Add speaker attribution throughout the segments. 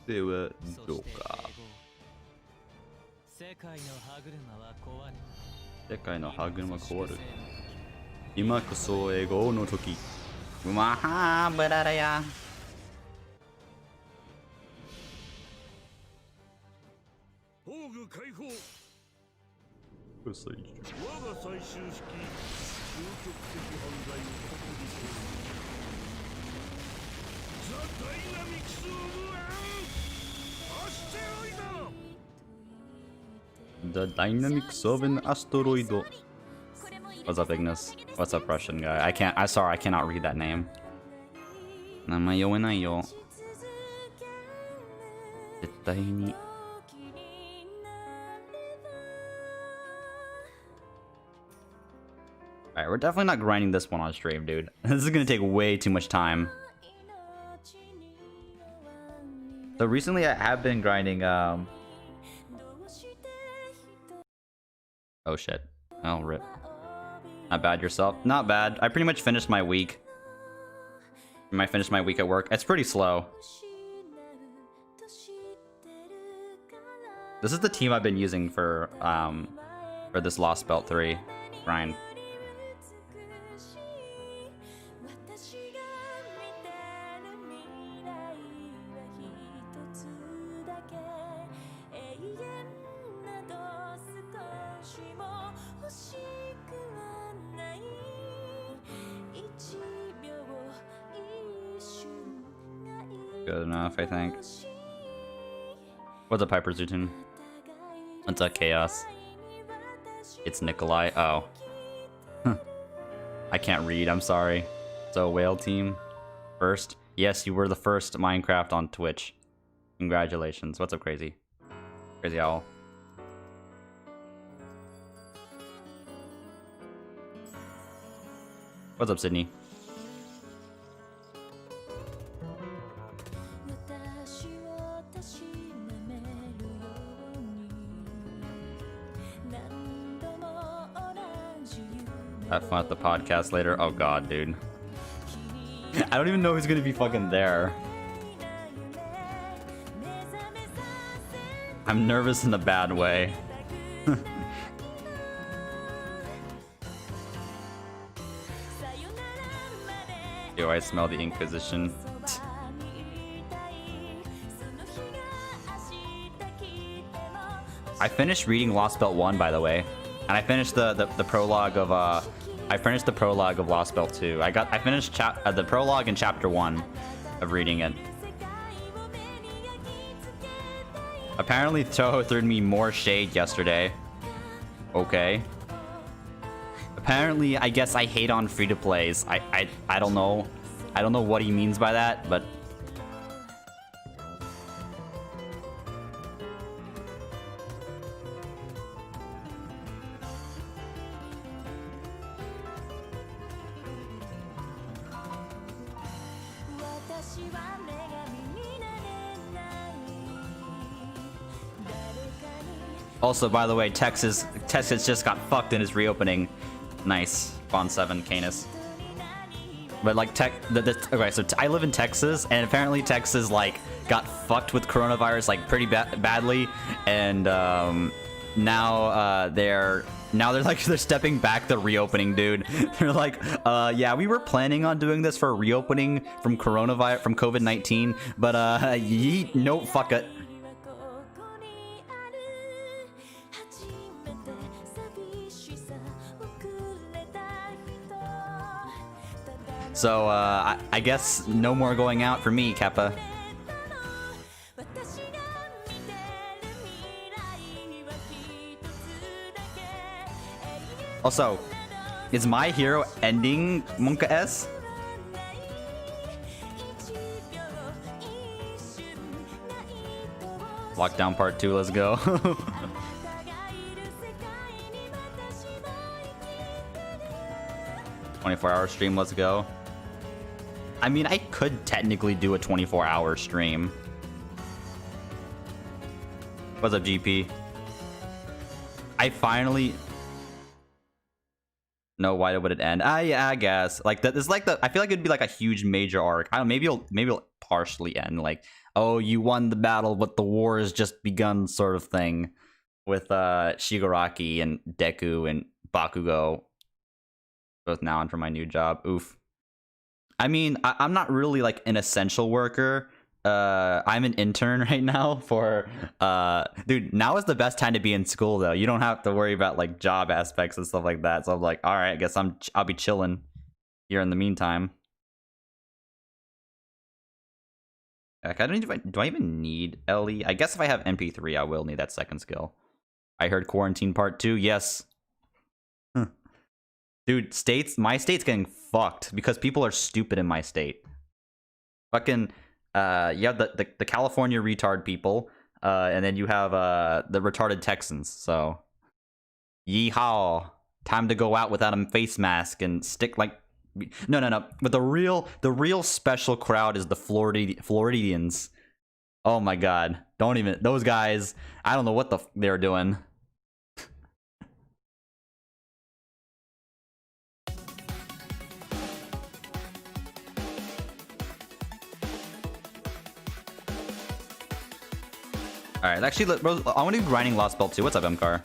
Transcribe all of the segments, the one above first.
Speaker 1: ではどうか。
Speaker 2: 世界の歯車は壊れ、
Speaker 1: 世界の歯車壊る。今こそ英語の時。うまはーブララや。
Speaker 3: 宝具解放。
Speaker 1: 我が最終式。
Speaker 3: 究極的犯罪を確立する。ザ・ダイナミクス・オブ・アステロイド。
Speaker 1: The dynamics of an asteroid. What's up, Ignis? What's up, Russian guy? I'm sorry, I cannot read that name. 名前読めないよ。絶対に。Alright, we're definitely not grinding this one on stream, dude. This is gonna take way too much time. So recently I have been grinding, oh shit. Oh, rip. Not bad yourself. Not bad. I pretty much finished my week. I finished my week at work. It's pretty slow. This is the team I've been using for this Lost Belt 3 grind. Good enough, I think. What's up, Hyper Zutun? What's up, Chaos? It's Nikolai. Oh. I can't read, I'm sorry. So, Whale Team. First? Yes, you were the first Minecraft on Twitch. Congratulations. What's up, Crazy? Crazy Owl. What's up, Sydney? Have fun at the podcast later. Oh god, dude. I don't even know who's gonna be fucking there. I'm nervous in a bad way. Yo, I smell the Inquisition. I finished reading Lost Belt 1, by the way. And I finished the prologue of I finished the prologue of Lost Belt 2. I finished the prologue in chapter 1 of reading it. Apparently Toho threw me more shade yesterday. Okay. Apparently, I guess I hate on free-to-plays. I don't know. I don't know what he means by that, but also, by the way, Texas just got fucked in its reopening. Nice. Bond 7, Canis. But like okay, so I live in Texas, and apparently Texas like got fucked with coronavirus like pretty badly, and now they're stepping back the reopening, dude. They're like, yeah, we were planning on doing this for reopening from COVID-19, but nope, fuck it. So, I guess no more going out for me, Kappa. Also, is My Hero ending Monka S? Lockdown Part 2, let's go. 24-hour stream, let's go. I mean, I could technically do a 24-hour stream. What's up, GP? I finally... No, why would it end? Yeah, I guess. Like that is like the. I feel like it'd be like a huge major arc. I don't. Maybe it'll partially end. Like, oh, you won the battle, but the war has just begun, sort of thing, with Shigaraki and Deku and Bakugo both now on for my new job. Oof. I mean, I'm not really like an essential worker. I'm an intern right now for dude, now is the best time to be in school though. You don't have to worry about like job aspects and stuff like that. So I'm like, all right, I guess I'll be chilling here in the meantime. Like, do I even need LE? I guess if I have MP3, I will need that second skill. I heard Quarantine Part 2. Yes. Dude, my state's getting fucked because people are stupid in my state. Fucking you have the California retard people, and then you have the retarded Texans. So, yeehaw! Time to go out without a face mask and stick like. No. But the real special crowd is the Floridians. Oh my god! Don't even those guys. I don't know what they're doing. Alright, actually, bro, I want to do grinding Lost Belt too. What's up, MCAR?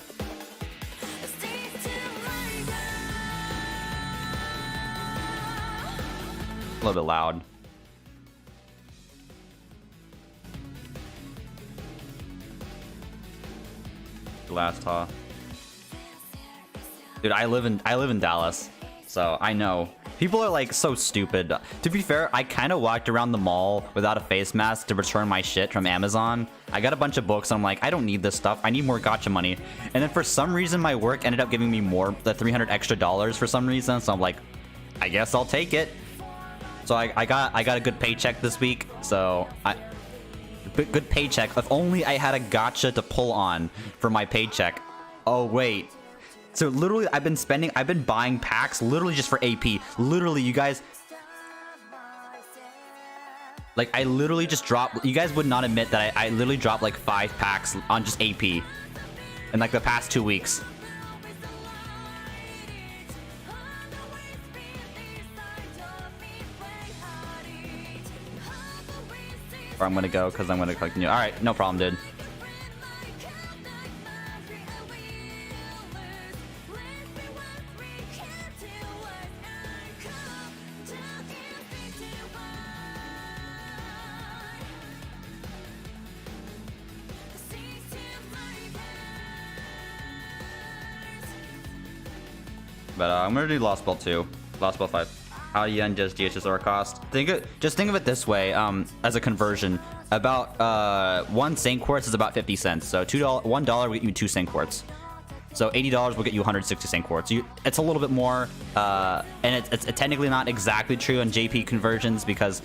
Speaker 1: A little bit loud. Last haw. Dude, I live in Dallas, so I know. People are like so stupid. To be fair, I kind of walked around the mall without a face mask to return my shit from Amazon. I got a bunch of books and I'm like, I don't need this stuff. I need more gacha money. And then for some reason, my work ended up giving me the $300 extra for some reason. So I'm like, I guess I'll take it. So I got a good paycheck this week. So good paycheck. If only I had a gacha to pull on for my paycheck. Oh wait. So literally, I've been buying packs literally just for AP. Literally, you guys, like I literally just dropped. You guys would not admit that I literally dropped like 5 packs on just AP in like the past 2 weeks. Or I'm gonna go because I'm gonna click new. All right, no problem, dude. But I'm gonna do Lost Belt 2, Lost Belt 5. How yen does DHSR cost? Just think of it this way, as a conversion. About 1 Saint Quartz is about 50 cents. So $1 will get you 2 Saint Quartz. So $80 will get you 160 Saint Quartz. It's a little bit more, and it's technically not exactly true on JP conversions because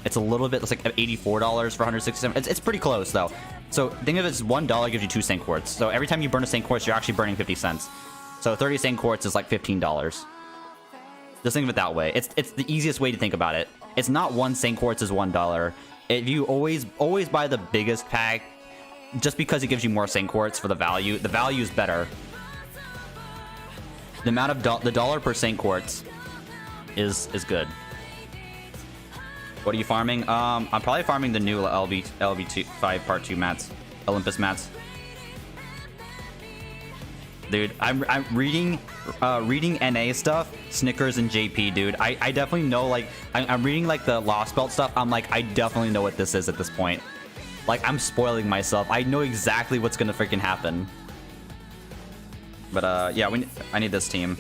Speaker 1: it's a little bit. It's like $84 for 167. It's pretty close though. So think of it as $1 gives you 2 Saint Quartz. So every time you burn a Saint Quartz, you're actually burning 50 cents. So 30 Saint Quartz is like $15. Just think of it that way. It's the easiest way to think about it. It's not 1 Saint Quartz is $1. If you always buy the biggest pack, just because it gives you more Saint Quartz for the value is better. The amount of the dollar per Saint Quartz is good. What are you farming? I'm probably farming the new LV5 Part 2 mats, Olympus mats. Dude, I'm reading NA stuff, Snickers and JP, dude. I definitely know, like, I'm reading like the Lost Belt stuff. I'm like, I definitely know what this is at this point. Like, I'm spoiling myself. I know exactly what's gonna freaking happen. But yeah, I need this team.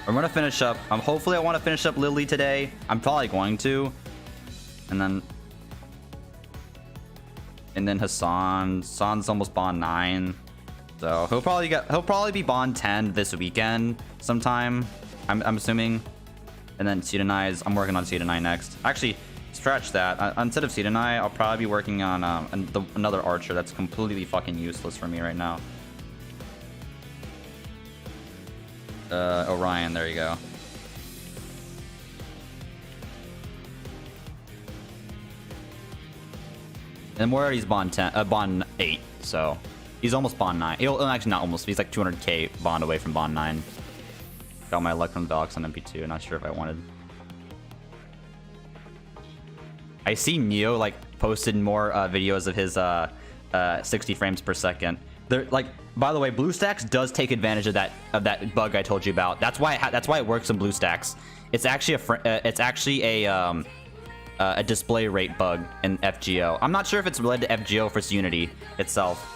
Speaker 1: I'm gonna finish up. Hopefully I want to finish up Lily today. I'm probably going to. And then Hassan's almost bond 9. So he'll probably be bond 10 this weekend sometime. I'm assuming. And then Seedonai I'm working on Seedonai next. Actually, scratch that. Instead of Seedonai, I'll probably be working on another archer that's completely fucking useless for me right now. Orion, there you go. And Moriarty's bond 8, so He's almost Bond 9. He'll, actually, not almost. He's like 200k Bond away from Bond 9. Got my luck from Docs on MP2. Not sure if I wanted. I see Neo like posted more videos of his 60 frames per second. They're like, by the way, BlueStacks does take advantage of that bug I told you about. That's why it works in BlueStacks. It's actually a display rate bug in FGO. I'm not sure if it's related to FGO versus Unity itself.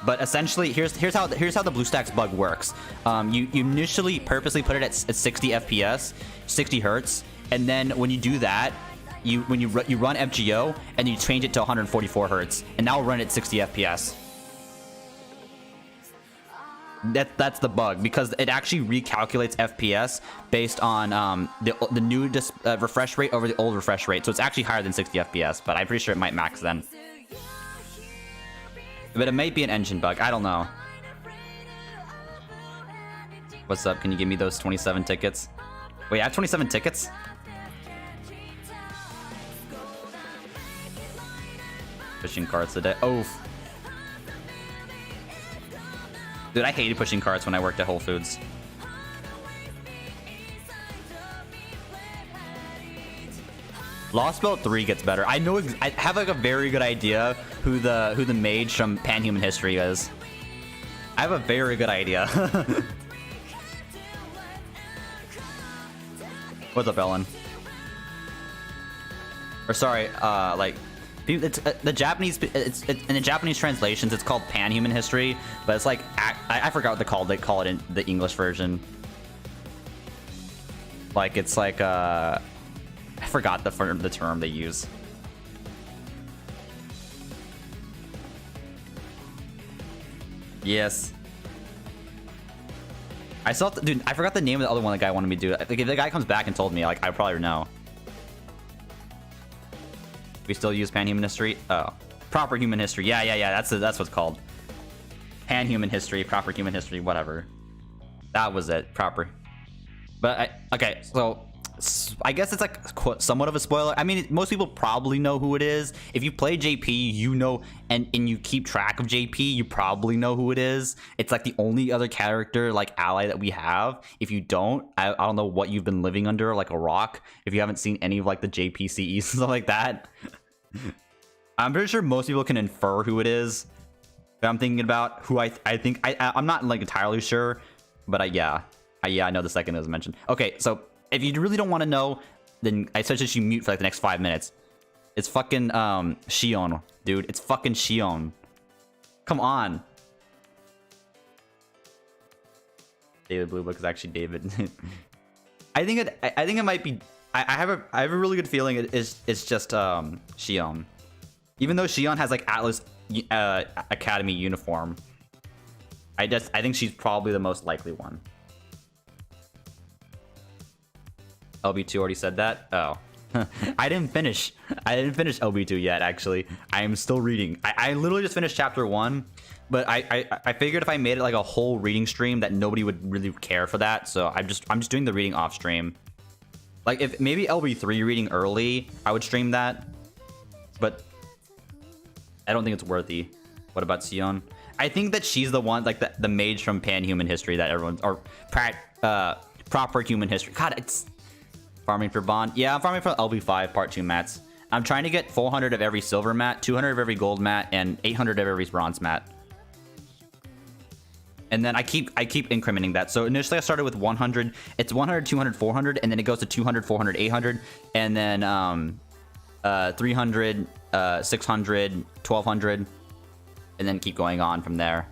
Speaker 1: But essentially, here's how the BlueStacks bug works. You initially purposely put it at 60 FPS, 60 hertz, and then when you do that, you run FGO and you change it to 144 hertz, and now run at 60 FPS. That's the bug, because it actually recalculates FPS based on the new refresh rate over the old refresh rate, so it's actually higher than 60 FPS. But I'm pretty sure it might max then. But it might be an engine bug. I don't know. What's up? Can you give me those 27 tickets? Wait, I have 27 tickets? Pushing carts today. Oh. Dude, I hated pushing carts when I worked at Whole Foods. Lost Belt 3 gets better. I know. I have like a very good idea who the mage from Panhuman History is. I have a very good idea. What's up, Ellen? Or sorry, like, it's the Japanese. It's in the Japanese translations. It's called Panhuman History, but it's like I forgot what they call it. They call it in the English version. Like it's like I forgot the term they use. Yes. I saw, dude. I forgot the name of the other one the guy wanted me to do. Like, if the guy comes back and told me, like, I probably know. We still use Panhuman History. Oh, proper human history. Yeah. That's what's called. Panhuman History, proper human history, whatever. That was it. Proper. But okay, so I guess it's like somewhat of a spoiler. I mean, most people probably know who it is. If you play JP, you know, and you keep track of JP, you probably know who it is. It's like the only other character, like, ally that we have. If you don't, I don't know what you've been living under, like a rock, if you haven't seen any of like the JPCEs and stuff like that. I'm pretty sure most people can infer who it is. But I'm thinking about who I think I'm not like entirely sure, but yeah, I know the second it was mentioned. Okay, so if you really don't want to know, then I suggest you mute for like the next 5 minutes. It's fucking Shion, dude. It's fucking Shion. Come on. David Blue Book is actually David. I think it might be. I have a really good feeling it's just Shion. Even though Shion has like Atlas Academy uniform, I think she's probably the most likely one. LB2 already said that. Oh. I didn't finish LB2 yet, actually. I am still reading. I literally just finished chapter 1, but I figured if I made it like a whole reading stream that nobody would really care for that, so I'm just doing the reading off stream. Like, if maybe LB3 reading early, I would stream that, but I don't think it's worthy. What about Sion? I think that she's the one, like the mage from Panhuman History that everyone's, or proper human history. God, it's farming for Bond. Yeah, I'm farming for LB5 part 2 mats. I'm trying to get 400 of every silver mat, 200 of every gold mat, and 800 of every bronze mat. And then I keep incrementing that. So initially I started with 100. It's 100, 200, 400, and then it goes to 200, 400, 800, and then 300, 600, 1200, and then keep going on from there.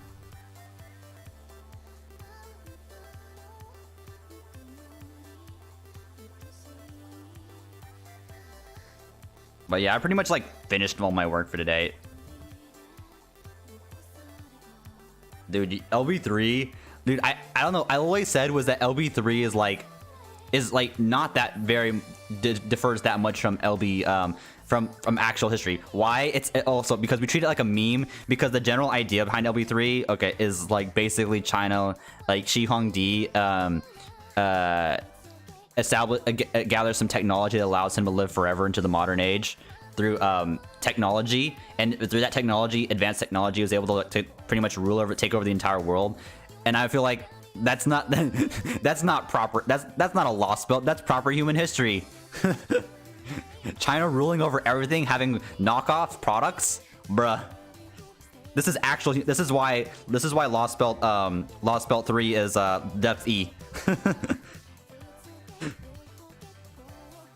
Speaker 1: But yeah, I pretty much like finished all my work for today. Dude, LB3, dude, I don't know. I always said was that LB3 is like not that very differs that much from LB from actual history. Why? It's also because we treat it like a meme, because the general idea behind LB3, okay, is like basically China, like Shi Huangdi gather some technology that allows him to live forever into the modern age. through technology, and through that technology, advanced technology, was able to pretty much take over the entire world. And I feel like that's not that's not proper. That's not a lost belt. That's proper human history. China ruling over everything, having knockoff products, bruh. This is why Lost Belt 3 is depth E.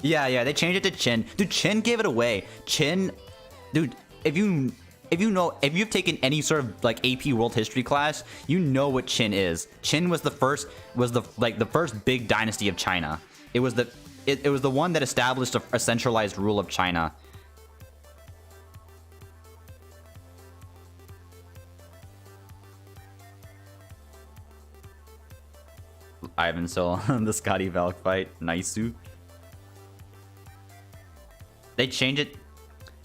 Speaker 1: Yeah, they changed it to Chin. Dude, Chin gave it away. Chin, dude, if you've taken any sort of like AP World History class, you know what Chin is. Chin was the first big dynasty of China. It was the one that established a centralized rule of China. Ivan still on the Scotty Valk fight. Nice. They change it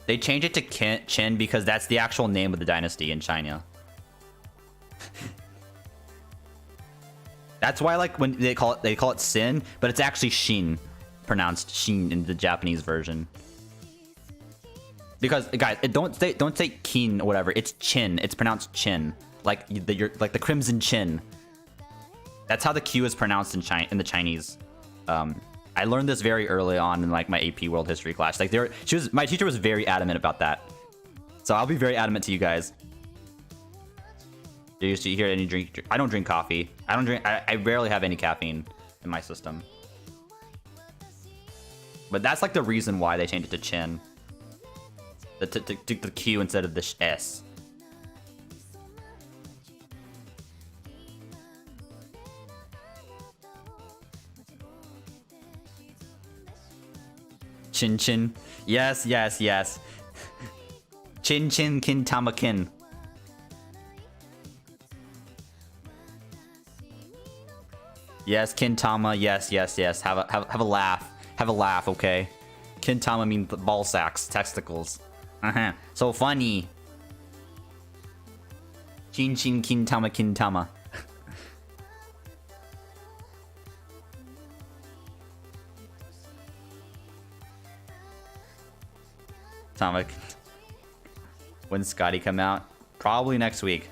Speaker 1: to Qin because that's the actual name of the dynasty in China. That's why, like, when they call it Sin, but it's actually Shin, pronounced Shin in the Japanese version. Because guys, don't say Qin or whatever. It's Qin. It's pronounced Qin, like the Crimson Qin. That's how the Q is pronounced in the Chinese. I learned this very early on in like my AP World History class. Like my teacher was very adamant about that. So I'll be very adamant to you guys. Do you hear any drink? I don't drink coffee. I rarely have any caffeine in my system. But that's like the reason why they changed it to Chin. The Q instead of the S. Chin Chin. Yes. Chin Chin Kin Tamakin. Yes, Kintama. Yes. Have a laugh. Have a laugh, okay? Kintama means ball sacks, testicles. So funny. Chin Chin Kintama. Atomic. When Scotty come out? Probably next week.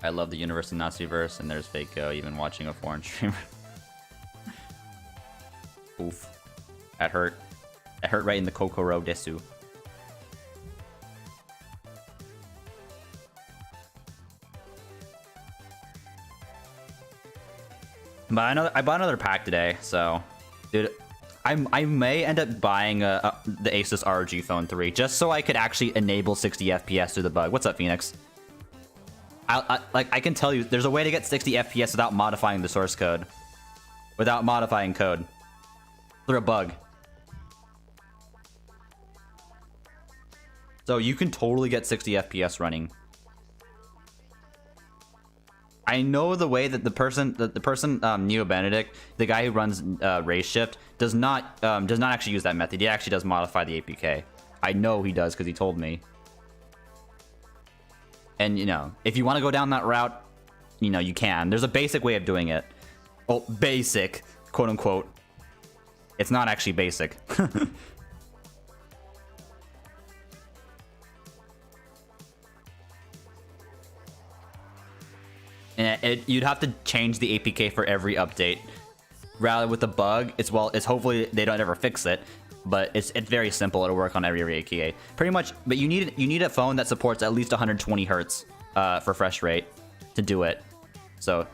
Speaker 1: I love the universe and Naziverse, and there's FGO even watching a foreign streamer. Oof. That hurt. That hurt right in the Kokoro Desu. But I bought another pack today, so, dude, I may end up buying the Asus ROG Phone 3 just so I could actually enable 60 FPS through the bug. What's up, Phoenix? I can tell you, there's a way to get 60 FPS without modifying the source code, without modifying code, through a bug. So you can totally get 60 FPS running. I know the way that the person Neo Benedict, the guy who runs Race Shift, does not actually use that method. He actually does modify the APK. I know he does because he told me. And you know, if you want to go down that route, you know, you can. There's a basic way of doing it. Oh, basic, quote unquote. It's not actually basic. And you'd have to change the APK for every update. Rather with the bug, it's hopefully they don't ever fix it, but it's very simple. It'll work on every APK pretty much. But you need a phone that supports at least 120 hertz for refresh rate to do it. So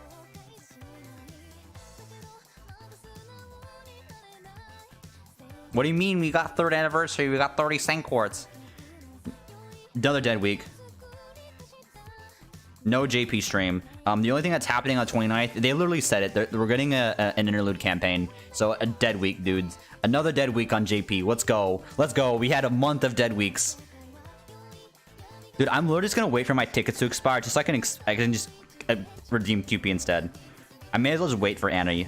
Speaker 1: what do you mean we got 3rd anniversary? We got 30 cent quarts. Another dead week. No JP stream. The only thing that's happening on the 29th, they literally said it. We're getting an interlude campaign. So a dead week, dudes. Another dead week on JP. Let's go. Let's go. We had a month of dead weeks. Dude, I'm literally just gonna wait for my tickets to expire just so I can just redeem QP instead. I may as well just wait for Annie.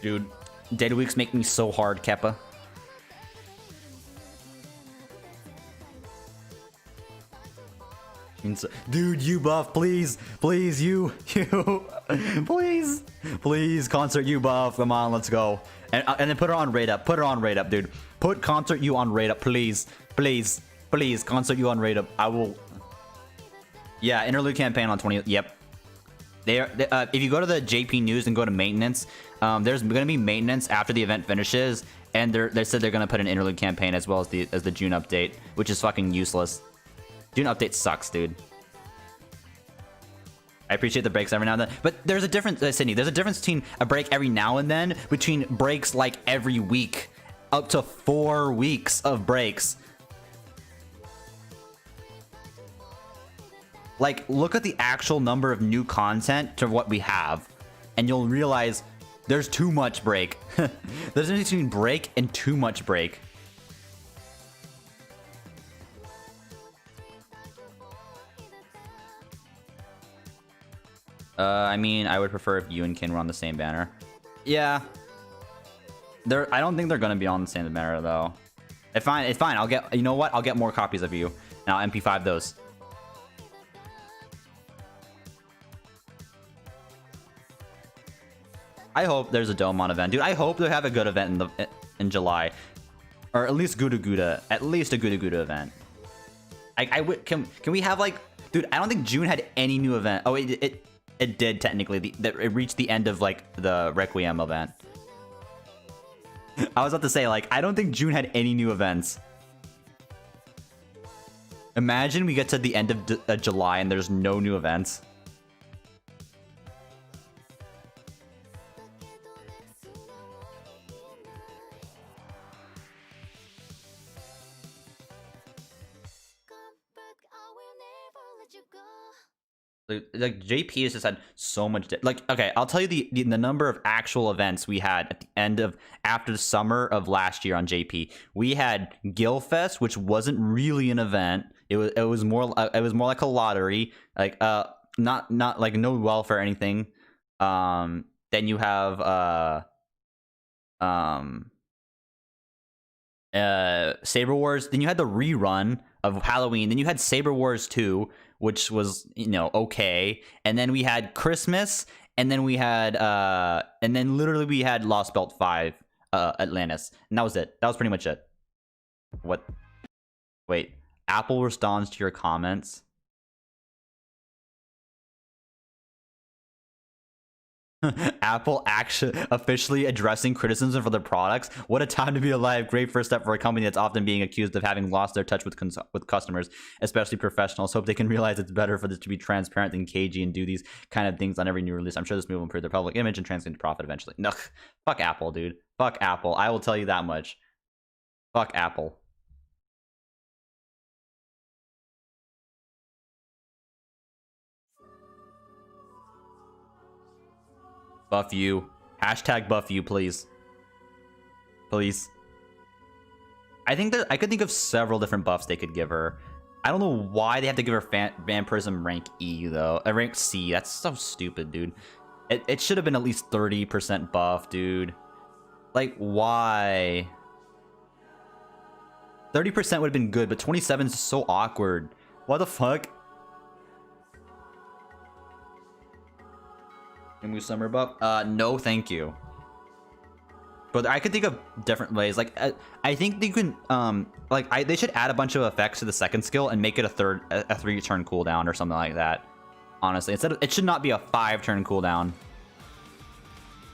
Speaker 1: Dude, dead weeks make me so hard, Keppa. Dude, you buff, please, please, you, please, please, concert you buff. Come on, let's go. And then put her on rate up. Put her on rate up, dude. Put concert you on rate up, please, please, please. Concert you on rate up. I will. Yeah, interlude campaign on 20. Yep. If you go to the JP News and go to maintenance, there's going to be maintenance after the event finishes, and they said they're going to put an interlude campaign as well as the June update, which is fucking useless. June update sucks, dude. I appreciate the breaks every now and then, but there's a difference, Sydney. There's a difference between a break every now and then, between breaks like every week, up to 4 weeks of breaks. Like, look at the actual number of new content to what we have, and you'll realize there's too much break. There's a difference between break and too much break. I mean, I would prefer if you and Kin were on the same banner. Yeah. I don't think they're gonna be on the same banner though. It's fine. It's fine. I'll get. You know what? I'll get more copies of you. Now MP5 those. I hope there's a Domon event, dude. I hope they have a good event in July, or at least Guda Guda. At least a Guda Guda event. Can we have like, dude? I don't think June had any new event. Oh, it did technically. It reached the end of like the Requiem event. I was about to say, like, I don't think June had any new events. Imagine we get to the end of July and there's no new events. Like JP has just had so much like, okay, I'll tell you the number of actual events we had at the end of after the summer of last year on JP. We had Gilfest, which wasn't really an event. It was more like a lottery, like not like no welfare or anything. Then you have Saber Wars. Then you had the rerun of Halloween. Then you had Saber Wars 2, which was, you know, okay. And then we had Christmas, and then we had and then literally we had Lost Belt 5 Atlantis. And that was it. That was pretty much it. What? Wait. Apple responds to your comments. Apple officially addressing criticism for their products. What a time to be alive. Great first step for a company that's often being accused of having lost their touch with customers, especially professionals. Hope they can realize it's better for this to be transparent than cagey and do these kind of things on every new release. I'm sure this move will improve their public image and translate into profit eventually. No, fuck Apple, dude. Fuck Apple. I will tell you that much. Fuck Apple. Buff you. Hashtag buff you, please. Please. I think that I could think of several different buffs they could give her. I don't know why they have to give her Vampirism rank E, though. Rank C. That's so stupid, dude. It should have been at least 30% buff, dude. Like, why? 30% would have been good, but 27 is so awkward. What the fuck? New summer buff? No, thank you. But I could think of different ways. Like, I think they can, they should add a bunch of effects to the second skill and make it a 3-turn cooldown or something like that. Honestly, it should not be a 5-turn cooldown.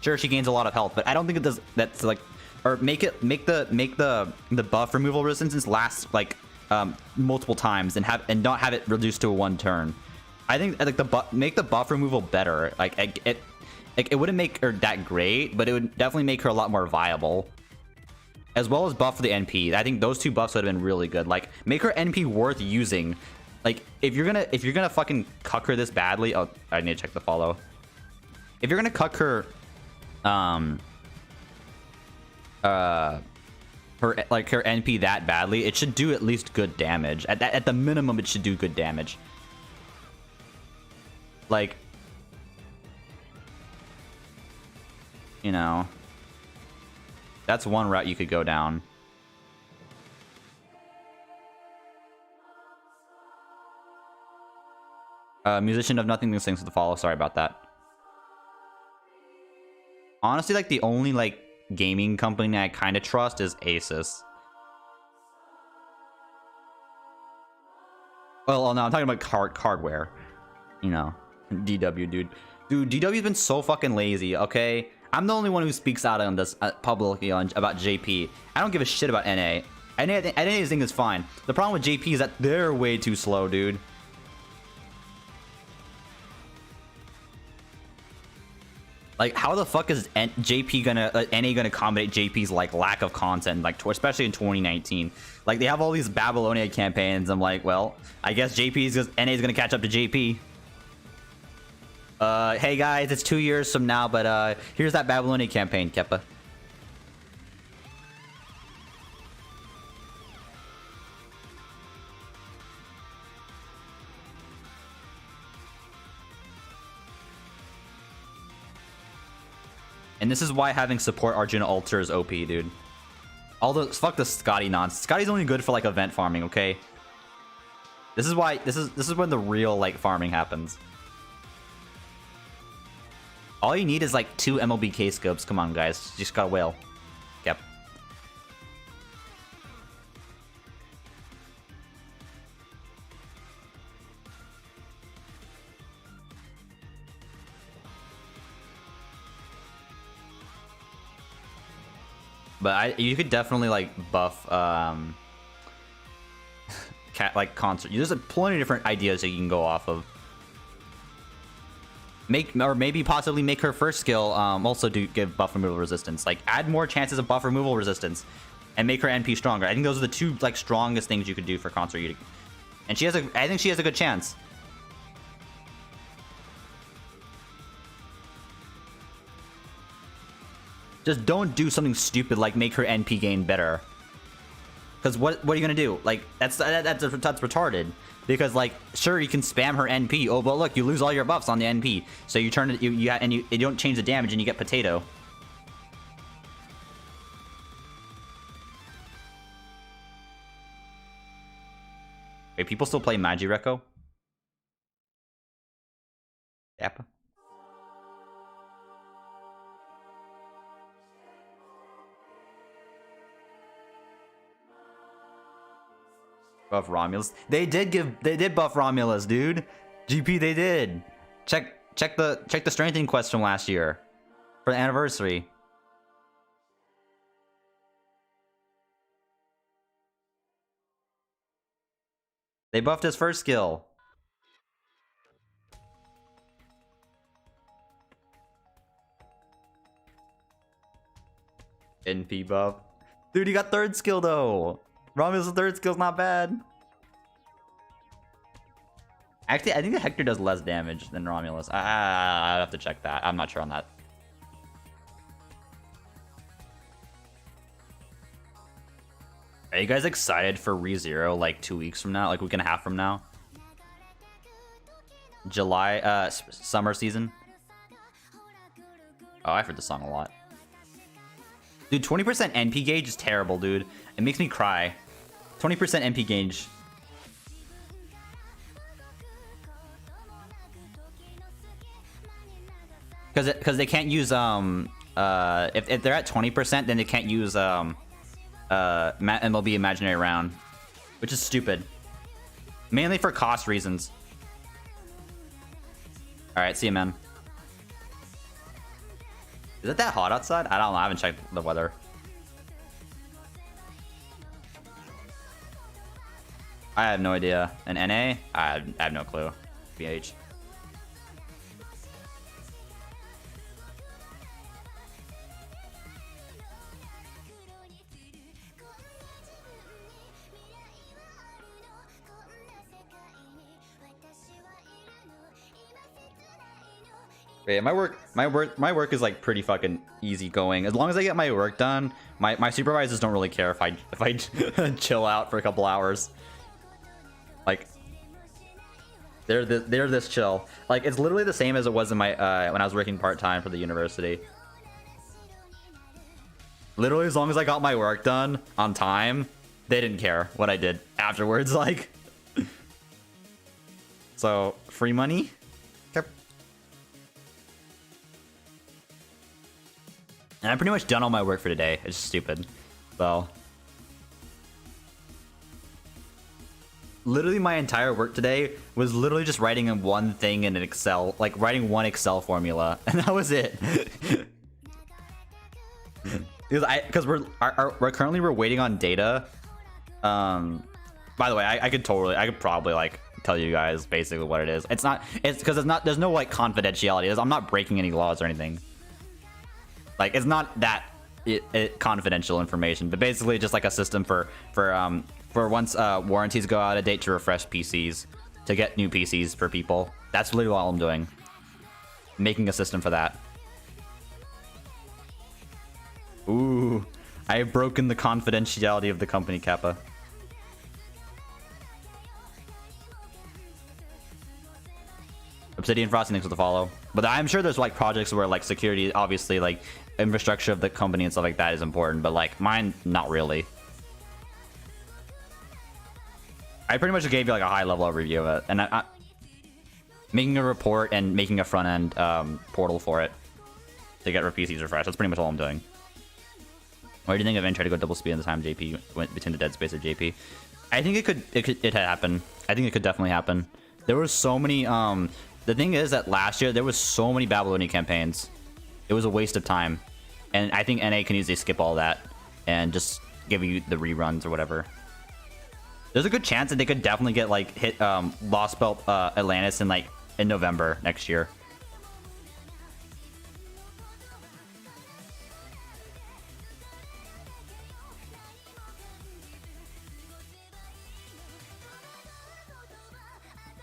Speaker 1: Sure, she gains a lot of health, but I don't think it does. That's like, or make the buff removal resistance last like multiple times and not have it reduced to a 1-turn. I think like make the buff removal better. Like it wouldn't make her that great, but it would definitely make her a lot more viable. As well as buff for the NP. I think those two buffs would have been really good. Like, make her NP worth using. Like, if you're gonna fucking cuck her this badly, oh, I need to check the follow. If you're gonna cuck her, her NP that badly, it should do at least good damage. At the minimum, it should do good damage. Like, you know, that's one route you could go down. Musician of nothing new sings to the follow. Sorry about that. Honestly, like the only like gaming company I kind of trust is Asus. Well, no, I'm talking about hardware. You know, DW, dude. Dude, DW's been so fucking lazy, okay? I'm the only one who speaks out on this publicly about JP. I don't give a shit about NA. NA thing is fine. The problem with JP is that they're way too slow, dude. Like, how the fuck is JP gonna NA gonna accommodate JP's like lack of content, like especially in 2019? Like, they have all these Babylonia campaigns. I'm like, well, I guess NA's gonna catch up to JP. Hey guys, it's 2 years from now, but here's that Babylonia campaign, Keppa. And this is why having support Arjuna Alter is OP, dude. Fuck the Scotty nonsense. Scotty's only good for like event farming, okay? This is why this is when the real like farming happens. All you need is like 2 MLBK scopes. Come on, guys. You just got a whale. Yep. But you could definitely like buff like concert. There's plenty of different ideas that you can go off of. Or maybe possibly make her first skill also give buff removal resistance. Like, add more chances of buff removal resistance and make her NP stronger. I think those are the 2 like strongest things you could do for Concert Eating. And I think she has a good chance. Just don't do something stupid like make her NP gain better. Because what are you gonna do? Like, that's retarded. Because like, sure, you can spam her NP. Oh, but look, you lose all your buffs on the NP. So you turn it, you don't change the damage and you get potato. Wait, people still play Magireko? Yep. Buff Romulus. They did buff Romulus, dude. GP, they did. Check the strengthening quest from last year for the anniversary. They buffed his first skill. NP buff. Dude, he got 3rd skill though. Romulus' 3rd skill's not bad. Actually, I think the Hector does less damage than Romulus. I'd have to check that. I'm not sure on that. Are you guys excited for ReZero like 2 weeks from now? Like a week and a half from now? July, summer season? Oh, I've heard this song a lot. Dude, 20% NP gauge is terrible, dude. It makes me cry. 20% NP gauge. Because they can't use if they're at 20%, then they can't use MLB Imaginary Round, which is stupid. Mainly for cost reasons. All right, see you, man. Is it that hot outside? I don't know. I haven't checked the weather. I have no idea. An NA? I have no clue. BH. Yeah, my work is like pretty fucking easy going. As long as I get my work done, my supervisors don't really care if I chill out for a couple hours. Like, they're this chill. Like, it's literally the same as it was in my when I was working part-time for the university. Literally, as long as I got my work done on time, they didn't care what I did afterwards. Like, So free money. Yep. And I'm pretty much done all my work for today. It's just stupid. So literally my entire work today was literally just writing in one thing in an Excel, like writing one Excel formula, and that was it. Because we're currently waiting on data. By the way, I could probably like tell you guys basically what it is. It's because there's no like confidentiality. I'm not breaking any laws or anything. Like it's not that confidential information, but basically just like a system for once warranties go out of date to refresh PCs, to get new PCs for people. That's literally all I'm doing. Making a system for that. Ooh, I have broken the confidentiality of the company, Kappa. Obsidian Frosting, thanks for the follow. But I'm sure there's like projects where like security, obviously like infrastructure of the company and stuff like that is important, but like mine, not really. I pretty much gave you like a high level overview of it, and I making a report and making a front end portal for it to get PCs refreshed. That's pretty much all I'm doing. What do you think of try to go double speed in the time JP went between the dead space of JP? I think it had happened. I think it could definitely happen. There were so many. The thing is that last year there was so many Babylonian campaigns. It was a waste of time, and I think NA can easily skip all that and just give you the reruns or whatever. There's a good chance that they could definitely get like hit Lost Belt Atlantis in November next year.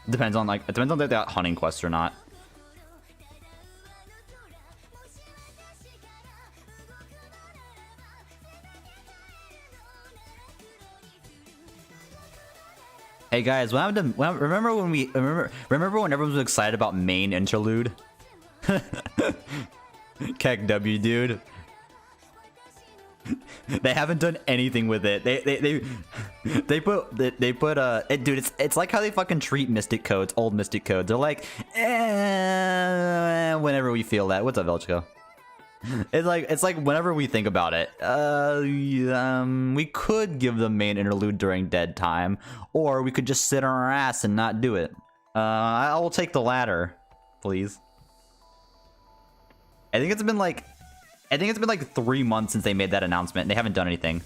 Speaker 1: Depends on like they got hunting quests or not. Hey guys, remember when everyone was excited about main interlude? Keck W, dude. They haven't done anything with it. They put dude, it's like how they fucking treat Mystic Codes, old Mystic Codes. They're like, whenever we feel that. What's up, Velchko? It's like whenever we think about it, we could give them main interlude during dead time, or we could just sit on our ass and not do it. I will take the latter, please. I think it's been like 3 months since they made that announcement, and they haven't done anything.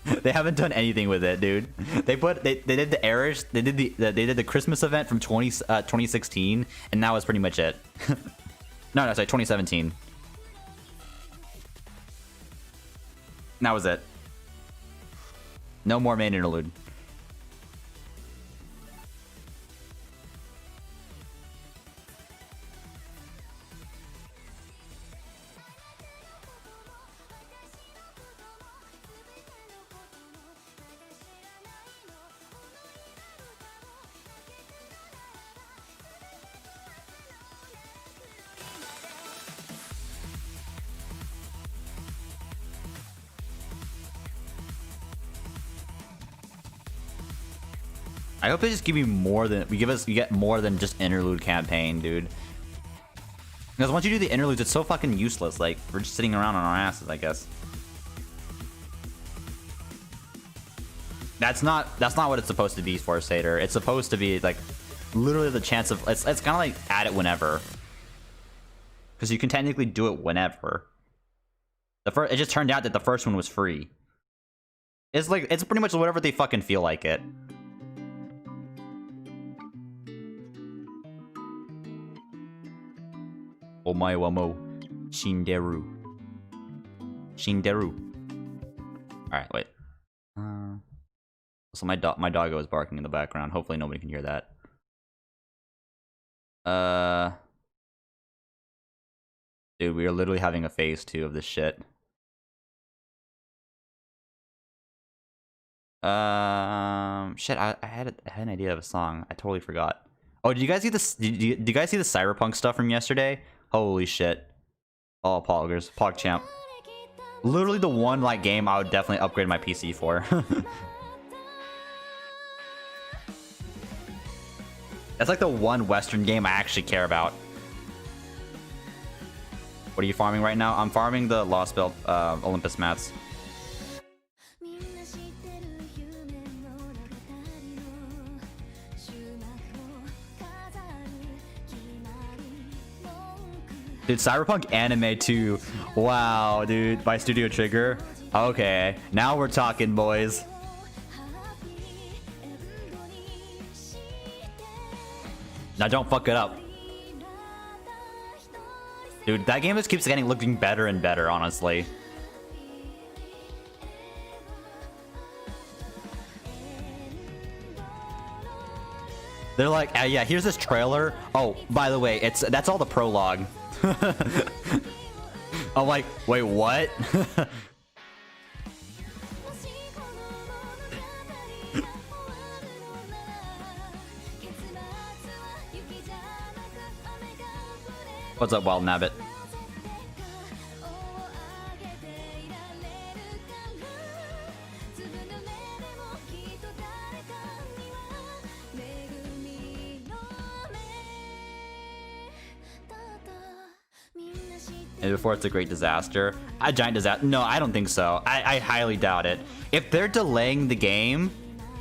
Speaker 1: They haven't done anything with it, dude. They did the Irish, they did the Christmas event from 2016, and that was pretty much it. No, sorry, 2017. That was it. No more main interlude. I hope they just give you more than you get more than just interlude campaign, dude. Because once you do the interludes, it's so fucking useless. Like we're just sitting around on our asses, I guess. That's not what it's supposed to be for, Satyr. It's supposed to be like literally the chance of it's kind of like add it whenever. Because you can technically do it whenever. It just turned out that the first one was free. It's pretty much whatever they fucking feel like it. Omae wa mo shinderu. Alright, wait. So my doggo is barking in the background. Hopefully nobody can hear that. Dude, we are literally having a phase 2 of this shit. Shit, I had an idea of a song. I totally forgot. Oh, did you guys see this? Did you guys see the Cyberpunk stuff from yesterday? Holy shit! Oh, Poggers, PogChamp. Literally the one like game I would definitely upgrade my PC for. That's like the one Western game I actually care about. What are you farming right now? I'm farming the Lost Belt Olympus mats. Dude, Cyberpunk Anime 2. Wow, dude. By Studio Trigger. Okay, now we're talking, boys. Now don't fuck it up. Dude, that game just keeps looking better and better, honestly. They're like, yeah, here's this trailer. Oh, by the way, that's all the prologue. I'm like, wait, what? What's up, Wild Nabbit? And before it's a great disaster. A giant disaster? No, I don't think so. I highly doubt it. If they're delaying the game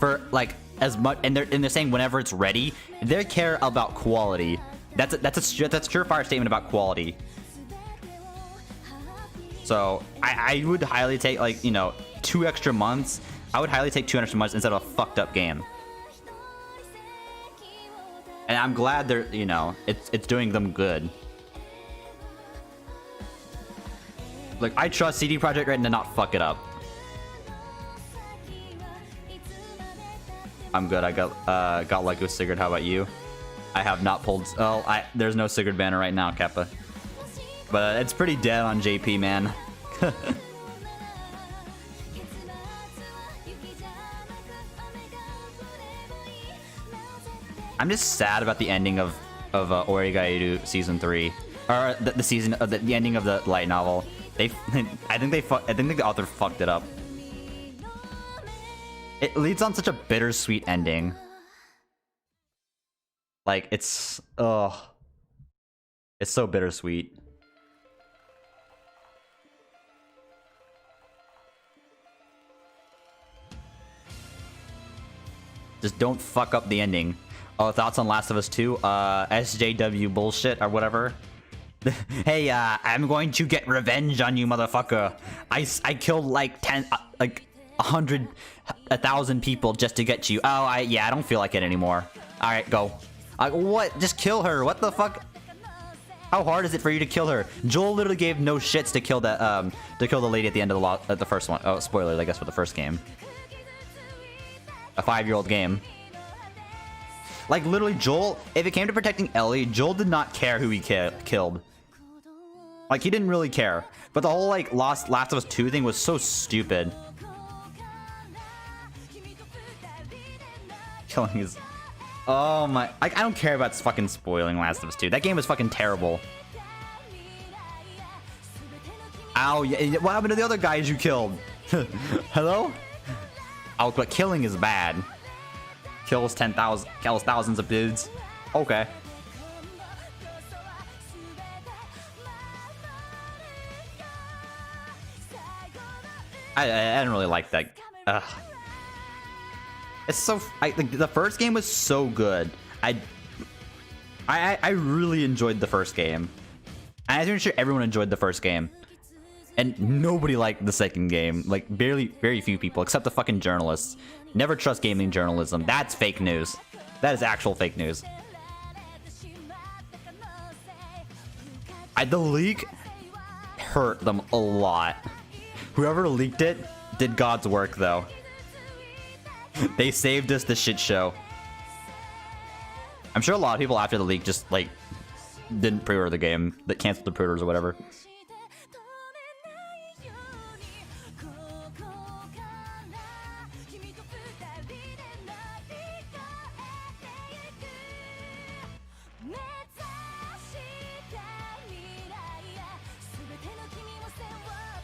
Speaker 1: for like as much, and they're saying whenever it's ready, they care about quality. That's a surefire statement about quality. So I would highly take, like, you know, 2 extra months. I would highly take 2 extra months instead of a fucked up game. And I'm glad they're, you know, it's doing them good. Like, I trust CD Projekt Red to not fuck it up. I'm good. I got Lego Sigurd. How about you? I have not pulled. Oh, there's no Sigurd banner right now, Kappa. But it's pretty dead on JP, man. I'm just sad about the ending of Origairu season 3, or the season of the ending of the light novel. I think the author fucked it up. It leads on such a bittersweet ending. Like, it's so bittersweet. Just don't fuck up the ending. Oh, thoughts on Last of Us 2? SJW bullshit or whatever. Hey, I'm going to get revenge on you, motherfucker. I killed like 100, 1,000 people just to get you. Oh, yeah, I don't feel like it anymore. All right, go. What? Just kill her. What the fuck? How hard is it for you to kill her? Joel literally gave no shits to kill that to kill the lady at the end of the first one. Oh, spoilers, I guess, for the first game. A 5-year-old game. Like, literally, Joel, if it came to protecting Ellie, Joel did not care who he killed. Like, he didn't really care. But the whole, like, Last of Us 2 thing was so stupid. Killing his... Oh my... I don't care about fucking spoiling Last of Us 2. That game was fucking terrible. Ow, yeah, what happened to the other guys you killed? Hello? Oh, but killing is bad. Kills thousands of dudes. Okay. I didn't really like that. It's so... the first game was so good. I really enjoyed the first game. I'm pretty sure everyone enjoyed the first game. And nobody liked the second game. Like, very few people, except the fucking journalists. Never trust gaming journalism. That's fake news. That is actual fake news. The leak hurt them a lot. Whoever leaked it did God's work, though. They saved us the shit show. I'm sure a lot of people after the leak just, like, didn't pre-order the game. That canceled the pre-orders or whatever.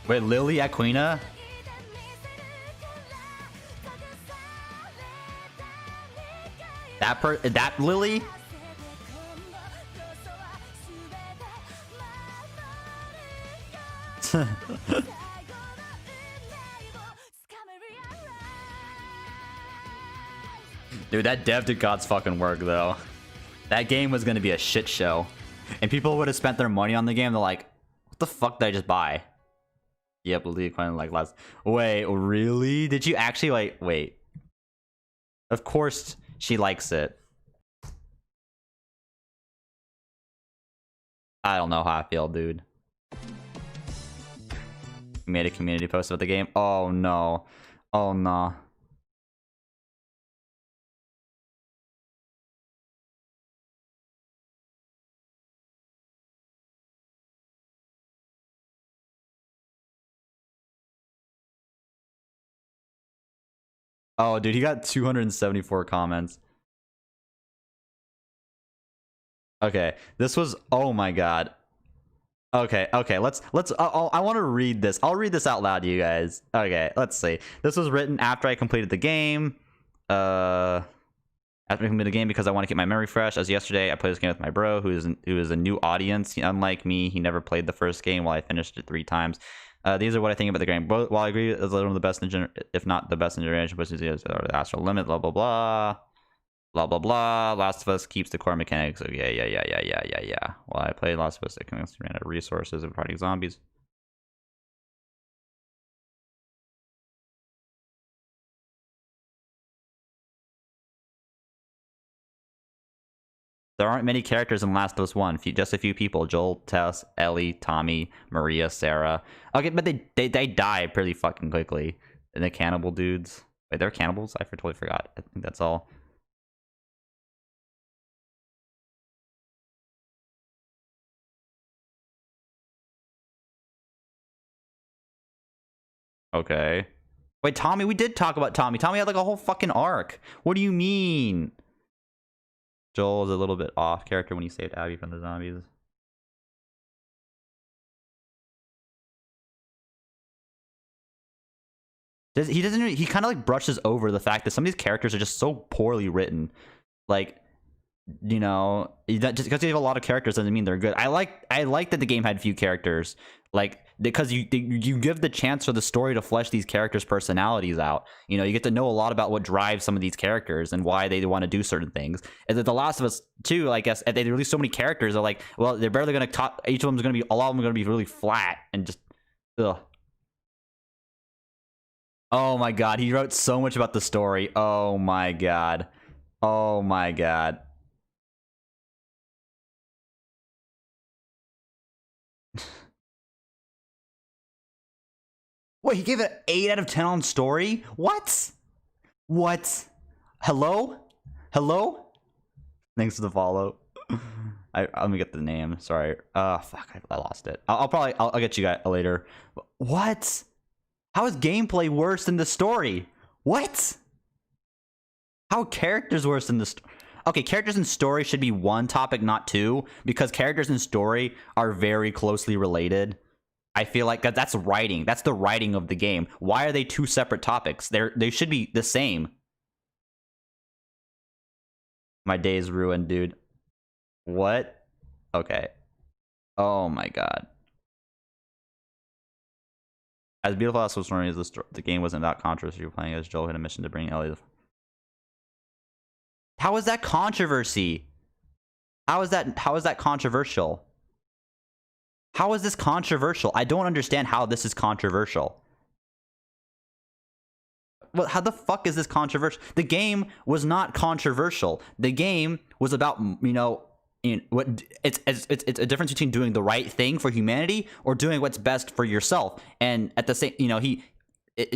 Speaker 1: Wait, Lily Aquina? That Lily? Dude, that dev did God's fucking work though. That game was gonna be a shit show. And people would have spent their money on the game, they're like, what the fuck did I just buy? Yep, League like last. Wait, really? Did you actually like wait? Of course she likes it. I don't know how I feel, dude. Made a community post about the game. Oh no. Oh no. Oh, dude, he got 274 comments. Okay, this was, oh my god. Okay, let's I want to read this. I'll read this out loud to you guys. Okay, let's see. This was written after I completed the game. After I completed the game because I want to keep my memory fresh. As yesterday, I played this game with my bro, who is a new audience. Unlike me, he never played the first game while I finished it 3 times. These are what I think about the game. While I agree it's one of the best, if not the best in generation, but the Astral Limit, blah blah blah, blah blah blah. Last of Us keeps the core mechanics. So yeah. While I played Last of Us, it ran out of resources of fighting zombies. There aren't many characters in Last of Us 1. Just a few people. Joel, Tess, Ellie, Tommy, Maria, Sarah. Okay, but they die pretty fucking quickly. And the cannibal dudes. Wait, they're cannibals? I totally forgot. I think that's all. Okay. Wait, Tommy, we did talk about Tommy. Tommy had like a whole fucking arc. What do you mean? Joel is a little bit off character when he saved Abby from the zombies. He doesn't. He kind of like brushes over the fact that some of these characters are just so poorly written. Like, you know, just because you have a lot of characters doesn't mean they're good. I like that the game had few characters, like because you give the chance for the story to flesh these characters' personalities out. You know, you get to know a lot about what drives some of these characters and why they want to do certain things. And The Last of Us 2, I guess, they release so many characters. They're like, well, they're barely gonna talk. Each of them is gonna be, a lot of them are gonna be really flat and just, ugh. Oh my god, he wrote so much about the story. Oh my god. Oh my god. Wait, he gave it an 8 out of 10 on story? What? What? Hello? Hello? Thanks for the follow. Let me get the name. Sorry. Fuck, I lost it. I'll get you guys later. What? How is gameplay worse than the story? What? How are characters worse than the story? Okay, characters and story should be one topic, not two, because characters and story are very closely related. I feel like that's writing. That's the writing of the game. Why are they two separate topics? They should be the same. My day is ruined, dude. What? Okay. Oh my god. As beautiful as the story is, the game wasn't that controversial. You're playing as Joel had a mission to bring Ellie. How is that controversy? How is that controversial? How is this controversial? I don't understand how this is controversial. Well, how the fuck is this controversial? The game was not controversial. The game was about, you know, what it's a difference between doing the right thing for humanity or doing what's best for yourself. And at the same, you know,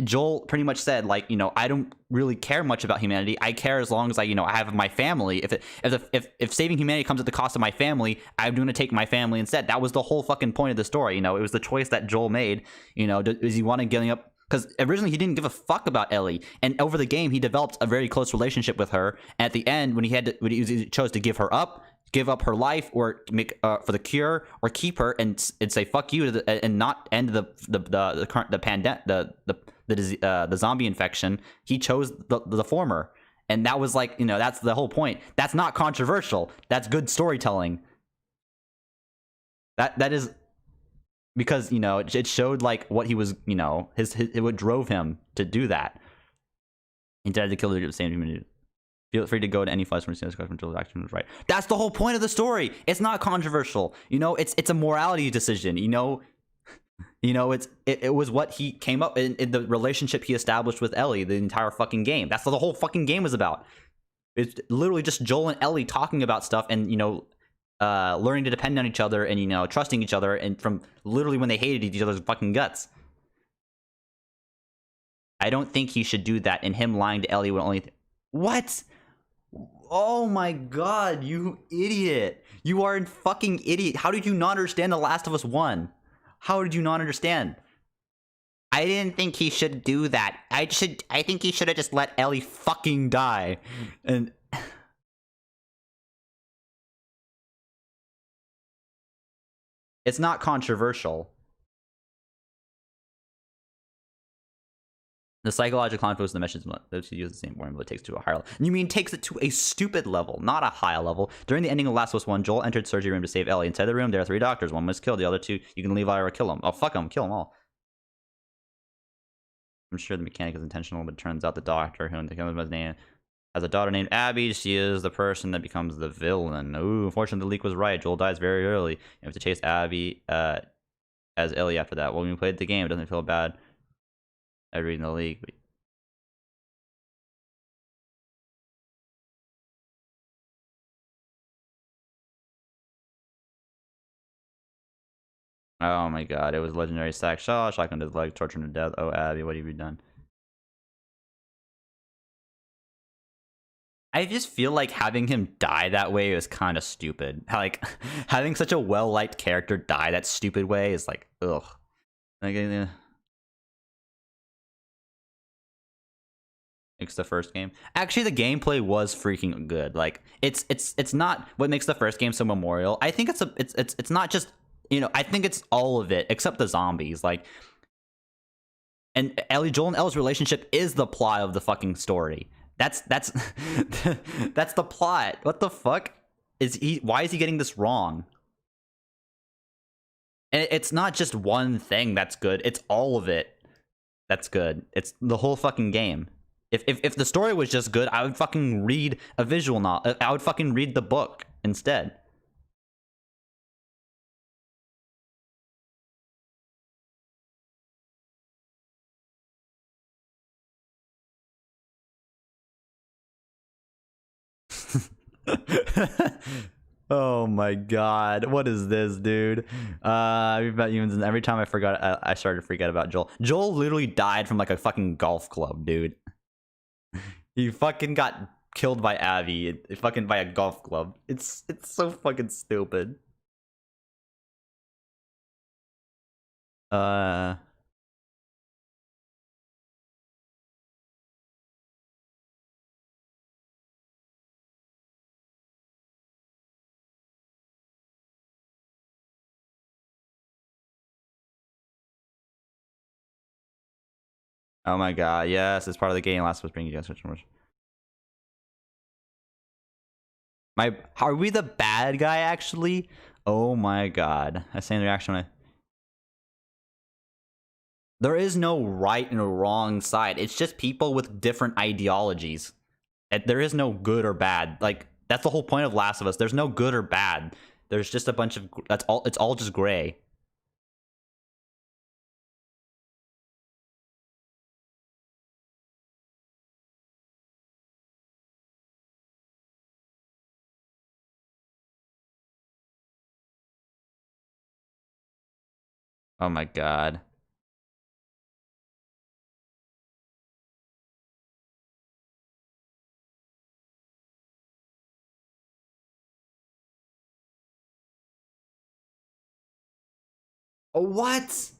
Speaker 1: Joel pretty much said, like, you know, I don't really care much about humanity. I care as long as I have my family. If saving humanity comes at the cost of my family, I'm going to take my family instead. That was the whole fucking point of the story. You know, it was the choice that Joel made. You know, is he wanting getting up? Because originally he didn't give a fuck about Ellie, and over the game he developed a very close relationship with her. And at the end, when he chose to give up her life, or make for the cure, or keep her and say fuck you and not end the zombie infection, he chose the former. And that was like, you know, that's the whole point. That's not controversial. That's good storytelling. That is because you know it showed like what he was, you know, his what drove him to do that. He decided to kill the same human. Feel free to go to any flash from the control action was right. That's the whole point of the story. It's not controversial. You know, it's a morality decision. You know, it was what he came up in the relationship he established with Ellie the entire fucking game. That's what the whole fucking game was about. It's literally just Joel and Ellie talking about stuff and, you know, learning to depend on each other and, you know, trusting each other, and from literally when they hated each other's fucking guts. I don't think he should do that, and him lying to Ellie would only... What? Oh my god, you idiot. You are a fucking idiot. How did you not understand The Last of Us 1? How did you not understand? I didn't think he should do that. I think he should have just let Ellie fucking die. And... It's not controversial. The psychological conflicts of the message those who use the same formula, but it takes it to a higher level. You mean takes it to a stupid level, not a high level. During the ending of Last of Us 1, Joel entered the surgery room to save Ellie. Inside the room, there are 3 doctors. One was killed, the other 2, you can leave or kill them. Oh, fuck them, kill them all. I'm sure the mechanic is intentional, but it turns out the doctor, who becomes name, has a daughter named Abby. She is the person that becomes the villain. Ooh, unfortunately, the leak was right. Joel dies very early. You have to chase Abby as Ellie after that. Well, when we played the game, it doesn't feel bad. I read in the league. Oh my god, it was legendary sack shot, shotgun to his leg, torture him to death. Oh, Abby, what have you done? I just feel like having him die that way is kind of stupid. Like, having such a well-liked character die that stupid way is like, ugh. Like, It's the first game. Actually, the gameplay was freaking good. Like, it's not what makes the first game so memorial. I think it's not just, you know, I think it's all of it except the zombies. Like, and Joel and Ellie's relationship is the plot of the fucking story. That's that's the plot. What the fuck is he? Why is he getting this wrong? And it's not just one thing that's good. It's all of it that's good. It's the whole fucking game. If the story was just good, I would fucking read a visual novel. I would fucking read the book instead. Oh my god, what is this, dude? About humans, and every time I forgot, I started to forget about Joel. Joel literally died from like a fucking golf club, dude. He fucking got killed by Abby, fucking by a golf club. It's so fucking stupid. Oh my god, yes, it's part of the game. Last was bringing you guys switch numbers. Are we the bad guy actually? Oh my god. I say in the reaction when there is no right and a wrong side. It's just people with different ideologies. There is no good or bad. Like, that's the whole point of Last of Us. There's no good or bad. There's just a bunch of, that's all, it's all just gray. Oh my god. Oh, what?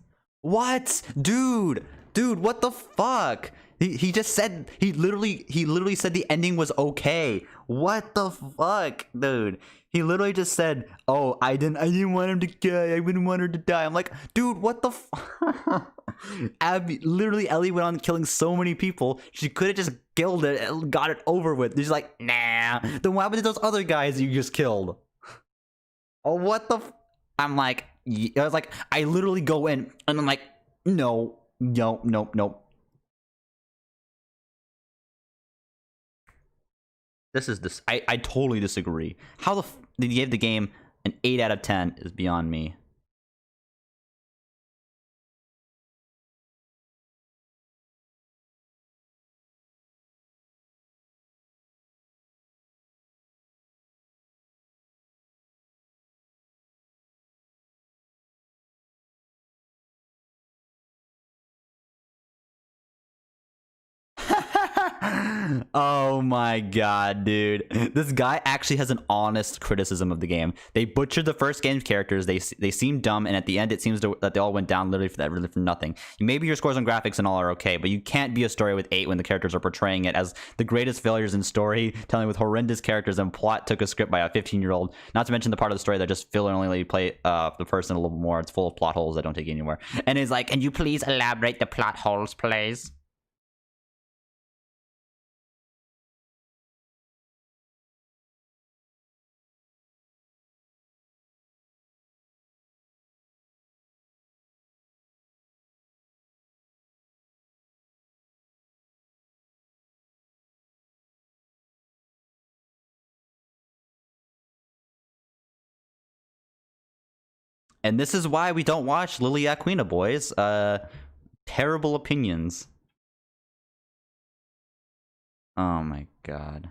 Speaker 1: What? Dude, what the fuck? He just said, he literally said the ending was okay. What the fuck, dude? He literally just said, "Oh, I didn't want him to die. I didn't want her to die." I'm like, dude, what the fuck? Abby, literally, Ellie went on killing so many people. She could have just killed it and got it over with. She's like, nah. Then what happened to those other guys you just killed? Oh, what the? I'm like, I was like, I literally go in and I'm like, no, no, nope, nope. I totally disagree. How the they gave the game an 8 out of 10 is beyond me. Oh my god, dude. This guy actually has an honest criticism of the game. They butchered the first game's characters. They seem dumb, and at the end, it seems that they all went down literally for nothing. Maybe your scores on graphics and all are okay, but you can't be a story with 8 when the characters are portraying it as the greatest failures in story, telling with horrendous characters and plot took a script by a 15-year-old. Not to mention the part of the story that just filler only let you play the person a little more. It's full of plot holes that don't take you anywhere. And it's like, can you please elaborate the plot holes, please? And this is why we don't watch Lily Aquina, boys. Terrible opinions. Oh my god.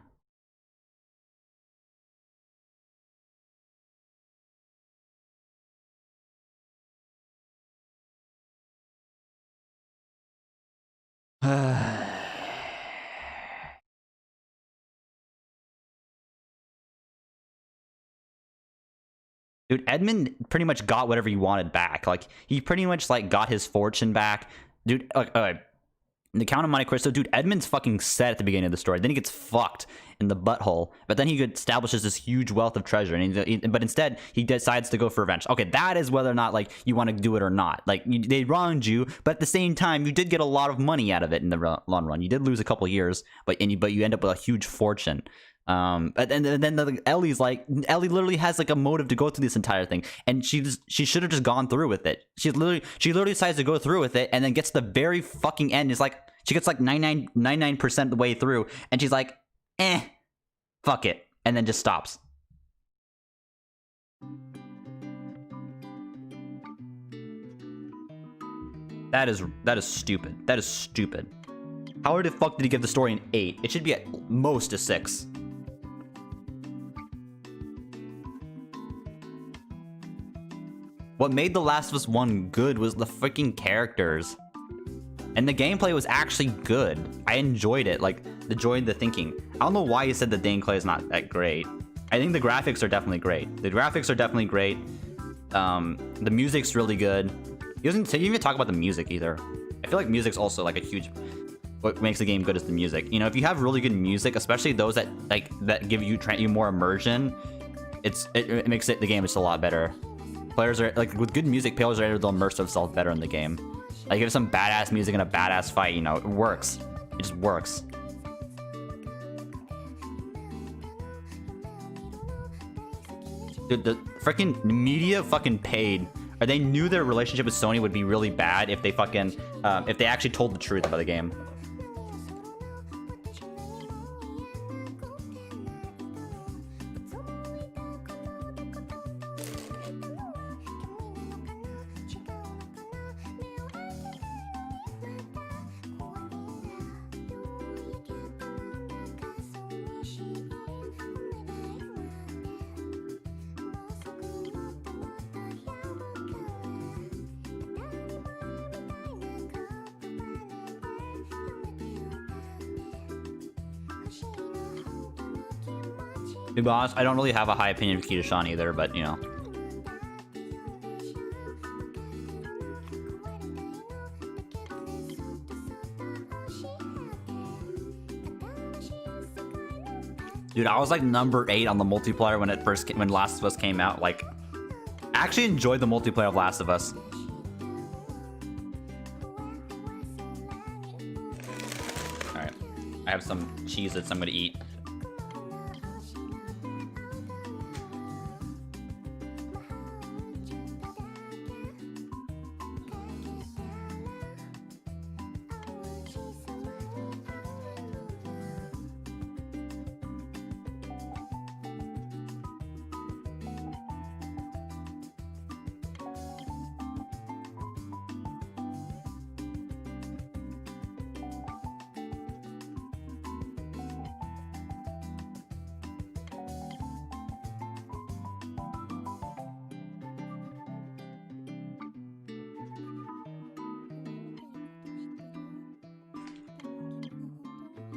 Speaker 1: Dude, Edmund pretty much got whatever he wanted back. Like, he pretty much, like, got his fortune back. Dude, the Count of Monte Cristo, dude, Edmund's fucking set at the beginning of the story. Then he gets fucked in the butthole. But then he establishes this huge wealth of treasure. But instead, he decides to go for revenge. Okay, that is whether or not, like, you want to do it or not. Like, they wronged you, but at the same time, you did get a lot of money out of it in the long run. You did lose a couple years, but you end up with a huge fortune. And then Ellie's like, Ellie literally has like a motive to go through this entire thing, and she should have just gone through with it. She literally decides to go through with it, and then gets to the very fucking end. Is like, she gets like 99% of the way through, and she's like, fuck it, and then just stops. That is stupid. That is stupid. How the fuck did he give the story an 8? It should be at most a 6. What made The Last of Us 1 good was the freaking characters. And the gameplay was actually good. I enjoyed it, like, enjoyed the thinking. I don't know why you said the gameplay is not that great. I think the graphics are definitely great. The graphics are definitely great. The music's really good. He didn't even talk about the music either. I feel like music's also like a huge... What makes the game good is the music. You know, if you have really good music, especially those that give you more immersion, it makes the game just a lot better. Players are like, with good music, players are able to immerse themselves better in the game. Like, if some badass music in a badass fight, you know, it works. It just works. Dude, the freaking media fucking paid. Or they knew their relationship with Sony would be really bad if they fucking if they actually told the truth about the game. To be honest, I don't really have a high opinion of Kita-Shan either, but, you know. Dude, I was like number 8 on the multiplayer when Last of Us came out. Like, I actually enjoyed the multiplayer of Last of Us. Alright. I have some Cheez-Its I'm gonna eat.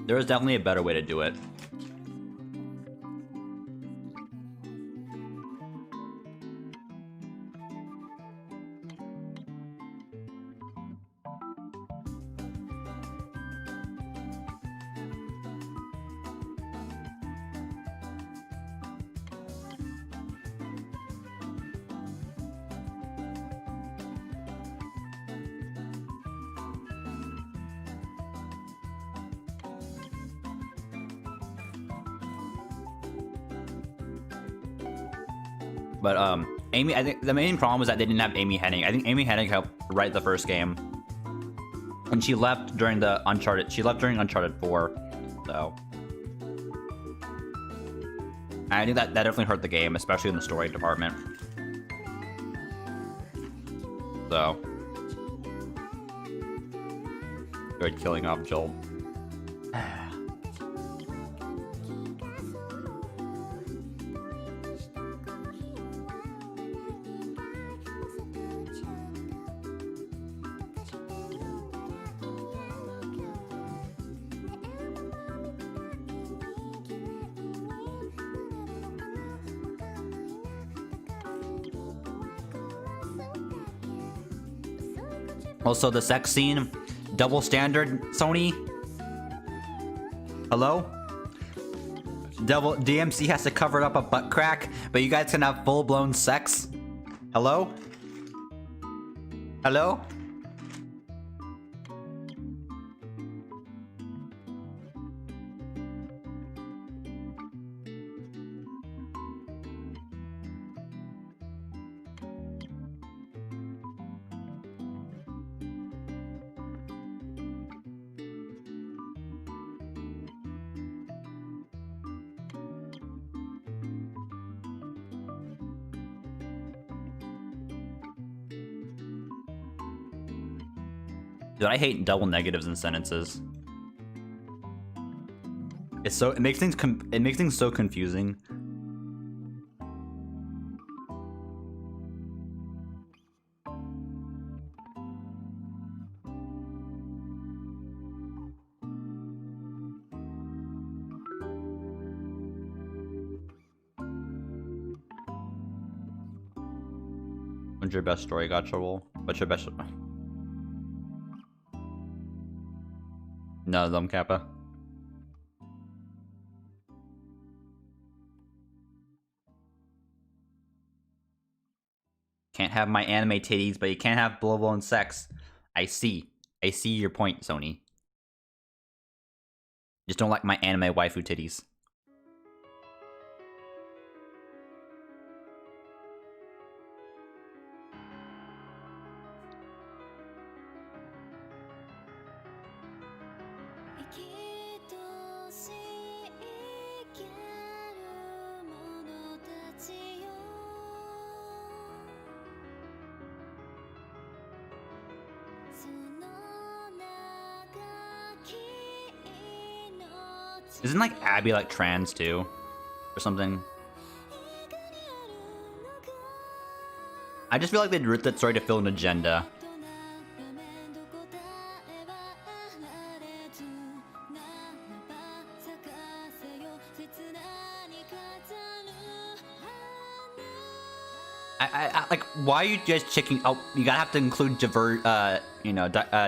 Speaker 1: There is definitely a better way to do it. But Amy, I think the main problem was that they didn't have Amy Hennig. I think Amy Hennig helped write the first game, and she left during the Uncharted. She left during Uncharted 4, so I think that definitely hurt the game, especially in the story department. So, good killing off Joel. Also, the sex scene, double standard, Sony. Hello? DMC has to cover up a butt crack, but you guys can have full-blown sex? Hello? Hello? Dude, I hate double negatives in sentences. It makes things so confusing. What's your best story, Gacha roll? What's your best? None of them, Kappa. Can't have my anime titties, but you can't have blow-blown sex. I see your point, Sony. Just don't like my anime waifu titties. Isn't like Abby like trans too, or something? I just feel like they wrote that story to fill an agenda. I like, why are you guys checking? Oh, you gotta have to include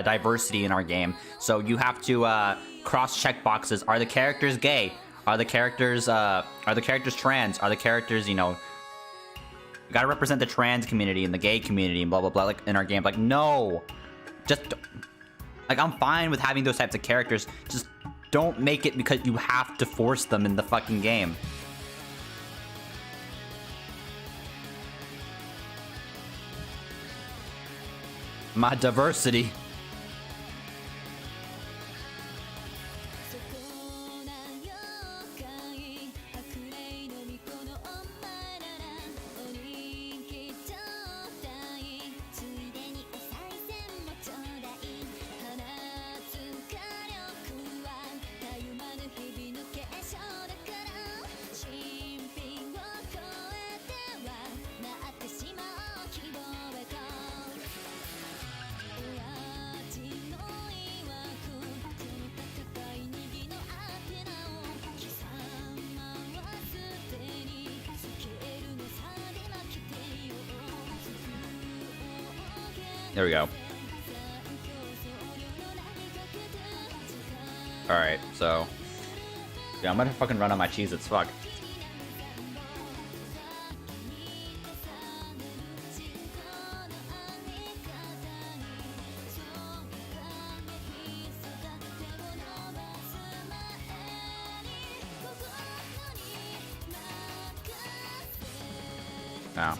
Speaker 1: diversity in our game. So you have to cross-check boxes. Are the characters gay? Are the characters trans? Are the characters, you gotta represent the trans community and the gay community and blah blah blah, like in our game. Like, no, just like, I'm fine with having those types of characters. Just don't make it because you have to force them in the fucking game. My diversity. There we go. Alright, so... Yeah, I'm gonna fucking run on my cheese, it's fuck. Now.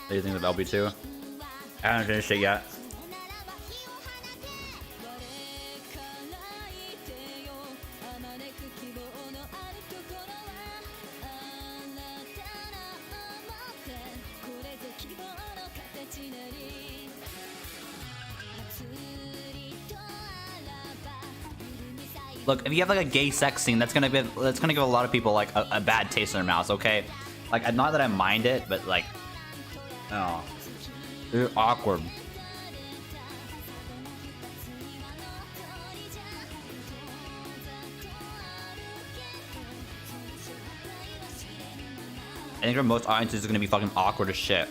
Speaker 1: What do you think of LB2? I haven't finished it yet. Look, if you have like a gay sex scene, that's gonna give a lot of people like a bad taste in their mouths. Okay, like not that I mind it, but like, oh, it's awkward. I think for most audiences, it's gonna be fucking awkward as shit.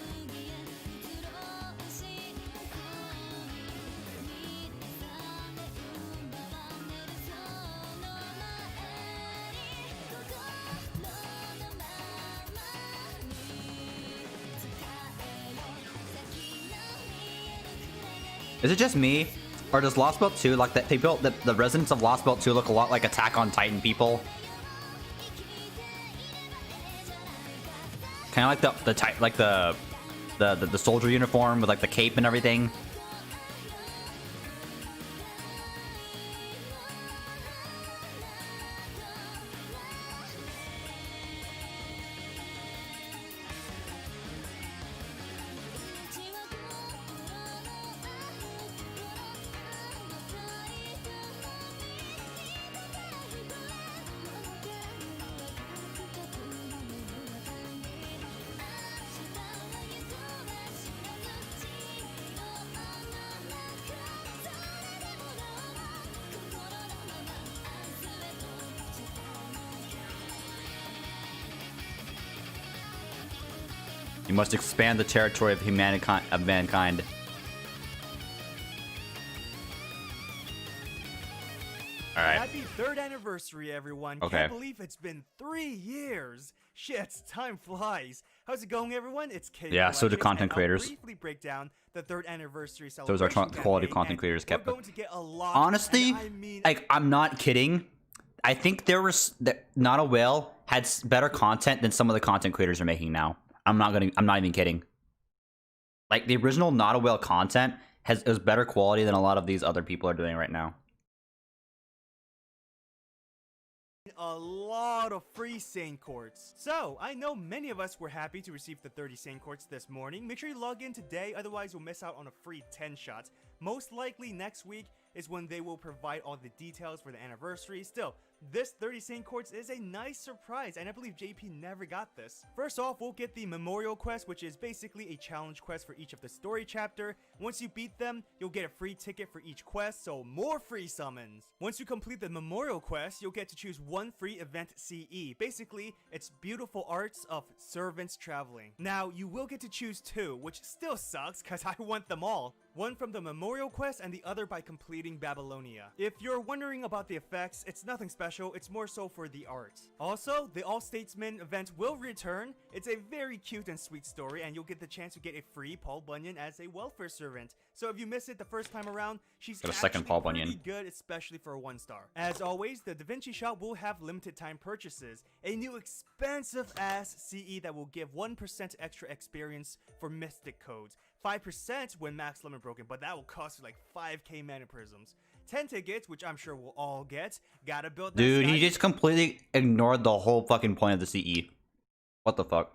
Speaker 1: Is it just me, or does Lost Belt 2 like that? People, the residents of Lost Belt 2 look a lot like Attack on Titan people. Kind of like the soldier uniform with like the cape and everything. You must expand the territory of mankind. Alright.
Speaker 4: Happy 3rd anniversary, everyone.
Speaker 1: Okay.
Speaker 4: Can't believe it's been 3 years. Shit, time flies. How's it going, everyone? It's K.
Speaker 1: Yeah, so do content creators.
Speaker 4: I'll briefly break down the 3rd anniversary
Speaker 1: Those are
Speaker 4: celebration
Speaker 1: quality
Speaker 4: campaign,
Speaker 1: content
Speaker 4: and
Speaker 1: creators kept.
Speaker 4: we're going to get a lot,
Speaker 1: Honestly,
Speaker 4: and I mean,
Speaker 1: like I'm not kidding. I think there was Not a Whale had better content than some of the content creators are making now. I'm not even kidding. Like the original Not a Whale content is better quality than a lot of these other people are doing right now.
Speaker 4: a lot of free Sane Quartz. So, I know many of us were happy to receive the 30 Sane Quartz this morning. Make sure you log in today, otherwise you'll miss out on a free 10 shots. Most likely next week is when they will provide all the details for the anniversary. Still, this 30 Sane Quartz is a nice surprise, and I believe JP never got this. First off, we'll get the Memorial Quest, which is basically a challenge quest for each of the story chapter. Once you beat them, you'll get a free ticket for each quest, so more free summons. Once you complete the Memorial Quest, you'll get to choose one free event CE. Basically, it's beautiful arts of servants traveling. Now, you will get to choose two, which still sucks because I want them all. One from the Memorial Quest and the other by completing Babylonia. If you're wondering about the effects, it's nothing special. special, it's more so for the art. Also, the All Statesman event will return. It's a very cute and sweet story, and you'll get the chance to get a free Paul Bunyan as a welfare servant. So if you miss it the first time around, she's
Speaker 1: Got a second
Speaker 4: actually
Speaker 1: Paul
Speaker 4: pretty
Speaker 1: Bunyan.
Speaker 4: good, especially for a 1-star. As always, the Da Vinci shop will have limited time purchases. A new expensive ass CE that will give 1% extra experience for Mystic codes. 5% when max limit broken, but that will cost you like 5k mana prisms. 10 tickets, which I'm sure we'll all get. Gotta build that
Speaker 1: Dude,
Speaker 4: sky-
Speaker 1: he just completely ignored the whole fucking point of the CE. What the fuck?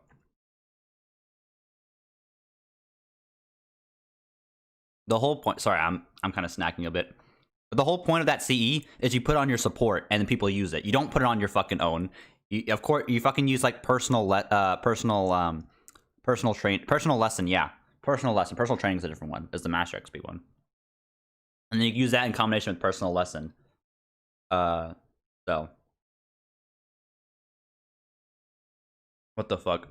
Speaker 1: The whole point. Sorry, I'm kind of snacking a bit. But the whole point of that CE is you put it on your support and then people use it. You don't put it on your fucking own. Of course, you fucking use like personal lesson. Yeah, personal lesson. Personal training is a different one. Is the Master XP one. And then you use that in combination with personal lesson. So. What the fuck?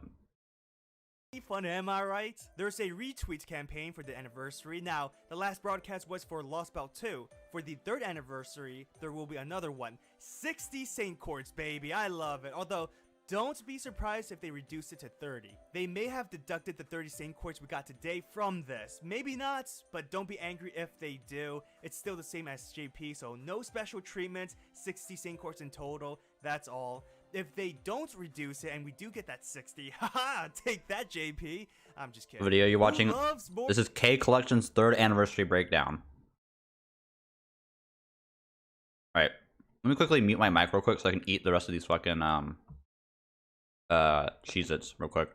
Speaker 4: Fun, am I right? There's a retweet campaign for the anniversary. Now, the last broadcast was for Lost Belt 2. For the 3rd anniversary, there will be another one. 60 Saint Courts, baby. I love it. Although, don't be surprised if they reduce it to 30. They may have deducted the 30 Saint Courts we got today from this. Maybe not, but don't be angry if they do. It's still the same as JP, so no special treatment. 60 Saint Courts in total. That's all. If they don't reduce it and we do get that 60, haha, take that, JP. I'm just kidding.
Speaker 1: Video you're watching.
Speaker 4: Who loves more-
Speaker 1: This is K Collection's 3rd anniversary breakdown. Alright. Let me quickly mute my mic real quick so I can eat the rest of these fucking Cheez-Its real quick.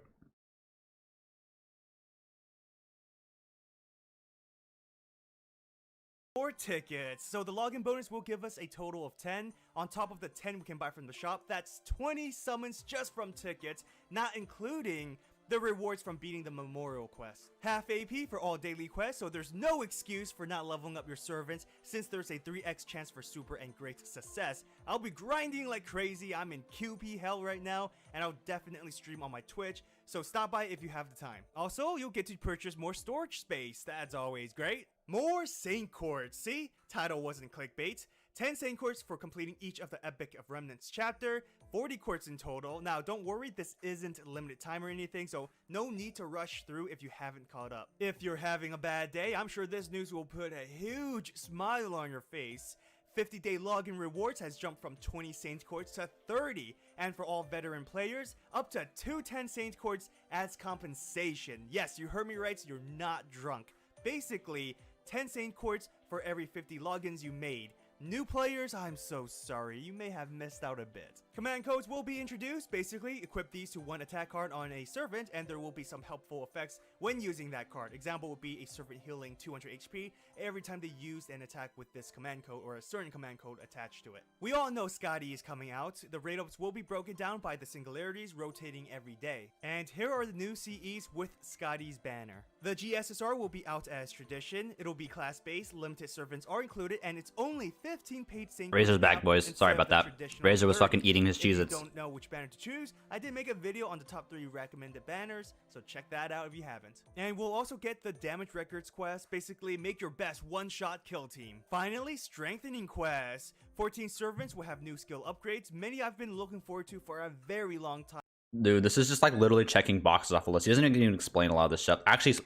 Speaker 4: More tickets. So the login bonus will give us a total of 10. On top of the 10 we can buy from the shop, that's 20 summons just from tickets, not including the rewards from beating the memorial quest. Half AP for all daily quests, so there's no excuse for not leveling up your servants since there's a 3x chance for super and great success. I'll be grinding like crazy. I'm in QP hell right now, and I'll definitely stream on my Twitch, so stop by if you have the time. Also, you'll get to purchase more storage space. That's always great. More Saint Courts. See? Title wasn't clickbait. 10 Saint Courts for completing each of the Epic of Remnants chapter. 40 courts in total. Now, don't worry, this isn't limited time or anything, so no need to rush through if you haven't caught up. If you're having a bad day, I'm sure this news will put a huge smile on your face. 50-day login rewards has jumped from 20 Saint Courts to 30, and for all veteran players, up to 210 Saint Courts as compensation. Yes, you heard me right, so you're not drunk. Basically, 10 Saint Courts for every 50 logins you made. New players, I'm so sorry, you may have missed out a bit. Command codes will be introduced. Basically, equip these to one attack card on a servant, and there will be some helpful effects when using that card. Example would be a servant healing 200 HP every time they use an attack with this command code or a certain command code attached to it. We all know Scotty is coming out. The rate ups will be broken down by the singularities rotating every day. And here are the new CEs with Scotty's banner. The GSSR will be out as tradition. It'll be class-based, limited servants are included, and it's only 15 paid Saint
Speaker 1: Razor's
Speaker 4: Courts
Speaker 1: back,
Speaker 4: now
Speaker 1: boys.
Speaker 4: instead
Speaker 1: Sorry
Speaker 4: of
Speaker 1: about
Speaker 4: the
Speaker 1: that.
Speaker 4: traditional
Speaker 1: Razor was
Speaker 4: 30.
Speaker 1: fucking eating his
Speaker 4: If you
Speaker 1: Cheez-Its.
Speaker 4: don't know which banner to choose, I did make a video on the top 3 recommended banners, so check that out if you haven't. And we'll also get the damage records quest, basically make your best one-shot kill team. Finally, strengthening quests. 14 servants will have new skill upgrades, many I've been looking forward to for a very long time.
Speaker 1: Dude, this is just like literally checking boxes off a list. He doesn't even explain a lot of this stuff. Actually,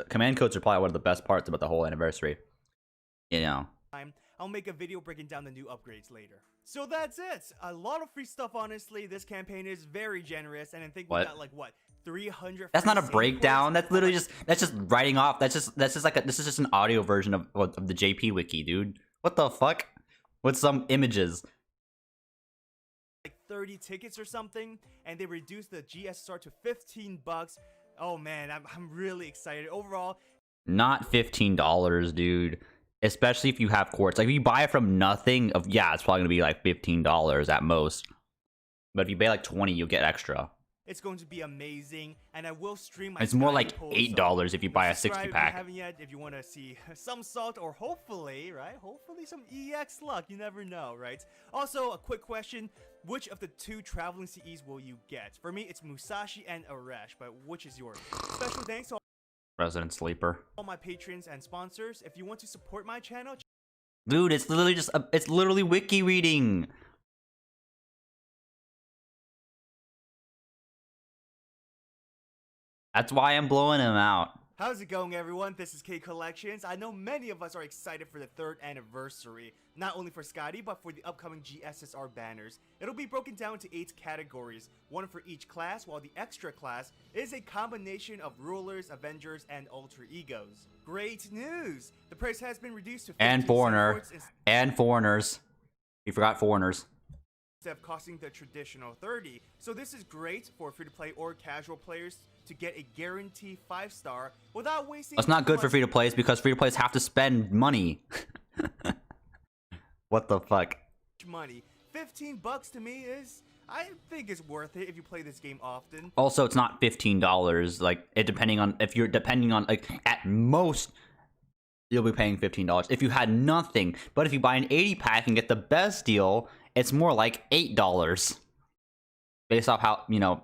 Speaker 1: command codes are probably one of the best parts about the whole anniversary. You know.
Speaker 4: I'll make a video breaking down the new upgrades later. So that's it. A lot of free stuff, honestly. This campaign is very generous, and I think we
Speaker 1: What?
Speaker 4: got like what, 300.
Speaker 1: That's not a
Speaker 4: free Saint
Speaker 1: breakdown.
Speaker 4: Courts?
Speaker 1: That's literally just writing off. This is just an audio version of the JP wiki, dude. What the fuck? With some images.
Speaker 4: Like 30 tickets or something, and they reduced the GSR to $15. Oh man, I'm really excited. Overall,
Speaker 1: Not $15, dude. Especially if you have quartz. Like if you buy it from nothing, yeah, it's probably gonna be like $15 at most. But if you pay like 20, you'll get extra.
Speaker 4: it's going to be amazing, and I will stream my
Speaker 1: It's more
Speaker 4: Sky
Speaker 1: like
Speaker 4: polls,
Speaker 1: $8 if you buy a
Speaker 4: subscribe
Speaker 1: 60
Speaker 4: if
Speaker 1: pack.
Speaker 4: you haven't yet, if you want to see some salt or hopefully, right? Hopefully some EX luck. You never know, right? Also, a quick question. Which of the 2 traveling CEs will you get? For me, it's Musashi and Arash, but which is yours? Special thanks to
Speaker 1: Resident Sleeper.
Speaker 4: all my patrons and sponsors. If you want to support my channel,
Speaker 1: Dude, it's literally wiki reading. That's why I'm blowing him out.
Speaker 4: How's it going, everyone? This is K Collections. I know many of us are excited for the 3rd anniversary, not only for Scotty, but for the upcoming GSSR banners. It'll be broken down into 8 categories, one for each class, while the extra class is a combination of rulers, avengers, and alter egos. Great news! The price has been reduced to 50
Speaker 1: And foreigners. You forgot foreigners.
Speaker 4: instead of costing the traditional 30. So this is great for free-to-play or casual players to get a guaranteed 5-star without wasting.
Speaker 1: That's not good for free-to-plays because free-to-plays have to spend money. What the fuck?
Speaker 4: Money. $15 to me is, I think, is worth it if you play this game often.
Speaker 1: Also, it's not $15. Like, depending on like at most you'll be paying $15 if you had nothing. But if you buy an 80 pack and get the best deal, it's more like $8 based off how, you know.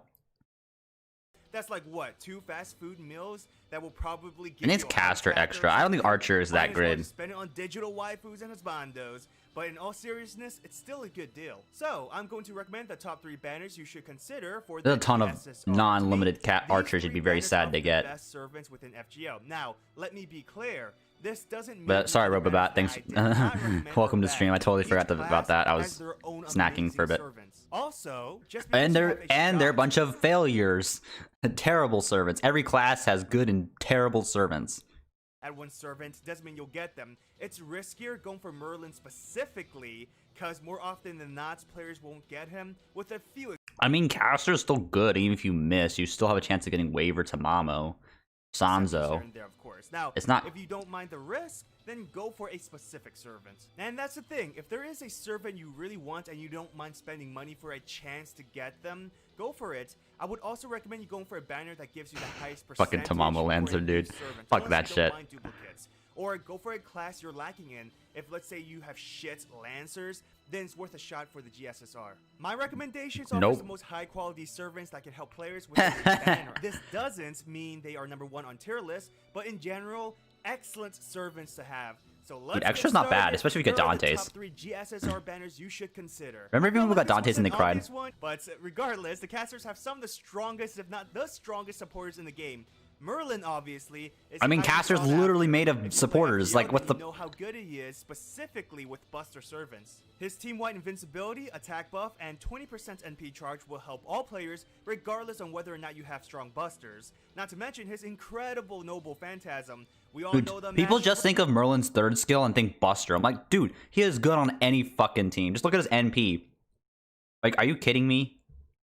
Speaker 4: That's like what, 2 fast food meals that will probably give
Speaker 1: And it's
Speaker 4: you a
Speaker 1: caster
Speaker 4: heart attack
Speaker 1: extra.
Speaker 4: or
Speaker 1: I don't think
Speaker 4: something.
Speaker 1: Archer is
Speaker 4: Might
Speaker 1: that
Speaker 4: as well
Speaker 1: good.
Speaker 4: just spend it on digital waifus and husbandos. But in all seriousness, it's still a good deal. So I'm going to recommend the top 3 banners you should consider for
Speaker 1: There's
Speaker 4: the
Speaker 1: a ton of
Speaker 4: GSSR.
Speaker 1: non-limited cat
Speaker 4: These
Speaker 1: archers
Speaker 4: 3
Speaker 1: you'd be very
Speaker 4: banners
Speaker 1: sad
Speaker 4: offer
Speaker 1: to
Speaker 4: the
Speaker 1: get.
Speaker 4: best servants within FGO. Now, let me be clear. This doesn't mean
Speaker 1: But sorry,
Speaker 4: the
Speaker 1: Robobat.
Speaker 4: banners
Speaker 1: Thanks.
Speaker 4: that I did not recommend
Speaker 1: Welcome
Speaker 4: are
Speaker 1: to
Speaker 4: bad.
Speaker 1: stream. I totally
Speaker 4: Each
Speaker 1: forgot about
Speaker 4: class
Speaker 1: that. I
Speaker 4: has
Speaker 1: was
Speaker 4: their own
Speaker 1: snacking for a
Speaker 4: amazing
Speaker 1: bit.
Speaker 4: servants. Also, just because
Speaker 1: And
Speaker 4: you have
Speaker 1: they're a
Speaker 4: shot
Speaker 1: bunch of failures. Terrible servants. Every class has good and terrible servants.
Speaker 4: at one servant doesn't mean you'll get them. It's riskier going for Merlin specifically, because more often than not, players won't get him, with a few
Speaker 1: I mean, caster's still good. Even if you miss, you still have a chance of getting Waver to Mamo.
Speaker 4: exceptions here
Speaker 1: Sanzo.
Speaker 4: and there, of course. Now,
Speaker 1: It's not-
Speaker 4: if you don't mind the risk, then go for a specific servant. And that's the thing, if there is a servant you really want and you don't mind spending money for a chance to get them, go for it. I would also recommend you going for a banner that gives you the highest percentage.
Speaker 1: Fucking Tamamo
Speaker 4: for a
Speaker 1: Lancer,
Speaker 4: new
Speaker 1: dude.
Speaker 4: servant,
Speaker 1: Fuck
Speaker 4: unless
Speaker 1: that
Speaker 4: you don't
Speaker 1: shit.
Speaker 4: mind duplicates. Or go for a class you're lacking in. If, let's say, you have shit Lancers, then it's worth a shot for the GSSR. My recommendations offers
Speaker 1: Nope.
Speaker 4: the most high-quality servants that can help players with this banner. This doesn't mean they are #1 on tier list, but in general, excellent servants to have. So let's
Speaker 1: Dude,
Speaker 4: get
Speaker 1: extra's not bad,
Speaker 4: started.
Speaker 1: especially if you get
Speaker 4: Here are the
Speaker 1: Dante's.
Speaker 4: top 3 GSSR banners you should consider.
Speaker 1: Remember
Speaker 4: I feel
Speaker 1: people got
Speaker 4: like this
Speaker 1: Dante's
Speaker 4: was
Speaker 1: and
Speaker 4: an
Speaker 1: they cried?
Speaker 4: obvious one, but regardless, the casters have some of the strongest, if not the strongest, supporters in the game. Merlin, obviously, is
Speaker 1: I mean,
Speaker 4: highly
Speaker 1: caster's
Speaker 4: sought
Speaker 1: literally
Speaker 4: after.
Speaker 1: made of
Speaker 4: If you play
Speaker 1: supporters,
Speaker 4: FGO,
Speaker 1: like,
Speaker 4: then
Speaker 1: what
Speaker 4: you
Speaker 1: the-
Speaker 4: know how good he is, specifically with Buster Servants. His team-wide invincibility, attack buff, and 20% NP charge will help all players, regardless on whether or not you have strong busters. Not to mention his incredible Noble Phantasm. We all
Speaker 1: Dude,
Speaker 4: know the
Speaker 1: people
Speaker 4: matchup
Speaker 1: just think of Merlin's 3rd skill and think Buster. I'm like, dude, he is good on any fucking team. Just look at his NP. Like, are you kidding me?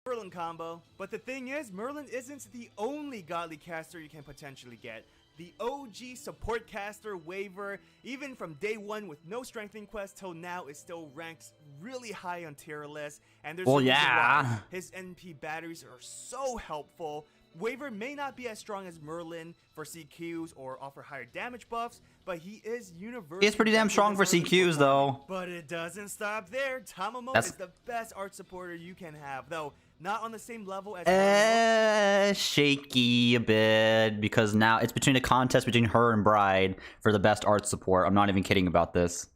Speaker 4: Merlin combo. But the thing is, Merlin isn't the only godly caster you can potentially get. The OG support caster Waver, even from day 1 with no strengthening quest till now, is still ranked really high on tier list. And there's
Speaker 1: Well,
Speaker 4: a reason
Speaker 1: yeah.
Speaker 4: why. His NP batteries are so helpful. Waver may not be as strong as Merlin for CQs or offer higher damage buffs, but he is universally.
Speaker 1: He is pretty damn strong for CQs, though.
Speaker 4: But it doesn't stop there. Tamamo
Speaker 1: That's-
Speaker 4: is the best art supporter you can have, though not on the same level as
Speaker 1: Shaky a bit because now it's between a contest between her and Bride for the best art support. I'm not even kidding about this.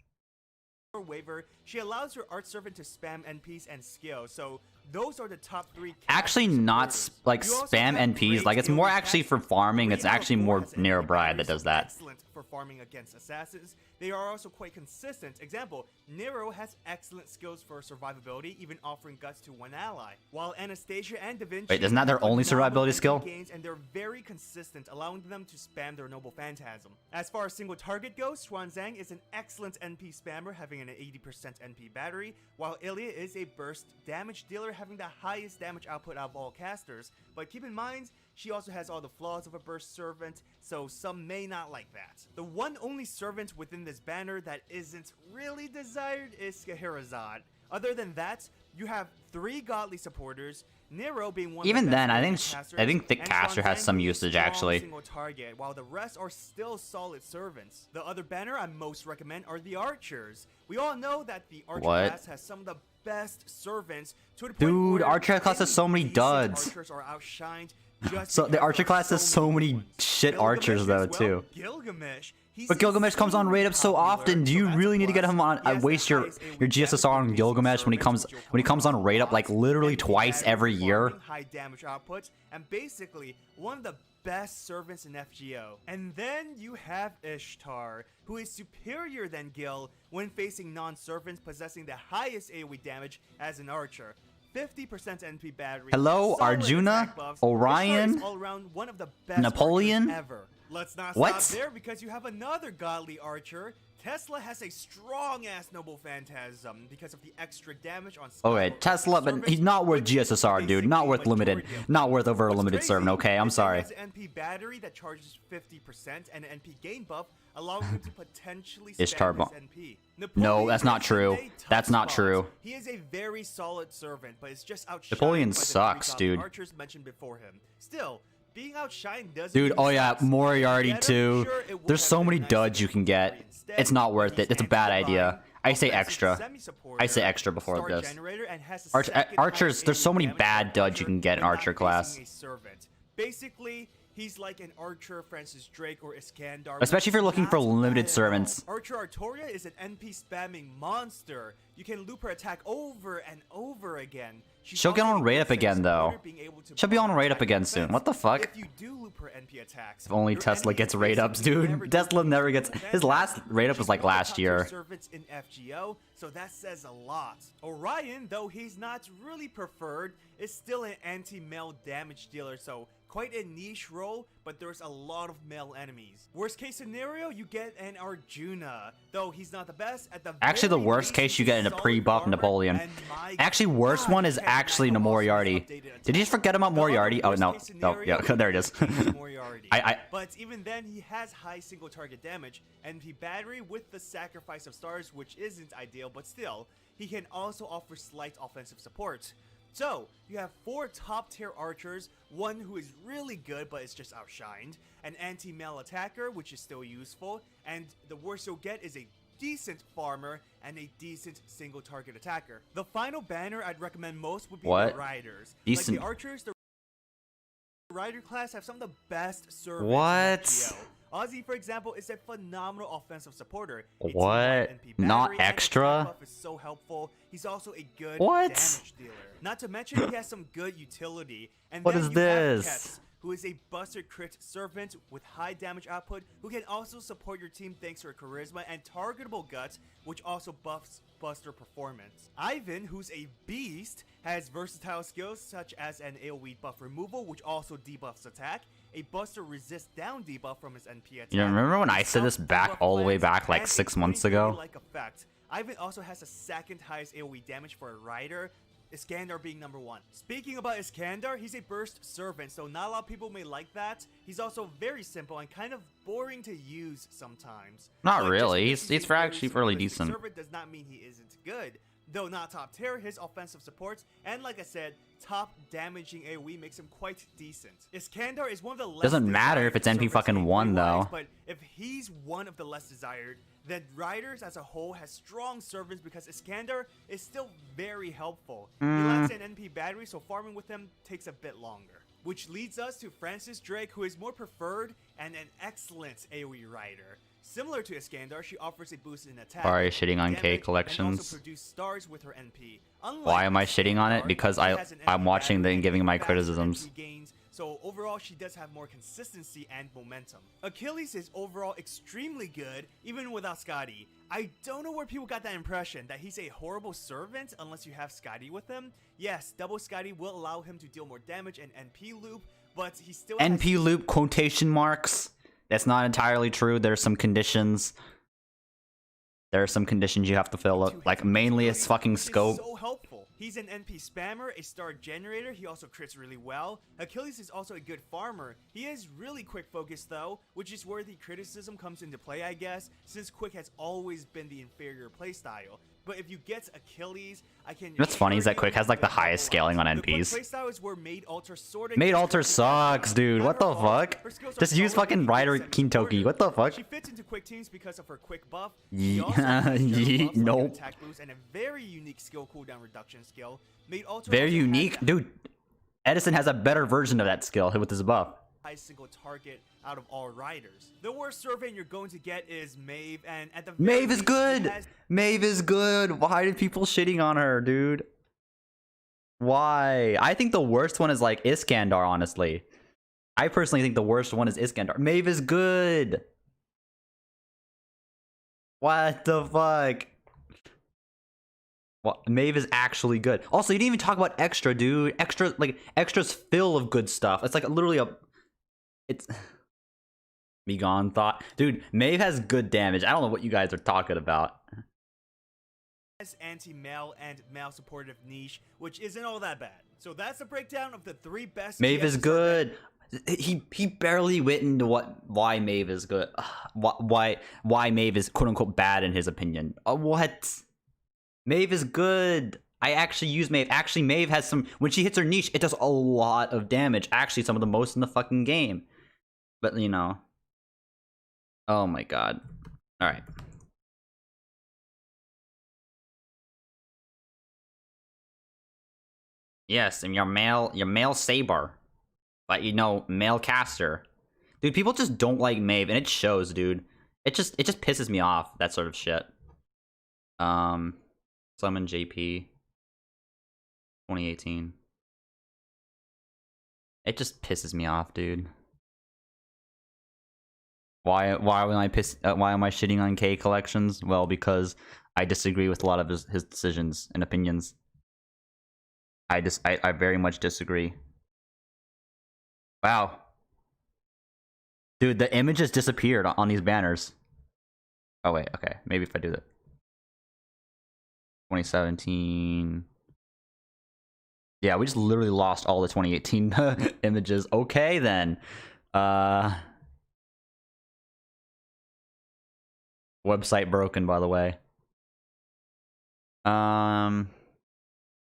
Speaker 4: Waver. She allows her art servant to spam NPs and skill, so those are the top 3
Speaker 1: Actually, not
Speaker 4: supporters.
Speaker 1: like
Speaker 4: You also
Speaker 1: spam
Speaker 4: have
Speaker 1: NPs.
Speaker 4: great
Speaker 1: Like, it's more
Speaker 4: AoE
Speaker 1: actually for
Speaker 4: casters.
Speaker 1: farming. It's
Speaker 4: 3 out of
Speaker 1: actually
Speaker 4: 4
Speaker 1: more
Speaker 4: has
Speaker 1: near
Speaker 4: NP
Speaker 1: Bride that
Speaker 4: batteries,
Speaker 1: does that.
Speaker 4: Excellent for farming against assassins. They are also quite consistent. Example, Nero has excellent skills for survivability, even offering guts to one ally. While Anastasia and Da Vinci
Speaker 1: Wait, isn't that their
Speaker 4: have
Speaker 1: only
Speaker 4: phenomenal
Speaker 1: survivability
Speaker 4: NP
Speaker 1: skill?
Speaker 4: gains, and they're very consistent, allowing them to spam their Noble Phantasm. As far as single target goes, Xuanzang is an excellent NP spammer, having an 80% NP battery, while Ilya is a burst damage dealer, having the highest damage output out of all casters. But keep in mind, she also has all the flaws of a burst servant, so some may not like that. The one only servant within this banner that isn't really desired is Scheherazade. Other than that, you have 3 godly supporters, Nero being one
Speaker 1: Even
Speaker 4: of the best
Speaker 1: then, I
Speaker 4: melee
Speaker 1: think
Speaker 4: casters,
Speaker 1: I think Thick
Speaker 4: and
Speaker 1: Caster has
Speaker 4: Xuanzang
Speaker 1: some
Speaker 4: being a
Speaker 1: usage
Speaker 4: strong
Speaker 1: actually.
Speaker 4: single target, while the rest are still solid servants. The other banner I most recommend are the archers. We all know that the archer
Speaker 1: What?
Speaker 4: class has some of the best servants to the point
Speaker 1: Dude,
Speaker 4: where
Speaker 1: archer class has so many
Speaker 4: decent
Speaker 1: duds.
Speaker 4: Archers are outshined just
Speaker 1: So the
Speaker 4: because
Speaker 1: archer
Speaker 4: of
Speaker 1: class has so many
Speaker 4: ones.
Speaker 1: shit
Speaker 4: Gilgamesh
Speaker 1: archers though
Speaker 4: as well.
Speaker 1: too.
Speaker 4: Gilgamesh. He's
Speaker 1: But Gilgamesh comes on raid up so
Speaker 4: insanely
Speaker 1: often.
Speaker 4: popular,
Speaker 1: Do
Speaker 4: so
Speaker 1: you
Speaker 4: that's a
Speaker 1: really need to get
Speaker 4: plus.
Speaker 1: him on?
Speaker 4: He has the
Speaker 1: Waste your
Speaker 4: highest AoE
Speaker 1: GSSR on
Speaker 4: damage
Speaker 1: Gilgamesh when he
Speaker 4: servants,
Speaker 1: comes
Speaker 4: which you'll come
Speaker 1: on raid up like
Speaker 4: across,
Speaker 1: literally
Speaker 4: and
Speaker 1: twice
Speaker 4: battery
Speaker 1: every year.
Speaker 4: farming, high damage output, and basically one of the best servants in FGO. And then you have Ishtar, who is superior than Gil when facing non-servants possessing the highest AoE damage as an archer. 50% NP battery.
Speaker 1: Hello,
Speaker 4: solid
Speaker 1: Arjuna,
Speaker 4: attack buffs.
Speaker 1: Orion,
Speaker 4: Ishtar is all around one of the best
Speaker 1: Napoleon?
Speaker 4: archers ever. Let's not
Speaker 1: What?
Speaker 4: stop there because you have another godly archer. Tesla has a strong-ass Noble Phantasm because of the extra damage on
Speaker 1: Okay, Tesla, but he's not worth GSSR, dude. Not worth limited. Not worth over a limited servant, okay? I'm sorry.
Speaker 4: He has an NP battery that charges 50% and an NP gain buff, allowing him to potentially
Speaker 1: Ishtar
Speaker 4: spam his NP.
Speaker 1: No,
Speaker 4: Napoleon
Speaker 1: that's not
Speaker 4: is
Speaker 1: true.
Speaker 4: in a tough
Speaker 1: That's not
Speaker 4: spot.
Speaker 1: true.
Speaker 4: He is a very solid servant, but it's just outshined
Speaker 1: Napoleon
Speaker 4: by the
Speaker 1: sucks,
Speaker 4: 3,000
Speaker 1: dude.
Speaker 4: archers mentioned before him. Still, being outshined doesn't
Speaker 1: Dude,
Speaker 4: mean
Speaker 1: oh yeah,
Speaker 4: sucks.
Speaker 1: Moriarty
Speaker 4: Yet I'm
Speaker 1: too.
Speaker 4: sure it would
Speaker 1: There's
Speaker 4: have
Speaker 1: so
Speaker 4: been
Speaker 1: many
Speaker 4: nice
Speaker 1: duds
Speaker 4: to
Speaker 1: you can
Speaker 4: have
Speaker 1: get.
Speaker 4: Moriarty instead,
Speaker 1: It's not
Speaker 4: but
Speaker 1: worth
Speaker 4: he's
Speaker 1: it. It's a bad
Speaker 4: anti-divine,
Speaker 1: idea. I say
Speaker 4: offensive
Speaker 1: extra.
Speaker 4: semi-supporter,
Speaker 1: I say extra before
Speaker 4: star
Speaker 1: this.
Speaker 4: generator, and has the second
Speaker 1: Archers,
Speaker 4: highest
Speaker 1: there's so many
Speaker 4: damage
Speaker 1: bad
Speaker 4: per
Speaker 1: duds you can get in
Speaker 4: when not
Speaker 1: Archer class.
Speaker 4: facing a servant. Basically, he's like an Archer, Francis Drake, or Iskandar.
Speaker 1: Especially if you're looking for
Speaker 4: Not
Speaker 1: limited
Speaker 4: bad at all.
Speaker 1: servants.
Speaker 4: Archer Artoria is an NP spamming monster. You can loop her attack over and over again. She's
Speaker 1: She'll get
Speaker 4: also
Speaker 1: on
Speaker 4: a
Speaker 1: right
Speaker 4: good
Speaker 1: up again,
Speaker 4: semi-supporter,
Speaker 1: though.
Speaker 4: being able to
Speaker 1: She'll be
Speaker 4: buff
Speaker 1: on right up
Speaker 4: attack
Speaker 1: again
Speaker 4: and
Speaker 1: soon.
Speaker 4: defense.
Speaker 1: What the fuck?
Speaker 4: If you do loop her NP attacks,
Speaker 1: If only
Speaker 4: your
Speaker 1: Tesla
Speaker 4: enemy
Speaker 1: gets
Speaker 4: is
Speaker 1: rate ups,
Speaker 4: basically
Speaker 1: dude.
Speaker 4: never
Speaker 1: Tesla
Speaker 4: doing
Speaker 1: never
Speaker 4: anything
Speaker 1: gets. His
Speaker 4: defensive.
Speaker 1: last rate up was
Speaker 4: She's
Speaker 1: like
Speaker 4: one of the
Speaker 1: last
Speaker 4: top tier
Speaker 1: year.
Speaker 4: servants in FGO, so that says a lot. Orion, though he's not really preferred, is still an anti-male damage dealer, so quite a niche role, but there's a lot of male enemies. Worst case scenario, you get an Arjuna, though he's not the best. At the
Speaker 1: Actually, the
Speaker 4: very
Speaker 1: worst
Speaker 4: least,
Speaker 1: case you
Speaker 4: he's
Speaker 1: get in a
Speaker 4: solid
Speaker 1: pre-buff
Speaker 4: armor,
Speaker 1: Napoleon.
Speaker 4: and my
Speaker 1: Actually, worst
Speaker 4: God,
Speaker 1: one is
Speaker 4: can't deny
Speaker 1: actually
Speaker 4: how awesome his
Speaker 1: Moriarty.
Speaker 4: updated
Speaker 1: Did you
Speaker 4: attack
Speaker 1: just forget about
Speaker 4: is. The other
Speaker 1: Moriarty? Oh
Speaker 4: worst
Speaker 1: no,
Speaker 4: case
Speaker 1: no, yeah,
Speaker 4: scenario
Speaker 1: there it is.
Speaker 4: is Moriarty.
Speaker 1: I-
Speaker 4: But even then, he has high single target damage, NP battery with the sacrifice of stars, which isn't ideal, but still, he can also offer slight offensive support. So, you have 4 top tier archers, one who is really good but is just outshined, an anti-male attacker, which is still useful, and the worst you'll get is a decent farmer and a decent single target attacker. The final banner I'd recommend most would be
Speaker 1: What?
Speaker 4: the riders.
Speaker 1: Decent.
Speaker 4: Like the archers, the rider class have some of the best servants
Speaker 1: What?
Speaker 4: in FGO. Ozzy, for example, is a phenomenal offensive supporter. A
Speaker 1: What?
Speaker 4: team-wide NP
Speaker 1: Not
Speaker 4: battery and
Speaker 1: extra?
Speaker 4: attack buff is so helpful. He's also a good
Speaker 1: What?
Speaker 4: damage dealer. Not to mention, he has some good utility. And
Speaker 1: What
Speaker 4: then
Speaker 1: is
Speaker 4: you have
Speaker 1: this?
Speaker 4: Kets, who is a buster crit servant with high damage output, who can also support your team thanks to her charisma and targetable guts, which also buffs buster performance. Ivan, who's a beast, has versatile skills such as an AoE buff removal, which also debuffs attack, a buster resist down debuff from his NP attack.
Speaker 1: You remember when I said this back all the way back like 6 months ago?
Speaker 4: Like effect. Ivan also has the second highest AoE damage for a rider, Iskandar being number 1. Speaking about Iskandar, he's a burst servant, so not a lot of people may like that. He's also very simple and kind of boring to use sometimes.
Speaker 1: Not
Speaker 4: But just
Speaker 1: really.
Speaker 4: because
Speaker 1: He's
Speaker 4: a very
Speaker 1: actually fairly
Speaker 4: simplistic
Speaker 1: decent.
Speaker 4: servant does not mean he isn't good. Though not top tier, his offensive supports, and like I said, top damaging AoE makes him quite decent. Iskandar is one of the less
Speaker 1: Doesn't matter if it's
Speaker 4: desired
Speaker 1: NP
Speaker 4: servants
Speaker 1: fucking 1
Speaker 4: AoE-wise,
Speaker 1: though.
Speaker 4: but if he's one of the less desired, then Riders as a whole has strong servants because Iskandar is still very helpful. He lacks an NP battery, so farming with him takes a bit longer. Which leads us to Francis Drake, who is more preferred and an excellent AoE rider. Similar to Iskandar, she offers a boost in attack,
Speaker 1: Sorry, shitting on K
Speaker 4: damage, and
Speaker 1: collections.
Speaker 4: also produce stars with her NP. Unlike
Speaker 1: Why am I shitting on it?
Speaker 4: Iskandar,
Speaker 1: Because
Speaker 4: she has an
Speaker 1: I'm
Speaker 4: NP
Speaker 1: watching
Speaker 4: battery
Speaker 1: and
Speaker 4: and
Speaker 1: giving my
Speaker 4: faster
Speaker 1: criticisms.
Speaker 4: NP gains, so overall she does have more consistency and momentum. Achilles is overall extremely good, even without Scotty. I don't know where people got that impression, that he's a horrible servant unless you have Scotty with him. Yes, double Scotty will allow him to deal more damage and NP loop, but he still has
Speaker 1: NP loop quotation marks. That's not entirely true. There's some conditions. There are some conditions you have to fill up. Like mainly it's fucking
Speaker 4: which is
Speaker 1: scope.
Speaker 4: so helpful. He's an NP spammer, a star generator. He also crits really well. Achilles is also a good farmer. He is really quick focused though, which is where the criticism comes into play, I guess, since quick has always been the inferior playstyle. But if you get Achilles, I can.
Speaker 1: What's funny is that
Speaker 4: assure
Speaker 1: Quick
Speaker 4: you
Speaker 1: has like the
Speaker 4: will
Speaker 1: highest
Speaker 4: level up.
Speaker 1: scaling on
Speaker 4: The Quick
Speaker 1: NPs.
Speaker 4: playstyle is where Maid Alter sorta
Speaker 1: Maid
Speaker 4: gets
Speaker 1: Alter
Speaker 4: her
Speaker 1: sucks, dude.
Speaker 4: At
Speaker 1: What
Speaker 4: her
Speaker 1: the
Speaker 4: ult,
Speaker 1: fuck?
Speaker 4: her skills are
Speaker 1: Just use
Speaker 4: solid,
Speaker 1: fucking
Speaker 4: but
Speaker 1: Rider
Speaker 4: she's
Speaker 1: Kintoki.
Speaker 4: supportive.
Speaker 1: What the fuck?
Speaker 4: She fits into quick teams because of her quick buff.
Speaker 1: Ye-
Speaker 4: She also has general
Speaker 1: ye-
Speaker 4: buffs like an
Speaker 1: nope.
Speaker 4: attack boost and a very unique skill cooldown reduction skill. Maid Alter
Speaker 1: Very
Speaker 4: also has
Speaker 1: unique,
Speaker 4: the
Speaker 1: dude. Edison has a better version of that skill with his buff.
Speaker 4: highest single target out of all riders. The worst servant you're going to get is Maeve, and at the very
Speaker 1: Maeve is
Speaker 4: least,
Speaker 1: good.
Speaker 4: she has
Speaker 1: Maeve is good. Why did people shitting on her, dude? Why? I think the worst one is like Iskandar, honestly. I personally think the worst one is Iskandar. Maeve is good. What the fuck? Well, Maeve is actually good. Also, you didn't even talk about Extra, dude. Extra, like, Extra's full of good stuff. It's like literally a... It's... Me gone thought. Dude, Maeve has good damage. I don't know what you guys are talking about.
Speaker 4: Anti-male and male supportive niche, which isn't all that bad. So that's a breakdown of the 3 best.
Speaker 1: Maeve is good. He barely went into why Maeve is good. Why Maeve is quote unquote bad in his opinion. What? Maeve is good. I actually use Maeve. Actually, Maeve has some, when she hits her niche, it does a lot of damage. Actually, some of the most in the fucking game. But you know. Oh my god. Alright. Yes, and your male saber. But you know, male caster. Dude, people just don't like Maeve, and it shows, dude. It just pisses me off, that sort of shit. Summon JP 2018. It just pisses me off, dude. Why am I shitting on K collections? Well, because I disagree with a lot of his decisions and opinions. I very much disagree. Wow. Dude, the images disappeared on these banners. Oh wait, okay. Maybe if I do that. 2017. Yeah, we just literally lost all the 2018 images. Okay then. Website broken, by the way.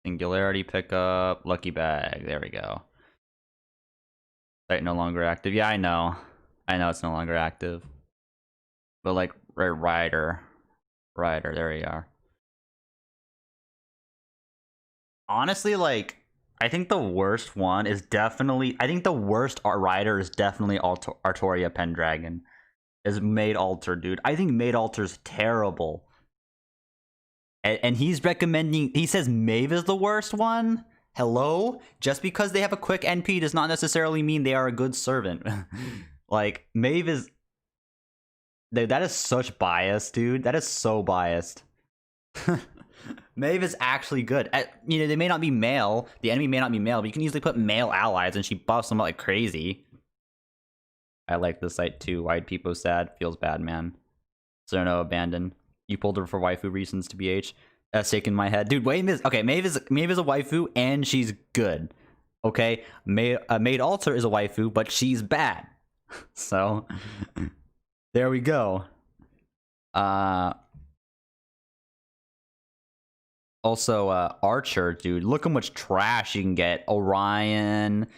Speaker 1: Singularity pickup, lucky bag. There we go. Site no longer active. Yeah, I know it's no longer active. But like, Rider, there you are. Honestly, like, I think the worst one is definitely, I think the worst Rider is definitely Artoria Pendragon. Is Maid Alter, dude. I think Maid Alter's terrible. And he's recommending, he says Maeve is the worst one? Hello? Just because they have a quick NP does not necessarily mean they are a good servant. Like, Maeve is... Dude, that is such bias, dude. That is so biased. Maeve is actually good. You know, they may not be male. The enemy may not be male, but you can easily put male allies and she buffs them like crazy. I like this site too. Wide Peepo sad. Feels bad, man. Cerno abandoned. You pulled her for waifu reasons to BH. That's shaking my head. Dude, Maeve is... Okay, Maeve is a waifu and she's good. Okay? Maid Alter is a waifu, but she's bad. So... there we go. Also, Archer, dude. Look how much trash you can get. Orion...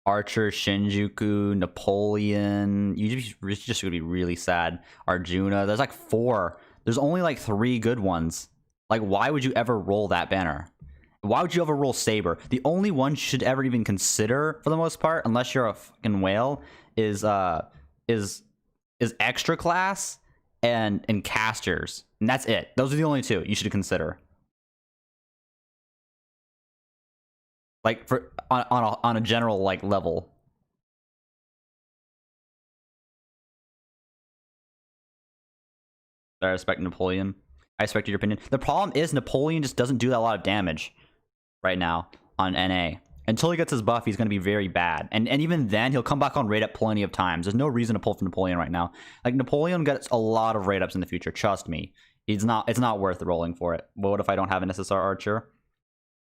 Speaker 1: Archer, Shinjuku, Napoleon. You're just gonna be really sad. Arjuna. There's like 4. There's only like 3 good ones. Like, why would you ever roll that banner? Why would you ever roll Saber? The only one you should ever even consider, for the most part, unless you're a fucking whale, is extra class and casters, and that's it. Those are the only 2 you should consider. Like, for on a general like level. I respect Napoleon. I respect your opinion. The problem is Napoleon just doesn't do that a lot of damage right now on NA. Until he gets his buff, he's going to be very bad. And even then, he'll come back on raid up plenty of times. There's no reason to pull for Napoleon right now. Like, Napoleon gets a lot of raid ups in the future. Trust me. It's not worth rolling for it. But what if I don't have an SSR Archer?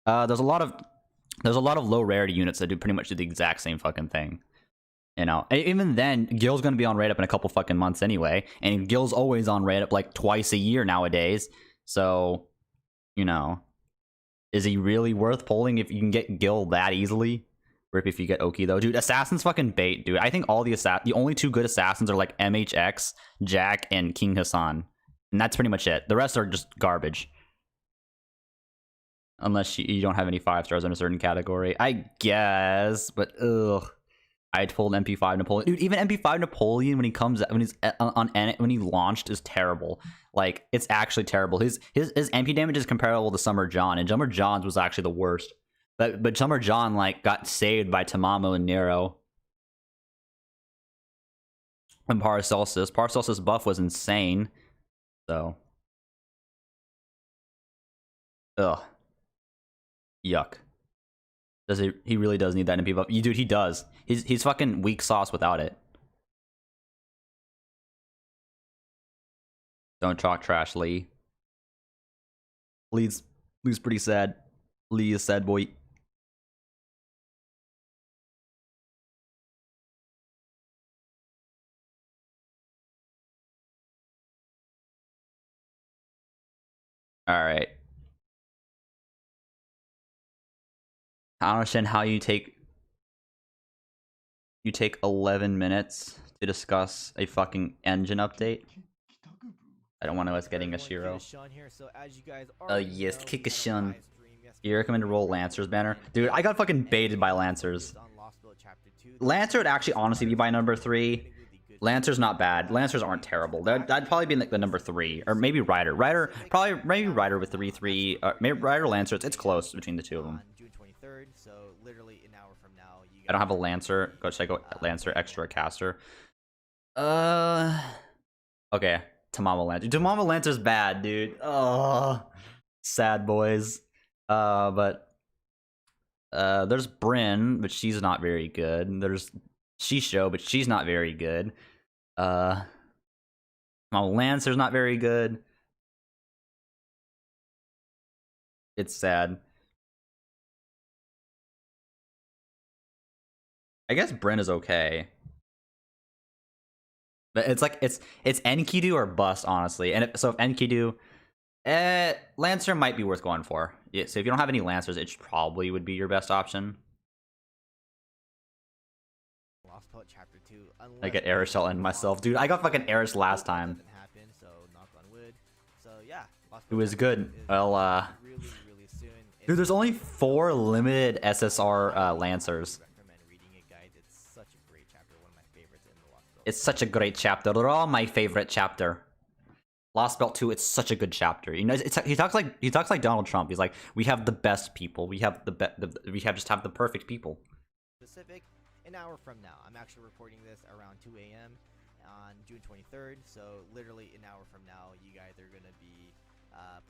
Speaker 1: There's a lot of low rarity units that pretty much do the exact same fucking thing. You know, even then, Gil's gonna be on raid up in a couple fucking months anyway, and Gil's always on raid up like twice a year nowadays. So, you know, is he really worth pulling if you can get Gil that easily? Rip if you get Oki though, dude. Assassin's fucking bait, dude. I think all the only 2 good assassins are like MHX, Jack, and King Hassan, and that's pretty much it. The rest are just garbage. Unless you don't have any 5 stars in a certain category, I guess. But ugh. I pulled MP5 Napoleon. Dude, even MP5 Napoleon when he launched is terrible. Like, it's actually terrible. His MP damage is comparable to Summer John, and Summer John's was actually the worst. But Summer John like got saved by Tamamo and Nero. And Paracelsus. Paracelsus buff was insane. So. Ugh. Yuck. Does he really does need that MP buff? Dude, he does. He's fucking weak sauce without it. Don't talk trash, Lee. Lee's pretty sad. Lee is sad boy. Alright. I don't understand how you take 11 minutes to discuss a fucking engine update. I don't want to us getting a Shiro. Yes, kick a shun. You recommend to roll Lancer's banner? Dude, I got fucking baited by Lancers. Lancer would actually honestly be my number 3. Lancer's not bad. Lancers aren't terrible. That'd probably be like the number 3. Or maybe Rider. Maybe Rider with 3-3. Maybe Rider Lancer. It's close between the two of them. I don't have a Lancer. Should I go Lancer extra caster? Okay. Tamama Lancer. Tamama Lancer's bad, dude. Oh, sad boys. But there's Bryn, but she's not very good. There's Shisho, but she's not very good. Tamama Lancer's not very good. It's sad. I guess Bryn is okay. But it's like it's Enkidu or bust, honestly. And so if Enkidu, Lancer might be worth going for. Yeah, so if you don't have any Lancers, it probably would be your best option. I get Arishel and myself, dude. I got fucking Arish last time. It was good. Well, dude, there's only 4 limited SSR Lancers. It's such a great chapter. They're all my favorite chapter. Lost Belt 2, it's such a good chapter. You know, he talks like Donald Trump. He's like, we have the best people. We have just have the perfect people.
Speaker 5: Specific, an hour from now. I'm actually recording this around 2 a.m. on June 23rd. So literally an hour from now, you guys are gonna be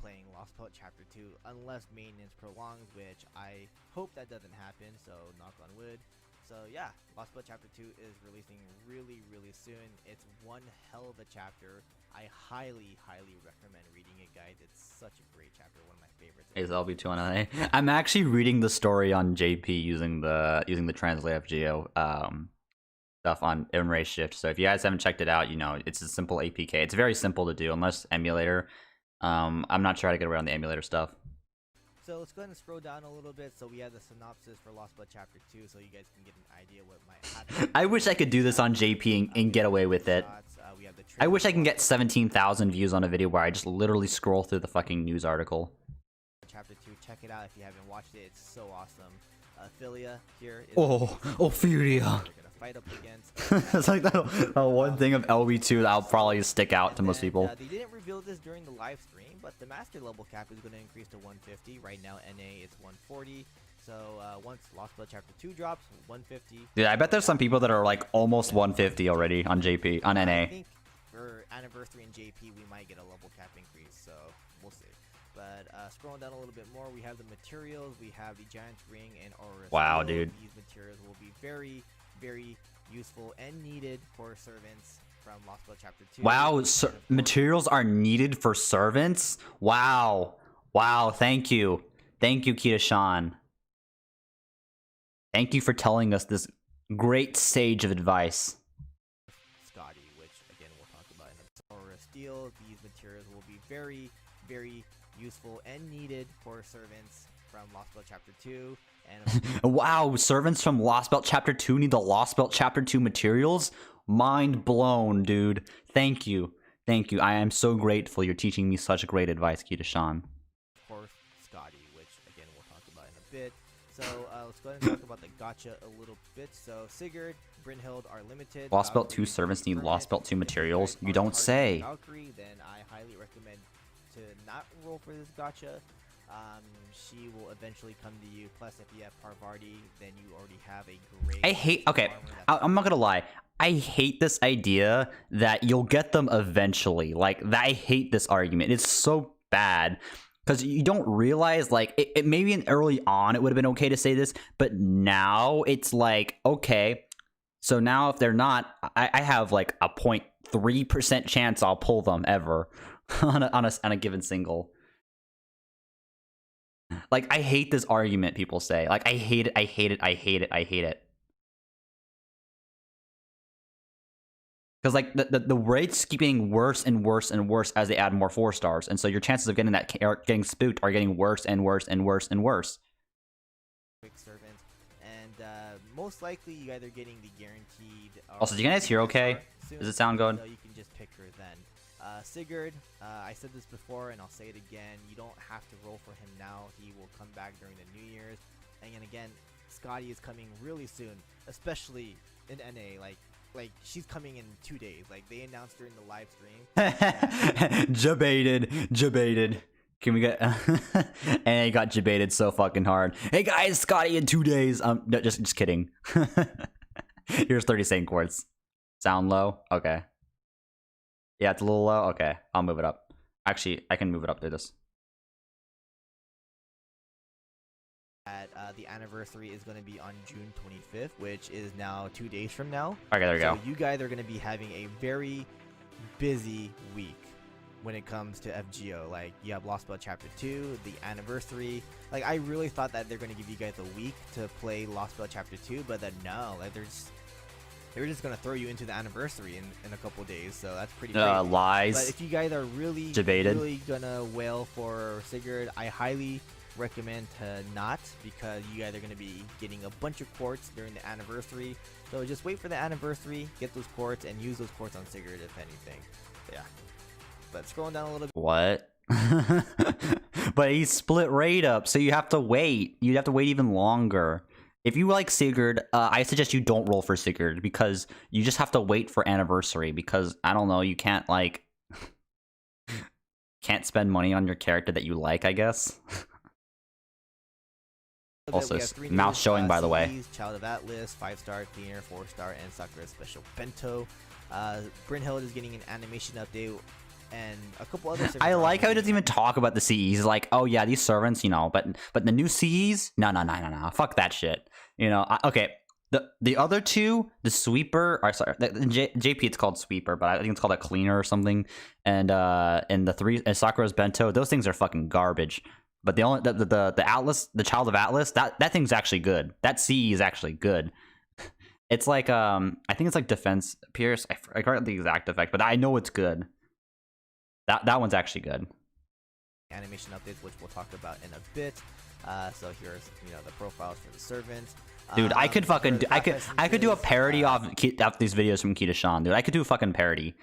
Speaker 5: playing Lost Belt Chapter 2, unless maintenance prolongs, which I hope that doesn't happen. So knock on wood. So yeah, Lost Belt Chapter 2 is releasing really soon. It's one hell of a chapter. I highly recommend reading it, guys. It's such a great chapter, one of my favorites.
Speaker 1: Hey, LB2 on A. I'm actually reading the story on JP using the Translate FGO stuff on Emray Shift. So if you guys haven't checked it out, you know, it's a simple APK. It's very simple to do, unless emulator. I'm not sure how to get around the emulator stuff.
Speaker 5: So let's go ahead and scroll down a little bit. So we have the synopsis for Lost Blood Chapter 2, so you guys can get an idea what might happen.
Speaker 1: I wish I could do this on JP and get away with it. I wish I can get 17,000 views on a video where I just literally scroll through the fucking news article.
Speaker 5: Chapter 2, check it out if you haven't watched it. It's so awesome. Philia here is
Speaker 1: Ophelia.
Speaker 5: Fight up against.
Speaker 1: It's like that one thing of LB2 that'll probably stick out to most people.
Speaker 5: They didn't reveal this during the live stream, but the master level cap is going to increase to 150. Right now, NA is 140. So once Lost Blood Chapter 2 drops, 150.
Speaker 1: Yeah, I bet there's some people that are like almost 150 already on JP, on NA.
Speaker 5: I think for Anniversary and JP, we might get a level cap increase, so we'll see. But scrolling down a little bit more, we have the materials. We have the Giant's Ring and Aura.
Speaker 1: Wow, dude.
Speaker 5: These materials will be very useful and needed for servants from Lost Blood Chapter 2.
Speaker 1: Wow, materials are needed for servants? Wow. Wow, thank you. Thank you, Kita-shan. Thank you for telling us this great sage of advice.
Speaker 5: Scotty, which again we'll talk about in the Aura Steel. These materials will be very useful and needed for servants from Lost Belt Chapter 2. And
Speaker 1: wow, servants from Lost Belt Chapter 2 need the Lost Belt Chapter 2 materials? Mind blown, dude. Thank you. Thank you. I am so grateful you're teaching me such great advice, Kita-shan.
Speaker 5: Of course, Scotty, which again we'll talk about in a bit. So let's go ahead and talk about the gacha a little bit. So Sigurd, Brynhild are limited.
Speaker 1: Lost Belt 2 servants need Lost Belt 2 materials? You don't say.
Speaker 5: Valkyrie, then I highly recommend to not roll for this gacha. She will eventually come to you. Plus, if you have Parvati, then you already have a great.
Speaker 1: Okay, I'm not gonna lie. I hate this idea that you'll get them eventually. Like, I hate this argument. It's so bad. Because you don't realize, like, it maybe in early on it would have been okay to say this, but now it's like, okay, so now if they're not, I have like a 0.3% chance I'll pull them ever on a given single. Like, I hate this argument people say. Like, I hate it, I hate it, I hate it, I hate it. Because like the rates keep getting worse and worse and worse as they add more 4-stars, and so your chances of getting getting spooked are getting worse and worse and worse and worse.
Speaker 5: Quick servant, and most likely you either getting the guaranteed.
Speaker 1: Also, do you guys hear okay? Does it sound good?
Speaker 5: So you can just pick her then. Sigurd, I said this before and I'll say it again. You don't have to roll for him now. He will come back during the New Year's. And then again, Scotty is coming really soon, especially in NA. Like she's coming in 2 days. Like they announced during the live stream.
Speaker 1: Jebaited. Can we get? And he got jebaited so fucking hard. Hey guys, Scotty in 2 days. No, just kidding. Here's 30 Saint Quartz. Sound low? Okay. Yeah, it's a little low. Okay, I'll move it up. Actually, I can move it up through this.
Speaker 5: The anniversary is going to be on June 25th, which is now 2 days from now.
Speaker 1: Okay, there we go.
Speaker 5: So you guys are going to be having a very busy week when it comes to FGO. Like, you have Lost Belt Chapter 2, the anniversary. Like, I really thought that they're going to give you guys a week to play Lost Belt Chapter 2, but then no, like, they're just going to throw you into the anniversary in a couple days, so that's pretty crazy.
Speaker 1: Lies.
Speaker 5: But if you guys are really going to wail for Sigurd, I highly recommend to not, because you guys are going to be getting a bunch of quartz during the anniversary. So just wait for the anniversary, get those quartz, and use those quartz on Sigurd if anything. Yeah. But scrolling down a little bit.
Speaker 1: What? But he split raid up, so you have to wait. You'd have to wait even longer. If you like Sigurd, I suggest you don't roll for Sigurd, because you just have to wait for anniversary, because, I don't know, you can't, like, can't spend money on your character that you like, I guess. Also, mouse showing, by the way.
Speaker 5: Child of Atlas, 5-star, Cleaner, 4-star, and Sakura Special Bento. Brynhild is getting an animation update, and a couple other.
Speaker 1: I like how he doesn't even talk about the CEs. He's like, oh yeah, these servants, you know, but the new CEs, no, fuck that shit. You know, okay. The other two, the sweeper, or sorry, the JP, it's called sweeper, but I think it's called a cleaner or something. And the 3 and Sakura's Bento, those things are fucking garbage. But the Atlas, the Child of Atlas, that thing's actually good. That CE is actually good. It's like I think it's like Defense Pierce. I forgot the exact effect, but I know it's good. That one's actually good.
Speaker 5: Animation updates, which we'll talk about in a bit. So here's the profiles for the servants.
Speaker 1: Dude, I could fucking I could do a parody off these videos from Kita Sean, dude. I could do a fucking parody.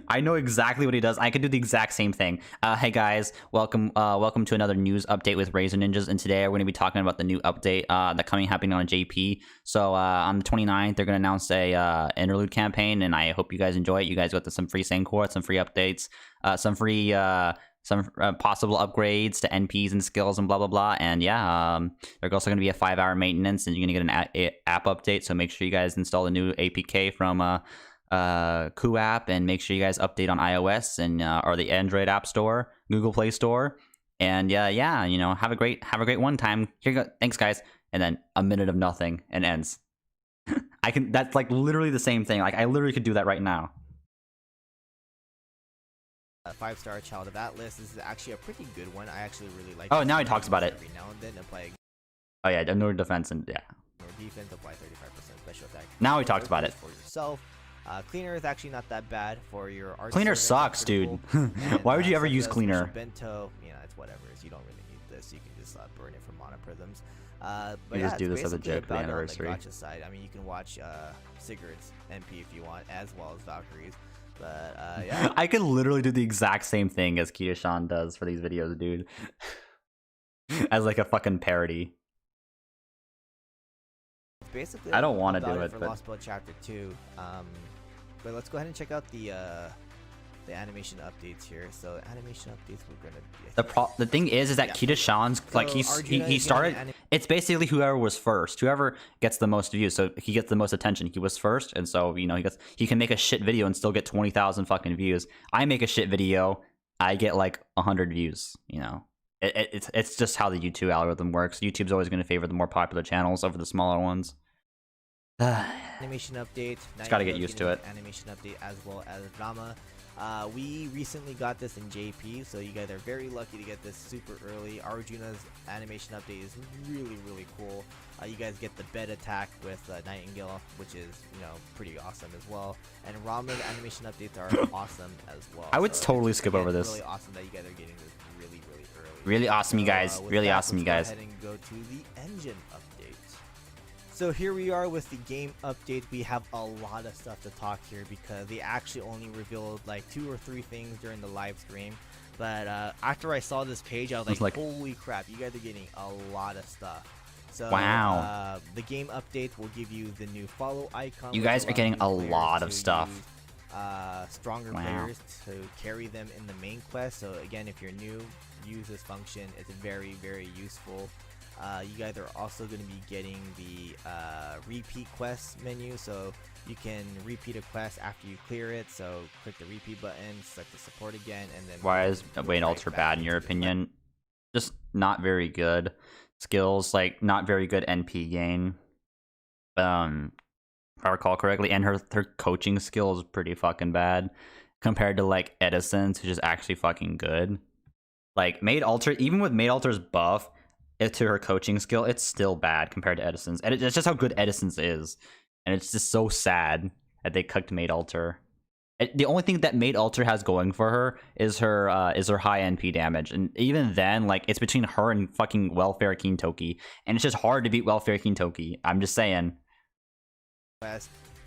Speaker 1: I know exactly what he does. I could do the exact same thing. Hey guys, welcome to another news update with Razor Ninjas, and today we're going to be talking about the new update happening on JP. So on the 29th, they're going to announce a interlude campaign, and I hope you guys enjoy it. You guys got some free Saint Quartz, some free updates, some free possible upgrades to NPs and skills and blah blah blah. And yeah, there's also going to be a 5-hour maintenance, and you're going to get an app update. So make sure you guys install the new APK from Ku app, and make sure you guys update on iOS and or the Android App Store, Google Play Store. And yeah, have a great one time. Here you go. Thanks guys. And then a minute of nothing and ends. That's like literally the same thing. Like I literally could do that right now.
Speaker 5: 5-star Child of Atlas. This is actually a pretty good one. I actually really like.
Speaker 1: Oh, now he talks about it.
Speaker 5: Every now and then apply.
Speaker 1: Oh yeah, no defense and yeah.
Speaker 5: More defense, apply 35% special attack.
Speaker 1: Now he talks about it
Speaker 5: for yourself. Cleaner is actually not that bad for your art.
Speaker 1: Cleaner sucks, dude. Why would you ever use Cleaner?
Speaker 5: Bento, it's whatever. You don't really need this. You can just burn it for mana prisms.
Speaker 1: But just do this as a joke for the anniversary.
Speaker 5: On the Gacha side, I mean, you can watch Sigurd's MP if you want, as well as Valkyrie's. But yeah,
Speaker 1: I could literally do the exact same thing as Kita Sean does for these videos, dude. As like a fucking parody.
Speaker 5: Basically,
Speaker 1: I don't want to do it,
Speaker 5: for
Speaker 1: but
Speaker 5: Lost Belt Chapter 2. But let's go ahead and check out the the animation updates here. So animation updates we're gonna be.
Speaker 1: The thing is that Kita Sean's like he
Speaker 5: Arjuna
Speaker 1: started.
Speaker 5: is
Speaker 1: It's basically whoever was first, whoever gets the most views, so he gets the most attention. He was first, and so he can make a shit video and still get 20,000 fucking views. I make a shit video, I get like 100 views. It's just how the YouTube algorithm works. YouTube's always going to favor the more popular channels over the smaller ones.
Speaker 5: Animation update.
Speaker 1: Just gotta get used to it.
Speaker 5: Animation update as well as drama. We recently got this in JP, so you guys are very lucky to get this super early. Arjuna's animation update is really cool. You guys get the bed attack with Nightingale, which is pretty awesome as well. And Rama's animation updates are awesome as well.
Speaker 1: I would totally skip over this.
Speaker 5: Really awesome that you guys are getting this really early.
Speaker 1: Really awesome, you guys. Really awesome, you guys.
Speaker 5: Let's go ahead and go to the engine update. So here we are with the game update. We have a lot of stuff to talk here because they actually only revealed like 2 or 3 things during the live stream. But after I saw this page, I was like, holy crap, you guys are getting a lot of stuff. So
Speaker 1: wow.
Speaker 5: The game update will give you the new follow icon.
Speaker 1: You guys are getting a lot of stuff.
Speaker 5: Stronger players to carry them in the main quest. So again, if you're new, use this function. It's very useful. You guys are also going to be getting the repeat quest menu, so you can repeat a quest after you clear it. So click the repeat button, select the support again, and then
Speaker 1: why is Wayne Ultra bad in your opinion? Just not very good skills, like not very good NP gain. If I recall correctly, and her coaching skill is pretty fucking bad compared to like Edison's, which is actually fucking good. Like Maid Ultra, even with Maid Ultra's buff to her coaching skill, it's still bad compared to Edison's. And it's just how good Edison's is, and it's just so sad that they cooked Maid Ultra. The only thing that Maid Ultra has going for her is her high NP damage, and even then, like it's between her and fucking Welfare Kintoki, and it's just hard to beat Welfare Kintoki. I'm just saying.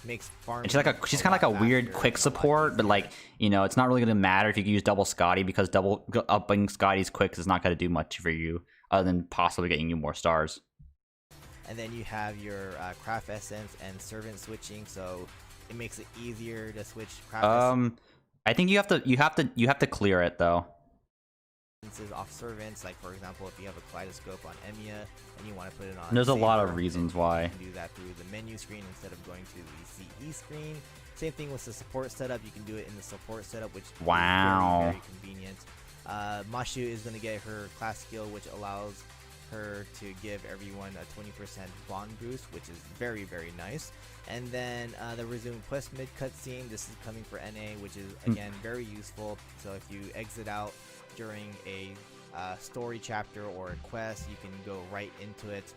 Speaker 5: Makes farming
Speaker 1: and she's kind of like a weird quick support, but like it's not really gonna matter if you can use double Scotty, because double upping Scotty's quicks is not gonna do much for you other than possibly getting you more stars.
Speaker 5: And then you have your craft essence and servant switching, so it makes it easier to switch craft essence.
Speaker 1: I think you have to clear it though.
Speaker 5: Off servants, like for example, if you have a kaleidoscope on Emiya and you want to put it on,
Speaker 1: And there's a lot of reasons why.
Speaker 5: You can do that through the menu screen instead of going to the CE screen. Same thing with the support setup. You can do it in the support setup, which is very convenient. Mashu is going to get her class skill, which allows her to give everyone a 20% bond boost, which is very nice. And then the resume quest mid cutscene. This is coming for NA, which is again very useful. So if you exit out during a story chapter or a quest, you can go right into it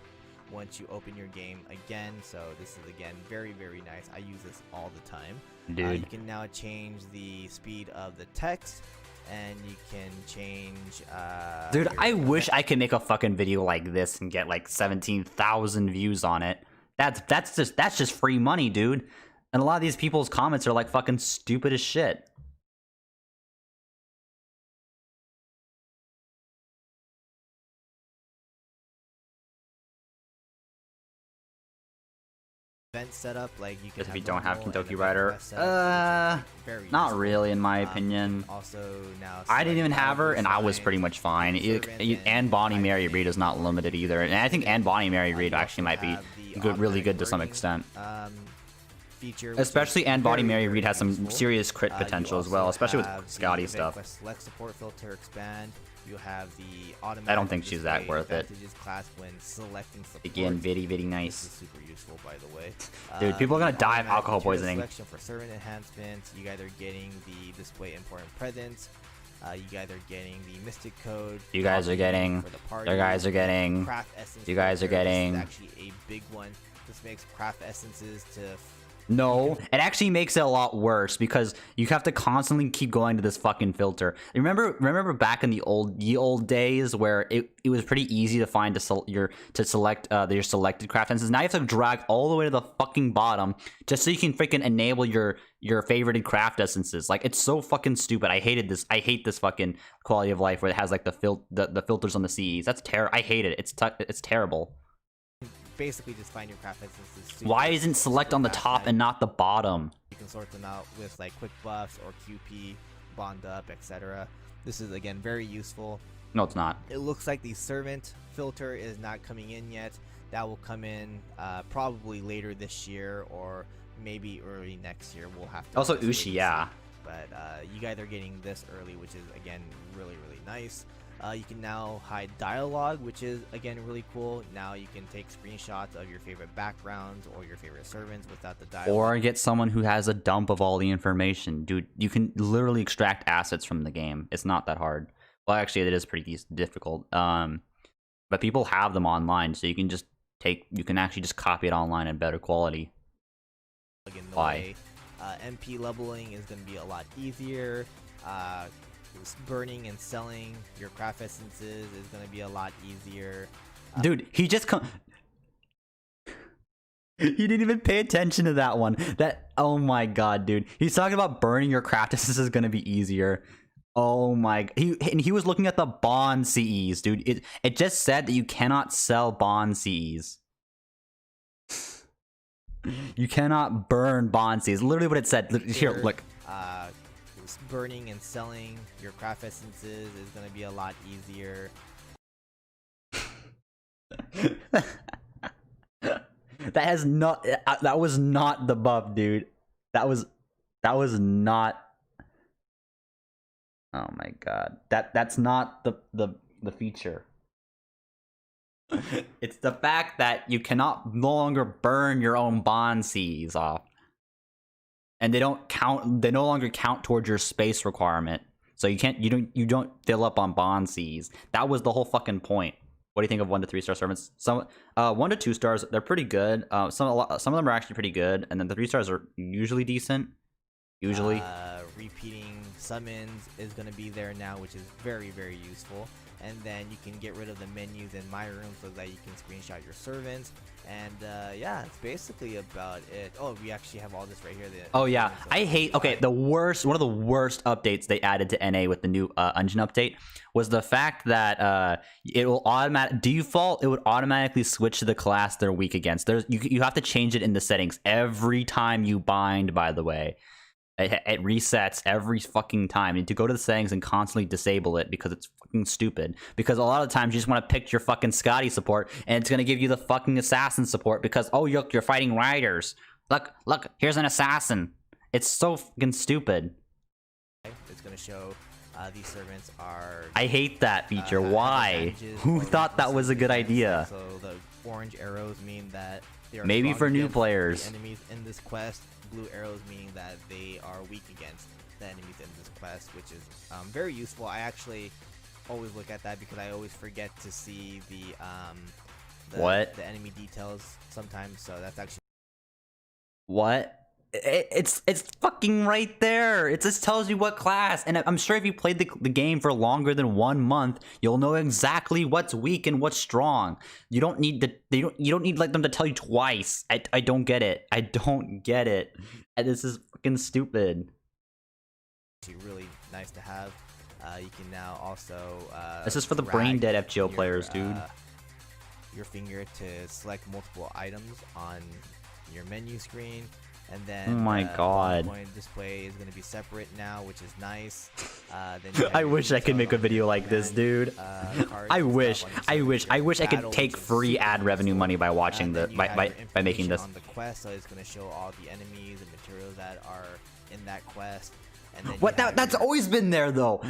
Speaker 5: once you open your game again. So this is again very nice. I use this all the time.
Speaker 1: Dude,
Speaker 5: you can now change the speed of the text, and you can change
Speaker 1: dude, I wish I could make a fucking video like this and get like 17,000 views on it. That's just free money, dude. And a lot of these people's comments are like fucking stupid as shit.
Speaker 5: event setup, like you can
Speaker 1: if you don't have Kentucky Rider,
Speaker 5: very
Speaker 1: not
Speaker 5: useful.
Speaker 1: really in my opinion.
Speaker 5: Also now
Speaker 1: I didn't even have her, and I was pretty much fine. And Bonnie Mary Reed is not limited either, and I think and Bonnie Mary Reed actually might be good, really good to some extent.
Speaker 5: Feature,
Speaker 1: especially and Bonnie Mary Reed has some serious crit potential as well, especially with Scotty stuff.
Speaker 5: Select support filter expand. You have the automatic.
Speaker 1: I don't think she's that worth it.
Speaker 5: Class when selecting support.
Speaker 1: Again, very nice.
Speaker 5: This is super useful, by the way.
Speaker 1: Dude, people are gonna die of alcohol poisoning.
Speaker 5: Selection for servant enhancements. You guys are getting the display important presence. You guys are getting the mystic code.
Speaker 1: You guys are getting. You guys are getting.
Speaker 5: Craft essence.
Speaker 1: You guys are getting.
Speaker 5: This is actually a big one. This makes craft essences to.
Speaker 1: No, it actually makes it a lot worse because you have to constantly keep going to this fucking filter. Remember back in the old days where it was pretty easy to find your selected craft essences. Now you have to drag all the way to the fucking bottom just so you can freaking enable your favorited craft essences. Like, it's so fucking stupid. I hated this. I hate this fucking quality of life where it has like the filters on the CEs. That's I hate it. It's terrible.
Speaker 5: Basically just find your craft essences.
Speaker 1: Why isn't select on the top and not the bottom?
Speaker 5: You can sort them out with like quick buffs or QP. bond up, etc. This is again very useful.
Speaker 1: No, it's not.
Speaker 5: It looks like the servant filter is not coming in yet. That will come in probably later this year or maybe early next year. We'll have to
Speaker 1: Also,
Speaker 5: just wait
Speaker 1: Ushi,
Speaker 5: and
Speaker 1: yeah.
Speaker 5: see. But you guys are getting this early, which is again really nice. You can now hide dialogue, which is again really cool. Now you can take screenshots of your favorite backgrounds or your favorite servants without the dialogue.
Speaker 1: Or get someone who has a dump of all the information. Dude, you can literally extract assets from the game. It's not that hard. Well, actually, it is pretty difficult. But people have them online, so you can just you can actually just copy it online in better quality.
Speaker 5: In the
Speaker 1: Why?
Speaker 5: way. MP leveling is going to be a lot easier. Burning and selling your craft essences is going to be a lot easier.
Speaker 1: Dude, he just he didn't even pay attention to that one. Oh my god, dude. He's talking about burning your craft essences is going to be easier. Oh my, he was looking at the bond CEs, dude. It just said that you cannot sell bond CEs. You cannot burn bond CEs. Literally what it said. Here, look.
Speaker 5: Burning and selling your craft essences is going to be a lot easier.
Speaker 1: That was not the buff, dude. That was not. Oh my god. That's not the feature. It's the fact that you cannot no longer burn your own bond Cs off. And they no longer count towards your space requirement. So you don't fill up on bond Cs. That was the whole fucking point. What do you think of 1 to 3 star servants? Some 1 to 2 stars, they're pretty good. Some of them are actually pretty good, and then the 3 stars are usually decent. Usually.
Speaker 5: Repeating summons is going to be there now, which is very useful. And then you can get rid of the menus in My Room so that you can screenshot your servants. And yeah, it's basically about it. Oh, we actually have all this right here.
Speaker 1: Oh yeah, I hate. Okay, one of the worst updates they added to NA with the new engine update was the fact that it will it would automatically switch to the class they're weak against. You have to change it in the settings every time you bind. By the way. It resets every fucking time. You need to go to the settings and constantly disable it because it's fucking stupid. Because a lot of times you just want to pick your fucking Scotty support and it's going to give you the fucking assassin support because, oh, look, you're fighting riders. Look, here's an assassin. It's so fucking stupid.
Speaker 5: It's going to show these servants are...
Speaker 1: I hate that feature. Why? Who thought that was a good idea?
Speaker 5: So the orange arrows mean that they are
Speaker 1: maybe
Speaker 5: strong
Speaker 1: for new
Speaker 5: against
Speaker 1: players.
Speaker 5: the enemies in this quest. Blue arrows meaning that they are weak against the enemies in this quest, which is very useful. I actually always look at that because I always forget to see the enemy details sometimes. So that's actually
Speaker 1: what. It's fucking right there. It just tells you what class, and I'm sure if you played the game for longer than 1 month, you'll know exactly what's weak and what's strong. You don't need like them to tell you twice. I don't get it. I don't get it. And this is fucking stupid.
Speaker 5: really nice to have. You can now also
Speaker 1: this is for the brain dead FGO players, dude.
Speaker 5: Your finger to select multiple items on your menu screen. And then
Speaker 1: oh my god,
Speaker 5: point display is going to be separate now, which is nice. Then
Speaker 1: I wish I could make a video like this, dude. I wish I could take free ad revenue money by watching by making this.
Speaker 5: On the quest, so it's going to show all the enemies and materials that are in that quest. And then
Speaker 1: what that's always been there though.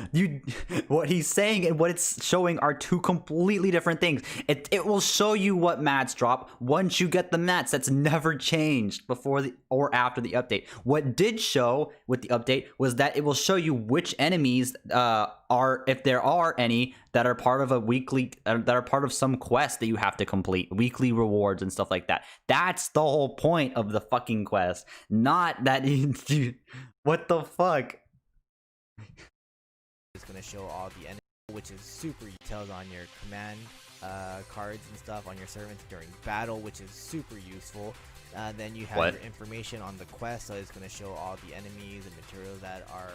Speaker 1: What he's saying and what it's showing are two completely different things. It will show you what mats drop once you get the mats. That's never changed before or after the update. What did show with the update was that it will show you which enemies are, if there are any, that are part of a weekly that are part of some quest that you have to complete, weekly rewards and stuff like that. That's the whole point of the fucking quest, not that what the fuck.
Speaker 5: It's gonna show all the enemies, which is super details on your command cards and stuff on your servants during battle, which is super useful. Then you have your information on the quest, so it's gonna show all the enemies and materials that are.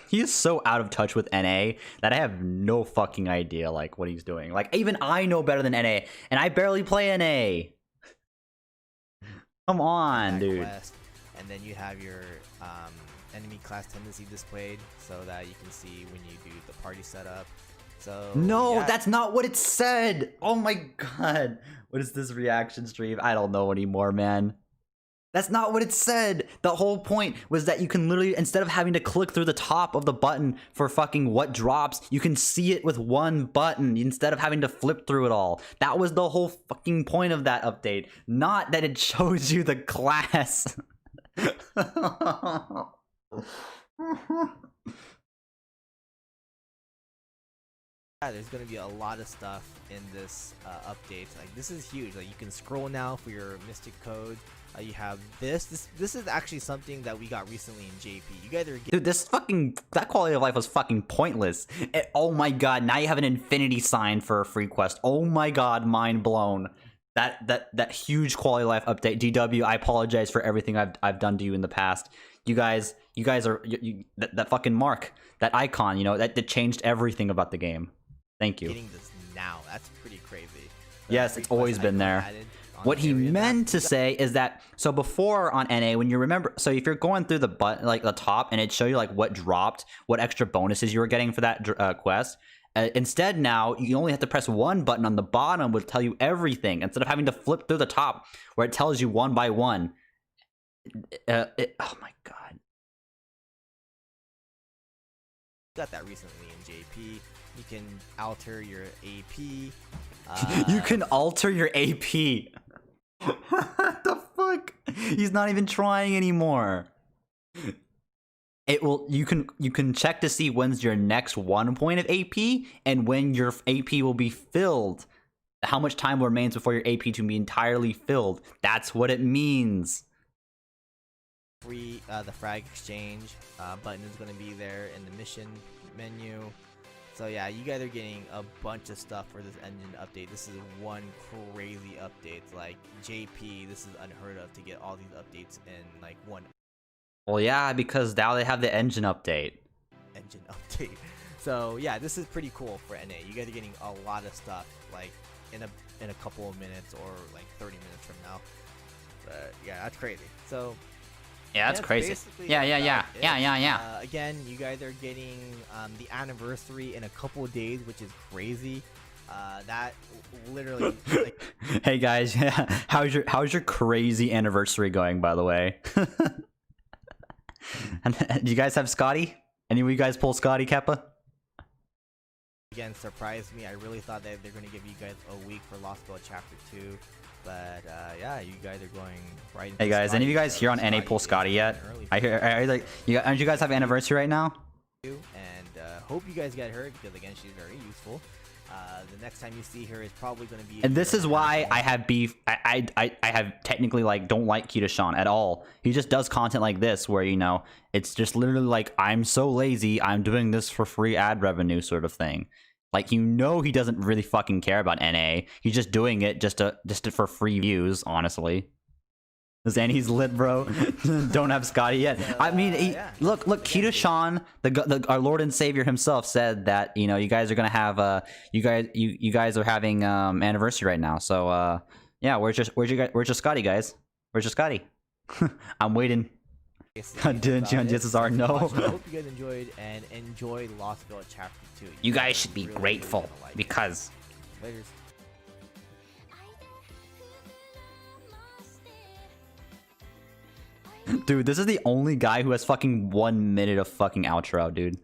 Speaker 1: He is so out of touch with NA that I have no fucking idea like what he's doing. Like even I know better than NA, and I barely play NA. Come on, dude.
Speaker 5: Quest. And then you have your enemy class tendency displayed so that you can see when you do the party setup. So
Speaker 1: No,
Speaker 5: yeah.
Speaker 1: that's not what it said. Oh my god. What is this reaction stream? I don't know anymore, man. That's not what it said. The whole point was that you can literally, instead of having to click through the top of the button for fucking what drops, you can see it with one button instead of having to flip through it all. That was the whole fucking point of that update. Not that it shows you the class.
Speaker 5: Yeah, there's gonna be a lot of stuff in this update. Like, this is huge. Like, you can scroll now for your mystic code. You have this is actually something that we got recently in JP. You guys are
Speaker 1: Dude, that quality of life was fucking pointless. Oh my god, now you have an infinity sign for a free quest. Oh my god, mind blown. That huge quality of life update. DW, I apologize for everything I've done to you in the past. You guys are that fucking mark, that icon, you know, that changed everything about the game. Thank you.
Speaker 5: getting this now. That's pretty crazy.
Speaker 1: Yes, it's always been there. What he meant to say is that, so before on NA, when you remember, so if you're going through the button, like the top, and it show you like what dropped, what extra bonuses you were getting for that quest, instead now you only have to press one button on the bottom, which tell you everything, instead of having to flip through the top where it tells you one by one. Oh my god.
Speaker 5: Got that recently in JP. You can alter your AP.
Speaker 1: You can alter your AP. What the fuck? He's not even trying anymore. It will. You can check to see when's your next 1 point of AP and when your AP will be filled. How much time remains before your AP to be entirely filled. That's what it means.
Speaker 5: Free the frag exchange button is going to be there in the mission menu. So yeah, you guys are getting a bunch of stuff for this engine update. This is one crazy update. Like JP, this is unheard of to get all these updates in like one
Speaker 1: Well, yeah, because now they have the engine update.
Speaker 5: engine update. So yeah, this is pretty cool for NA. You guys are getting a lot of stuff like in a couple of minutes or like 30 minutes from now. But yeah, that's crazy. So
Speaker 1: Yeah, that's crazy. Yeah.
Speaker 5: Again, you guys are getting the anniversary in a couple of days, which is crazy. That literally. Like,
Speaker 1: hey guys, how's your crazy anniversary going, by the way? And do you guys have Scotty? Any of you guys pull Scotty Keppa?
Speaker 5: again, surprised me. I really thought that they're gonna give you guys a week for Lost Belt Chapter 2. But yeah, you guys are going right into
Speaker 1: Hey guys, any of you guys here on NA pull Scotty yet? I hear, like, aren't you guys have anniversary right now?
Speaker 5: And hope you guys get her because again, she's very useful. The next time you see her is probably going to be.
Speaker 1: And this is why I have beef. I have technically don't like Kita-Sean at all. He just does content like this where, you know, it's just literally like, I'm so lazy, I'm doing this for free ad revenue sort of thing. Like, you know, he doesn't really fucking care about NA. He's just doing it just for free views, honestly. Zanny's lit, bro. Don't have Scotty yet. I mean, look, Kita-Sean, our Lord and Savior himself, said that, you know, you guys are gonna have you guys are having anniversary right now. So yeah, where's your Scotty, guys? Where's your Scotty? I'm waiting. Didn't you? Chances are no.
Speaker 5: I hope you guys enjoyed and enjoy Lost Belt Chapter 2.
Speaker 1: You guys should be grateful because.
Speaker 5: Later.
Speaker 1: Dude, this is the only guy who has fucking 1 minute of fucking outro, dude.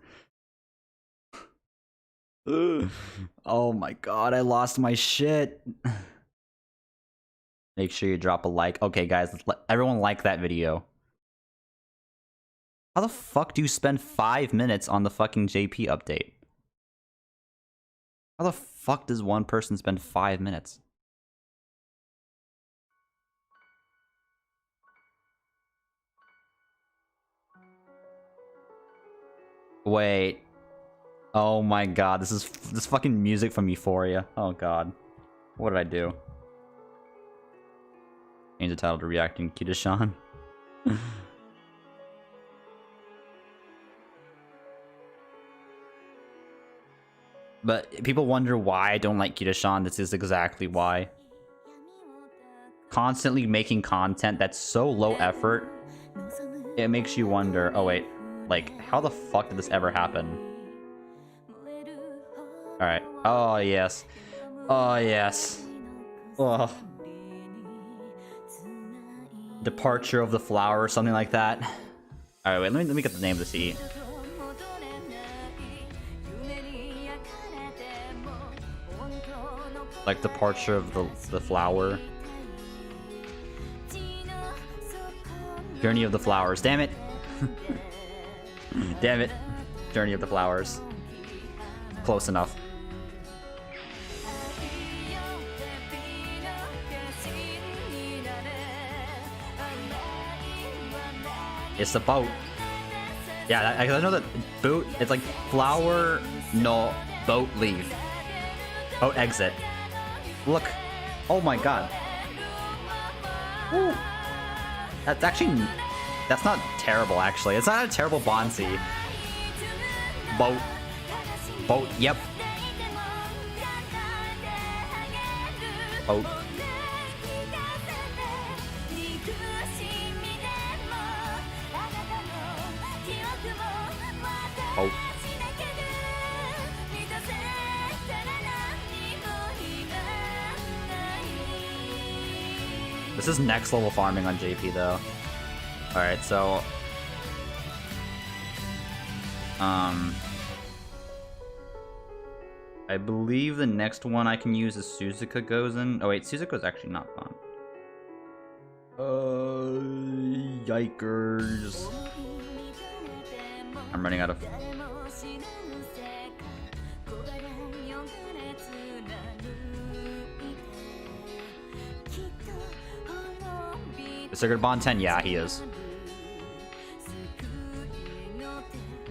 Speaker 1: Oh my god, I lost my shit. Make sure you drop a like. Okay, guys, everyone like that video. How the fuck do you spend 5 minutes on the fucking JP update? How the fuck does one person spend 5 minutes? Wait. Oh my god, this is fucking music from Euphoria. Oh god. What did I do? Change the title to Reacting Kita-Sean. But people wonder why I don't like Kita-Sean. This is exactly why. Constantly making content that's so low effort, it makes you wonder. Oh wait. Like, how the fuck did this ever happen? Alright. Oh, yes. Oh, yes. Oh. Departure of the flower or something like that. Alright, wait, let me get the name of the seed. Like departure of the flower. Journey of the flowers. Damn it. Damn it. Journey of the flowers. Close enough. It's the boat. Yeah, I know that boat. It's like flower, no, boat leave. Boat exit. Look. Oh my god. Woo. That's actually... That's not terrible, actually. It's not a terrible Bonsi. Boat. Boat, yep. Boat. Boat. This is next level farming on JP though. Alright, so I believe the next one I can use is Suzuka goes in. Oh wait, Suzuka's actually not fun. Yikers. I'm running out of... Is there good Bond 10? Yeah, he is.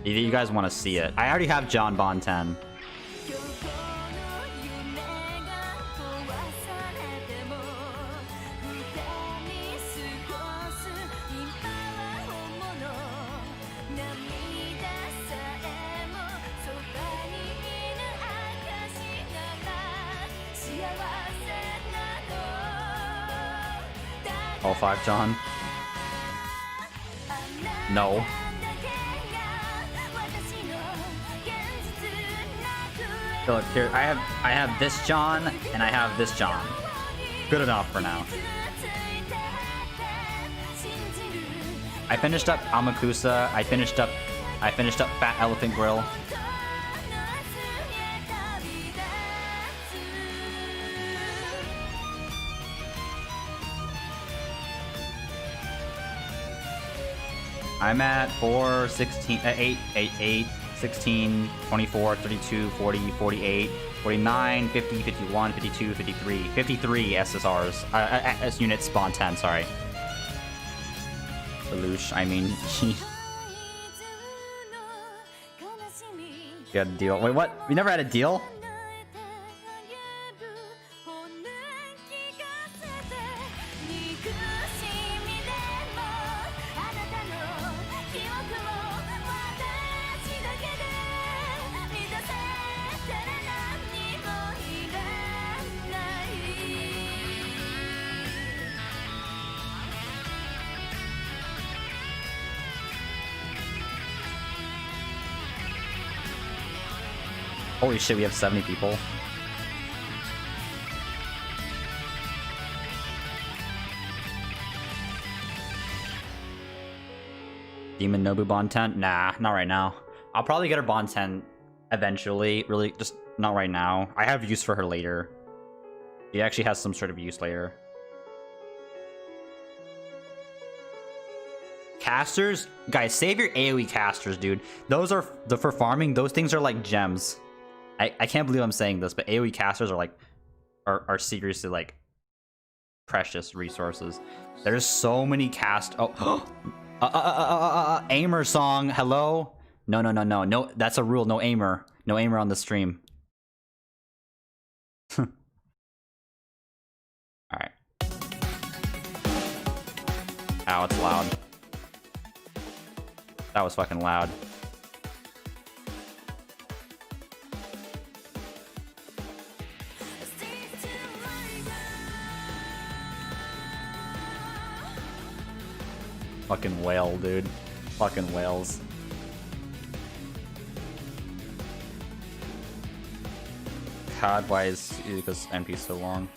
Speaker 1: You guys want to see it. I already have John Bond 10. All 5 John? No. So look here, I have this John and I have this John. Good enough for now. I finished up Amakusa. I finished up Fat Elephant Grill. I'm at 4, 16, 8, 16, 24, 32, 40, 48, 49, 50, 51, 52, 53. 53 SSRs. S units spawn 10, sorry. Lelouch, I mean... You had a deal. Wait, what? We never had a deal? Holy shit, we have 70 people. Demon Nobu Bond 10? Nah, not right now. I'll probably get her Bond 10 eventually. Really, just not right now. I have use for her later. She actually has some sort of use later. Casters? Guys, save your AoE casters, dude. Those are, for farming, those things are like gems. I can't believe I'm saying this, but AoE casters are like are seriously like precious resources. There's so many cast. Oh, aimer song. Hello? No. That's a rule. No aimer. No aimer on the stream. All right. Ow, it's loud. That was fucking loud. Fucking whale, dude. Fucking whales. COD? Why is because NP so long?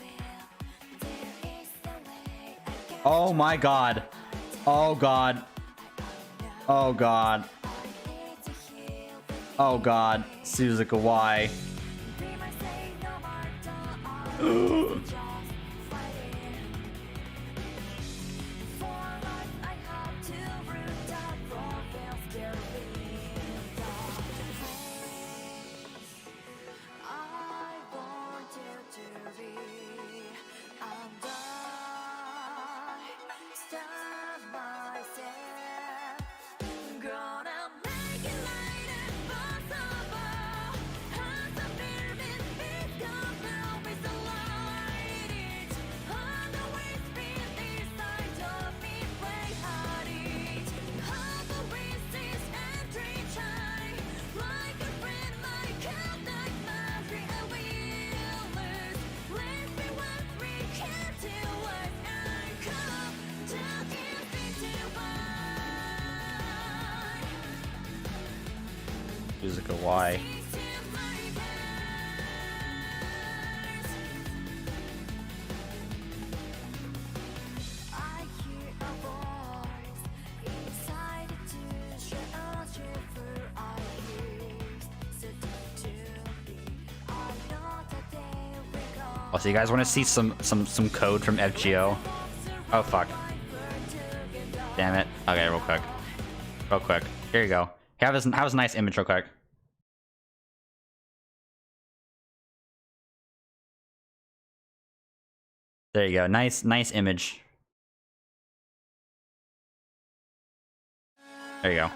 Speaker 1: Oh my god. Oh god. Oh god. Oh god. Suzuka, why? Suzuka, why? Oh, so you guys want to see some code from FGO? Oh fuck! Damn it! Okay, real quick. Here you go. Have this nice image real quick. There you go. Nice image. There you go.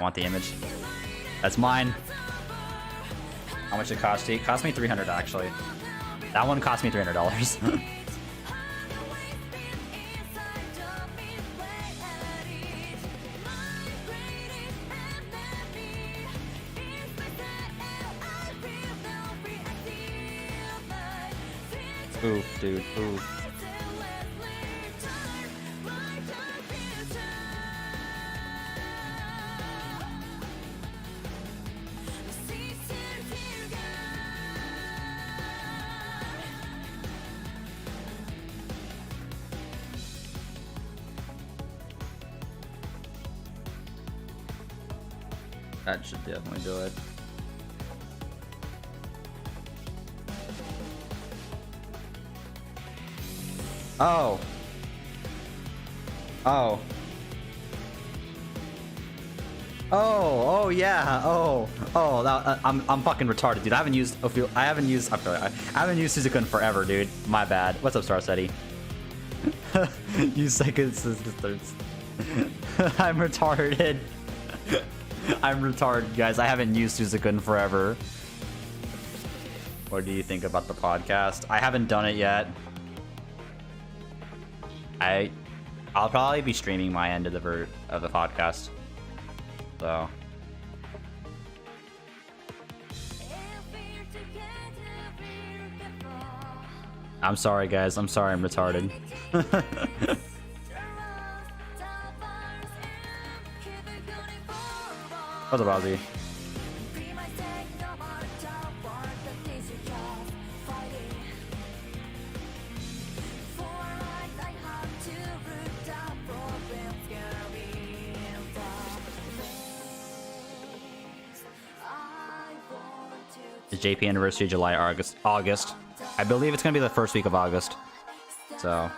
Speaker 1: Want the image? That's mine. How much it cost you? It cost me $300 actually. That one cost me $300. Oof, dude, oof. That should definitely do it. Oh. Oh. Oh yeah. Oh. That, I'm fucking retarded, dude. I haven't used Suzuka in forever, dude. My bad. What's up, Star Steady? You second sisters. I'm retarded. I'm retarded, guys. I haven't used Suzuka in forever. What do you think about the podcast? I haven't done it yet. I'll probably be streaming my end of the podcast. So I'm sorry, guys. I'm sorry I'm retarded. What's up, Ozzy? The JP anniversary, July, August. I believe it's gonna be the first week of August. So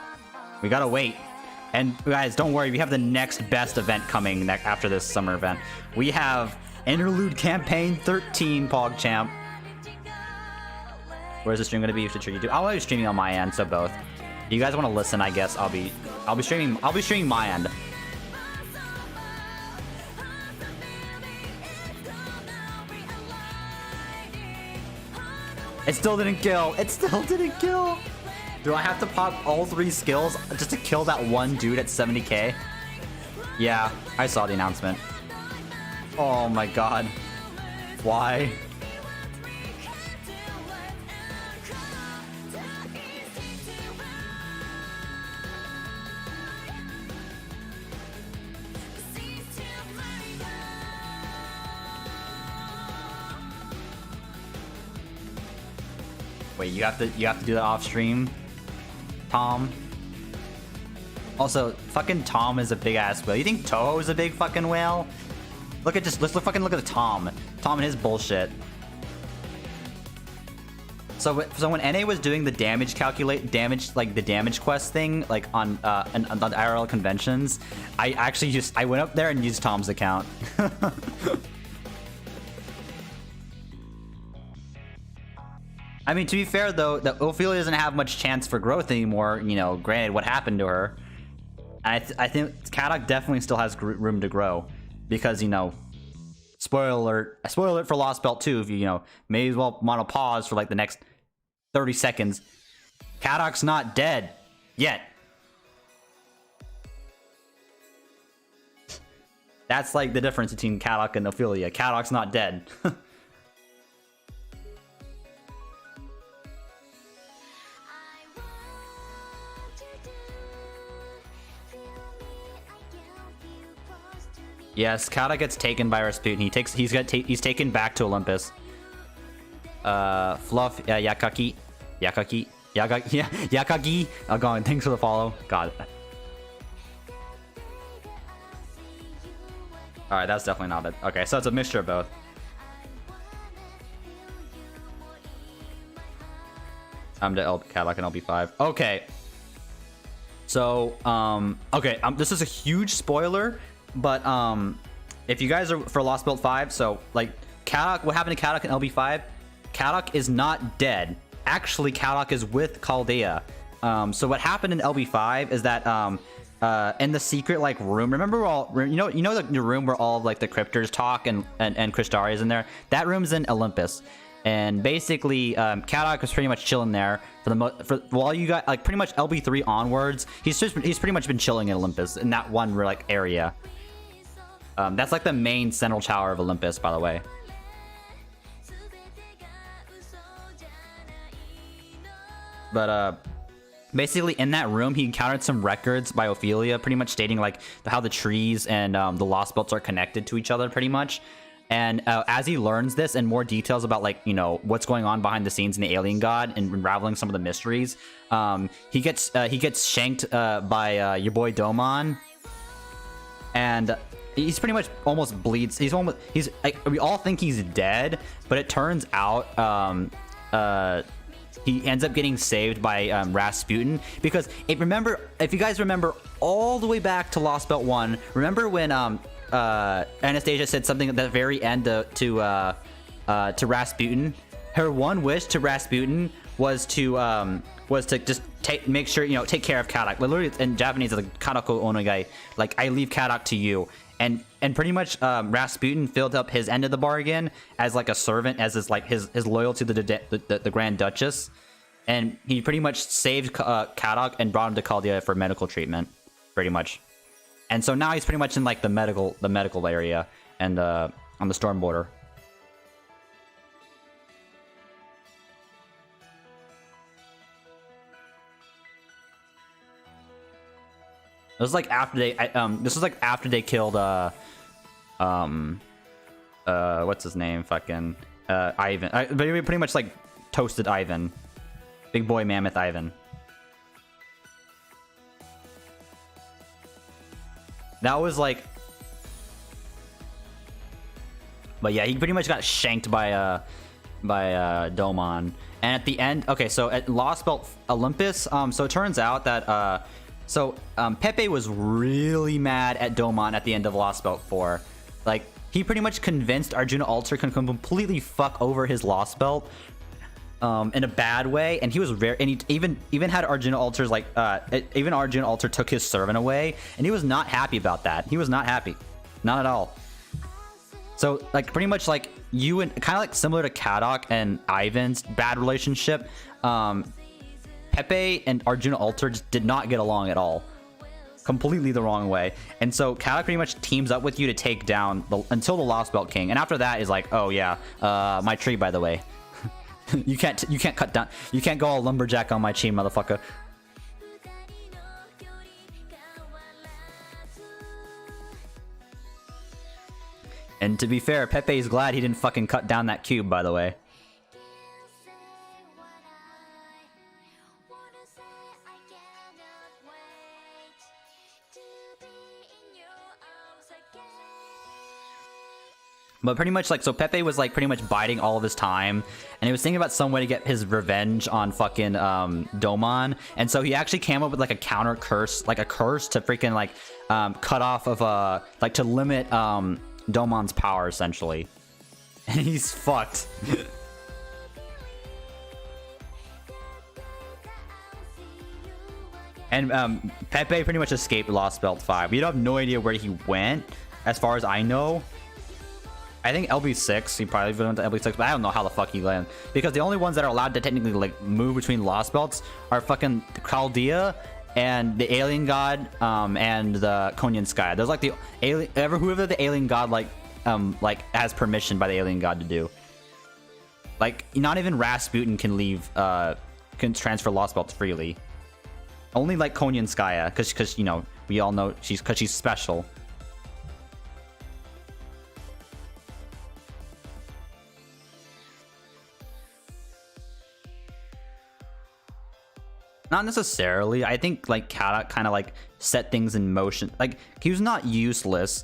Speaker 1: we gotta wait. And guys, don't worry, we have the next best event coming after this summer event. We have Interlude Campaign 13 PogChamp. Where's the stream gonna be? I'll be streaming on my end, so both. If you guys want to listen, I guess I'll be streaming my end. It still didn't kill. Do I have to pop all 3 skills just to kill that one dude at 70k? Yeah, I saw the announcement. Oh my god. Why? Wait, you have to do that off stream, Tom. Also, fucking Tom is a big ass whale. You think Toho is a big fucking whale? Look at just let's fucking look at the Tom and his bullshit. So when NA was doing the damage the damage quest thing like on the IRL conventions, I went up there and used Tom's account. I mean, to be fair though, that Ophelia doesn't have much chance for growth anymore. You know, granted what happened to her. I think Kadok definitely still has room to grow because, you know, spoiler alert for Lost Belt 2. If you know, may as well want to pause for like the next 30 seconds. Kadok's not dead yet. That's like the difference between Kadok and Ophelia. Kadok's not dead. Yes, Kadok gets taken by Rasputin. He's taken back to Olympus. Fluff, Yakagi. Oh, God, thanks for the follow. God. Alright, that's definitely not it. Okay, so it's a mixture of both. I'm to Kadok and LB5. Okay. So, this is a huge spoiler. But if you guys are for Lost Belt 5, so like Kadok, what happened to Kadok in LB5? Kadok is not dead. Actually, Kadok is with Chaldea. So what happened in LB5 is that in the secret like room, remember you know the room where all of like the cryptors talk and Kristari is in there? That room's in Olympus. And basically, Kadok was pretty much chilling there for while you got like pretty much LB3 onwards. He's pretty much been chilling in Olympus in that one like area. That's like the main central tower of Olympus, by the way. But basically in that room, he encountered some records by Ophelia, pretty much stating like how the trees and the Lost Belts are connected to each other, pretty much. And as he learns this and more details about like, you know, what's going on behind the scenes in the Alien God and unraveling some of the mysteries, he gets shanked by your boy Domon, and he's pretty much almost bleeds. He's like, we all think he's dead, but it turns out he ends up getting saved by Rasputin, because if you guys remember all the way back to Lost Belt 1, remember when Anastasia said something at the very end to Rasputin? Her one wish to Rasputin was to just make sure, you know, take care of Kadok. Literally in Japanese, it's like Kadoko onegai, like I leave Kadok to you. And pretty much Rasputin filled up his end of the bargain as like a servant, as his loyalty to the Grand Duchess, and he pretty much saved Kadok and brought him to Chaldea for medical treatment, pretty much. And so now he's pretty much in like the medical area and on the storm border. This was like after they killed what's his name? Fucking Ivan. But pretty much like toasted Ivan. Big boy mammoth Ivan. That was like, but yeah, he pretty much got shanked by Domon. And at the end, okay, so at Lost Belt Olympus, so it turns out that Pepe was really mad at Domon at the end of Lost Belt 4. Like, he pretty much convinced Arjuna Alter can completely fuck over his Lost Belt in a bad way, and he was very, and he even had Arjuna Alter's like even Arjuna Alter took his servant away, and he was not happy about that. He was not happy, not at all. So like pretty much like you and kind of like similar to Kadok and Ivan's bad relationship, Pepe and Arjuna Alter just did not get along at all. Completely the wrong way. And so Kadok pretty much teams up with you to take down until the Lost Belt King. And after that is like, oh yeah, my tree, by the way. you can't cut down, you can't go all lumberjack on my tree, motherfucker. And to be fair, Pepe's glad he didn't fucking cut down that cube, by the way. But pretty much like, so Pepe was like pretty much biding all of his time, and he was thinking about some way to get his revenge on fucking Domon, and so he actually came up with like a counter curse, like a curse to freaking like cut off of like to limit Domon's power essentially, and he's fucked. And Pepe pretty much escaped Lost Belt 5. We have no idea where he went, as far as I know. I think LB6, he probably went to LB6, but I don't know how the fuck he landed. Because the only ones that are allowed to technically like move between Lost Belts are fucking Chaldea and the Alien God and the Konyan Sky. There's like the alien, whoever the Alien God like has permission by the Alien God to do. Like not even Rasputin can leave, can transfer Lost Belts freely. Only like Konyan Skya, because you know we all know she's special. Not necessarily. I think like Kadak kind of like set things in motion. Like he was not useless.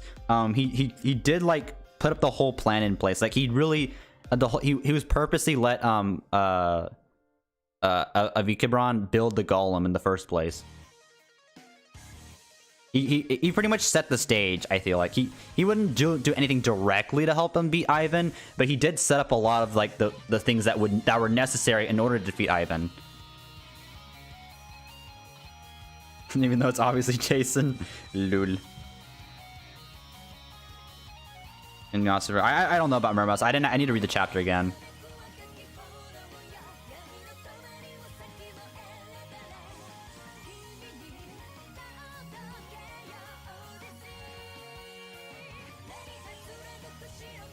Speaker 1: He did like put up the whole plan in place. Like he really he was purposely let Avikibron build the golem in the first place. He pretty much set the stage. I feel like he wouldn't do anything directly to help him beat Ivan, but he did set up a lot of like the things that were necessary in order to defeat Ivan. Even though it's obviously Jason. Lul. And I don't know about Murmurs. I need to read the chapter again.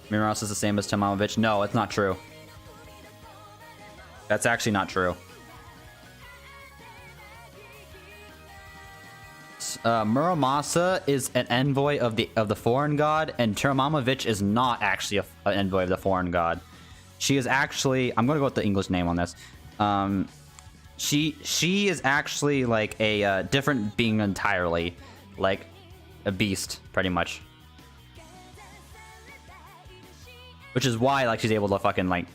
Speaker 1: Miros is the same as Tomamovich. No, it's not true. That's actually not true. Muramasa is an envoy of the foreign god, and Tomamovich is not actually an envoy of the foreign god. She is actually, I'm gonna go with the English name on this. She is actually like a different being entirely, like a beast, pretty much. Which is why like she's able to fucking like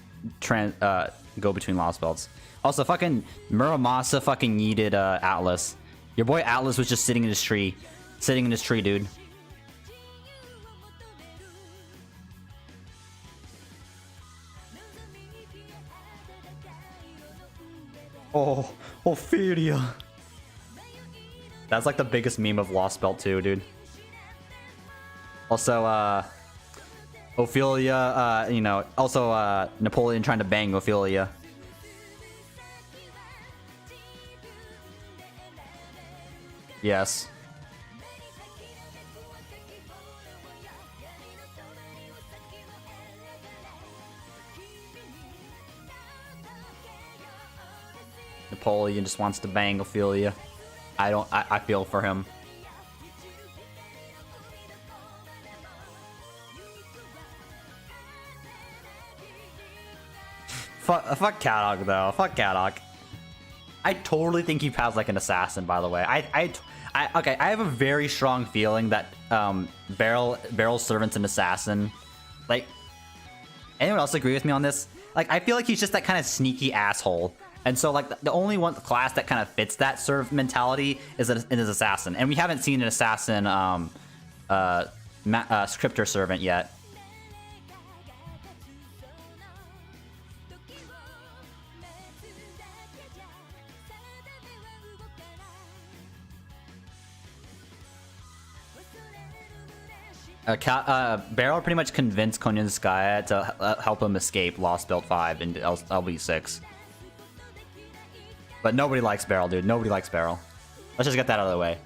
Speaker 1: go between Lost Belts. Also, fucking Muramasa fucking yeeted Atlas. Your boy Atlas was just sitting in his tree. Sitting in his tree, dude. Oh, Ophelia. That's like the biggest meme of Lost Belt 2, dude. Also, Ophelia, you know, also Napoleon trying to bang Ophelia. Yes. Napoleon just wants to bang Ophelia. I feel for him. Fuck Kadok though. Fuck Kadok. I totally think he has like an assassin, by the way. Okay, I have a very strong feeling that Barrel's servant's an assassin. Like, anyone else agree with me on this? Like, I feel like he's just that kind of sneaky asshole. And so, like, the only one class that kind of fits that sort of mentality is an assassin. And we haven't seen an assassin scripter servant yet. Barrel pretty much convinced Konyan Sky to help him escape Lost Belt 5 and LB6. But nobody likes Barrel, dude. Nobody likes Barrel. Let's just get that out of the way.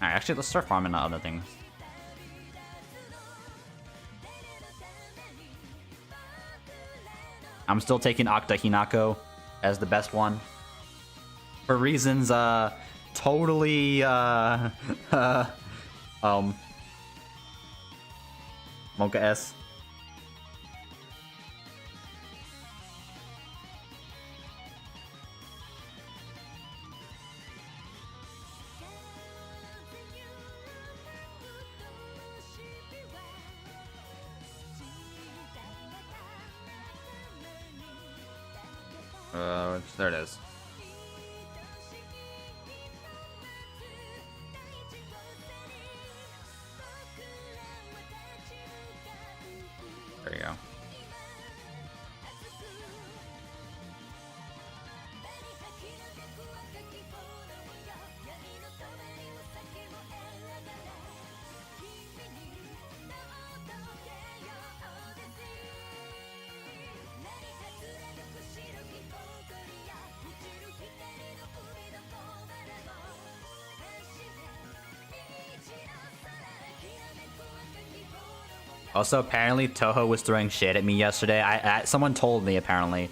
Speaker 1: Alright, actually, let's start farming other things. I'm still taking Octa Hinako as the best one. For reasons, totally, Mocha S. There it is. There you go. Also, apparently Toho was throwing shit at me yesterday. Someone told me apparently,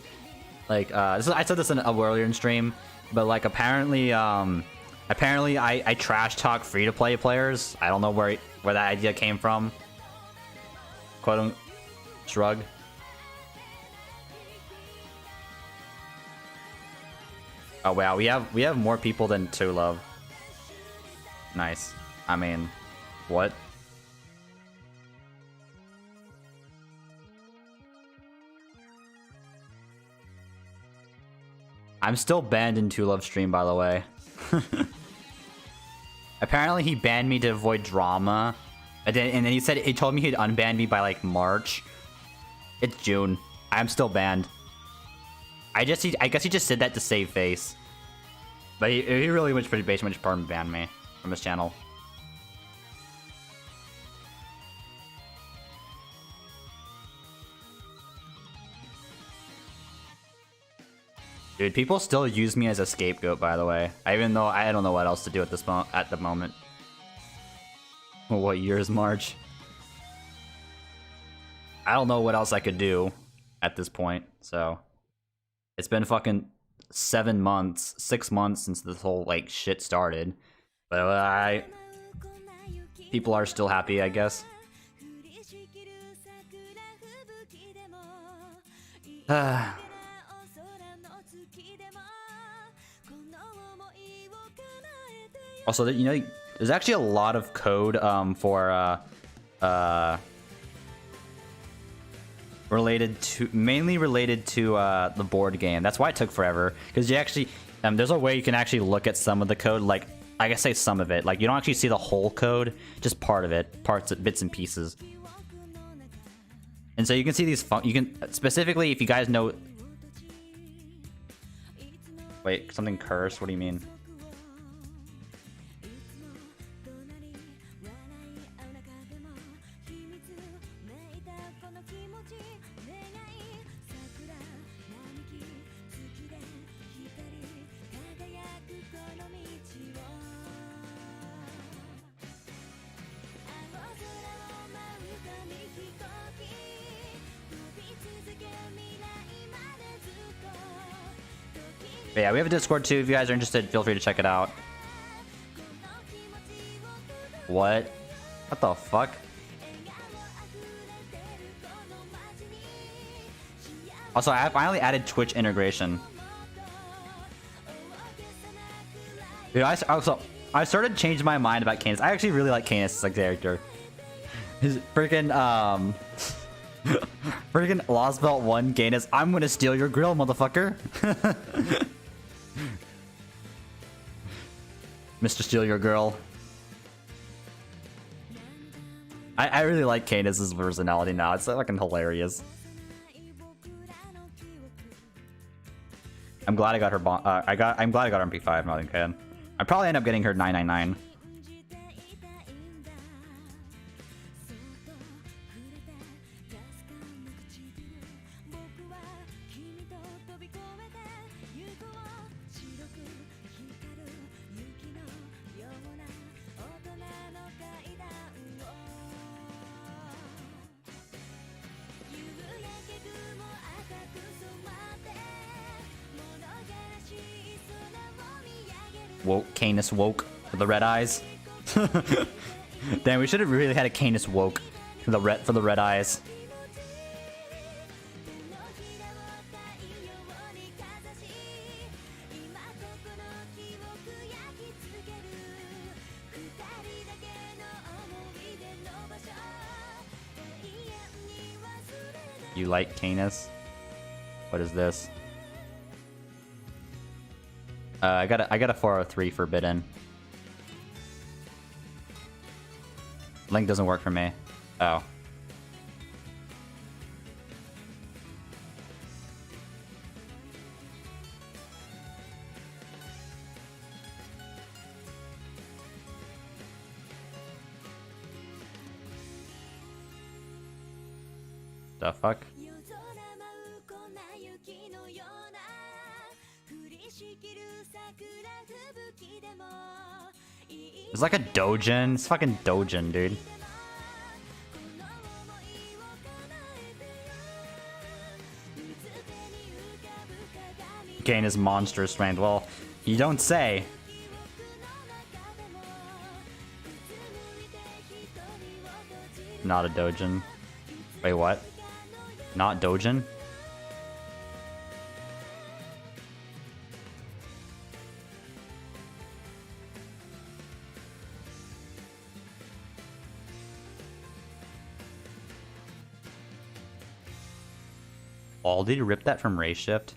Speaker 1: like I said this in a earlier in stream, but like apparently I trash talk free to play players. I don't know where that idea came from. Quote shrug. Oh wow, we have more people than Two Love. Nice. I mean, what? I'm still banned in Two Love stream, by the way. Apparently he banned me to avoid drama. And then he told me he'd unban me by like March. It's June. I'm still banned. I guess he just did that to save face. But he really went pretty basic when he permanent banned me from his channel. Dude, people still use me as a scapegoat, by the way. Even though I don't know what else to do at the moment. What year is March? I don't know what else I could do at this point, so it's been fucking 6 months since this whole like shit started. But people are still happy, I guess. Also, you know, there's actually a lot of code for mainly related to the board game. That's why it took forever, because you actually there's a way you can actually look at some of the code. Like, I guess say some of it. Like, you don't actually see the whole code, just part of it, bits and pieces. And so you can see these. You can specifically, if you guys know. Wait, something cursed? What do you mean? But yeah, we have a Discord too. If you guys are interested, feel free to check it out. What? What the fuck? Also, I finally added Twitch integration. Dude, I started changing my mind about Canis. I actually really like Canis as a character. His freaking freaking Lost Belt 1 Canis. I'm gonna steal your grill, motherfucker. Mr. Steal Your Girl. I really like Canis' personality now. It's fucking hilarious. I'm glad I got her. I'm glad I got her MP5. Not kidding. I probably end up getting her 999. Woke, Canis woke with the red eyes. Damn, we should have really had a Canis woke for the red eyes. You like Canis? What is this? I got a 403 forbidden. Link doesn't work for me. Oh. The fuck? It's like a dojin. It's fucking dojin, dude. Gain is monstrous strength. Well, you don't say. Not a dojin. Wait, what? Not dojin? Oh, did he rip that from Ray Shift?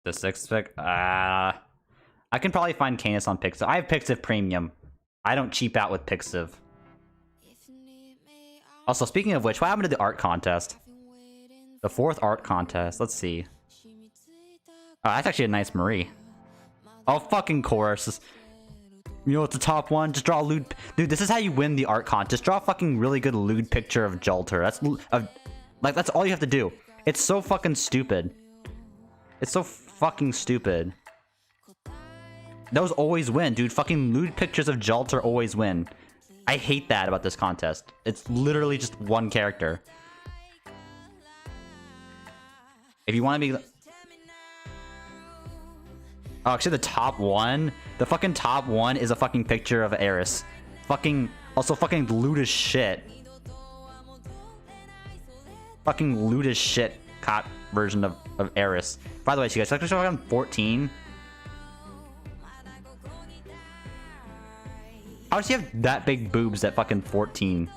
Speaker 1: The 6th pick? I can probably find Canis on Pixiv. I have Pixiv Premium. I don't cheap out with Pixiv. Also, speaking of which, what happened to the art contest? The 4th art contest. Let's see. Oh, that's actually a nice Marie. Oh, fucking course. You know what's the top one? Just draw a lewd... Dude, this is how you win the art contest. Just draw a fucking really good lewd picture of Jolter. That's all you have to do. It's so fucking stupid. It's so fucking stupid. Those always win, dude. Fucking lewd pictures of Jolter always win. I hate that about this contest. It's literally just one character. If you want to be... Oh, actually, the top one? The fucking top one is a fucking picture of Eris. Fucking... Also, fucking lewd as shit. Fucking lewd as shit cop version of Eris. By the way, so you guys, actually on 14. How does he have that big boobs at fucking 14?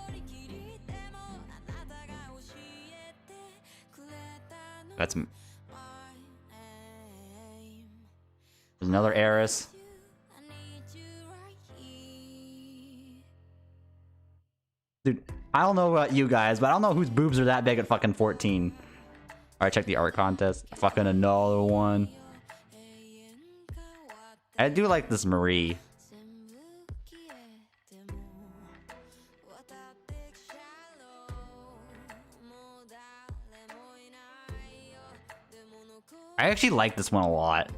Speaker 1: That's... There's another Eris. Dude, I don't know about you guys, but I don't know whose boobs are that big at fucking 14. Alright, check the art contest. Fucking another one. I do like this Marie. I actually like this one a lot.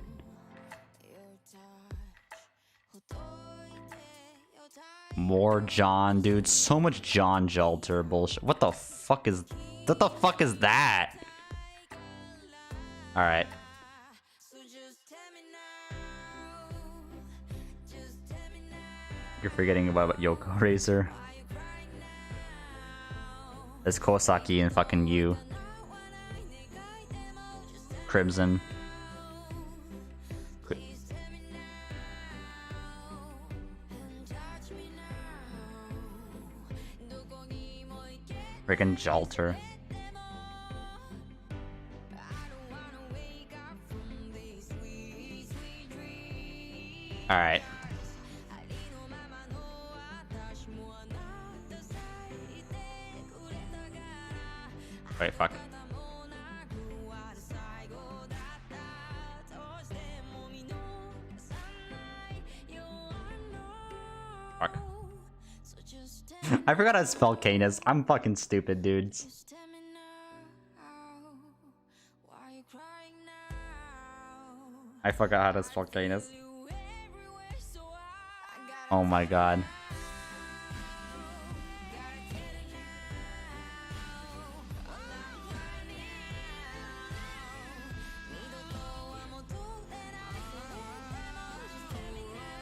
Speaker 1: More John, dude. So much John Jolter bullshit. What the fuck is that? Alright. You're forgetting about Yoko Racer. There's Kosaki and fucking you. Crimson. Freaking Jolter. Alright. Wait, fuck. Fuck. I forgot how to spell Canis. I'm fucking stupid, dudes. I forgot how to spell Canis. Oh my god.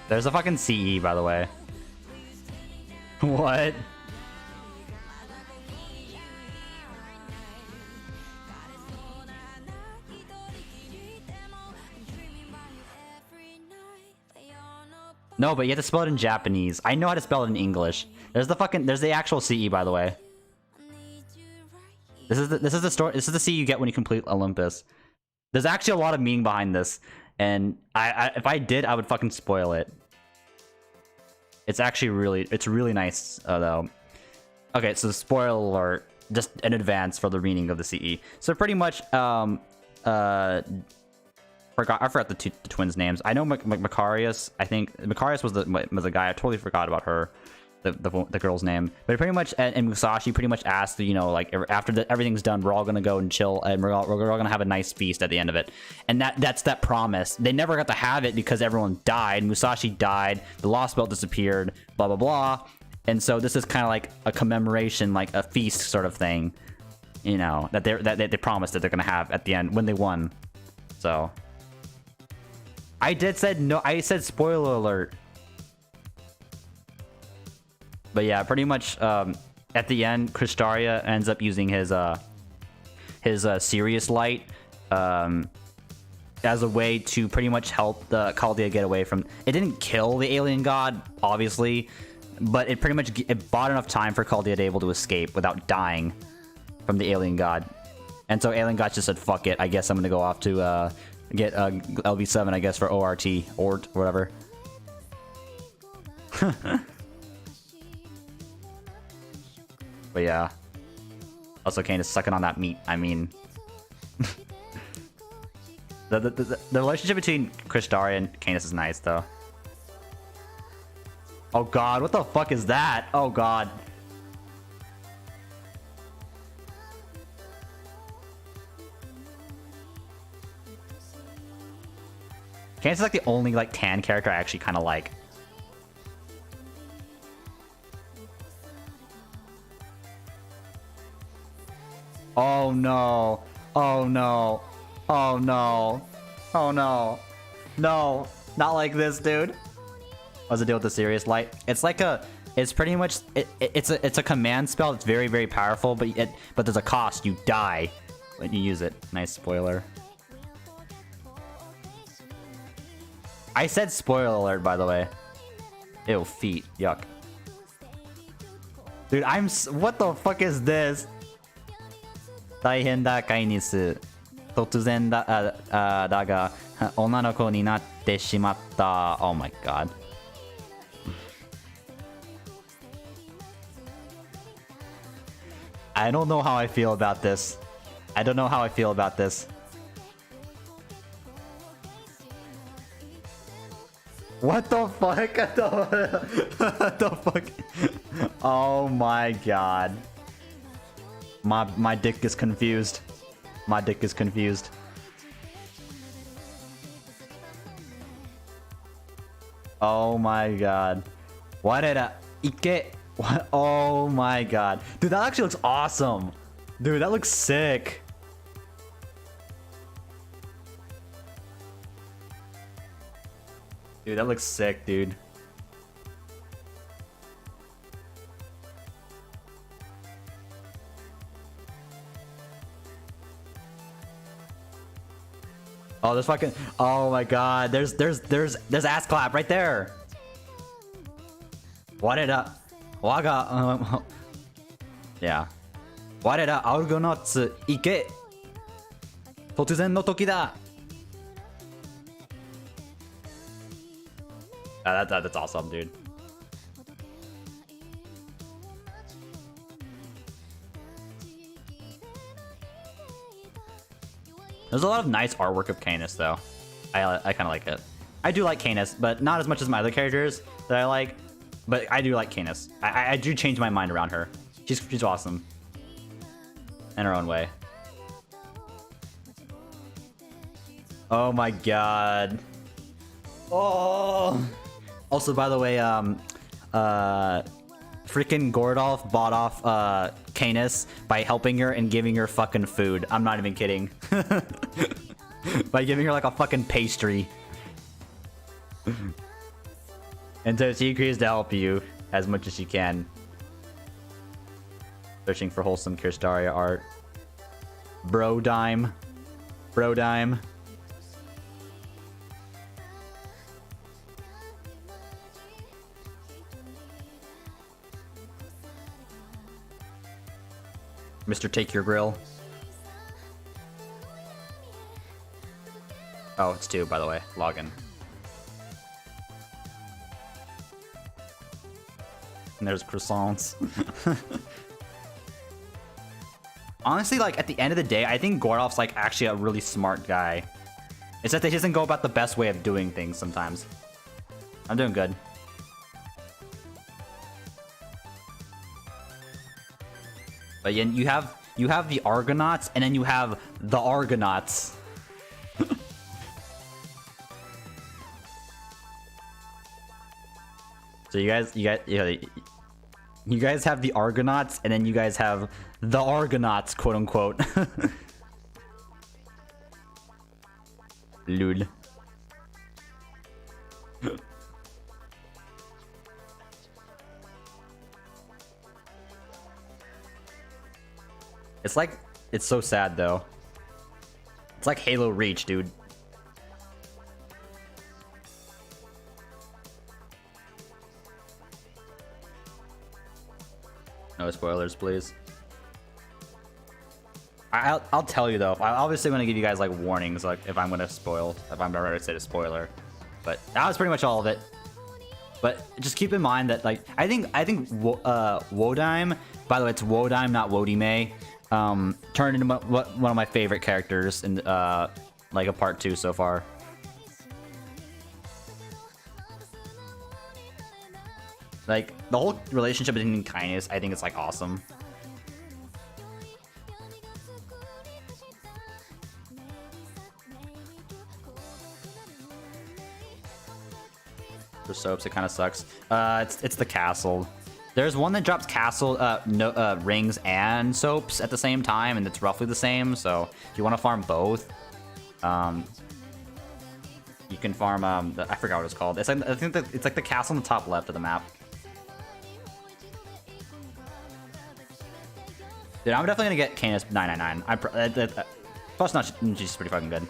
Speaker 1: There's a fucking CE, by the way. What? No, but you have to spell it in Japanese. I know how to spell it in English. There's the actual CE, by the way. This is the story. This is the sea you get when you complete Olympus. There's actually a lot of meaning behind this, and if I did, I would fucking spoil it. It's actually really nice though. Okay, so spoiler alert, just in advance for the meaning of the CE. So pretty much, I forgot the twins' names. I know Macarius. I think Macarius was the guy. I totally forgot about her, the girl's name. But pretty much, and Musashi pretty much asked, you know, like after everything's done, we're all gonna go and chill, and we're all gonna have a nice feast at the end of it. And that's that promise. They never got to have it because everyone died. Musashi died. The Lost Belt disappeared. Blah blah blah. And so this is kind of like a commemoration, like a feast sort of thing, you know, that they promised that they're gonna have at the end when they won. So I said spoiler alert. But yeah, pretty much at the end, Kristaria ends up using his Sirius light as a way to pretty much help the Chaldea get away from. It didn't kill the alien god, obviously, but it pretty much bought enough time for Chaldea to be able to escape without dying from the alien god. And so alien god just said, "Fuck it, I guess I'm gonna go off to get LV7, I guess, for ORT or whatever." But yeah. Also, Kane is sucking on that meat. I mean, the relationship between Kristaria and Canis is nice, though. Oh god, what the fuck is that? Oh god. Canis is like the only like tan character I actually kind of like. Oh no. Oh no. Oh no. Oh no. No. Not like this, dude. What's the deal with the Sirius light? It's like it's pretty much it's a command spell. It's very, very powerful, but there's a cost. You die when you use it. Nice spoiler. I said spoiler alert, by the way. Ew, feet. Yuck. Dude, what the fuck is this? 大変だ、カイニス。突然だが、女の子になってしまった。Oh my god. I don't know how I feel about this. I don't know how I feel about this. What the fuck? What the fuck? Oh my god. My dick is confused. My dick is confused. Oh my god. What did I... Ike... What? Oh my god. Dude, that actually looks awesome. Dude, that looks sick. Dude, that looks sick, dude. Oh, there's fucking... Oh my god. There's ass clap right there. What did I... Waga... yeah. 我らアウゴノッツ行け突然の時だ That's awesome, dude. There's a lot of nice artwork of Canis, though. I kind of like it. I do like Canis, but not as much as my other characters that I like. But I do like Canis. I do change my mind around her. She's awesome. In her own way. Oh my god. Oh. Also, by the way, freaking Gordolf bought off Canis by helping her and giving her fucking food. I'm not even kidding. By giving her like a fucking pastry. And so she agrees to help you as much as she can. Searching for wholesome Kristaria art. Bro dime. Bro dime. Mr. Take Your Grill. Oh, it's 2, by the way. Login. And there's croissants. Honestly, like, at the end of the day, I think Gordolf's, like, actually a really smart guy. It's that he doesn't go about the best way of doing things sometimes. I'm doing good. But yeah, you have the Argonauts, and then you have the Argonauts. So you guys have the Argonauts, and then you guys have the Argonauts, quote unquote. Lul. It's so sad though. It's like Halo Reach, dude. No spoilers, please. I'll tell you though. I obviously want to give you guys like warnings, like if I'm gonna spoil, if I'm ever to say a spoiler. But that was pretty much all of it. But just keep in mind that like I think Wodime. By the way, it's Wodime, not Wodime. Turned into one of my favorite characters in like a part 2 so far. Like the whole relationship between Kindness, I think it's like awesome. For soaps, it kind of sucks. It's the castle. There's one that drops castle rings and soaps at the same time, and it's roughly the same. So if you want to farm both, you can farm. I forgot what it's called. It's like, I think that it's like the castle on the top left of the map. Dude, I'm definitely gonna get Canis 999. Plus, not she's pretty fucking good.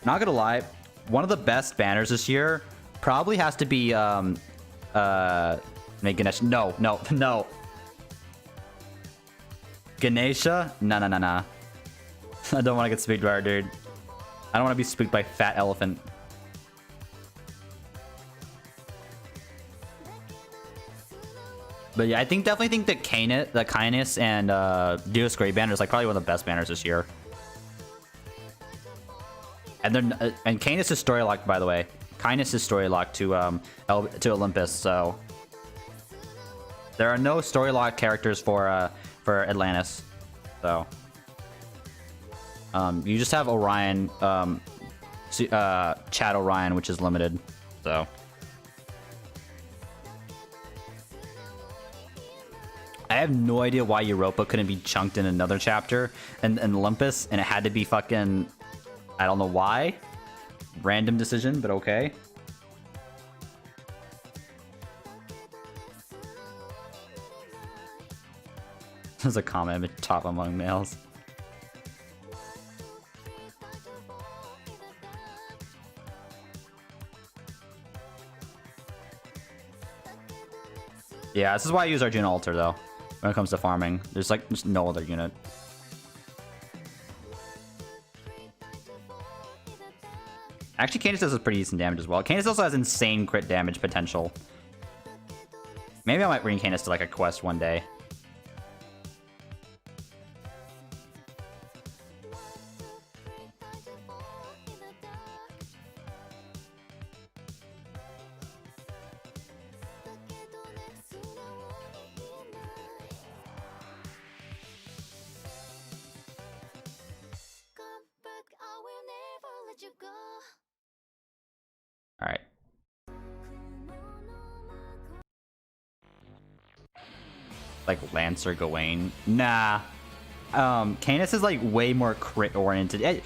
Speaker 1: Not gonna lie, one of the best banners this year probably has to be Ganesha. No. Ganesha? No. I don't want to get spooked by her, dude. I don't want to be spooked by Fat Elephant. But yeah, I definitely think that Kindness and Deus Great banner is like probably one of the best banners this year. And then Kindness is story locked, by the way. Kindness is story locked to Olympus, so there are no story locked characters for Atlantis. So you just have Orion, Chad Orion, which is limited. So I have no idea why Europa couldn't be chunked in another chapter and Olympus, and it had to be fucking, I don't know why. Random decision, but okay. There's a comment top among males. Yeah, this is why I use Arjuna Altar though. When it comes to farming, there's no other unit. Actually, Candace does pretty decent damage as well. Candace also has insane crit damage potential. Maybe I might bring Candace to like a quest one day. Alright. Like Lancer Gawain. Nah. Canis is like way more crit oriented. I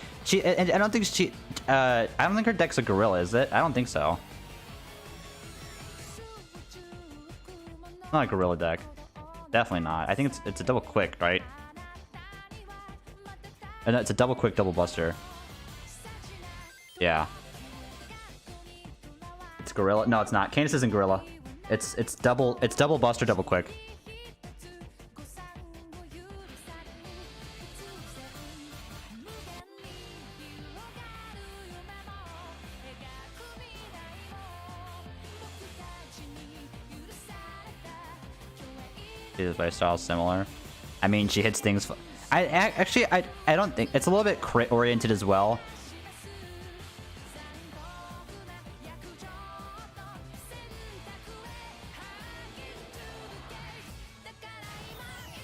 Speaker 1: don't think I don't think her deck's a gorilla, is it? I don't think so. Not a gorilla deck. Definitely not. I think it's a double quick, right? And it's a double quick, double buster. Yeah. It's gorilla. No, it's not. Canis isn't gorilla. It's double buster, double quick. His playstyle similar. I mean, she hits things. I don't think it's a little bit crit oriented as well.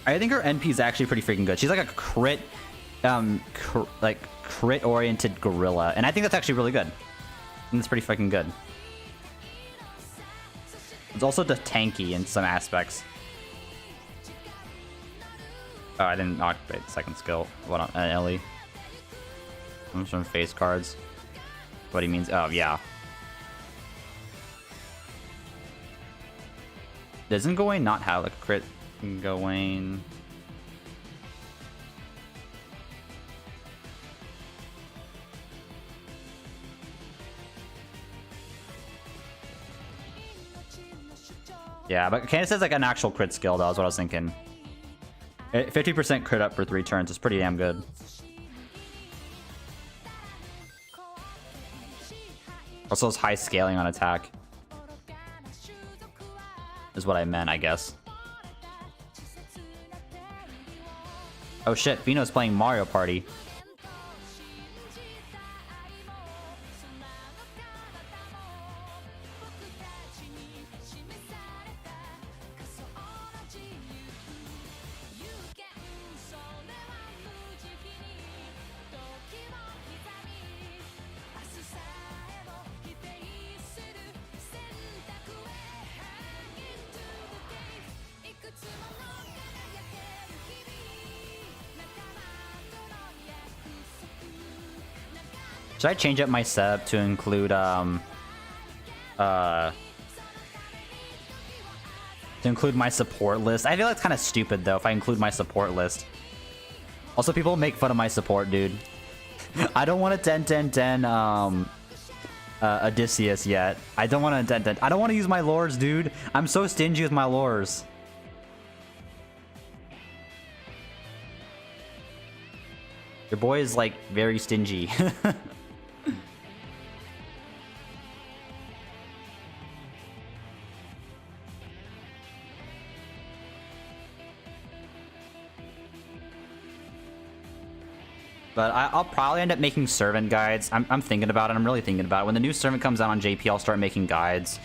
Speaker 1: I think her NP is actually pretty freaking good. She's like a crit, crit oriented gorilla, and I think that's actually really good. And it's pretty freaking good. It's also the tanky in some aspects. Oh, I didn't activate the second skill. What on Ellie? I'm just from face cards. What he means? Oh yeah. Doesn't Gawain not have a crit? Gawain. Yeah, but Candace has like an actual crit skill though, is what I was thinking. 50% crit up for 3 turns is pretty damn good. Also, it's high scaling on attack. Is what I meant, I guess. Oh shit, Vino's playing Mario Party. Should I change up my setup to include my support list? I feel like it's kind of stupid though if I include my support list. Also, people make fun of my support, dude. I don't want to 10-10-10 Odysseus yet. I don't want to 10-10. I don't want to use my lures, dude. I'm so stingy with my lures. Your boy is like very stingy. But I'll probably end up making servant guides. I'm thinking about it. I'm really thinking about it. When the new servant comes out on JP, I'll start making guides.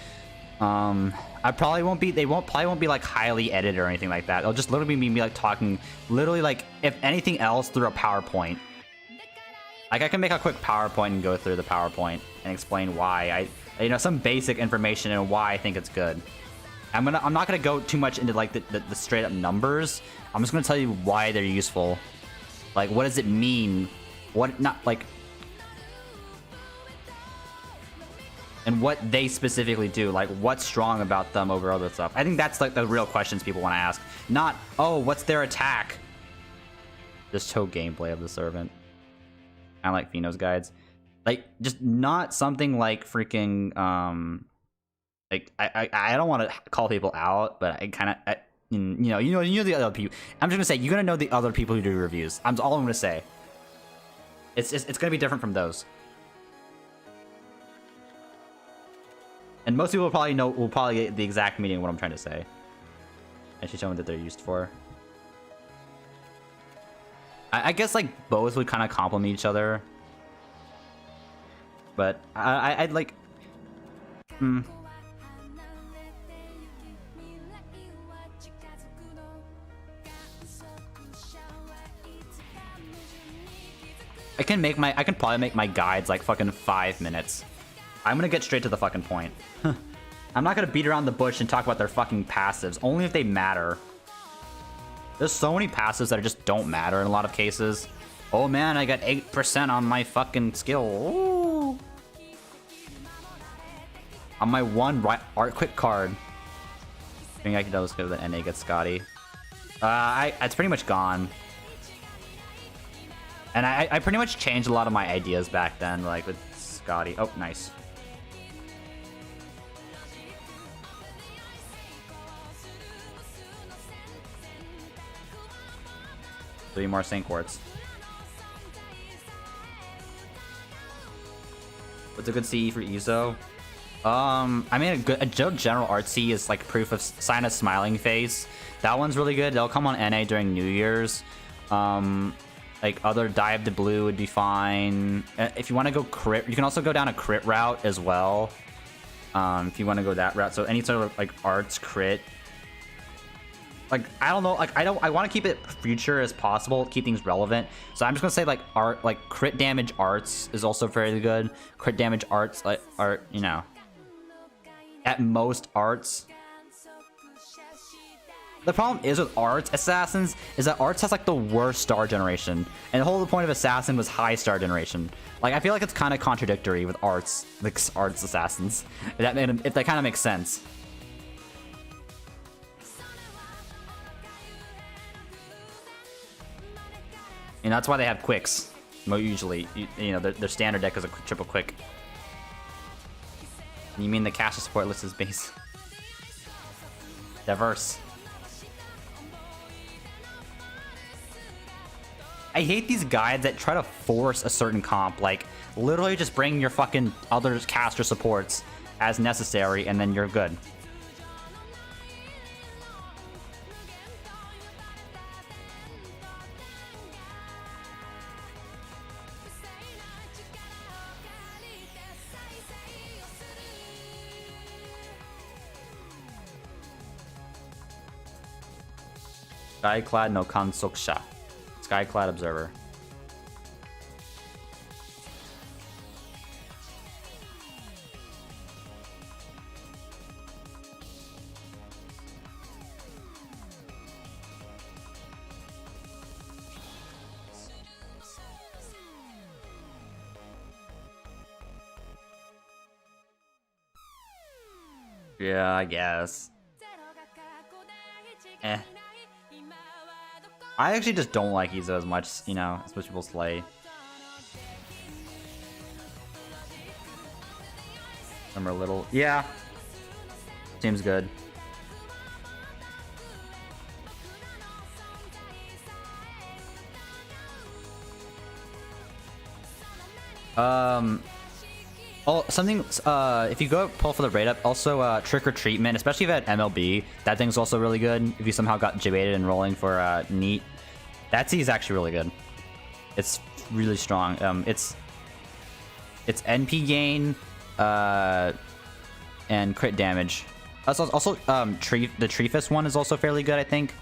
Speaker 1: I probably won't be. They probably won't be like highly edited or anything like that. It'll just literally be me like talking, literally like if anything else through a PowerPoint. Like I can make a quick PowerPoint and go through the PowerPoint and explain why some basic information and why I think it's good. I'm not gonna go too much into like the straight up numbers. I'm just gonna tell you why they're useful. Like, what does it mean? What, not, like... And what they specifically do. Like, what's strong about them over other stuff. I think that's, like, the real questions people want to ask. Not, oh, what's their attack? Just show gameplay of the servant. I like Fino's guides. Like, just not something like freaking, like, I don't want to call people out, but I kind of... You know the other people. I'm just gonna say you're gonna know the other people who do reviews. I'm all I'm gonna say. It's gonna be different from those. And most people will probably get the exact meaning of what I'm trying to say. And she's showing that they're used for. I guess like both would kind of complement each other. But I'd like. I can probably make my guides like fucking 5 minutes. I'm gonna get straight to the fucking point. I'm not gonna beat around the bush and talk about their fucking passives, only if they matter. There's so many passives that just don't matter in a lot of cases. Oh man, I got 8% on my fucking skill. Ooh. On my one art quick card. I think I can just go to the NA get Scotty. It's pretty much gone. And I pretty much changed a lot of my ideas back then, like with Scotty. Oh, nice. 3 more Saint Quartz. What's a good CE for Izo? I mean, a general art CE is like proof of sign a smiling face. That one's really good. They'll come on NA during New Year's. Like other Dye of the Blue would be fine. If you want to go crit, you can also go down a crit route as well. If you want to go that route, so any sort of like arts crit. Like I don't know, like I want to keep it future as possible, keep things relevant. So I'm just gonna say like art, like crit damage arts is also fairly good. Crit damage arts, like art, you know, at most arts. The problem is with arts assassins is that arts has like the worst star generation, and the whole point of assassin was high star generation. Like I feel like it's kind of contradictory with arts, like arts assassins. If that kind of makes sense. And that's why they have quicks. Usually, you know, their standard deck is a triple quick. You mean the Gacha support list is base? Diverse. I hate these guides that try to force a certain comp. Like, literally just bring your fucking other caster supports as necessary, and then you're good. Skyclad no Kansokusha. Skyclad Observer. Yeah, I guess. Eh. I actually just don't like Izo as much, you know, as much people slay. Some are a little... Yeah. Seems good. Oh, something, if you go pull for the raid up, also, Trick or Treatment, especially if you had MLB, that thing's also really good. If you somehow got jebaited and rolling for, Neat. That C is actually really good. It's really strong. It's NP gain, and crit damage. Also, the Treefus one is also fairly good, I think.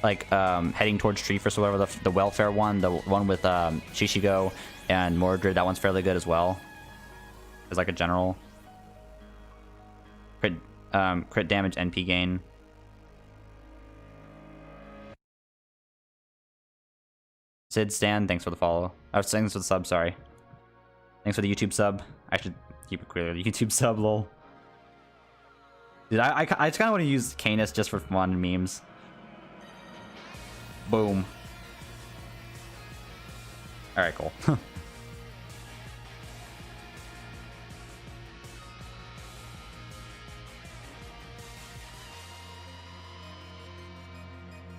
Speaker 1: Like, heading towards Treefus or whatever, the welfare one, the one with, Shishigo and Mordred, that one's fairly good as well. As like a general crit damage NP gain. Sid Stan, thanks for the follow. I was saying this for the sub, sorry. Thanks for the YouTube sub. I should keep it clear. The YouTube sub, lol. Dude, I just kind of want to use Canis just for fun and memes. Boom. Alright, cool.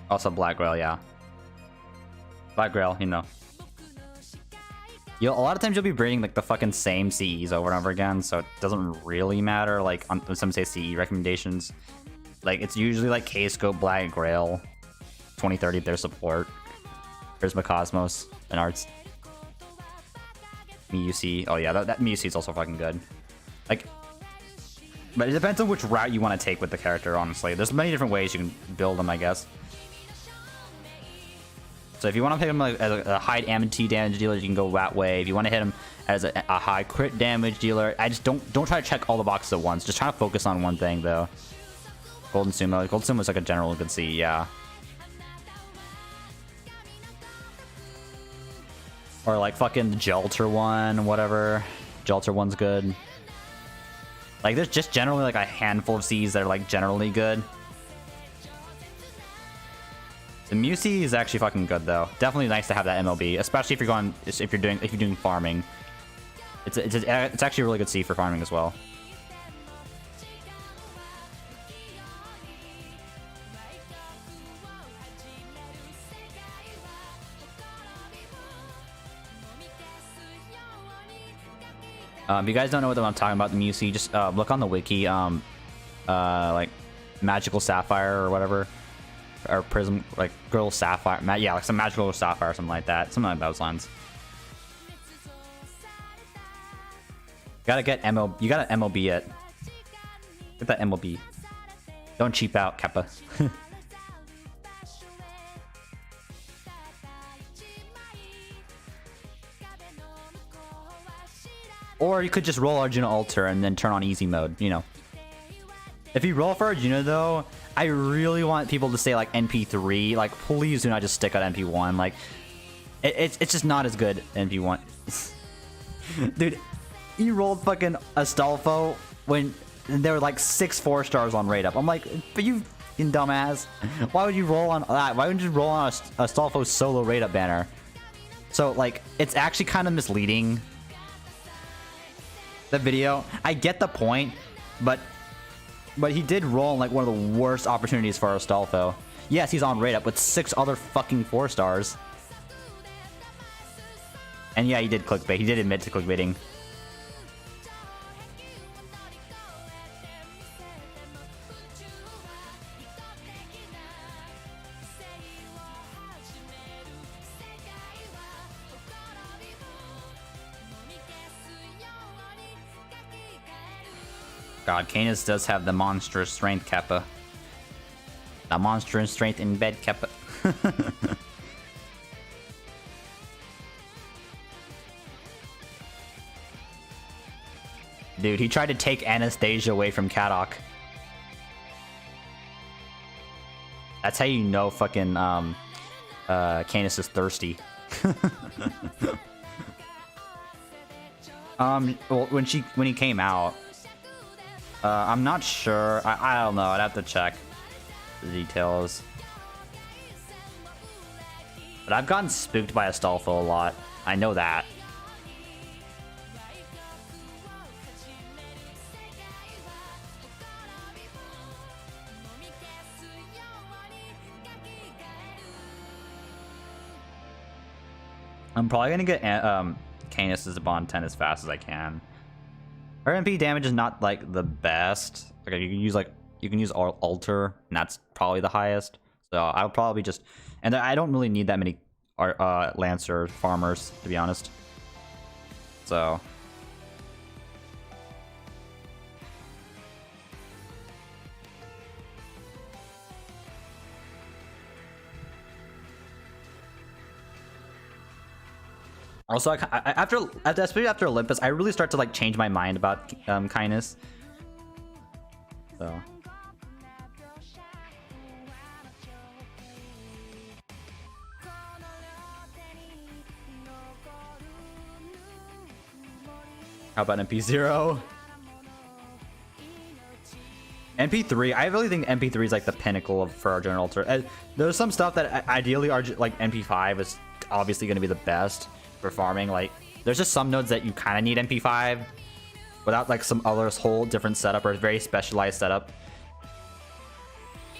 Speaker 1: Also Black Grail, yeah. Black Grail, you know. A lot of times you'll be breeding like the fucking same CEs over and over again, so it doesn't really matter, like, when some say CE recommendations. Like, it's usually like K-Scope, Black Grail, 2030 their support. Prisma Cosmos, and Arts. MUC, oh yeah, that MUC is also fucking good. Like, but it depends on which route you want to take with the character, honestly. There's many different ways you can build them, I guess. So if you want to hit him like, as a high MT damage dealer, you can go that way. If you want to hit him as a high crit damage dealer, I just don't try to check all the boxes at once. Just try to focus on one thing, though. Golden Sumo. Golden Sumo is like a general good C, yeah. Or like fucking Jelter one, whatever. Jelter one's good. Like there's just generally like a handful of Cs that are like generally good. The MUC is actually fucking good though. Definitely nice to have that MLB, especially if you're doing farming. It's actually a really good C for farming as well. If you guys don't know what I'm talking about, the Musi, just look on the wiki. Like magical sapphire or whatever, or prism, like girl sapphire. Yeah, like some magical sapphire or something like that. Something like those lines. Gotta get ML. You gotta MLB it. Get that MLB. Don't cheap out, Kappa. Or you could just roll Arjuna Alter and then turn on easy mode, you know. If you roll for Arjuna though, I really want people to say like NP3. Like, please do not just stick on NP1. Like, it's just not as good NP1. Dude, you rolled fucking Astolfo when there were like 6 4-stars on rate up. I'm like, but you dumbass. Why would you roll on that? Why wouldn't you roll on Astolfo's solo rate up banner? So like, it's actually kind of misleading. The video, I get the point, but he did roll in like one of the worst opportunities for Astolfo. Yes, he's on rate up with 6 other fucking 4-stars. And yeah, he did clickbait. He did admit to clickbaiting. God, Canis does have the monstrous strength, Kappa. The monstrous strength in bed, Kappa. Dude, he tried to take Anastasia away from Kadok. That's how you know fucking Canis is thirsty. Well, when he came out, I'm not sure. I don't know. I'd have to check the details. But I've gotten spooked by Astolfo a lot. I know that. I'm probably gonna get Canis' Bond 10 as fast as I can. Her MP damage is not like the best. Like you can use Alter, and that's probably the highest. So I'll probably just, and I don't really need that many Lancer farmers, to be honest. So also, especially after Olympus, I really start to like change my mind about Canis. So how about MP0? MP3, I really think MP3 is like the pinnacle for our General Alter. There's some stuff that ideally are like MP5 is obviously going to be the best for farming. Like, there's just some nodes that you kind of need MP5 without like some other whole different setup or a very specialized setup.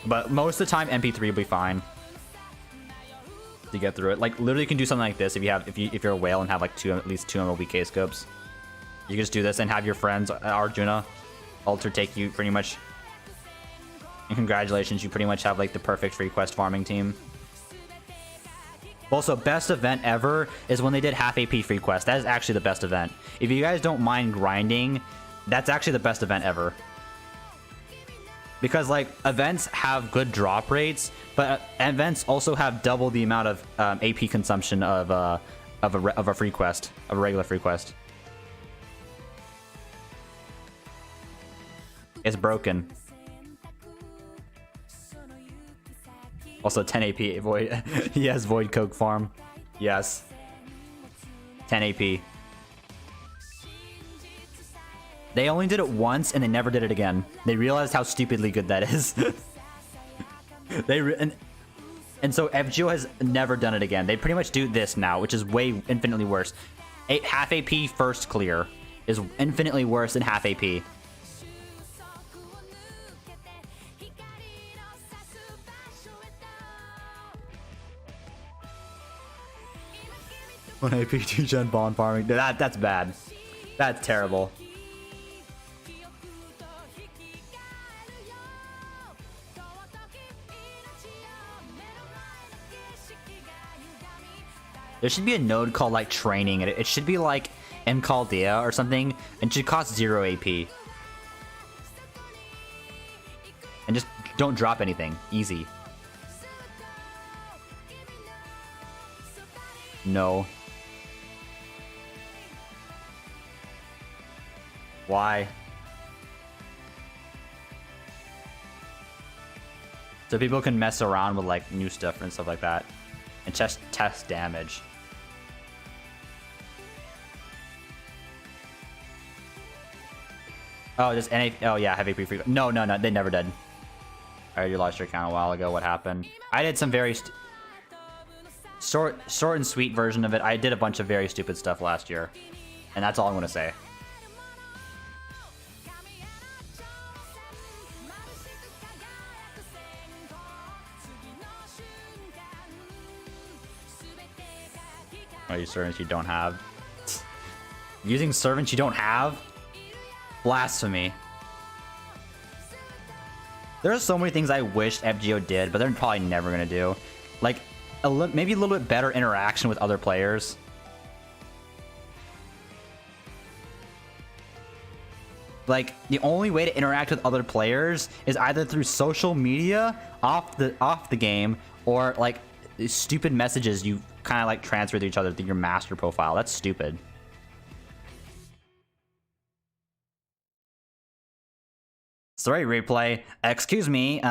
Speaker 1: But most of the time, MP3 will be fine to get through it. Like, literally, you can do something like this if you're a whale and have like at least two MLBK scopes. You can just do this and have your friends Arjuna Alter take you pretty much. And congratulations, you pretty much have like the perfect free quest farming team. Also, best event ever is when they did half AP free quest. That is actually the best event. If you guys don't mind grinding, that's actually the best event ever. Because like events have good drop rates, but events also have double the amount of AP consumption of a free quest, of a regular free quest. It's broken. Also 10 AP Void. Yes, Void Coke farm. Yes. 10 AP. They only did it once and they never did it again. They realized how stupidly good that is. And so FGO has never done it again. They pretty much do this now, which is way infinitely worse. Half AP first clear is infinitely worse than half AP. One AP 2 gen bond farming. That's bad. That's terrible. There should be a node called like training. It should be like Mcaldea or something, and should cost 0 AP. And just don't drop anything. Easy. No. Why? So people can mess around with like new stuff and stuff like that. And just test damage. Oh, just NA. Oh yeah, heavy pre-free. No, they never did. Alright, you lost your account a while ago. What happened? I did some very short and sweet version of it. I did a bunch of very stupid stuff last year, and that's all I'm gonna say. Oh, you servants you don't have. Using servants you don't have? Blasphemy. There are so many things I wish FGO did, but they're probably never gonna do. Like, maybe a little bit better interaction with other players. Like, the only way to interact with other players is either through social media off the game, or like stupid messages you kind of like transfer to each other through your master profile. That's stupid. Sorry, replay. Excuse me,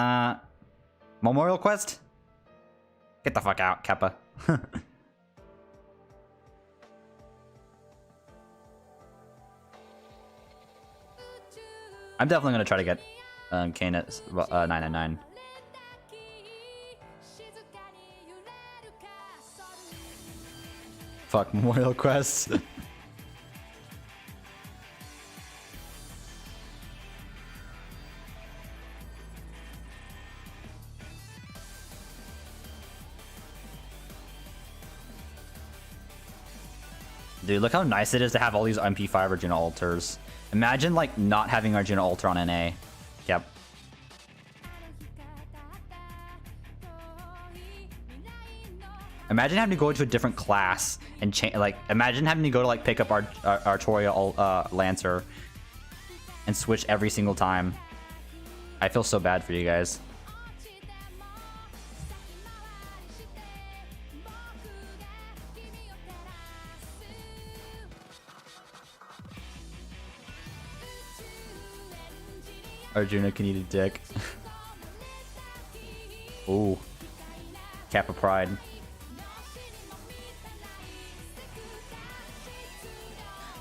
Speaker 1: Memorial Quest? Get the fuck out, Keppa. I'm definitely gonna try to get Kane at 999. Fuck Memorial Quest. Dude, look how nice it is to have all these MP5 Arjuna altars. Imagine like not having Arjuna altar on NA. Yep. Imagine having to go to a different class and change. Like, imagine having to go to like pick up our Artoria Lancer and switch every single time. I feel so bad for you guys. Arjuna can eat a dick. Ooh. Kappa Pride.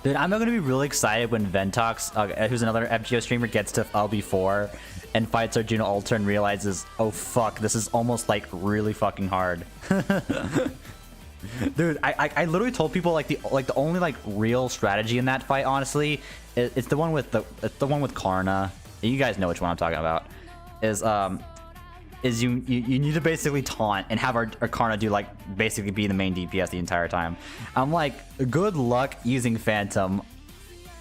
Speaker 1: Dude, I'm gonna be really excited when Ventox, who's another FGO streamer, gets to LB4 and fights Arjuna Altar and realizes, oh fuck, this is almost like really fucking hard. Dude, I literally told people like the only like real strategy in that fight, honestly, it's the one with Karna. You guys know which one I'm talking about. Is you need to basically taunt and have our Karna do like basically be the main DPS the entire time. I'm like, good luck using Phantom.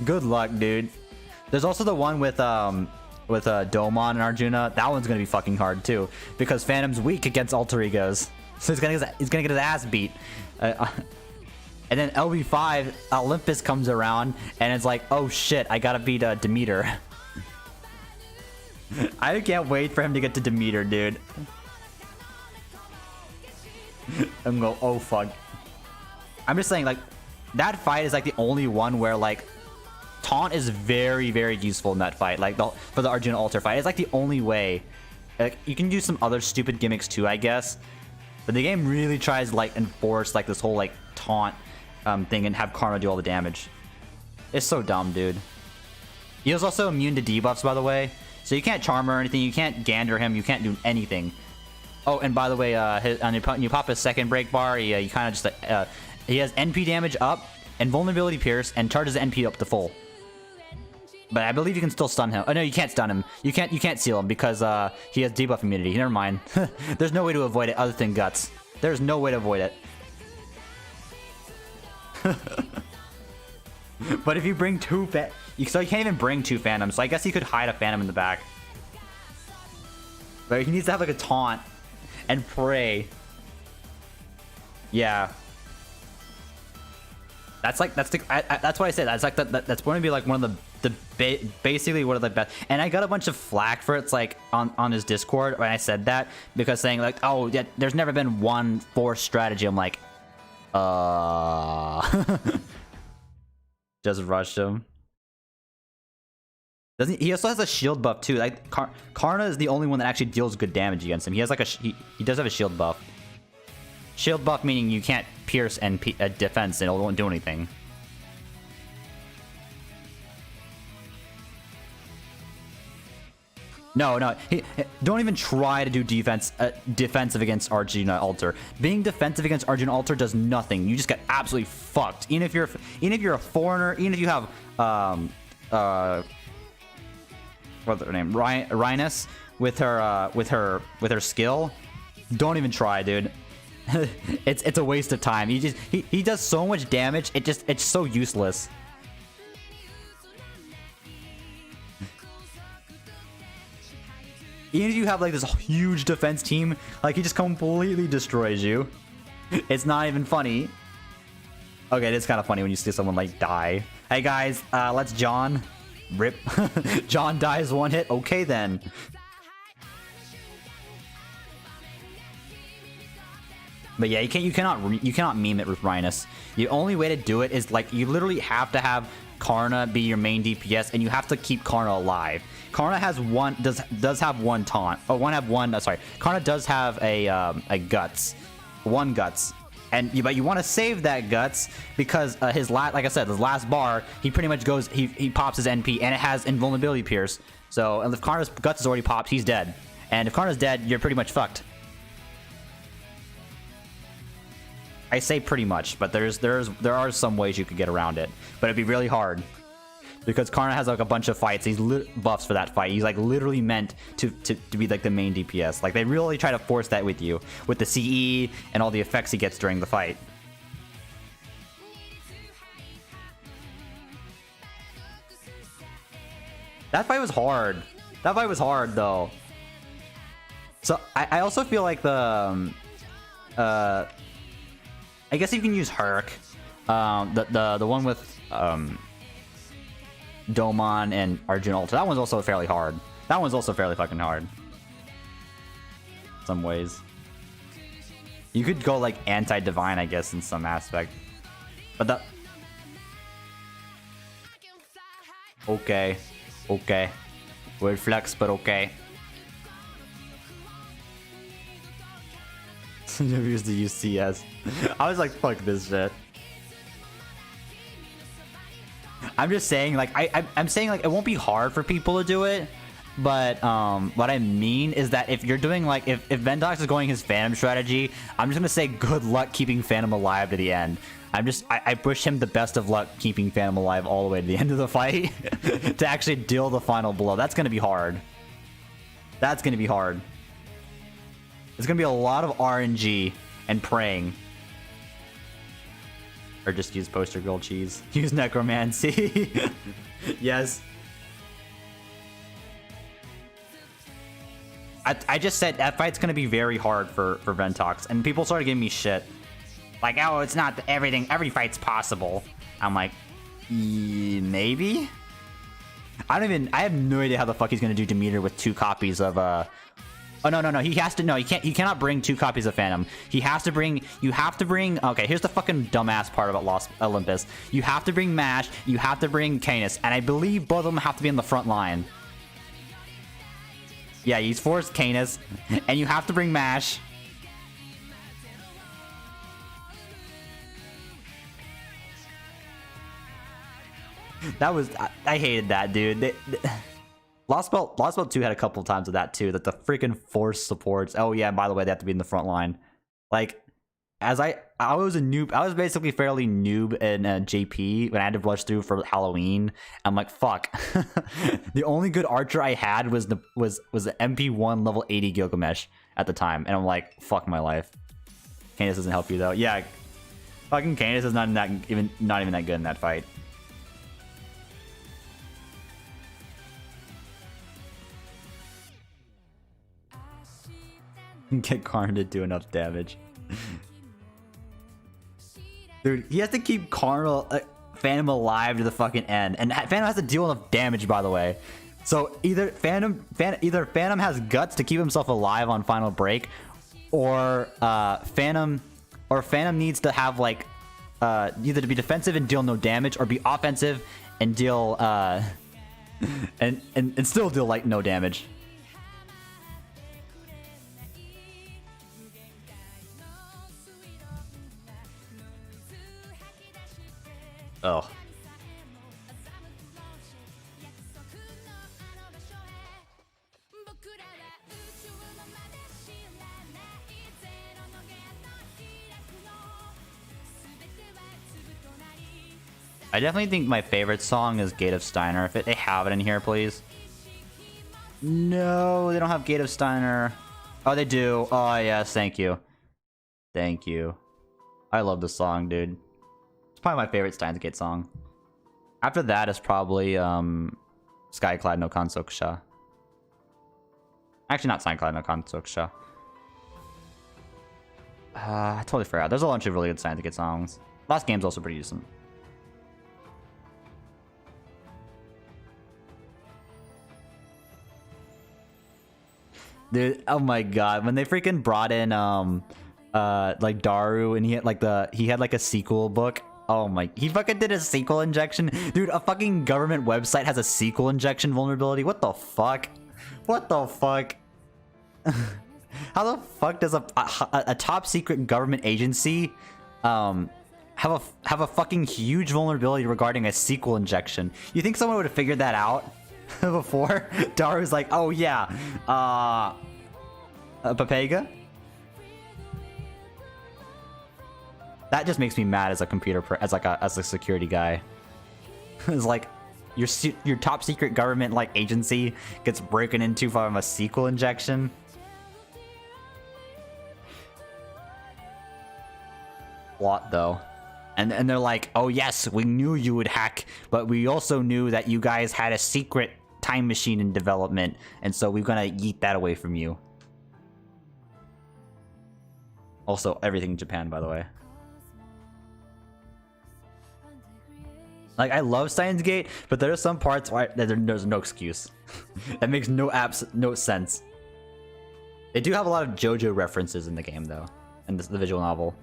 Speaker 1: Good luck, dude. There's also the one with Domon and Arjuna. That one's gonna be fucking hard too, because Phantom's weak against alter egos, so he's gonna get his ass beat. And then LB5 Olympus comes around and it's like, oh shit, I gotta beat Demeter. I can't wait for him to get to Demeter, dude. I'm going, oh fuck. I'm just saying, like, that fight is like the only one where like taunt is very, very useful in that fight. Like for the Arjuna Altar fight, it's like the only way. Like, you can do some other stupid gimmicks too, I guess. But the game really tries to like enforce like this whole like taunt thing and have Karma do all the damage. It's so dumb, dude. He was also immune to debuffs, by the way. So you can't charm or anything, you can't gander him, you can't do anything. Oh, and by the way, when you pop his second break bar, he kind of just he has NP damage up and vulnerability pierce and charges the NP up to full. But I believe you can still stun him. Oh no, you can't stun him. You can't seal him because he has debuff immunity. Never mind. There's no way to avoid it other than guts. There's no way to avoid it. But if you bring two so you can't even bring two phantoms. So I guess he could hide a phantom in the back. But he needs to have like a taunt and pray. Yeah. That's like that's what I said. That's like that's going to be like one of the basically one of the best. And I got a bunch of flack for it's like on his Discord when I said that, because saying like, oh yeah, there's never been one force strategy. I'm like, just rush him. Doesn't he also has a shield buff too? Like Karna is the only one that actually deals good damage against him. He has like he does have a shield buff. Shield buff meaning you can't pierce and defense and it won't do anything. No, don't even try to do defensive against Arjuna Altar. Being defensive against Arjuna Altar does nothing. You just get absolutely fucked. Even if you're a foreigner, even if you have what's her name, Rhinus with her skill, don't even try, dude. it's a waste of time. He does so much damage. It's so useless. Even if you have like this huge defense team, like he just completely destroys you. It's not even funny. Okay, it is kind of funny when you see someone like die. Hey guys, let's John. Rip. John dies one hit. Okay then. But yeah, you cannot meme it with Rhinus. The only way to do it is like you literally have to have Karna be your main DPS, and you have to keep Karna alive. Karna has does have one taunt. Oh, Karna does have a guts, one guts, but you want to save that guts because his like I said, his last bar, he pretty much goes, he pops his NP, and it has invulnerability pierce. So if Karna's guts is already popped, he's dead. And if Karna's dead, you're pretty much fucked. I say pretty much, but there are some ways you could get around it, but it'd be really hard because Karna has like a bunch of fights. He's buffs for that fight. He's like literally meant to be like the main DPS. Like they really try to force that with you with the CE and all the effects he gets during the fight. That fight was hard. That fight was hard though. So I also feel like the I guess you can use Herc, the one with Domon and Arjun Altar. That one's also fairly hard. That one's also fairly fucking hard. In some ways. You could go like anti-divine, I guess, in some aspect. But the... Okay. Okay. Weird flex, but okay. Never used to use CS. I was like, fuck this shit. I'm just saying, like, I'm saying, like, it won't be hard for people to do it, but, what I mean is that if you're doing, like, if Ventox is going his Phantom strategy, I'm just gonna say good luck keeping Phantom alive to the end. I wish him the best of luck keeping Phantom alive all the way to the end of the fight to actually deal the final blow. That's gonna be hard. That's gonna be hard. It's gonna be a lot of RNG and praying. Or just use poster grilled cheese. Use necromancy. Yes. I just said that fight's gonna be very hard for Ventox, and people started giving me shit. Like, oh, it's not every fight's possible. I'm like, maybe? I have no idea how the fuck he's gonna do Demeter with 2 copies of Oh no, he has to he cannot bring 2 copies of Phantom. You have to bring okay, here's the fucking dumbass part about Lost Olympus. You have to bring Mash, you have to bring Canis, and I believe both of them have to be in the front line. Yeah, he's forced Canis, and you have to bring Mash. That was I hated that, dude. Lost Belt 2 had a couple times of that too, that the freaking force supports. Oh yeah, and by the way, they have to be in the front line. Like, as I was a noob, I was basically fairly noob in JP when I had to rush through for Halloween. I'm like, fuck. The only good archer I had was the MP1 level 80 Gilgamesh at the time, and I'm like, fuck my life. Canis doesn't help you though. Yeah, fucking Canis is not even that good in that fight. Get Karn to do enough damage. Dude, he has to keep Karn, Phantom alive to the fucking end, and Phantom has to deal enough damage, by the way. So either Phantom has guts to keep himself alive on final break, or Phantom needs to have like either to be defensive and deal no damage, or be offensive and deal and still deal like no damage. Oh. I definitely think my favorite song is Gate of Steiner. If they have it in here, please. No, they don't have Gate of Steiner. Oh, they do. Oh, yes. Thank you. Thank you. I love this song, dude. It's probably my favorite Steins Gate song. After that is probably Skyclad no Kansokusha. Actually, not Skyclad no Kansokusha. I totally forgot. There's a bunch of really good Steins Gate songs. Last game's also pretty decent. Dude, oh my god, when they freaking brought in like Daru, and he had like a sequel book. Oh my, he fucking did a sequel injection. Dude, a fucking government website has a sequel injection vulnerability. What the fuck? What the fuck? How the fuck does a top secret government agency have a fucking huge vulnerability regarding a sequel injection? You think someone would have figured that out before? Daru's like, oh yeah, Papega? That just makes me mad as a as a security guy. It's like your top secret government like agency gets broken into from a sequel injection. Plot though. And they're like, oh yes, we knew you would hack, but we also knew that you guys had a secret time machine in development, and so we're gonna yeet that away from you. Also, everything in Japan, by the way. Like, I love Steins Gate, but there are some parts where there's no excuse. That makes no sense. They do have a lot of JoJo references in the game, though, and the visual novel.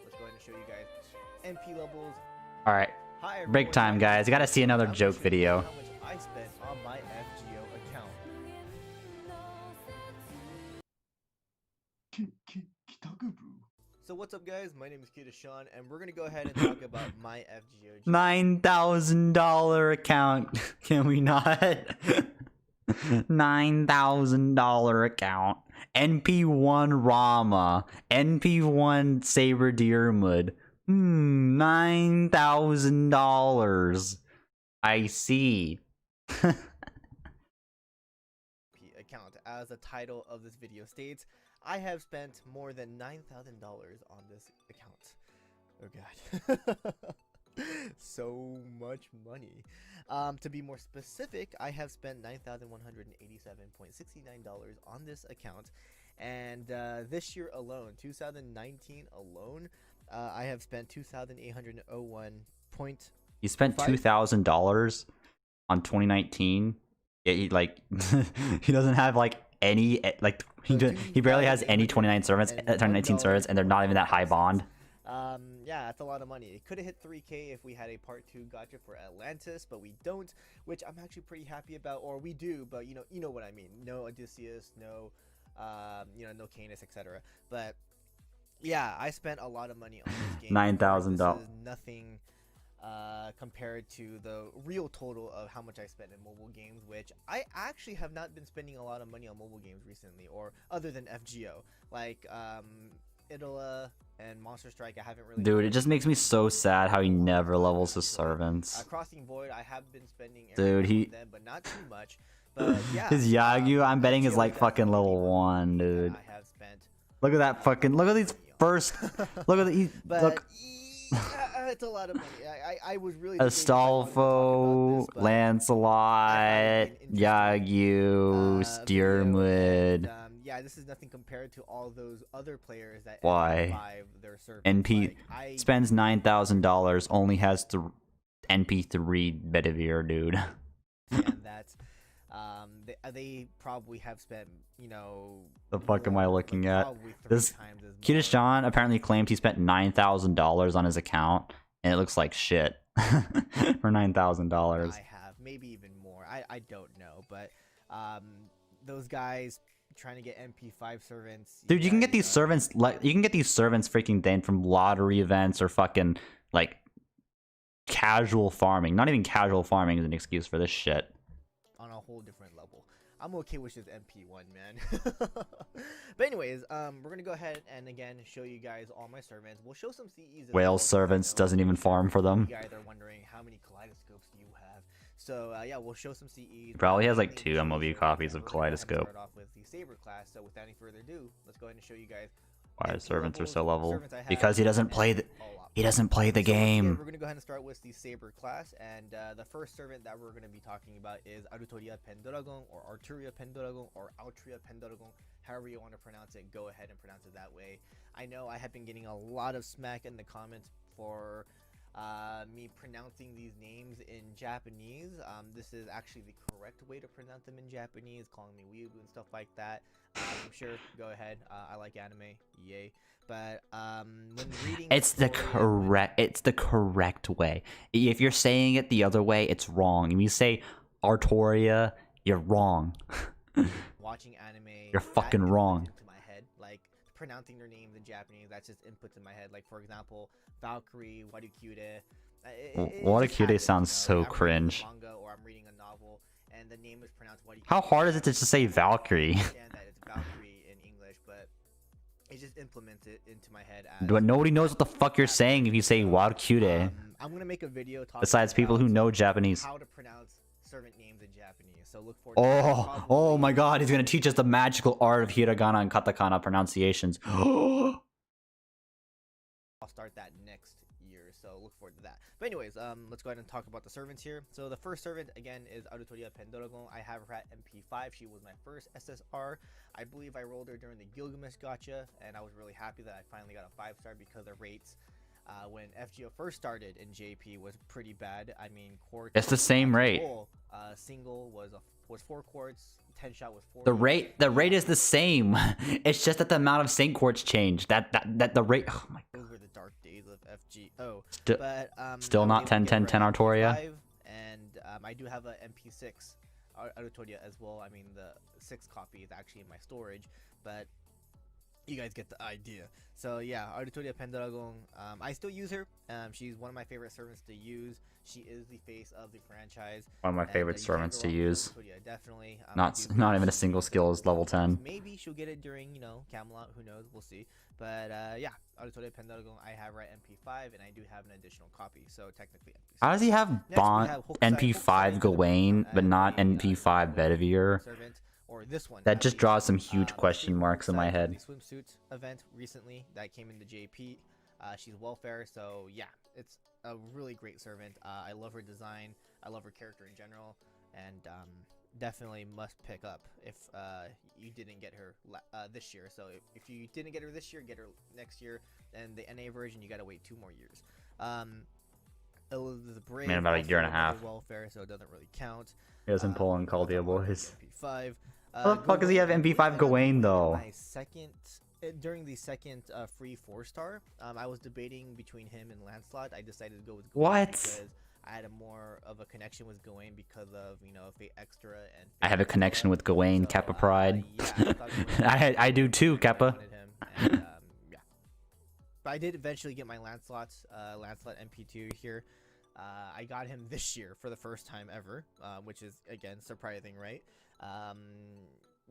Speaker 5: Let's go ahead and show you guys MP levels.
Speaker 1: All right,
Speaker 5: Hi,
Speaker 1: break time, guys. You gotta see another joke video.
Speaker 5: How much I spent on my FGO account. So what's up, guys? My name is Kita Sean, and we're gonna go ahead and talk about my FGO.
Speaker 1: $9,000 account. Can we not? $9,000 account. NP1 Rama. NP1 Saber Deermud. $9,000. I see.
Speaker 5: Account. As the title of this video states, I have spent more than $9,000 on this account. Oh god. So much money. To be more specific, I have spent $9,187.69 on this account, and this year alone, 2019 alone, I have spent $2,801.0
Speaker 1: He spent $2,000 on 2019. Yeah, he like he doesn't have like any like he barely has any 2019 servants, and they're not even that high bond.
Speaker 5: Yeah, that's a lot of money. It could have hit 3K if we had a part 2 gacha for Atlantis, but we don't, which I'm actually pretty happy about. Or we do, but you know what I mean. No Odysseus, no no Canis, etc. But yeah, I spent a lot of money on this game.
Speaker 1: $9,000.
Speaker 5: This is nothing compared to the real total of how much I spent in mobile games, which I actually have not been spending a lot of money on mobile games recently, or other than FGO, like Idola and Monster Strike. I haven't really.
Speaker 1: Dude, it just makes me so sad how he never levels his servants.
Speaker 5: Crossing Void, I have been spending.
Speaker 1: Dude,
Speaker 5: them, but not too much. But yeah,
Speaker 1: his Yagyu, I'm betting is like fucking level 1, dude.
Speaker 5: I have spent.
Speaker 1: Look at that fucking. Look at these first. Look at the. Look.
Speaker 5: It's a lot of money. I was really
Speaker 1: Astolfo, Lancelot, Yagyu, Steerwood.
Speaker 5: Yeah, this is nothing compared to all those other players that
Speaker 1: Why?
Speaker 5: their servers.
Speaker 1: NP
Speaker 5: Like,
Speaker 1: spends $9,000, only has the NP3 Bedivere, dude.
Speaker 5: and that's they probably have spent,
Speaker 1: The fuck am I looking at?
Speaker 5: probably 3
Speaker 1: This
Speaker 5: times as
Speaker 1: Kiddish
Speaker 5: much.
Speaker 1: John apparently claimed he spent $9,000 on his account, and it looks like shit for $9,000.
Speaker 5: I have maybe even more. I don't know, but those guys trying to get MP5 servants.
Speaker 1: Dude, you can get these servants you can get these servants freaking then from lottery events or fucking like casual farming. Not even casual farming is an excuse for this shit.
Speaker 5: On a whole different level. I'm okay with just MP1, man. But anyways, we're gonna go ahead and again show you guys all my servants. We'll show some CEs.
Speaker 1: Whale servants doesn't even farm for them.
Speaker 5: You guys are wondering how many kaleidoscopes do you have? So yeah, we'll show some CEs.
Speaker 1: Probably has like 2 MLB copies of Kaleidoscope.
Speaker 5: Start off with the Saber class. So without any further ado, let's go ahead and show you guys
Speaker 1: Why his servants are so
Speaker 5: levels,
Speaker 1: level?
Speaker 5: servants I have,
Speaker 1: Because he doesn't play the
Speaker 5: So
Speaker 1: game.
Speaker 5: we're going to go ahead and start with the Saber class, and the first servant that we're going to be talking about is Arutoria Pendragon, or Arturia Pendragon, or Altria Pendragon, however you want to pronounce it. Go ahead and pronounce it that way. I know I have been getting a lot of smack in the comments for me pronouncing these names in Japanese. This is actually the correct way to pronounce them in Japanese, calling me weeaboo and stuff like that. I'm sure, go ahead. I like anime, yay. But when reading,
Speaker 1: It's the correct way. If you're saying it the other way, it's wrong. If you say Artoria, you're wrong.
Speaker 5: watching anime,
Speaker 1: You're fucking
Speaker 5: that
Speaker 1: wrong.
Speaker 5: inputs into my head, like pronouncing their names in Japanese, that's just inputs in my head. Like for example, Valkyrie, Warukyure.
Speaker 1: Warukyure sounds so
Speaker 5: I'm reading a
Speaker 1: cringe.
Speaker 5: manga or I'm reading a novel, and the name is pronounced Warukyure.
Speaker 1: How hard is it to just say Valkyrie?
Speaker 5: I understand that it's Valkyrie in English, but it just implements it into my head.
Speaker 1: But nobody knows what the fuck you're saying if you say Warukyure.
Speaker 5: I'm gonna make a video talking
Speaker 1: Besides people who
Speaker 5: about
Speaker 1: know Japanese.
Speaker 5: how to pronounce servant names in Japanese. So look forward.
Speaker 1: Oh my god, he's gonna teach us the magical art of hiragana and katakana pronunciations.
Speaker 5: I'll start that next year, so look forward to that. But anyways, let's go ahead and talk about the servants here. So the first servant again is Arutoria Pendragon. I have her at MP5. She was my first SSR. I believe I rolled her during the Gilgamesh Gacha, and I was really happy that I finally got a 5-star because the rates when FGO first started in JP was pretty bad. I mean, quartz.
Speaker 1: It's the same rate.
Speaker 5: Single was 4 quartz. 10 shot was 4.
Speaker 1: The rate is the same. It's just that the amount of Saint Quartz changed. That the rate. Oh my god.
Speaker 5: Those were the dark days of FGO. But
Speaker 1: still not 10 10 10 Artoria.
Speaker 5: And I do have a MP6 Artoria as well. I mean, the 6th copy is actually in my storage, but you guys get the idea. So yeah, Arutoria Pendragon, I still use her. She's one of my favorite servants to use. She is the face of the franchise.
Speaker 1: One of my favorite servants to use.
Speaker 5: Arutoria, definitely.
Speaker 1: Not even a single skill is level 10.
Speaker 5: Maybe she'll get it during, Camelot, who knows, we'll see. But yeah, Arutoria Pendragon, I have her at MP5, and I do have an additional copy, so technically MP6.
Speaker 1: How does he have NP5 Gawain, but not NP5 Bedivere?
Speaker 5: Or this one.
Speaker 1: That just draws some huge question marks in my head.
Speaker 5: Swimsuit event recently that came into JP. She's welfare, so yeah, it's a really great servant. I love her design. I love her character in general, and definitely must pick up if you didn't get her this year. So if you didn't get her this year, get her next year. And the NA version, you gotta wait 2 more years. Elizabeth Brave.
Speaker 1: Man, about a year and a
Speaker 5: also
Speaker 1: half.
Speaker 5: Welfare, so it doesn't really count.
Speaker 1: He doesn't pull in Call the Boys.
Speaker 5: MP5.
Speaker 1: How the fuck does he have MP5 Gawain though?
Speaker 5: My second during the second free 4-star, I was debating between him and Lancelot. I decided to go with Gawain
Speaker 1: What?
Speaker 5: because I had a more of a connection with Gawain because of Fate Extra and.
Speaker 1: I have a connection with Gawain, Kappa Pride.
Speaker 5: Yeah, I thought Gawain
Speaker 1: I do too, Kappa.
Speaker 5: wanted him, and, yeah. But I did eventually get my Lancelot MP2 here. I got him this year for the first time ever, which is again surprising, right?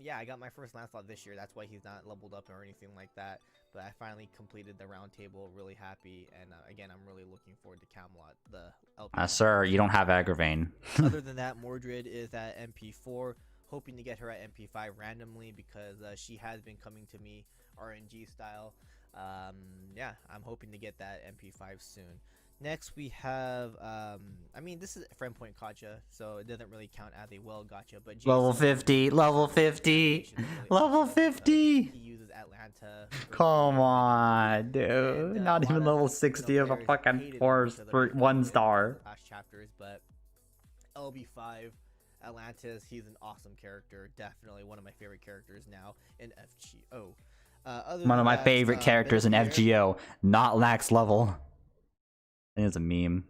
Speaker 5: Yeah, I got my first Lancelot this year. That's why he's not leveled up or anything like that. But I finally completed the round table, really happy, and again, I'm really looking forward to Camelot, the LP.
Speaker 1: Sir, you don't have Agravain.
Speaker 5: Other than that, Mordred is at MP4, hoping to get her at MP5 randomly because she has been coming to me RNG style. Yeah, I'm hoping to get that MP5 soon. Next, we have, I mean, this is friend point gacha, so it doesn't really count as a well gacha, but
Speaker 1: Level
Speaker 5: Jason,
Speaker 1: 50, level 50, level 50.
Speaker 5: he uses Atlanta.
Speaker 1: Come on, dude.
Speaker 5: And,
Speaker 1: Not
Speaker 5: a
Speaker 1: even
Speaker 5: lot
Speaker 1: level
Speaker 5: of,
Speaker 1: 60 of a
Speaker 5: players
Speaker 1: fucking
Speaker 5: hated him
Speaker 1: force
Speaker 5: because of
Speaker 1: for
Speaker 5: his
Speaker 1: 1 star.
Speaker 5: last chapters, but LB5, Atlantis, he's an awesome character, definitely one of my favorite characters now in FGO.
Speaker 1: One of my favorite characters in FGO, not lax level. I think it's a meme.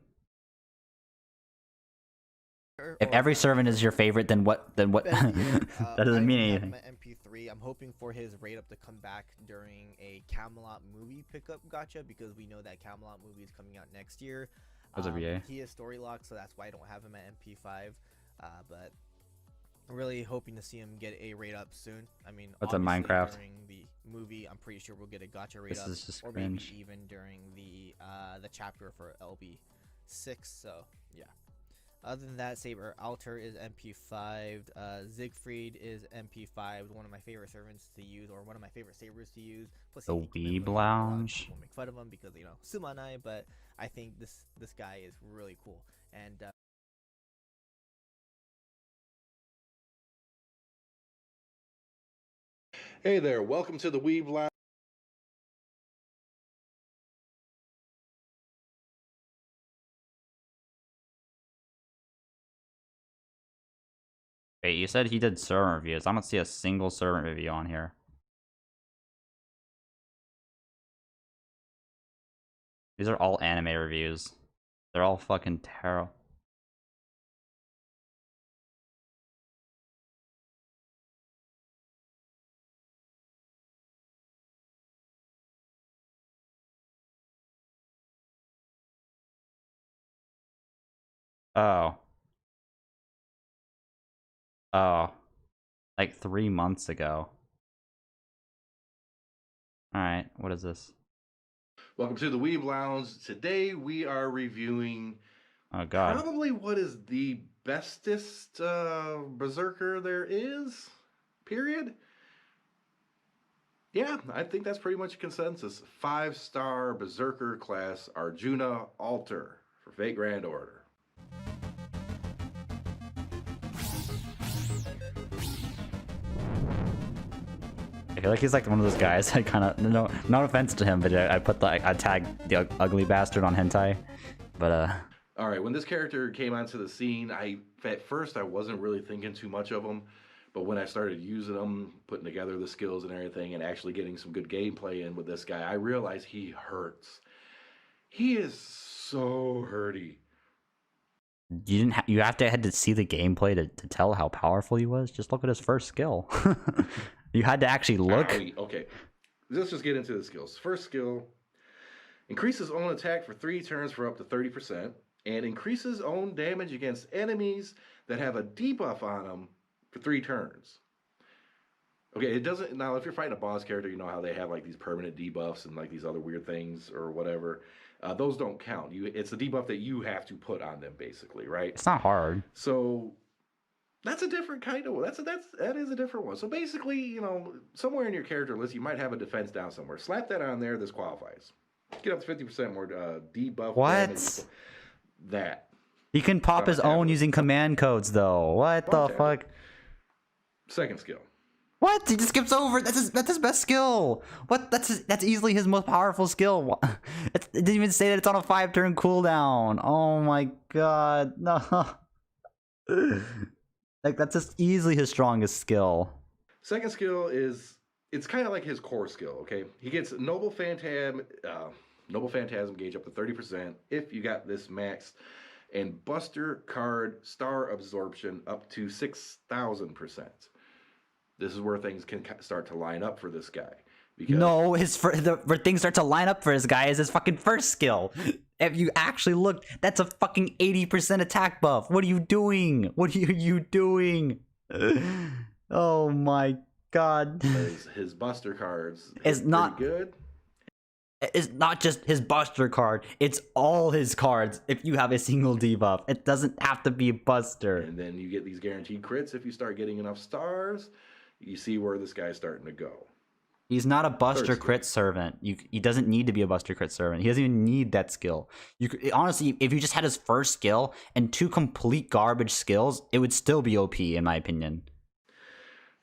Speaker 1: If every servant is your favorite, then what? Then what? That doesn't mean anything.
Speaker 5: MP3. I'm hoping for his rate up to come back during a Camelot movie pickup gacha because we know that Camelot movie is coming out next year.
Speaker 1: What's a VA?
Speaker 5: He is story locked, so that's why I don't have him at MP5. But I'm really hoping to see him get a rate up soon. I mean,
Speaker 1: What's a
Speaker 5: obviously
Speaker 1: Minecraft?
Speaker 5: During the movie, I'm pretty sure we'll get a gacha rate
Speaker 1: This
Speaker 5: up,
Speaker 1: is just
Speaker 5: or maybe
Speaker 1: cringe.
Speaker 5: even during the chapter for LB6. So yeah. Other than that, Saber Alter is MP5. Siegfried is MP5. One of my favorite servants to use, or one of my favorite sabers to use. Plus,
Speaker 1: The
Speaker 5: he can
Speaker 1: Weeb Lounge.
Speaker 5: People make fun of him because Sumanai, but I think this guy is really cool. And
Speaker 3: Hey there, welcome to the Weeb Lounge.
Speaker 1: Wait, you said he did servant reviews. I don't see a single servant review on here. These are all anime reviews. They're all fucking terrible. Oh. Oh. Like 3 months ago. Alright, what is this?
Speaker 3: Welcome to the Weeb Lounge. Today we are reviewing
Speaker 1: Oh god.
Speaker 3: probably what is the bestest berserker there is, period. Yeah, I think that's pretty much a consensus. 5-star berserker class Arjuna Alter for Fate Grand Order.
Speaker 1: I feel like he's like one of those guys. I kind of no offense to him, but I put I tagged the ugly bastard on hentai, but
Speaker 3: All right, when this character came onto the scene, at first I wasn't really thinking too much of him, but when I started using him, putting together the skills and everything, and actually getting some good gameplay in with this guy, I realized he hurts. He is so hurty.
Speaker 1: you didn't. You had to see the gameplay to tell how powerful he was. Just look at his first skill. You had to actually look.
Speaker 3: Okay, let's just get into the skills. First skill, increases own attack for 3 turns for up to 30%, and increases own damage against enemies that have a debuff on them for 3 turns. Okay, it doesn't, now if you're fighting a boss character, you know how they have like these permanent debuffs and like these other weird things or whatever. Those don't count. It's a debuff that you have to put on them basically, right?
Speaker 1: It's not hard.
Speaker 3: So that's a different kind of one. That is a different one. So basically, somewhere in your character list, you might have a defense down somewhere. Slap that on there. This qualifies. Get up to 50% more debuff.
Speaker 1: What?
Speaker 3: That.
Speaker 1: He can pop his own using command codes, though. What the fuck?
Speaker 3: Second skill.
Speaker 1: What? He just skips over. That's his best skill. What? That's easily his most powerful skill. It didn't even say that it's on a 5-turn cooldown. Oh my god, no. Like that's just easily his strongest skill.
Speaker 3: Second skill is, it's kind of like his core skill, okay? He gets Noble Phantasm gauge up to 30% if you got this maxed, and Buster Card Star Absorption up to 6,000%. This is where things can start to line up for this guy. Because
Speaker 1: No, where things start to line up for his guy is his fucking first skill. If you actually look, that's a fucking 80% attack buff. What are you doing? What are you doing? Oh my god.
Speaker 3: his Buster cards
Speaker 1: It's not
Speaker 3: good.
Speaker 1: It's not just his Buster card. It's all his cards. If you have a single debuff, it doesn't have to be a Buster.
Speaker 3: And then you get these guaranteed crits if you start getting enough stars. You see where this guy's starting to go.
Speaker 1: He's not a Buster crit servant. He doesn't need to be a Buster crit servant. He doesn't even need that skill. Honestly, if you just had his first skill and 2 complete garbage skills, it would still be OP in my opinion.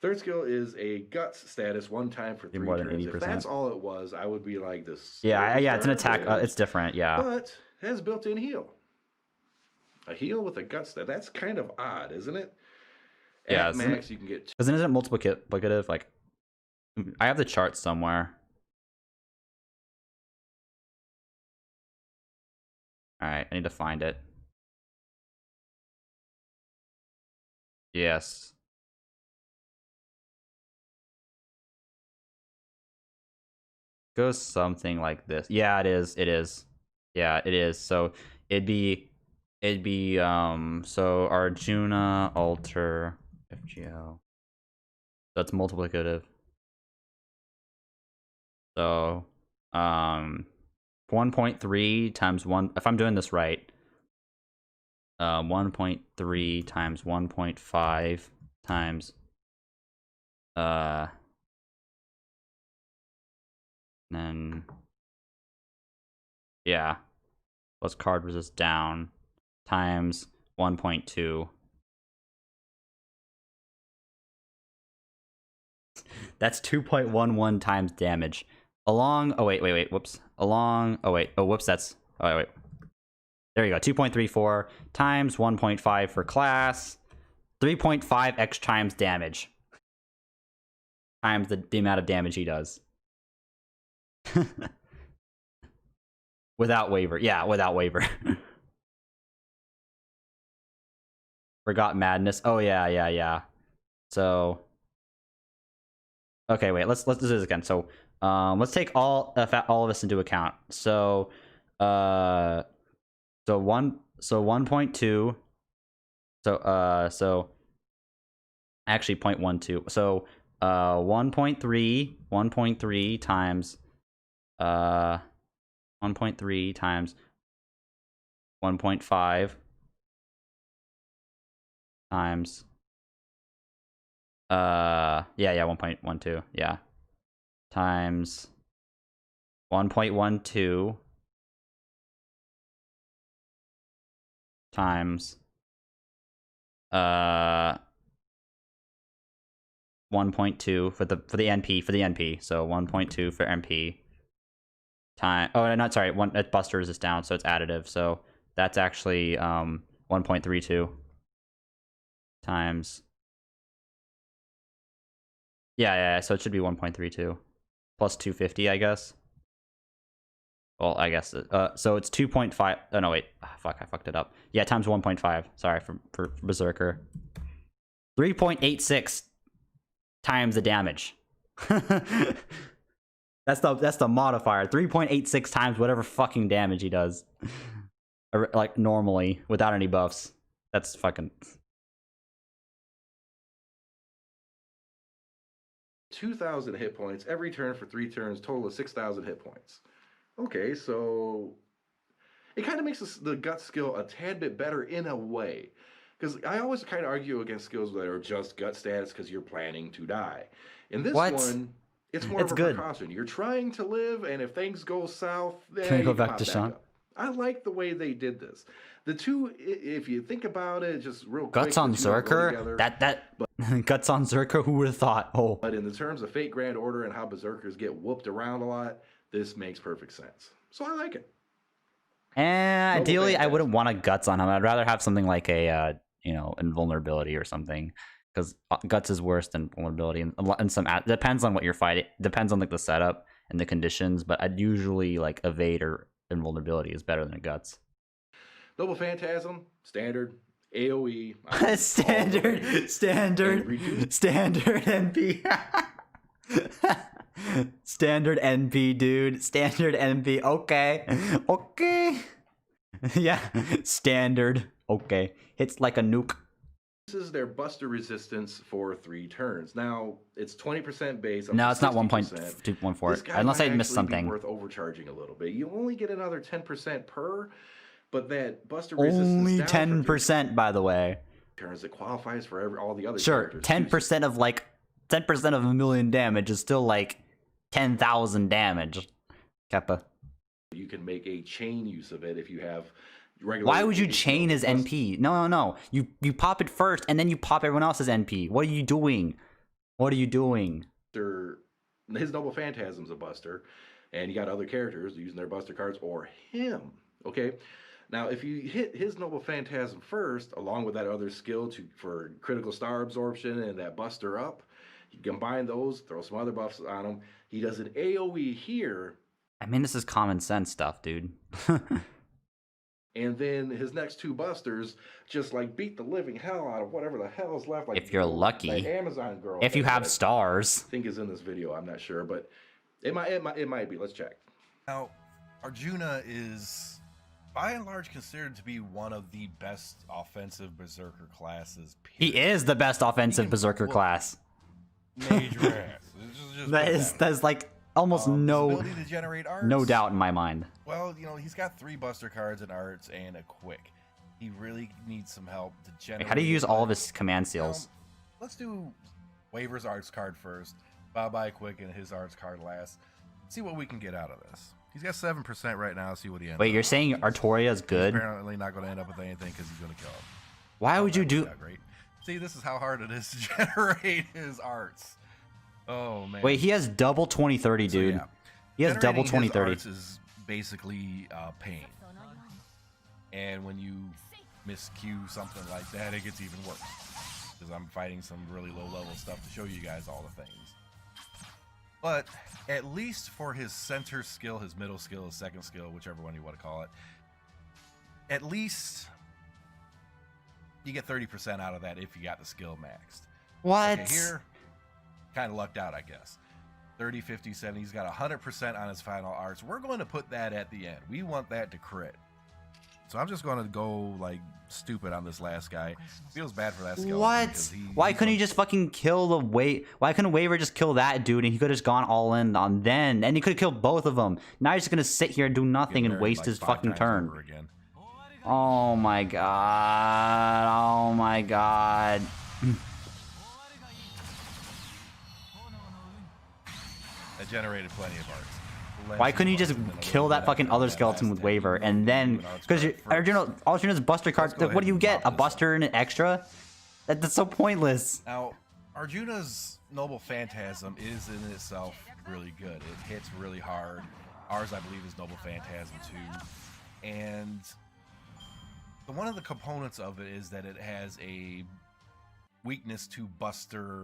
Speaker 3: Third skill is a guts status, 1 time for 3
Speaker 1: more than
Speaker 3: turns.
Speaker 1: 80%.
Speaker 3: If that's all it was, I would be like this.
Speaker 1: Yeah, it's an attack. It's different. Yeah.
Speaker 3: But it has built-in heal. A heal with a guts stat. That's kind of odd, isn't it?
Speaker 1: Yeah.
Speaker 3: At max, you can get.
Speaker 1: Because then isn't it multiplicative? Like, I have the chart somewhere. All right, I need to find it. Yes. Goes something like this. Yeah, it is. It is. Yeah, it is. So it'd be so Arjuna alter FGO. That's multiplicative. So 1.3 times 1, if I'm doing this right, 1.3 times 1.5 times then yeah, plus card resist down times 1.2. That's 2.11 times damage. Along, oh wait, whoops. Along, oh wait, oh whoops, that's, oh wait. There you go, 2.34 times 1.5 for class, 3.5x times damage. Times the amount of damage he does. Without waiver, yeah, without waiver. Forgot madness, oh yeah. So, okay, wait, let's do this again. So, let's take all of this into account. So, so 1.2. So actually 0.12. So 1.3 times 1.3 times 1.5 times 1.12, yeah, times 1.12 times 1.2 for the NP, so 1.2 for NP time, oh not sorry, one Buster is down, so it's additive, so that's actually 1.32 times, yeah, so it should be 1.32 plus 250, I guess. Well, I guess so it's 2.5. Oh no, wait, fuck, I fucked it up. Yeah, times 1.5. Sorry for Berserker. 3.86 times the damage. That's the modifier. 3.86 times whatever fucking damage he does, or, like normally without any buffs. That's fucking
Speaker 3: 2,000 hit points every turn for 3 turns, total of 6,000 hit points. Okay, so it kind of makes the gut skill a tad bit better in a way. Because I always kind of argue against skills that are just gut stats because you're planning to die. In this one, it's more of a precaution. You're trying to live, and if things go south, then
Speaker 1: Can I go
Speaker 3: you
Speaker 1: back
Speaker 3: pop
Speaker 1: to Sean?
Speaker 3: up. I like the way they did this. The two, if you think about it, just real quick.
Speaker 1: Guts on
Speaker 3: the two don't go
Speaker 1: Zerker?
Speaker 3: together.
Speaker 1: Guts on Zerker, who would have thought? Oh.
Speaker 3: But in the terms of Fate Grand Order and how Berserkers get whooped around a lot, this makes perfect sense. So I like it.
Speaker 1: And ideally, I wouldn't want a Guts on him. I'd rather have something like a, invulnerability or something. Because Guts is worse than vulnerability. And some depends on what you're fighting. Depends on like the setup and the conditions. But I'd usually like evade or invulnerability is better than a Guts.
Speaker 3: Noble Phantasm, standard, AoE.
Speaker 1: standard NP. Standard NP, dude. Standard NP. Okay. Yeah. Standard. Okay. Hits like a nuke.
Speaker 3: This is their Buster resistance for 3 turns. Now, it's 20% base.
Speaker 1: No, it's not
Speaker 3: 1.214.
Speaker 1: 1.214. Unless I missed something.
Speaker 3: Worth overcharging a little bit. You only get another 10% per, but that Buster resistance
Speaker 1: only
Speaker 3: down
Speaker 1: 10%, by the way.
Speaker 3: Turns it qualifies for all the other
Speaker 1: sure,
Speaker 3: characters.
Speaker 1: 10% of like 10% of a million damage is still like 10,000 damage. Kappa.
Speaker 3: You can make a chain use of it if you have regular.
Speaker 1: Why would you chain his NP? No. You pop it first and then you pop everyone else's NP. What are you doing?
Speaker 3: His Noble Phantasm's a Buster, and you got other characters using their Buster cards or him. Okay. Now, if you hit his Noble Phantasm first, along with that other skill for critical star absorption and that Buster up, you combine those, throw some other buffs on him. He does an AoE here.
Speaker 1: I mean, this is common sense stuff, dude.
Speaker 3: And then his next 2 Busters just like beat the living hell out of whatever the hell is left. Like,
Speaker 1: if you're lucky.
Speaker 3: Amazon girl.
Speaker 1: If you have stars.
Speaker 3: I think is in this video. I'm not sure, but it might be. Let's check.
Speaker 6: Now, Arjuna is by and large considered to be one of the best offensive Berserker classes.
Speaker 1: Period. He is the best offensive Berserker class.
Speaker 6: Major ass.
Speaker 1: That's like almost no doubt in my mind.
Speaker 6: Well, he's got 3 Buster cards and arts and a quick. He really needs some help to generate.
Speaker 1: How do you use all of his command seals?
Speaker 6: Let's do Waver's arts card first, Bye Quick and his arts card last. See what we can get out of this. He's got 7% right now. See what he ends.
Speaker 1: Wait, you're saying Artoria is good?
Speaker 6: He's apparently not going to end up with anything because he's going to kill him.
Speaker 1: Why would you do?
Speaker 6: Great. See, this is how hard it is to generate his arts. Oh man.
Speaker 1: Wait, he has double 2030, dude. So, yeah. He has double 2030.
Speaker 6: Arts is basically pain. And when you miscue something like that, it gets even worse. Because I'm fighting some really low level stuff to show you guys all the things. But at least for his center skill, his middle skill, his second skill, whichever one you want to call it, at least you get 30% out of that if you got the skill maxed.
Speaker 1: What?
Speaker 6: Okay, here, kind of lucked out, I guess. 30, 50, 70. He's got 100% on his final arts. We're going to put that at the end. We want that to crit. So I'm just going to go like stupid on this last guy. Feels bad for that skill.
Speaker 1: What? Why couldn't he just fucking kill the Why couldn't Waver just kill that dude and he could have just gone all in on then? And he could have killed both of them. Now he's just going to sit here and do nothing and waste his fucking turn. Oh my god. Oh my god.
Speaker 6: That generated plenty of arts.
Speaker 1: Why couldn't you just kill that fucking other skeleton with Waver and then, because Arjuna's Buster card, what do you get? A Buster and an extra? That's so pointless.
Speaker 6: Now, Arjuna's Noble Phantasm is in itself really good. It hits really hard. Ours, I believe, is Noble Phantasm too. And one of the components of it is that it has a weakness to Buster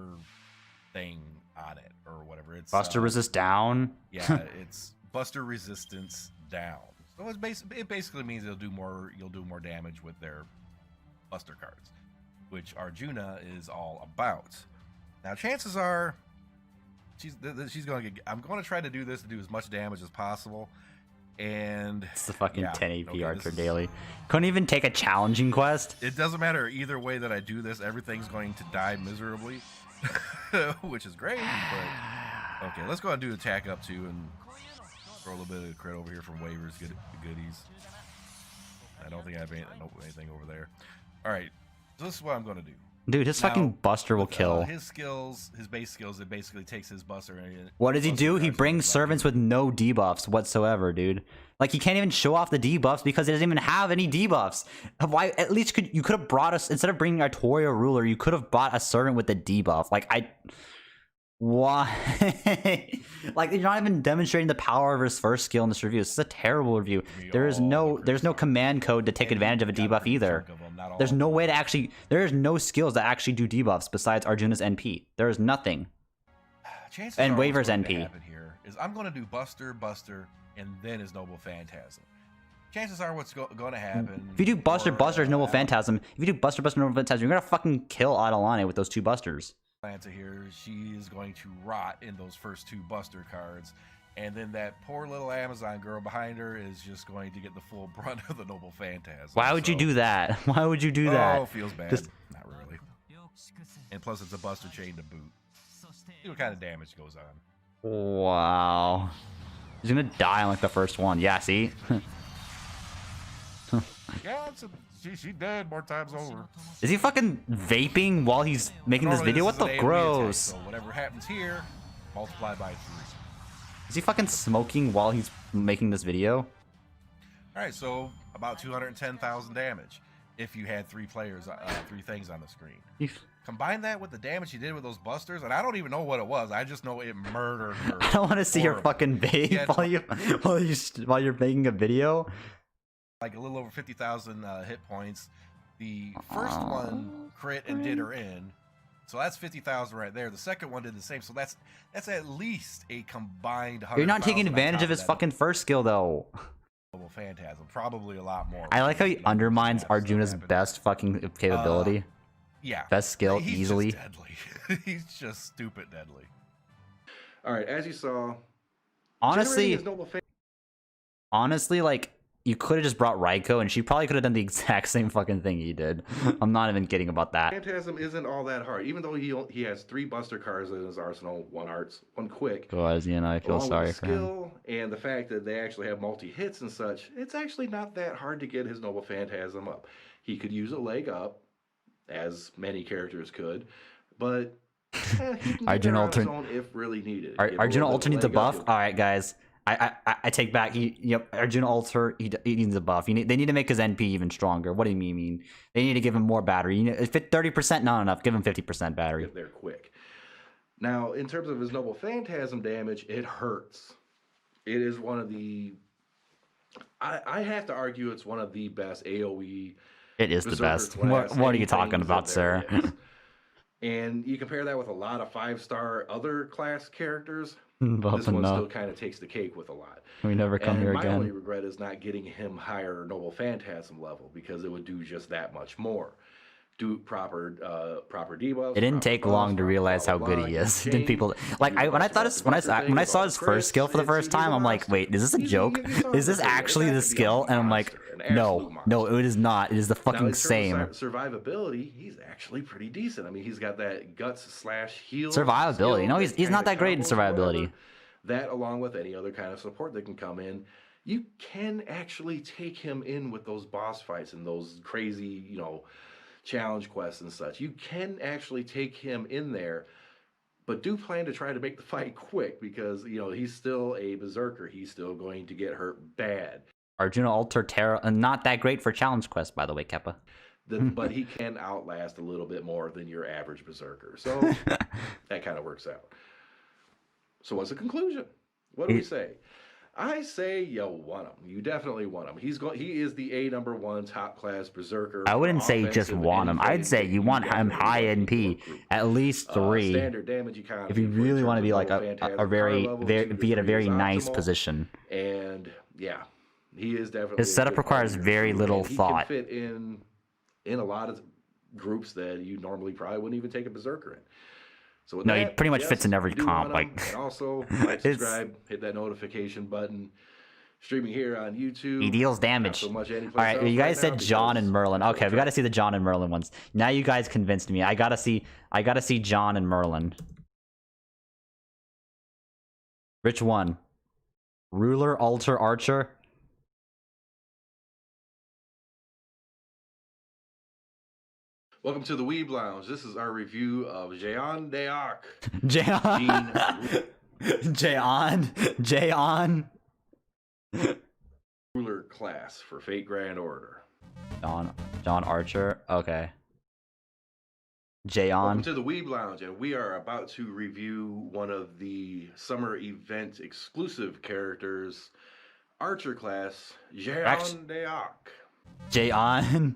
Speaker 6: thing on it or whatever. It's
Speaker 1: Buster resist down.
Speaker 6: Yeah, it's Buster resistance down. So it basically means you'll do more damage with their Buster cards, which Arjuna is all about. Now, chances are she's going to get. I'm going to try to do this to do as much damage as possible. And
Speaker 1: it's the fucking 10 AP Archer daily. Couldn't even take a challenging quest.
Speaker 6: It doesn't matter either way that I do this. Everything's going to die miserably. Which is great, but okay, let's go ahead and do attack up too and throw a little bit of crit over here from Waver's goodies. I don't think I have anything over there. Alright, so this is what I'm going to do.
Speaker 1: Dude, his fucking Buster will kill.
Speaker 6: His skills, his base skills, it basically takes his Buster and
Speaker 1: What does he do? He brings servants with no debuffs whatsoever, dude. Like, he can't even show off the debuffs because he doesn't even have any debuffs. Why? At least you could have brought us, instead of bringing Artoria Ruler, you could have brought a servant with the debuff. Like, why? Like, you're not even demonstrating the power of his first skill in this review. This is a terrible review. There's no command code to take advantage of a debuff either. There's no way to actually, there's no skills that actually do debuffs besides Arjuna's NP. There is nothing. And Waver's NP.
Speaker 6: Here is I'm going to do Buster, and then his Noble Phantasm. Chances are what's going to happen.
Speaker 1: If you do Buster, Noble Phantasm, if you do Buster, Noble Phantasm, you're going to fucking kill Adelane with those 2 Busters.
Speaker 6: Atlanta here, she is going to rot in those first 2 Buster cards, and then that poor little Amazon girl behind her is just going to get the full brunt of the Noble Phantasm.
Speaker 1: Why would you do that? Why would you do that?
Speaker 6: Oh, feels bad. Not really. And plus, it's a Buster chain to boot. See what kind of damage goes on.
Speaker 1: Wow. He's gonna die on like the first one. Yeah, see?
Speaker 6: Yeah, she dead more times over.
Speaker 1: Is he fucking vaping while he's making this video? What the gross?
Speaker 6: Attack, so whatever happens here, multiply by 3.
Speaker 1: Is he fucking smoking while he's making this video?
Speaker 6: Alright, so about 210,000 damage if you had 3 players, 3 things on the screen. Combine that with the damage he did with those Busters, and I don't even know what it was. I just know it murdered her.
Speaker 1: I don't want to see your fucking vape while you're making a video.
Speaker 6: Like a little over 50,000 hit points. The first one crit and did her in, so that's 50,000 right there. The second one did the same, so that's at least a combined 100,000.
Speaker 1: You're not taking advantage of his fucking first skill though.
Speaker 6: Phantasm, probably a lot more.
Speaker 1: I like how he undermines Arjuna's best fucking capability.
Speaker 6: Yeah,
Speaker 1: best skill
Speaker 6: he's
Speaker 1: easily.
Speaker 6: Just deadly. He's just stupid deadly.
Speaker 3: All right, as you saw,
Speaker 1: honestly, like, you could have just brought Raiko, and she probably could have done the exact same fucking thing he did. I'm not even kidding about that.
Speaker 3: Phantasm isn't all that hard, even though he has 3 Buster cards in his arsenal, 1 Arts, 1 Quick.
Speaker 1: Guys, you know, I feel sorry for him.
Speaker 3: Skill and the fact that they actually have multi-hits and such, it's actually not that hard to get his Noble Phantasm up. He could use a leg up, as many characters could, but he can
Speaker 1: Arjuna
Speaker 3: get on his own if really needed.
Speaker 1: Arjuna Alter needs a buff. All right, guys. I take back. Arjuna Alter, he needs a buff. They need to make his NP even stronger. What do you mean? They need to give him more battery. If it's 30%, not enough. Give him 50% battery.
Speaker 3: They're quick. Now, in terms of his Noble Phantasm damage, it hurts. It is one of the... I have to argue it's one of the best AoE.
Speaker 1: It is the best. What are you talking about, sir?
Speaker 3: And you compare that with a lot of 5-star other class characters,
Speaker 1: But
Speaker 3: this one still kind of takes the cake with a lot.
Speaker 1: We never come here again.
Speaker 3: My only regret is not getting him higher Noble Phantasm level, because it would do just that much more. Do proper debuffs.
Speaker 1: It didn't take long to realize how good he is. Didn't people like when I saw his first skill for the first time, I'm like, wait, is this a joke? Is this actually the skill? And I'm like, no, it is not. It is the fucking same.
Speaker 3: Survivability, he's actually pretty decent. I mean, he's got that guts/heal.
Speaker 1: Survivability. No, he's not that great in survivability.
Speaker 3: That, along with any other kind of support that can come in, you can actually take him in with those boss fights and those crazy, challenge quests and such. You can actually take him in there, but do plan to try to make the fight quick, because he's still a berserker. He's still going to get hurt bad.
Speaker 1: Arjuna Alter Terra, not that great for challenge quest, by the way, Keppa.
Speaker 3: But he can outlast a little bit more than your average berserker, so that kind of works out. So what's the conclusion? What do we say? I say you want him. You definitely want him. He is the #1 top class berserker.
Speaker 1: I wouldn't say you just want him. I'd say you want him high NP, at least 3.
Speaker 3: Standard damage economy.
Speaker 1: If you really want to be like a very be at a very nice position.
Speaker 3: And yeah, he is definitely.
Speaker 1: His setup requires very little thought.
Speaker 3: He can fit in a lot of groups that you normally probably wouldn't even take a berserker in. So no,
Speaker 1: he pretty much fits in every comp.
Speaker 3: And also, subscribe, hit that notification button. Streaming here on YouTube.
Speaker 1: He deals damage. All right, you guys said John and Merlin. Okay, we got to see the John and Merlin ones. Now you guys convinced me. I gotta see John and Merlin. Which one? Ruler, Alter, Archer.
Speaker 3: Welcome to the Weeb Lounge. This is our review of Jeon Deok.
Speaker 1: Jayon. Jayon.
Speaker 3: Ruler class for Fate Grand Order.
Speaker 1: John Archer. Okay.
Speaker 3: Welcome
Speaker 1: Jayon.
Speaker 3: to the Weeb Lounge, and we are about to review one of the summer event exclusive characters, Archer class, Jeon Deok.
Speaker 1: Jayon.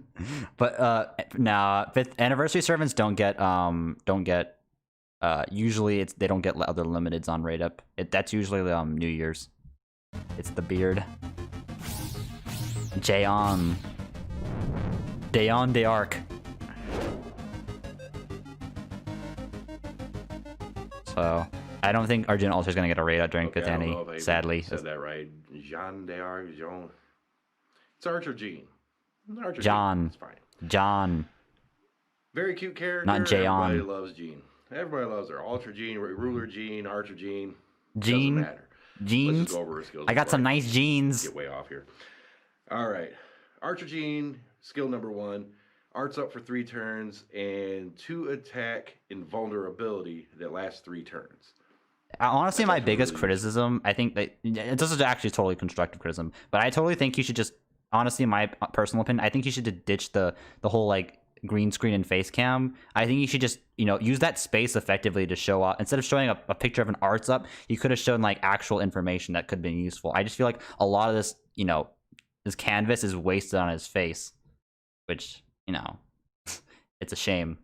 Speaker 1: But now 5th anniversary servants don't get usually they don't get other limiteds on rate up. That's usually New Year's. It's the beard. Jayon. Dayon de Arc. So I don't think Arjun Ultra is gonna get a rate up during Kathani, sadly.
Speaker 3: Said that right. Jeon Deok. Jeon. It's Archer Jean. Archer
Speaker 1: John.
Speaker 3: Jean. It's fine.
Speaker 1: John.
Speaker 3: Very cute character.
Speaker 1: Not Jayon.
Speaker 3: Everybody loves Jean. Everybody loves her. Ultra Jean, Ruler Jean, Archer Jean.
Speaker 1: Jean.
Speaker 3: Doesn't matter. Let's
Speaker 1: Jeans.
Speaker 3: just go over her skills.
Speaker 1: I got
Speaker 3: before
Speaker 1: some nice jeans.
Speaker 3: Get way off here. All right. Archer Jean, skill number 1. Arts up for 3 turns and 2 attack invulnerability that lasts 3 turns.
Speaker 1: Honestly,
Speaker 3: That's
Speaker 1: my
Speaker 3: actually
Speaker 1: biggest
Speaker 3: really
Speaker 1: criticism, I think that this is actually totally constructive criticism, but I totally think you should just, honestly, in my personal opinion, I think you should ditch the whole like green screen and face cam. I think you should just, use that space effectively to show up. Instead of showing a picture of an arts up, you could have shown like actual information that could have been useful. I just feel like a lot of this, this canvas is wasted on his face, which, it's a shame.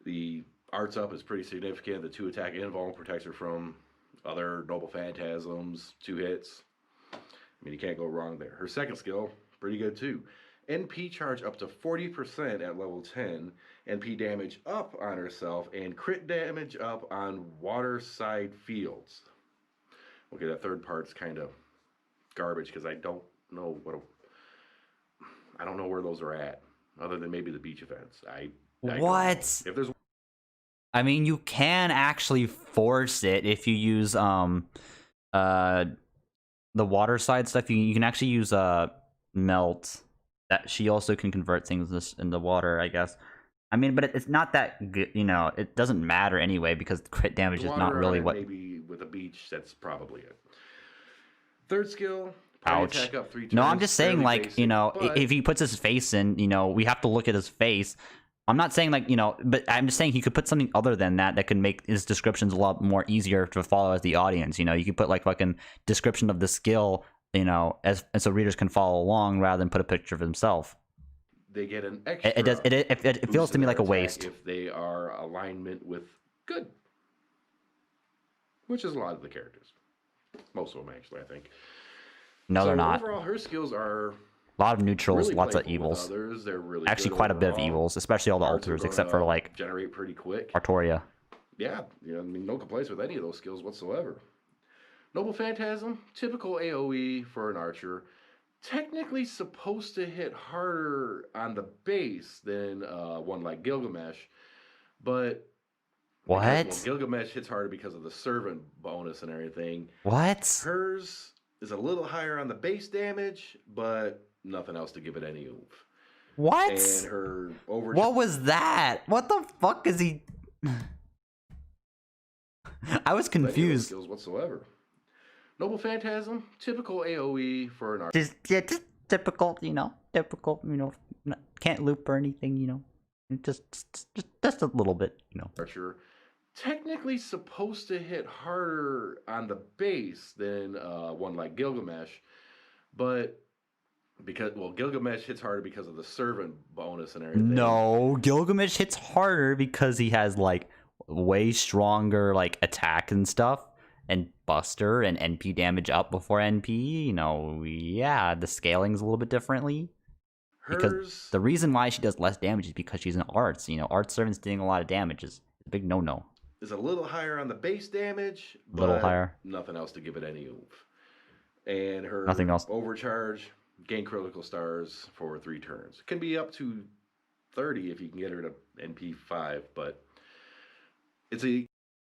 Speaker 3: The arts up is pretty significant. The 2 attack invuln protects her from other noble phantasms, 2 hits. I mean, you can't go wrong there. Her second skill, pretty good too. NP charge up to 40% at level 10, NP damage up on herself, and crit damage up on water side fields. Okay, that third part's kind of garbage because I don't know I don't know where those are at, other than maybe the beach events. I don't know. If there's,
Speaker 1: I mean, you can actually force it if you use the water side stuff. You can actually use melt. That she also can convert things into water, I guess. I mean, but it's not that good. It doesn't matter anyway because crit damage is not really what.
Speaker 3: Maybe with a beach, that's probably it. Third skill.
Speaker 1: Ouch.
Speaker 3: Attack up 3 turns,
Speaker 1: No, I'm just saying,
Speaker 3: fairly
Speaker 1: like,
Speaker 3: basic, but
Speaker 1: if he puts his face in, we have to look at his face. I'm not saying, like, but I'm just saying he could put something other than that could make his descriptions a lot more easier to follow as the audience. You could put, like, fucking description of the skill, as so readers can follow along rather than put a picture of himself.
Speaker 3: they get an extra.
Speaker 1: It feels to me like a waste.
Speaker 3: If they are alignment with good, which is a lot of the characters, most of them actually, I think.
Speaker 1: No, they're not.
Speaker 3: Overall, her skills are
Speaker 1: A lot of neutrals,
Speaker 3: really
Speaker 1: lots of
Speaker 3: playful with
Speaker 1: evils.
Speaker 3: others. They're really
Speaker 1: Actually,
Speaker 3: good
Speaker 1: quite a bit of
Speaker 3: overall.
Speaker 1: evils, especially all the
Speaker 3: Arts are
Speaker 1: alters, except for
Speaker 3: gonna
Speaker 1: like
Speaker 3: generate pretty quick.
Speaker 1: Artoria.
Speaker 3: Yeah, I mean, no complaints with any of those skills whatsoever. Noble Phantasm, typical AoE for an archer. Technically supposed to hit harder on the base than one like Gilgamesh, but
Speaker 1: What?
Speaker 3: Gilgamesh hits harder because of the servant bonus and everything.
Speaker 1: What?
Speaker 3: Hers is a little higher on the base damage, but nothing else to give it any oomph.
Speaker 1: What?
Speaker 3: And her over.
Speaker 1: What was that? What the fuck is he? I was confused.
Speaker 3: Skills whatsoever. Noble Phantasm, typical AoE for an archer.
Speaker 1: Just typical, typical, can't loop or anything, just a little bit,
Speaker 3: Archer, technically supposed to hit harder on the base than one like Gilgamesh, but because Gilgamesh hits harder because of the servant bonus and everything.
Speaker 1: No, Gilgamesh hits harder because he has like way stronger like attack and stuff. And Buster and NP damage up before NP, yeah, the scaling's a little bit differently. Because the reason why she does less damage is because she's an arts. Arts servants doing a lot of damage is a big no-no.
Speaker 3: Is a little higher on the base damage, but
Speaker 1: little higher.
Speaker 3: Nothing else to give it any oomph. And her
Speaker 1: nothing else.
Speaker 3: Overcharge, gain critical stars for 3 turns. Can be up to 30 if you can get her to NP 5, but it's a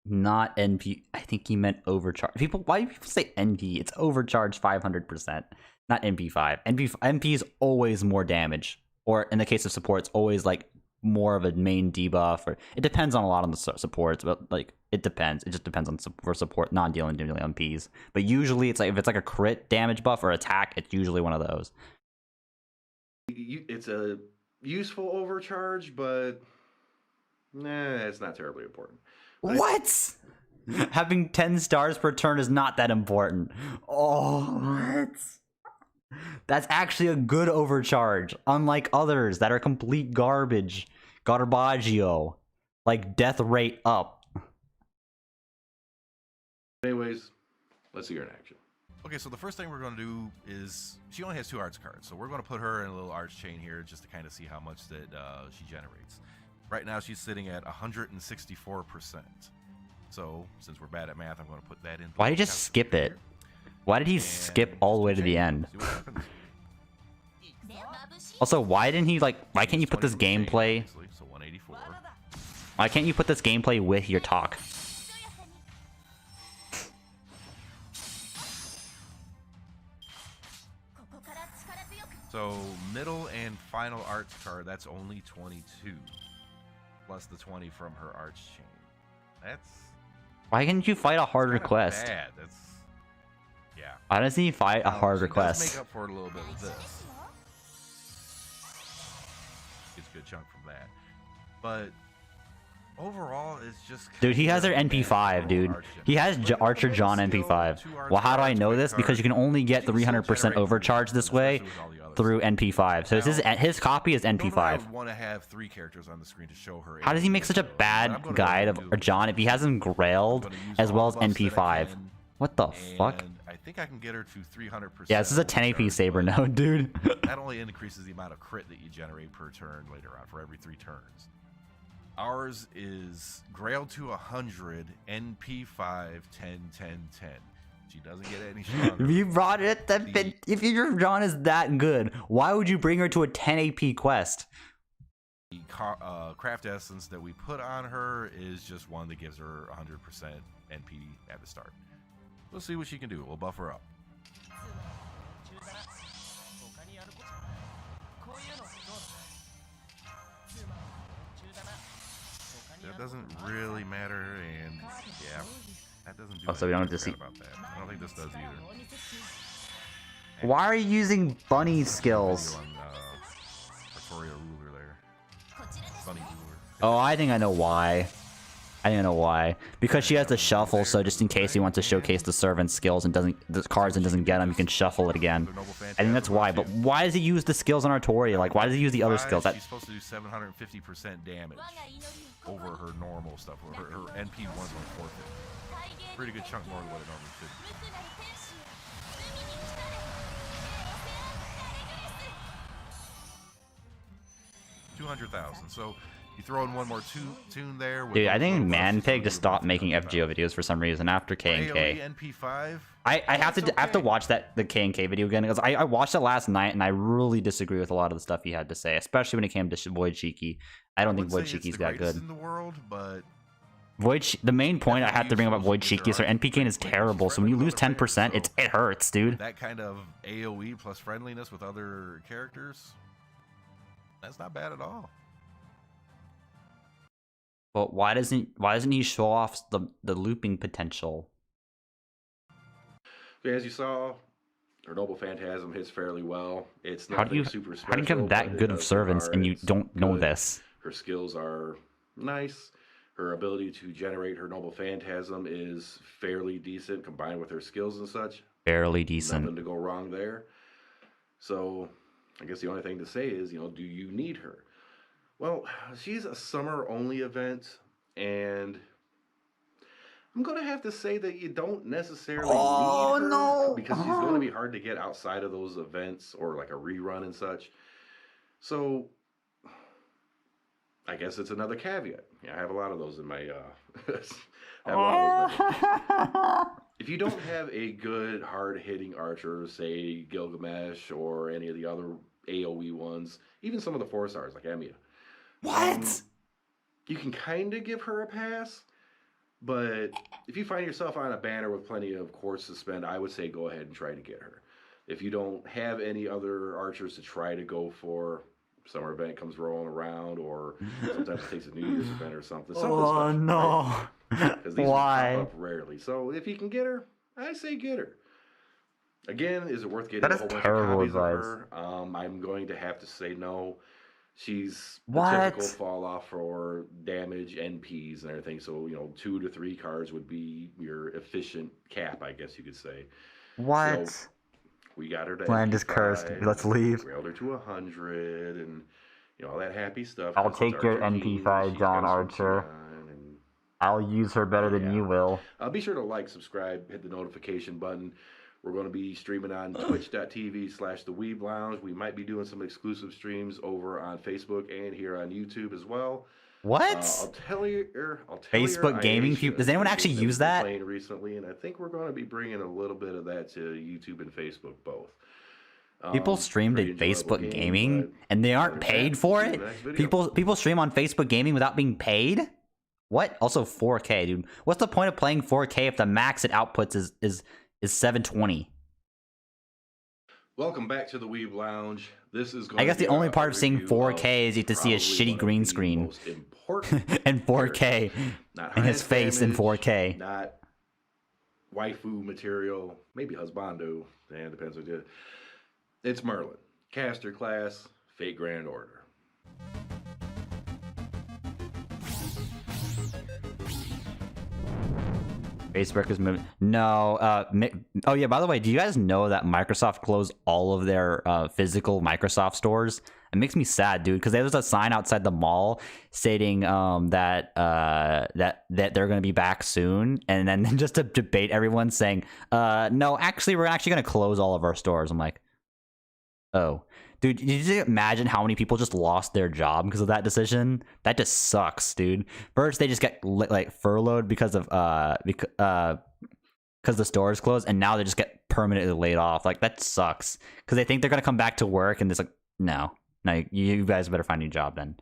Speaker 1: not NP. I think he meant overcharge. Why do people say NP? It's overcharge 500%, not NP5. NP is always more damage, or in the case of support, it's always like more of a main debuff, or it depends on a lot on the supports, but like it depends. It just depends on for support non-dealing MPs. But usually it's like if it's like a crit damage buff or attack, it's usually one of those.
Speaker 3: It's a useful overcharge, but nah, it's not terribly important. But
Speaker 1: What? Having 10 stars per turn is not that important. Oh, what? That's actually a good overcharge, unlike others that are complete garbage. Garbaggio. Like death rate up.
Speaker 3: anyways, let's see her in action.
Speaker 6: Okay, so the first thing we're going to do is, she only has 2 arts cards, so we're going to put her in a little arts chain here just to kind of see how much that she generates. Right now she's sitting at 164%. So, since we're bad at math, I'm going to put that in.
Speaker 1: Why did he just skip it? Why did he skip all the way to the end? Also, why didn't he, like, why can't you put this gameplay...
Speaker 6: So 184.
Speaker 1: Why can't you put this gameplay with your talk?
Speaker 6: So, middle and final arts card, that's only 22. Plus the 20 from her arts chain. That's...
Speaker 1: Why can't you fight a harder quest?
Speaker 6: Bad. That's... Yeah.
Speaker 1: Why doesn't he fight a harder
Speaker 6: She
Speaker 1: quest?
Speaker 6: does make up for it a little bit with this. Gets a good chunk from that. But... overall, it's just...
Speaker 1: Dude, he has their NP5, dude. He has Archer John NP5. Well, how do I know this? Because you can only get 300% overcharge this way through NP5. So his copy is NP5.
Speaker 6: Want to have 3 characters on the screen to show her.
Speaker 1: How does he make such a bad guide of John if he has him grailed as well as NP5? What the fuck?
Speaker 6: I think I can get her to 300%.
Speaker 1: Yeah, this is a 10 AP Saber node, dude.
Speaker 6: That only increases the amount of crit that you generate per turn later on for every 3 turns. Ours is Grail to 100, NP5, 10, 10, 10. She doesn't get any stronger.
Speaker 1: If you brought it, if your John is that good, why would you bring her to a 10 AP quest?
Speaker 6: The craft essence that we put on her is just one that gives her 100% NP at the start. We'll see what she can do. We'll buff her up. That doesn't really matter, and yeah, that doesn't do.
Speaker 1: Oh, so we don't have to see
Speaker 6: about that. I don't think this does either.
Speaker 1: Why are you using bunny skills?
Speaker 6: Artoria ruler there. Bunny ruler.
Speaker 1: Oh, I think I know why. I think I know why. Because she has to shuffle, so just in case he wants to showcase the servant skills and the cards and doesn't get them, you can shuffle it again. I think that's why. But why does he use the skills on Artoria? Like, why does he use the other skills?
Speaker 6: She's supposed to do 750% damage over her normal stuff. Her NP one's on 450. Pretty good chunk more than what it normally should be. 200,000. So you throw in one more tune there.
Speaker 1: Dude, I think Manpig just stopped making FGO videos for some reason after K&K.
Speaker 6: NP5.
Speaker 1: I have to watch the K&K video again because I watched it last night and I really disagree with a lot of the stuff he had to say, especially when it came to Void Cheeky. I don't think Void Cheeky's that good.
Speaker 6: In the world, but
Speaker 1: the main point I have to bring about Void Cheeky is their NP gain is terrible. So when you lose 10%, it hurts, dude.
Speaker 6: That kind of AoE plus friendliness with other characters, that's not bad at all.
Speaker 1: But why doesn't he show off the looping potential?
Speaker 3: As you saw, her Noble Phantasm hits fairly well. It's
Speaker 1: How do you
Speaker 3: super special,
Speaker 1: how do you have that good of servants and you don't know this?
Speaker 3: Her skills are nice. Her ability to generate her Noble Phantasm is fairly decent combined with her skills and such.
Speaker 1: Fairly decent.
Speaker 3: Nothing to go wrong there. So I guess the only thing to say is, do you need her? Well, she's a summer-only event, and I'm going to have to say that you don't necessarily need her because she's going to be hard to get outside of those events or like a rerun and such. So I guess it's another caveat. Yeah, I have a lot of those in my if you don't have a good hard-hitting archer, say Gilgamesh or any of the other AoE ones, even some of the 4-stars like Emiya,
Speaker 1: what?
Speaker 3: You can kind of give her a pass, but if you find yourself on a banner with plenty of quartz to spend, I would say go ahead and try to get her. If you don't have any other archers to try to go for, summer event comes rolling around, or sometimes it takes a New Year's event or something. Something
Speaker 1: Oh
Speaker 3: special,
Speaker 1: no!
Speaker 3: Because these
Speaker 1: Why?
Speaker 3: pop up rarely. So if you can get her, I say get her. Again, is it worth getting
Speaker 1: That
Speaker 3: a
Speaker 1: is
Speaker 3: whole bunch of
Speaker 1: terrible
Speaker 3: copies
Speaker 1: advice.
Speaker 3: of her? I'm going to have to say no. She's the
Speaker 1: What?
Speaker 3: typical fall off for damage, NPs, and everything. So, 2 to 3 cards would be your efficient cap, I guess you could say.
Speaker 1: What?
Speaker 3: So, we got her to
Speaker 1: Land is
Speaker 3: NP5,
Speaker 1: cursed. Let's leave.
Speaker 3: Railed her to 100, and all that happy stuff.
Speaker 1: I'll
Speaker 3: 'cause
Speaker 1: take
Speaker 3: it's
Speaker 1: your
Speaker 3: Archer
Speaker 1: NP5,
Speaker 3: She's
Speaker 1: John
Speaker 3: got a
Speaker 1: Archer.
Speaker 3: 69, and
Speaker 1: I'll use her better than you will.
Speaker 3: be sure to like, subscribe, hit the notification button. We're going to be streaming on twitch.tv/theweeb lounge. We might be doing some exclusive streams over on Facebook and here on YouTube as well.
Speaker 1: What?
Speaker 3: I'll tell you,
Speaker 1: Facebook gaming?
Speaker 3: Aisha,
Speaker 1: Does anyone actually
Speaker 3: we've
Speaker 1: use
Speaker 3: been
Speaker 1: that?
Speaker 3: Playing recently, and I think we're going to be bringing a little bit of that to YouTube and Facebook both.
Speaker 1: People stream to
Speaker 3: pretty enjoyable
Speaker 1: Facebook
Speaker 3: game,
Speaker 1: gaming
Speaker 3: but
Speaker 1: and they aren't
Speaker 3: other than
Speaker 1: paid
Speaker 3: that,
Speaker 1: for
Speaker 3: see you
Speaker 1: it?
Speaker 3: in the next video.
Speaker 1: People stream on Facebook gaming without being paid? What? Also 4K, dude. What's the point of playing 4K if the max it outputs is 720?
Speaker 3: Welcome back to the Weeb Lounge. This is going
Speaker 1: I guess
Speaker 3: to be
Speaker 1: the only
Speaker 3: a
Speaker 1: part of seeing
Speaker 3: review
Speaker 1: 4K is you get to see a
Speaker 3: probably
Speaker 1: shitty
Speaker 3: one of
Speaker 1: green
Speaker 3: the
Speaker 1: screen
Speaker 3: most important
Speaker 1: and 4K
Speaker 3: not
Speaker 1: and his
Speaker 3: highest
Speaker 1: face in
Speaker 3: damage,
Speaker 1: 4K.
Speaker 3: Not waifu material, maybe husbando. And depends on you. It's Merlin, caster class, Fate Grand Order.
Speaker 1: Facebook is moving. No. Oh yeah. By the way, do you guys know that Microsoft closed all of their physical Microsoft stores? It makes me sad, dude, because there was a sign outside the mall stating that they're going to be back soon, and then just to debate everyone saying, no, actually, we're actually going to close all of our stores. I'm like, oh. Dude, did you imagine how many people just lost their job because of that decision? That just sucks, dude. First, they just get like furloughed because the store is closed, and now they just get permanently laid off. Like, that sucks because they think they're gonna come back to work, and it's like, no, you guys better find a new job then.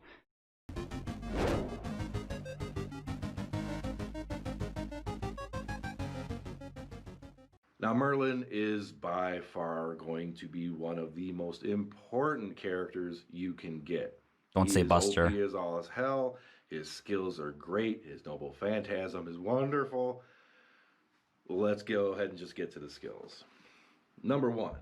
Speaker 3: Now, Merlin is by far going to be one of the most important characters you can get.
Speaker 1: Don't say Buster.
Speaker 3: He is all as hell. His skills are great. His noble phantasm is wonderful. Let's go ahead and just get to the skills. Number 1,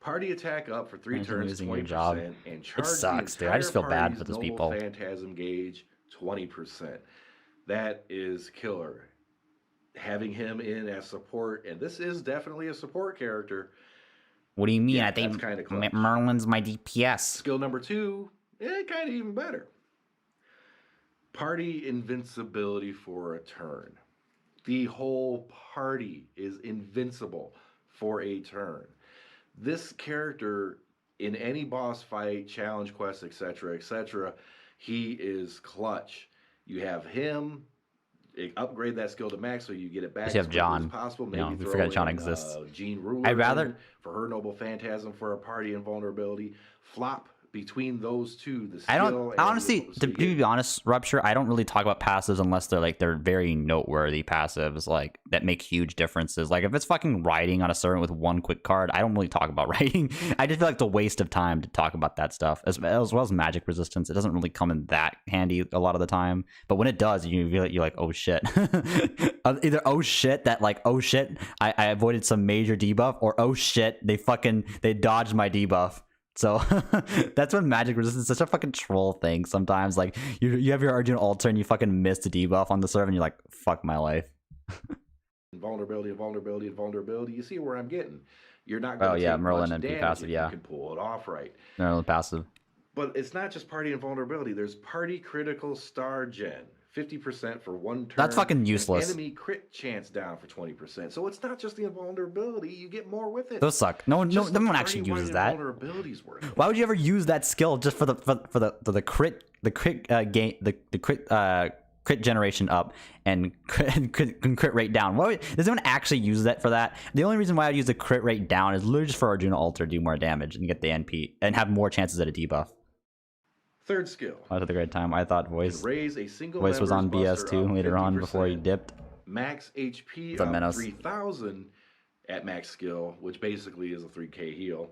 Speaker 3: party attack up for 3 turns,
Speaker 1: losing your
Speaker 3: 20%,
Speaker 1: job.
Speaker 3: and charge
Speaker 1: It sucks,
Speaker 3: the
Speaker 1: dude. I just feel
Speaker 3: entire
Speaker 1: bad
Speaker 3: party's
Speaker 1: for those
Speaker 3: noble
Speaker 1: people.
Speaker 3: Phantasm gauge 20%. That is killer. Having him in as support, and this is definitely a support character.
Speaker 1: What do you mean?
Speaker 3: Yeah,
Speaker 1: I think
Speaker 3: that's kinda clutch.
Speaker 1: Merlin's my DPS.
Speaker 3: Skill number 2, kind of even better. Party invincibility for a turn. The whole party is invincible for a turn. This character, in any boss fight, challenge quest, etc., he is clutch. You have him. Upgrade that skill to max so you get it back
Speaker 1: Just have
Speaker 3: as quickly
Speaker 1: John.
Speaker 3: as possible.
Speaker 1: You know,
Speaker 3: Maybe
Speaker 1: we
Speaker 3: throw
Speaker 1: forgot John
Speaker 3: in,
Speaker 1: exists.
Speaker 3: Jean Ruler
Speaker 1: I'd rather-
Speaker 3: for her noble phantasm for a party invulnerability. Flop between those two. The skill
Speaker 1: I don't
Speaker 3: and
Speaker 1: honestly,
Speaker 3: so
Speaker 1: to
Speaker 3: you
Speaker 1: be
Speaker 3: get-
Speaker 1: honest, Rupture, I don't really talk about passives unless they're very noteworthy passives, like that make huge differences. Like if it's fucking riding on a servant with 1 quick card, I don't really talk about riding. I just feel like it's a waste of time to talk about that stuff, as well as magic resistance. It doesn't really come in that handy a lot of the time, but when it does, you're like, oh shit. Either oh shit, that like, oh shit, I avoided some major debuff, or oh shit, they dodged my debuff. So that's when magic resistance is such a fucking troll thing sometimes. Like you have your Arjun altar and you fucking miss the debuff on the server and you're like, fuck my life.
Speaker 3: Vulnerability. You see where I'm getting. You're not going to
Speaker 1: yeah,
Speaker 3: take
Speaker 1: Merlin
Speaker 3: much
Speaker 1: and P
Speaker 3: damage
Speaker 1: passive,
Speaker 3: if
Speaker 1: yeah.
Speaker 3: you can pull it off right.
Speaker 1: Merlin passive.
Speaker 3: But it's not just party invulnerability. There's party critical star gen. 50% for 1 turn.
Speaker 1: That's fucking
Speaker 3: and
Speaker 1: useless.
Speaker 3: Enemy crit chance down for 20%. So it's not just the invulnerability. You get more with it.
Speaker 1: Those suck. No
Speaker 3: Just the
Speaker 1: one actually
Speaker 3: party-wide
Speaker 1: uses that.
Speaker 3: invulnerability's worth it.
Speaker 1: Why would you ever use that skill just for the crit generation up and crit rate down? Does anyone actually use that for that? The only reason why I'd use the crit rate down is literally just for Arjuna Altar, do more damage and get the NP and have more chances at a debuff.
Speaker 3: 3rd skill.
Speaker 1: I had a great time. I thought voice
Speaker 3: Raise a single
Speaker 1: was on
Speaker 3: member's
Speaker 1: BS2
Speaker 3: buster
Speaker 1: later
Speaker 3: up
Speaker 1: on before he
Speaker 3: 50%.
Speaker 1: dipped.
Speaker 3: Max HP
Speaker 1: It's a
Speaker 3: of
Speaker 1: menace.
Speaker 3: 3,000 at max skill, which basically is a 3k heal.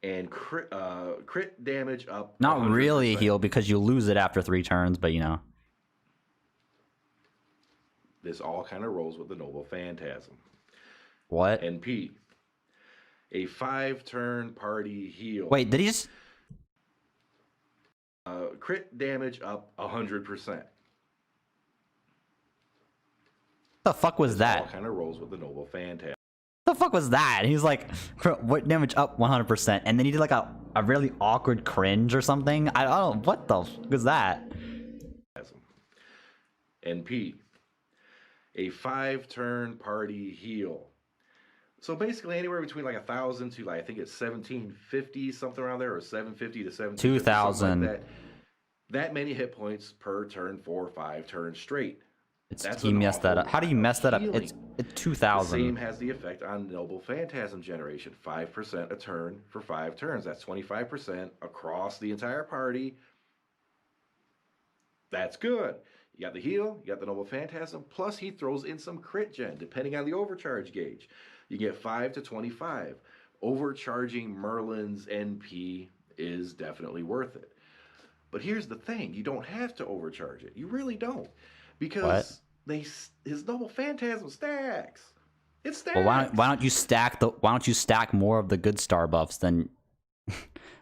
Speaker 3: and crit damage up.
Speaker 1: Not
Speaker 3: 100%.
Speaker 1: really heal because you lose it after 3 turns, but you know.
Speaker 3: This all kind of rolls with the Noble Phantasm.
Speaker 1: What?
Speaker 3: NP. A 5-turn party heal.
Speaker 1: Wait, did he just...
Speaker 3: Crit damage up 100%.
Speaker 1: The fuck was
Speaker 3: This
Speaker 1: that?
Speaker 3: all kind of rolls with the Noble Phantasm.
Speaker 1: The fuck was that? He's like, what damage up 100%, and then he did like a really awkward cringe or something. I don't know, what the fuck was that?
Speaker 3: NP. A 5-turn party heal. So basically anywhere between like 1,000 to like, I think it's 1,750, something around there, or 750 to 7,250.
Speaker 1: 2,000.
Speaker 3: Like that many hit points per turn for 5 turns straight.
Speaker 1: He messed that up. How do you mess that up? It's
Speaker 3: The
Speaker 1: 2,000.
Speaker 3: same has the effect on Noble Phantasm generation. 5% a turn for 5 turns. That's 25% across the entire party. That's good. You got the heal, you got the Noble Phantasm, plus he throws in some crit gen, depending on the overcharge gauge. You get 5 to 25. Overcharging Merlin's NP is definitely worth it. But here's the thing, you don't have to overcharge it. You really don't. Because his Noble Phantasm stacks. It stacks.
Speaker 1: Well, why don't you stack more of the good star buffs then?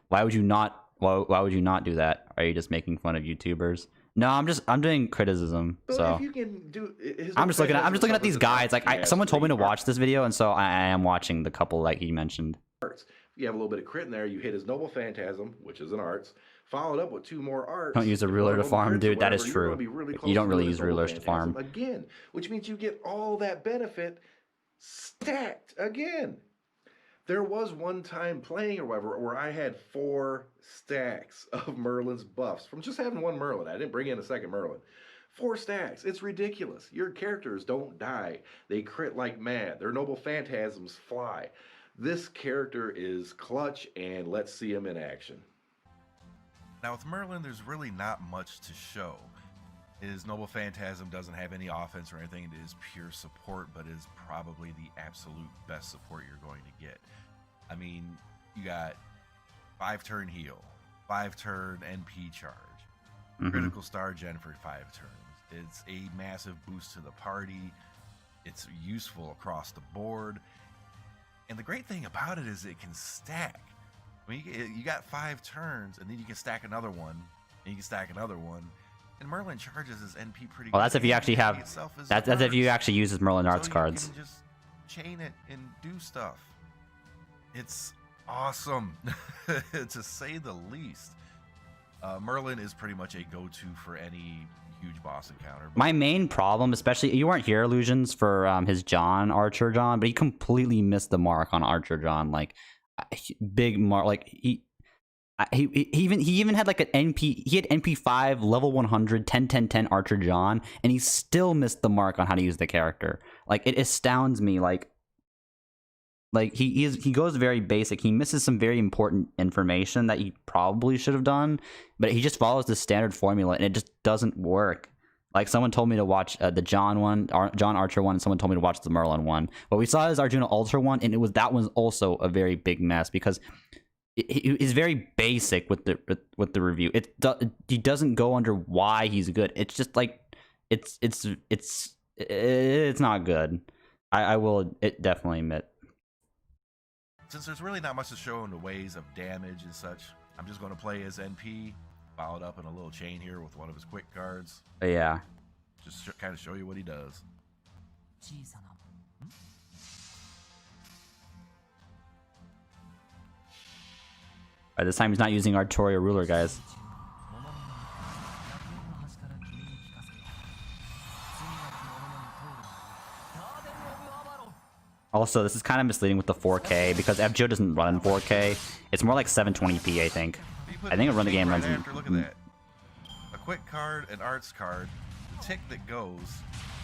Speaker 1: Why would you not do that? Are you just making fun of YouTubers? No, I'm doing criticism. So
Speaker 3: if you can do,
Speaker 1: I'm just looking at these guides. Like someone told me to watch this video, and so I am watching the couple like he mentioned.
Speaker 3: If you have a little bit of crit in there, you hit his Noble Phantasm, which is an arts, followed up with 2 more arts.
Speaker 1: Don't use a ruler to farm, dude. That is true. You don't really use rulers to farm.
Speaker 3: Again, which means you get all that benefit stacked again. There was one time playing or whatever where I had 4 stacks of Merlin's buffs from just having 1 Merlin. I didn't bring in a second Merlin. 4 stacks. It's ridiculous. Your characters don't die. They crit like mad. Their Noble Phantasms fly. This character is clutch, and let's see him in action.
Speaker 6: Now with Merlin, there's really not much to show. His Noble Phantasm doesn't have any offense or anything. It is pure support, but is probably the absolute best support you're going to get. I mean, you got 5-turn heal, 5-turn NP charge, critical star gen for 5 turns. It's a massive boost to the party. It's useful across the board. And the great thing about it is it can stack. I mean, you got 5 turns, and then you can stack another one, and you can stack another one. And Merlin charges his NP pretty good.
Speaker 1: Well, that's if you actually have. That's if you actually use his Merlin Arts cards.
Speaker 6: You can just chain it and do stuff. It's awesome, to say the least. Merlin is pretty much a go-to for any huge boss encounter.
Speaker 1: My main problem, especially, you weren't here, Illusions, for his Archer John, but he completely missed the mark on Archer John. Like, big mark. Like he even had like an NP. He had NP5 level 100 10 Archer John, and he still missed the mark on how to use the character. Like, it astounds me. Like he goes very basic. He misses some very important information that he probably should have done, but he just follows the standard formula, and it just doesn't work. Like, someone told me to watch the John Archer one, and someone told me to watch the Merlin one. But we saw his Arjuna Ultra one, and that was also a very big mess because it's very basic with the review. He doesn't go under why he's good. It's just like it's not good. I will definitely admit.
Speaker 6: Since there's really not much to show in the ways of damage and such, I'm just going to play as NP, followed up in a little chain here with one of his quick cards.
Speaker 1: Yeah.
Speaker 6: Just kind of show you what he does.
Speaker 1: Right, this time he's not using Artoria Ruler, guys. Also, this is kind of misleading with the 4K because FGO doesn't run in 4K. It's more like 720p, I think. I think the game runs in.
Speaker 6: Look at that. A quick card, an arts card, the tick that goes.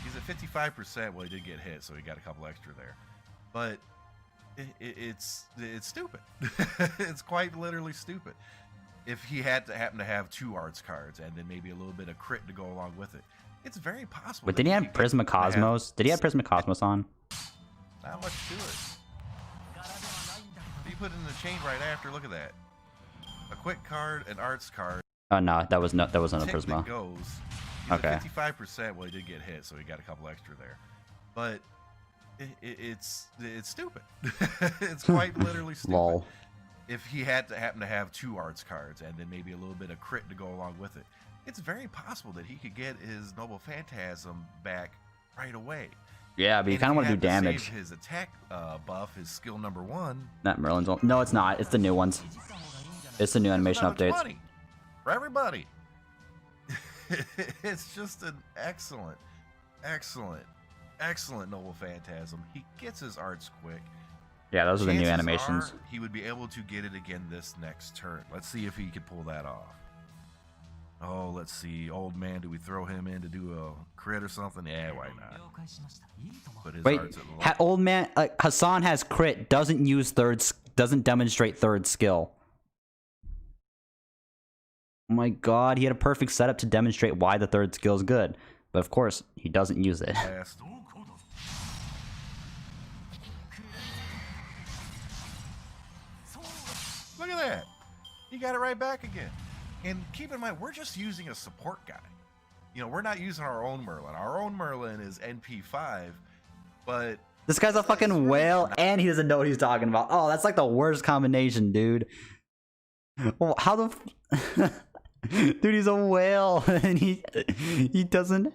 Speaker 6: He's at 55%. Well, he did get hit, so he got a couple extra there. But it's stupid. It's quite literally stupid. If he had to happen to have 2 arts cards and then maybe a little bit of crit to go along with it, it's very possible.
Speaker 1: But did he have Prisma Cosmos? Did he have Prisma Cosmos on?
Speaker 6: Not much to it. put in the chain right after. Look at that. A quick card, an arts card.
Speaker 1: Oh no, that wasn't a
Speaker 6: Tick
Speaker 1: Prisma.
Speaker 6: that goes. He's
Speaker 1: Okay.
Speaker 6: at 55%. Well, he did get hit, so he got a couple extra there. But it's stupid. It's quite literally stupid.
Speaker 1: Lol.
Speaker 6: If he had to happen to have 2 arts cards and then maybe a little bit of crit to go along with it, it's very possible that he could get his Noble Phantasm back right away.
Speaker 1: Yeah, but you kind of want to do damage.
Speaker 6: Save his attack buff, his skill number 1.
Speaker 1: Not Merlin's own. No, it's not. It's the new ones. It's the new animation
Speaker 6: Another
Speaker 1: updates.
Speaker 6: 20 for everybody. It's just an excellent Noble Phantasm. He gets his arts quick.
Speaker 1: Yeah, those are the new
Speaker 6: Chances
Speaker 1: animations.
Speaker 6: are he would be able to get it again this next turn. Let's see if he could pull that off. Oh, let's see. Old man, do we throw him in to do a crit or something? Yeah, why not? Put his
Speaker 1: Wait,
Speaker 6: arts at low.
Speaker 1: old man, Hassan has crit, doesn't demonstrate third skill. Oh my god, he had a perfect setup to demonstrate why the third skill is good. But of course, he doesn't use it.
Speaker 6: Last. Look at that. He got it right back again. And keep in mind, we're just using a support guy. You know, we're not using our own Merlin. Our own Merlin is NP5, but...
Speaker 1: This guy's a fucking whale, and he doesn't know what he's talking about. Oh, that's like the worst combination, dude. Well, how the... Dude, he's a whale, and he doesn't...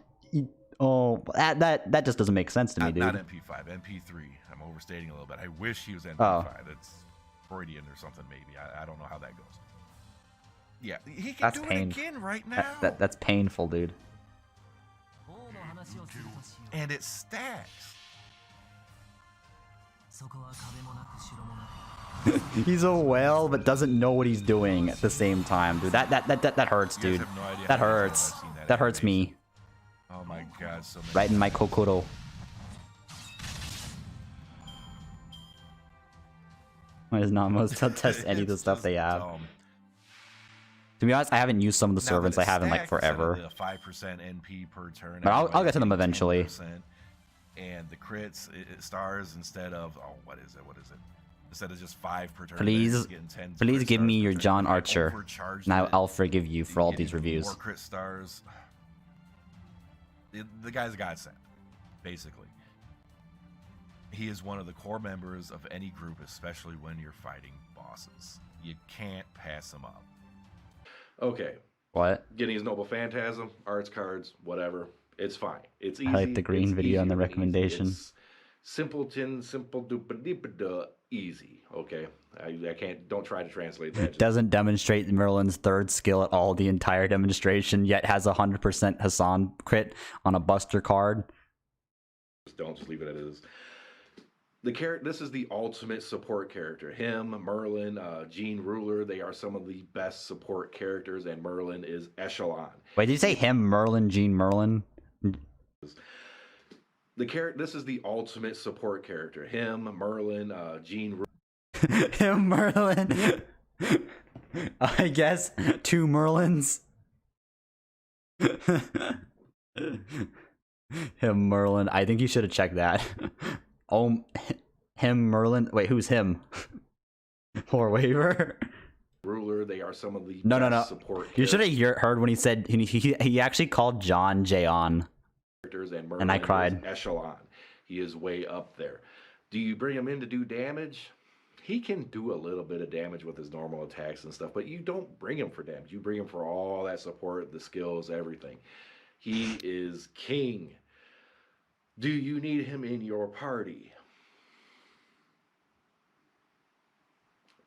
Speaker 1: oh, that just doesn't make sense to me, dude.
Speaker 6: Not NP5, NP3. I'm overstating a little bit. I wish he was NP5.
Speaker 1: Oh.
Speaker 6: That's Freudian or something, maybe. I don't know how that goes. Yeah, he can
Speaker 1: That's
Speaker 6: do
Speaker 1: pain.
Speaker 6: it again right now.
Speaker 1: That's painful, dude.
Speaker 6: And it stacks.
Speaker 1: He's a whale, but doesn't know what he's doing at the same time, dude. That hurts,
Speaker 6: You guys
Speaker 1: dude.
Speaker 6: have no idea
Speaker 1: That
Speaker 6: how many times
Speaker 1: hurts.
Speaker 6: I've seen
Speaker 1: That hurts
Speaker 6: animation.
Speaker 1: me.
Speaker 6: Oh my god, so many
Speaker 1: Right in my
Speaker 6: times.
Speaker 1: kokoro. Why does not most test any of the
Speaker 6: It's
Speaker 1: stuff they
Speaker 6: just
Speaker 1: have?
Speaker 6: dumb.
Speaker 1: To be honest, I haven't used some of the
Speaker 6: Now
Speaker 1: servants
Speaker 6: that
Speaker 1: I
Speaker 6: it
Speaker 1: have in like
Speaker 6: stacks, instead of
Speaker 1: forever.
Speaker 6: the 5% NP per turn.
Speaker 1: But I'll
Speaker 6: everybody's
Speaker 1: get to them
Speaker 6: getting
Speaker 1: eventually.
Speaker 6: 10%, and the crits, it stars instead of, oh, what is it? Instead of just 5 per turn.
Speaker 1: Please,
Speaker 6: it's getting 10
Speaker 1: please
Speaker 6: crit
Speaker 1: give
Speaker 6: stars
Speaker 1: me
Speaker 6: per
Speaker 1: your
Speaker 6: turn.
Speaker 1: John
Speaker 6: You get
Speaker 1: Archer.
Speaker 6: overcharged
Speaker 1: Now
Speaker 6: with it.
Speaker 1: I'll forgive you for all
Speaker 6: get
Speaker 1: these
Speaker 6: even
Speaker 1: reviews.
Speaker 6: More crit stars. The guy's a godsend, basically. He is one of the core members of any group, especially when you're fighting bosses. You can't pass him up.
Speaker 3: Okay,
Speaker 1: What?
Speaker 3: getting his Noble Phantasm, arts cards, whatever. It's fine. It's easy.
Speaker 1: I like the green
Speaker 3: it's
Speaker 1: video on the
Speaker 3: easier than easy.
Speaker 1: recommendation.
Speaker 3: It's simpleton, simple dupa easy. Okay, I can't. Don't try to translate that. Just
Speaker 1: Doesn't demonstrate Merlin's third skill at all the entire demonstration, yet has 100% Hassan crit on a Buster card.
Speaker 3: don't. Just leave it as it is. This is the ultimate support character. Him, Merlin, Gene Ruler, they are some of the best support characters, and Merlin is echelon.
Speaker 1: Wait, did you say him, Merlin, Gene Merlin?
Speaker 3: This is the ultimate support character. Him, Merlin, Gene Ruler.
Speaker 1: Him, Merlin. I guess 2 Merlins. Him, Merlin. I think you should have checked that. Oh, him, Merlin. Wait, who's him? Or Waver?
Speaker 3: Ruler, they are some of the
Speaker 1: No.
Speaker 3: best support
Speaker 1: You should
Speaker 3: characters.
Speaker 1: have heard when he said he actually called John Jayon.
Speaker 3: And,
Speaker 1: And I cried.
Speaker 3: is echelon. He is way up there. Do you bring him in to do damage? He can do a little bit of damage with his normal attacks and stuff, but you don't bring him for damage. You bring him for all that support, the skills, everything. He is king. Do you need him in your party?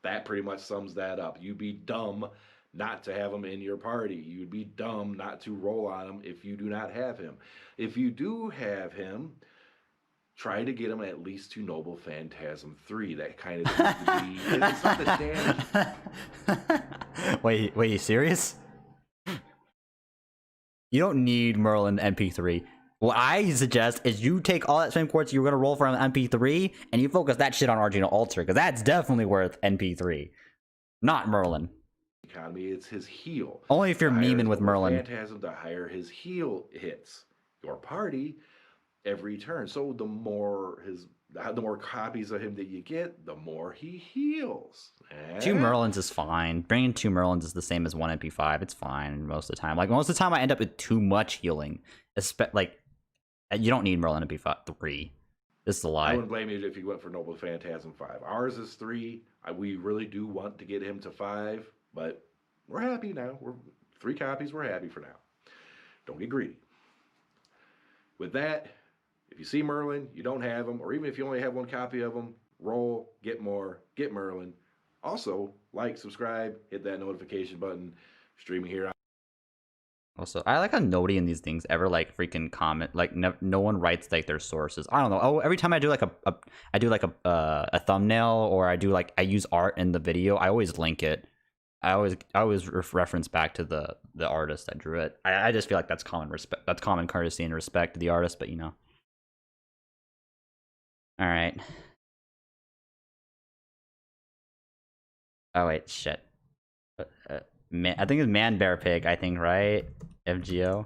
Speaker 3: That pretty much sums that up. You'd be dumb not to have him in your party. You'd be dumb not to roll on him if you do not have him. If you do have him, try to get him at least to Noble Phantasm 3. That kind of seems to be... It's not the damage.
Speaker 1: Wait, you serious? You don't need Merlin MP3. What I suggest is you take all that same quartz you were gonna roll from MP3 and you focus that shit on Argeno Altar, because that's definitely worth NP3. Not Merlin.
Speaker 3: Economy, it's his heal.
Speaker 1: Only if you're
Speaker 3: The higher
Speaker 1: memeing
Speaker 3: his
Speaker 1: with
Speaker 3: Noble
Speaker 1: Merlin.
Speaker 3: Phantasm, the higher his heal hits your party. every turn. So the more copies of him that you get, the more he heals.
Speaker 1: 2 Merlins is fine. Bringing 2 Merlins is the same as 1 MP5. It's fine most of the time. Like, most of the time I end up with too much healing. Like, you don't need Merlin MP5 3. This is a lie.
Speaker 3: I wouldn't blame you if you went for Noble Phantasm 5. Ours is 3. We really do want to get him to 5, but we're happy now. We're 3 copies. We're happy for now. Don't get greedy. With that, if you see Merlin, you don't have him, or even if you only have 1 copy of him, roll, get more, get Merlin. Also, like, subscribe, hit that notification button. Streaming here.
Speaker 1: Also, I like how nobody in these things ever like freaking comment. Like, no one writes like their sources. I don't know. Oh, every time I do like a thumbnail, or I use art in the video, I always link it. I always reference back to the artist that drew it. I just feel like that's common respect. That's common courtesy and respect to the artist. But you know. All right. Oh wait, shit. Man, I think it's Man Bear Pig. I think, right? FGO.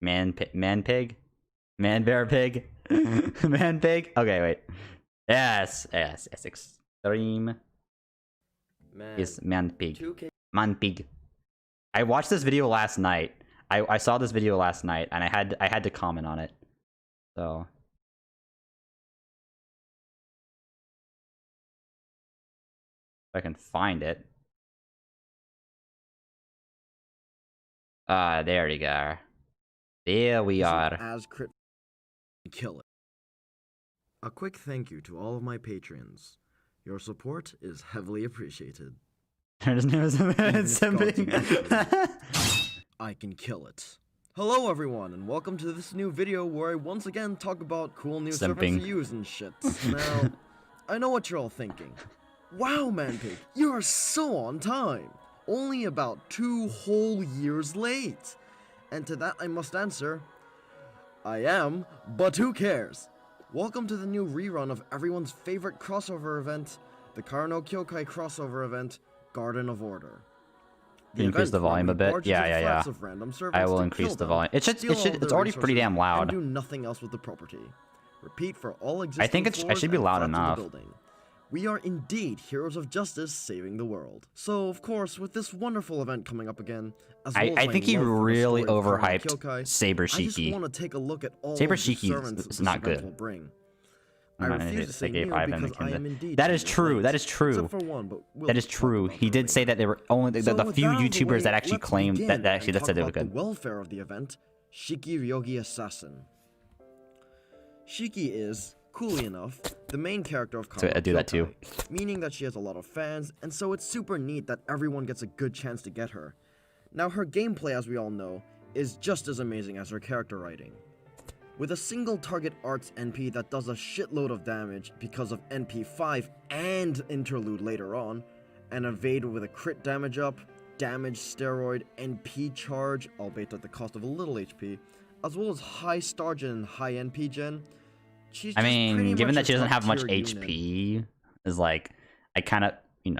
Speaker 1: Man Pig, Man Bear Pig, Man Pig. Okay, wait. Yes. Extreme is Man Pig. Man Pig. I watched this video last night. I saw this video last night, and I had to comment on it. So. If I can find it. There we go. There we are.
Speaker 7: As crit kill it. A quick thank you to all of my patrons. Your support is heavily appreciated.
Speaker 1: His name is something.
Speaker 7: I can kill it. Hello everyone, and welcome to this new video where I once again talk about cool new servants to use and shit. Now, I know what you're all thinking. Wow, Manpig, you are so on time. Only about 2 whole years late. And to that I must answer, I am, but who cares? Welcome to the new rerun of everyone's favorite crossover event, the Karno Kyokai crossover event, Garden of Order.
Speaker 1: Increase the volume a bit. Yeah. I will increase the volume. It's already pretty damn loud.
Speaker 7: Do nothing else with the property. Repeat for all existing.
Speaker 1: I think I should be loud enough.
Speaker 7: We are indeed heroes of justice saving the world. So, of course, with this wonderful event coming up again,
Speaker 1: I think he really overhyped Saber Shiki.
Speaker 7: I just want to take a look at all
Speaker 1: Saber
Speaker 7: of the
Speaker 1: Shiki
Speaker 7: servants
Speaker 1: is not good.
Speaker 7: will bring. I refuse to say new because I am indeed.
Speaker 1: That is true. That is true. That is true. He did say that there were only the few YouTubers that actually claimed that said they were good.
Speaker 7: The welfare of the event, Shiki Ryogi Assassin. Shiki is, coolly enough, the main character of Karno
Speaker 1: So I do that too.
Speaker 7: Meaning that she has a lot of fans, and so it's super neat that everyone gets a good chance to get her. Now her gameplay, as we all know, is just as amazing as her character writing. With a single target arts NP that does a shitload of damage because of NP5 and interlude later on, and evade with a crit damage up, damage steroid, NP charge, albeit at the cost of a little HP, as well as high star gen and high NP gen.
Speaker 1: I mean, given that she doesn't have much HP, is like, I kind of, you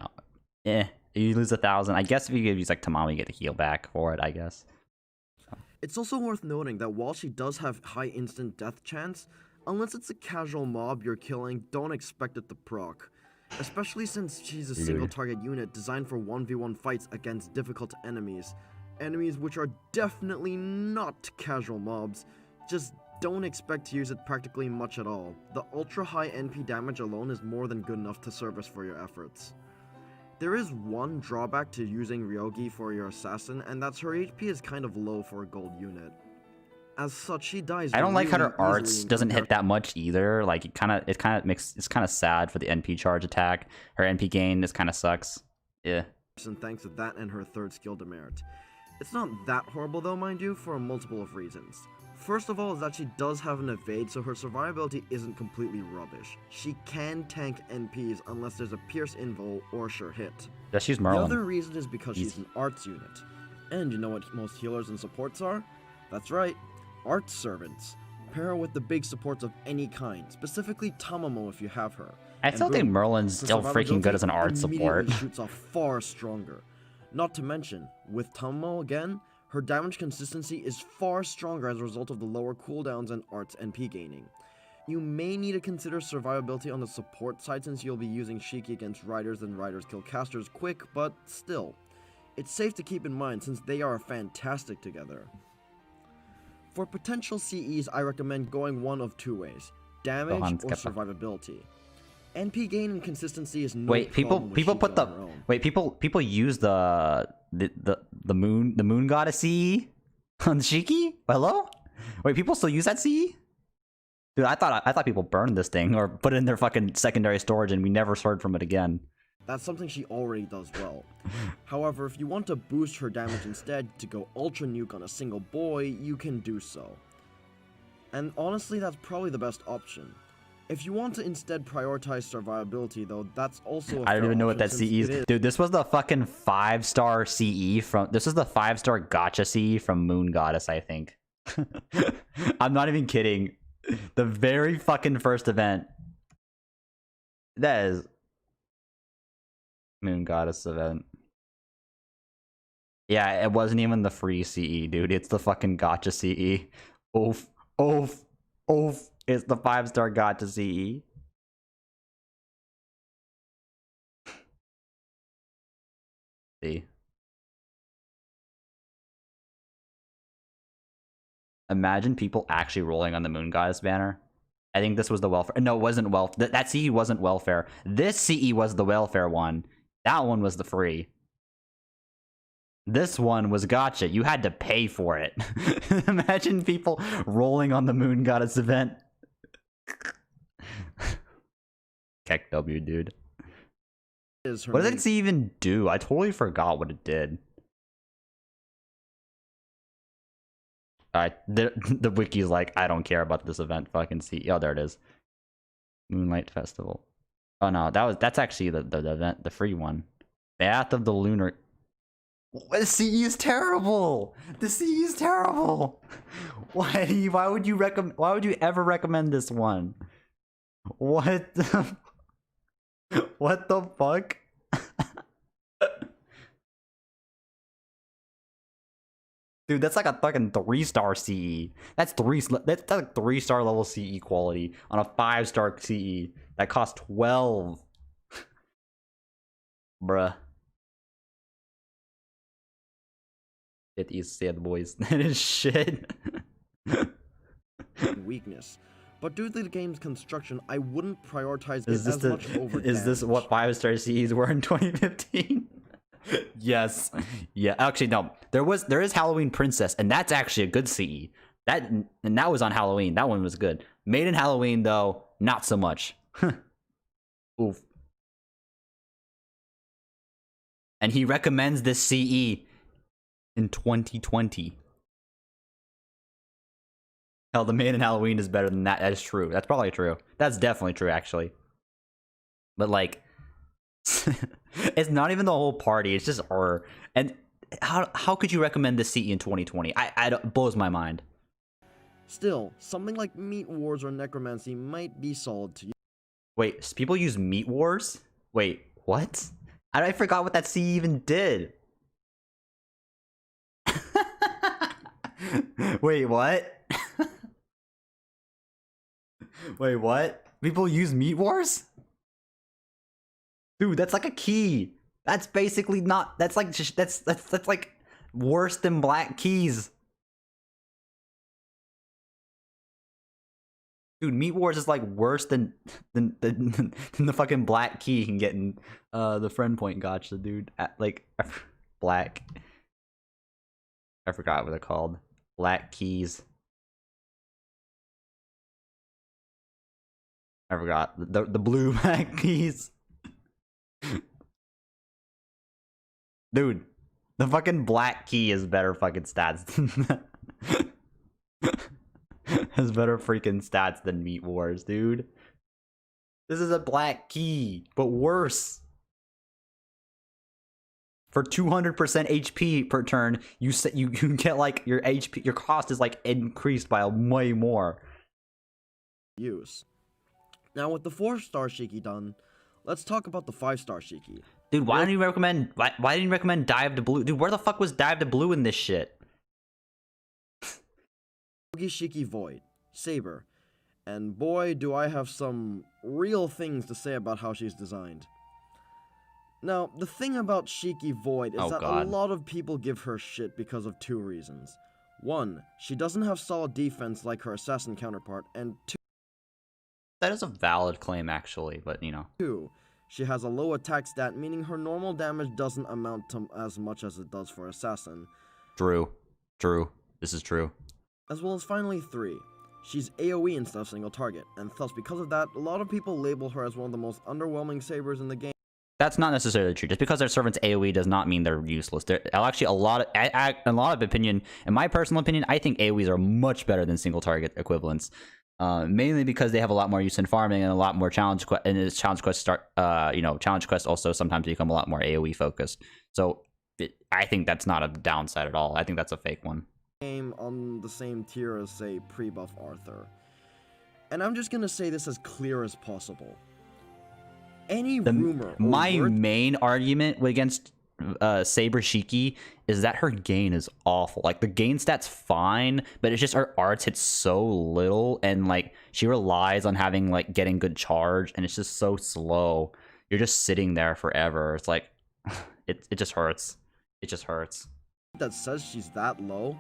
Speaker 1: lose 1,000. I guess if you use like Tamami, you get a heal back for it, I guess.
Speaker 7: It's also worth noting that while she does have high instant death chance, unless it's a casual mob you're killing, don't expect it to proc. Especially since she's a single target unit designed for 1v1 fights against difficult enemies. Enemies which are definitely not casual mobs, just don't expect to use it practically much at all. The ultra high NP damage alone is more than good enough to service for your efforts. There is one drawback to using Ryogi for your assassin, and that's her HP is kind of low for a gold unit. As such, she dies.
Speaker 1: I don't like how her arts doesn't hit that much either. Like it's kind of sad for the NP charge attack. Her NP gain just kind of sucks. Yeah.
Speaker 7: And thanks to that and her third skill demerit. It's not that horrible though, mind you, for a multiple of reasons. First of all is that she does have an evade, so her survivability isn't completely rubbish. She can tank NPs unless there's a pierce invo or sure hit.
Speaker 1: Yeah, she's Merlin.
Speaker 7: The other reason is because she's an arts unit. And you know what most healers and supports are? That's right, arts servants. Pair her with the big supports of any kind, specifically Tamamo if you have her.
Speaker 1: I still think Merlin's still freaking good as an art support.
Speaker 7: Shoots off far stronger. Not to mention, with Tamamo again, Her damage consistency is far stronger as a result of the lower cooldowns and arts NP gaining. You may need to consider survivability on the support side since you'll be using Shiki against riders and riders kill casters quick, but still. It's safe to keep in mind since they are fantastic together. For potential CEs, I recommend going one of two ways, damage or survivability. NP gain and consistency is no problem with
Speaker 1: people
Speaker 7: Shiki
Speaker 1: put the
Speaker 7: on her own.
Speaker 1: wait people use the moon goddess CE on Shiki? Hello? Wait, people still use that CE? Dude, I thought people burned this thing or put it in their fucking secondary storage and we never heard from it again.
Speaker 7: That's something she already does well. However, if you want to boost her damage instead to go ultra nuke on a single boy, you can do so. And honestly, that's probably the best option. If you want to instead prioritize survivability though, that's also a
Speaker 1: I don't
Speaker 7: fair
Speaker 1: even know what
Speaker 7: option
Speaker 1: that
Speaker 7: since
Speaker 1: CE is.
Speaker 7: it is.
Speaker 1: Dude, this was the fucking 5-star CE from this is the 5-star Gacha CE from Moon Goddess, I think. I'm not even kidding. The very fucking first event. That is Moon Goddess event. Yeah, it wasn't even the free CE, dude. It's the fucking Gacha CE. Oof. Oof. Oof. It's the 5-star Gacha CE. See. Imagine people actually rolling on the Moon Goddess banner. I think this was the welfare. No, it wasn't welfare. That CE wasn't welfare. This CE was the welfare one. That one was the free. This one was Gacha. You had to pay for it. Imagine people rolling on the Moon Goddess event. Keck W, dude. What did it even do? I totally forgot what it did. The wiki's like, I don't care about this event. Fucking see. Oh, there it is. Moonlight Festival. Oh no, that's actually the event, the free one. Bath of the Lunar. The CE is terrible. The CE is terrible. Why would you recommend? Why would you ever recommend this one? What? What the fuck? Dude, that's like a fucking 3-star CE. That's like 3-star level CE quality on a 5-star CE that costs 12. Bruh. It is sad, boys. That is shit.
Speaker 7: Weakness. But due to the game's construction, I wouldn't prioritize
Speaker 1: Is
Speaker 7: it
Speaker 1: this
Speaker 7: as much over
Speaker 1: is this
Speaker 7: damage.
Speaker 1: what 5-star CEs were in 2015? Yes. Yeah, actually no. There is Halloween Princess, and that's actually a good CE. And that was on Halloween. That one was good. Made in Halloween though, not so much. Oof. And he recommends this CE in 2020. Hell, the Made in Halloween is better than that. That is true. That's probably true. That's definitely true, actually. But like, it's not even the whole party. It's just her. And how could you recommend this CE in 2020? It blows my mind.
Speaker 7: Still, something like Meat Wars or Necromancy might be solid to you.
Speaker 1: Wait, people use Meat Wars? Wait, what? I forgot what that CE even did. Wait, what? Wait, what? People use Meat Wars? Dude, that's like a key. That's basically not. That's like that's like worse than black keys. Dude, Meat Wars is like worse than the fucking black key you can get in the friend point gacha, dude. Like black. I forgot what they're called. Black keys. I forgot the blue black keys. Dude, the fucking black key is better fucking stats than that. Has better freaking stats than Meat Wars, dude. This is a black key, but worse. For 200% HP per turn, you get like your HP, your cost is like increased by way more.
Speaker 7: Use. Now with the 4-star Shiki done, let's talk about the 5-star Shiki.
Speaker 1: Dude, why didn't you recommend Dive to Blue? Dude, where the fuck was Dive to Blue in this shit?
Speaker 7: Shiki Void, Saber. And boy, do I have some real things to say about how she's designed. Now, the thing about Shiki Void is
Speaker 1: Oh,
Speaker 7: that
Speaker 1: God.
Speaker 7: a lot of people give her shit because of 2 reasons. 1, she doesn't have solid defense like her assassin counterpart, and
Speaker 1: That is a valid claim, actually, but you know.
Speaker 7: 2, she has a low attack stat, meaning her normal damage doesn't amount to as much as it does for assassin.
Speaker 1: True. True. This is true.
Speaker 7: As well as finally 3, she's AoE instead of single target, and thus because of that, a lot of people label her as one of the most underwhelming sabers in the game.
Speaker 1: That's not necessarily true. Just because their servants AoE does not mean they're useless. They're actually a lot of opinion, in my personal opinion, I think AoEs are much better than single target equivalents. Mainly because they have a lot more use in farming and a lot more challenge quests. And as challenge quests start, challenge quests also sometimes become a lot more AoE focused. So I think that's not a downside at all. I think that's a fake one.
Speaker 7: Game on the same tier as, say, pre-buff Arthur. And I'm just gonna say this as clear as possible. Any rumor or
Speaker 1: My
Speaker 7: word
Speaker 1: main argument against Saber Shiki is that her gain is awful. Like, the gain stat's fine, but it's just her arts hit so little, and like she relies on having like getting good charge, and it's just so slow. You're just sitting there forever. It's like it just hurts. It just hurts.
Speaker 7: that says she's that low,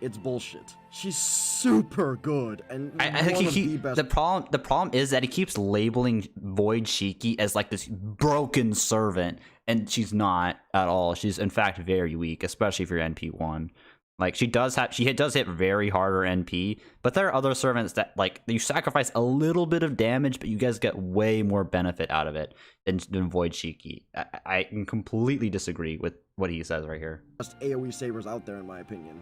Speaker 7: it's bullshit. She's super good, and
Speaker 1: I think
Speaker 7: one of the best.
Speaker 1: the problem is that he keeps labeling Void Shiki as like this broken servant, and she's not at all. She's in fact very weak, especially for NP1. Like, she does hit very harder NP, but there are other servants that, like, you sacrifice a little bit of damage, but you guys get way more benefit out of it than Void Shiki. I can completely disagree with what he says right here.
Speaker 7: Best AoE sabers out there, in my opinion.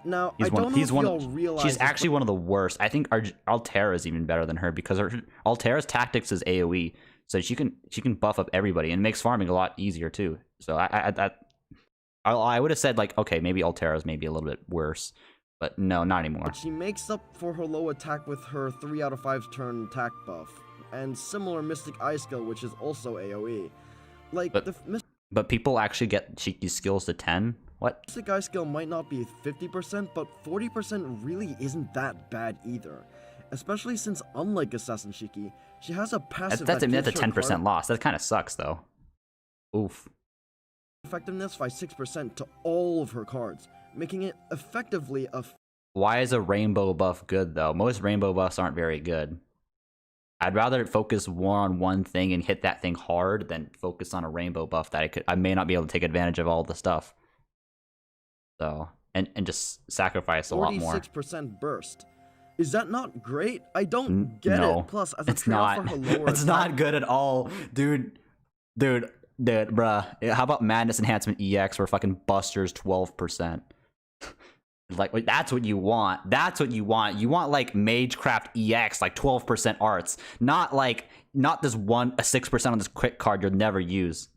Speaker 7: Now,
Speaker 1: He's
Speaker 7: I don't know if y'all realize
Speaker 1: she's
Speaker 7: this,
Speaker 1: actually one of the worst. I think Altera is even better than her because Altera's tactics is AoE, so she can buff up everybody and makes farming a lot easier too. So I would have said, like, okay, maybe Altera's maybe a little bit worse, but no, not anymore.
Speaker 7: but she makes up for her low attack with her 3 out of 5 turn attack buff, and similar Mystic Eye skill, which is also AoE. Like,
Speaker 1: But-
Speaker 7: the
Speaker 1: But people actually get Shiki's skills to 10? What?
Speaker 7: Mystic Eye skill might not be 50%, but 40% really isn't that bad either. Especially since, unlike Assassin Shiki, she has a passive
Speaker 1: That's a
Speaker 7: gives her
Speaker 1: 10%
Speaker 7: card
Speaker 1: loss. That kind of sucks, though. Oof.
Speaker 7: effectiveness by 6% to all of her cards, making it effectively a
Speaker 1: Why is a rainbow buff good, though? Most rainbow buffs aren't very good. I'd rather focus more on one thing and hit that thing hard than focus on a rainbow buff that I may not be able to take advantage of all the stuff. So, and just sacrifice a lot more.
Speaker 7: 46% burst. Is that not great? I don't get
Speaker 1: No,
Speaker 7: it. Plus, as a
Speaker 1: it's
Speaker 7: trade-off
Speaker 1: not.
Speaker 7: for her lower
Speaker 1: It's
Speaker 7: attack,
Speaker 1: not good at all, dude, bruh. How about Madness Enhancement EX where fucking Buster's 12%? Like, wait, that's what you want. That's what you want. You want like Magecraft EX, like 12% arts, not this a 6% on this quick card you'll never use.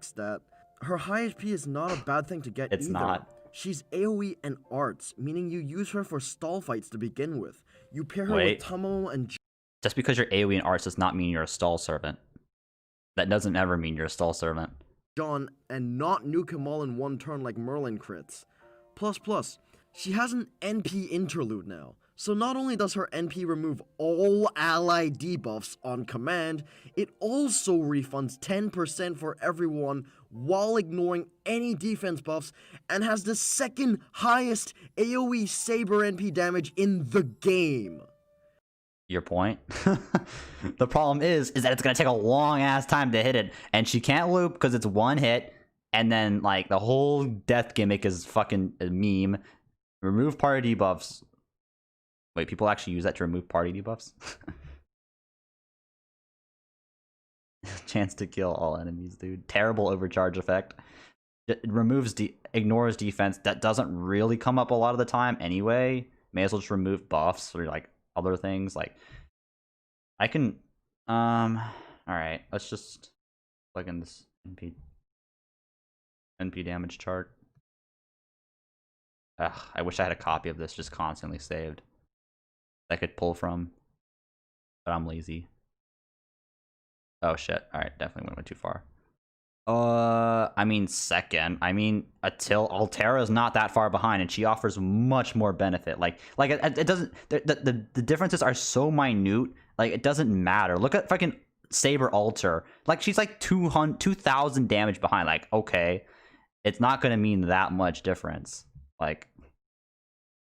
Speaker 7: stat, her high HP is not a bad thing to get
Speaker 1: It's
Speaker 7: either.
Speaker 1: not.
Speaker 7: She's AoE and arts, meaning you use her for stall fights to begin with. You pair her
Speaker 1: Wait.
Speaker 7: with Tomo and
Speaker 1: Just because you're AoE and arts does not mean you're a stall servant. That doesn't ever mean you're a stall servant.
Speaker 7: John, and not nuke him all in one turn like Merlin crits. Plus, she has an NP interlude now. So not only does her NP remove all ally debuffs on command, it also refunds 10% for everyone while ignoring any defense buffs, and has the second highest AoE Saber NP damage in the game.
Speaker 1: Your point? The problem is that it's gonna take a long ass time to hit it, and she can't loop because it's one hit, and then like the whole death gimmick is fucking a meme. Remove party debuffs. Wait, people actually use that to remove party debuffs? Chance to kill all enemies, dude. Terrible overcharge effect. It removes ignores defense. That doesn't really come up a lot of the time anyway. May as well just remove buffs or like other things. Like, I can alright, let's just plug in this NP damage chart. Ugh, I wish I had a copy of this just constantly saved I could pull from, but I'm lazy. Oh shit, alright, definitely went too far. I mean second. I mean Altera's not that far behind, and she offers much more benefit. Like it doesn't. The differences are so minute. Like it doesn't matter. Look at fucking Saber Alter. Like she's like 2,000 damage behind. Like okay, it's not gonna mean that much difference. Like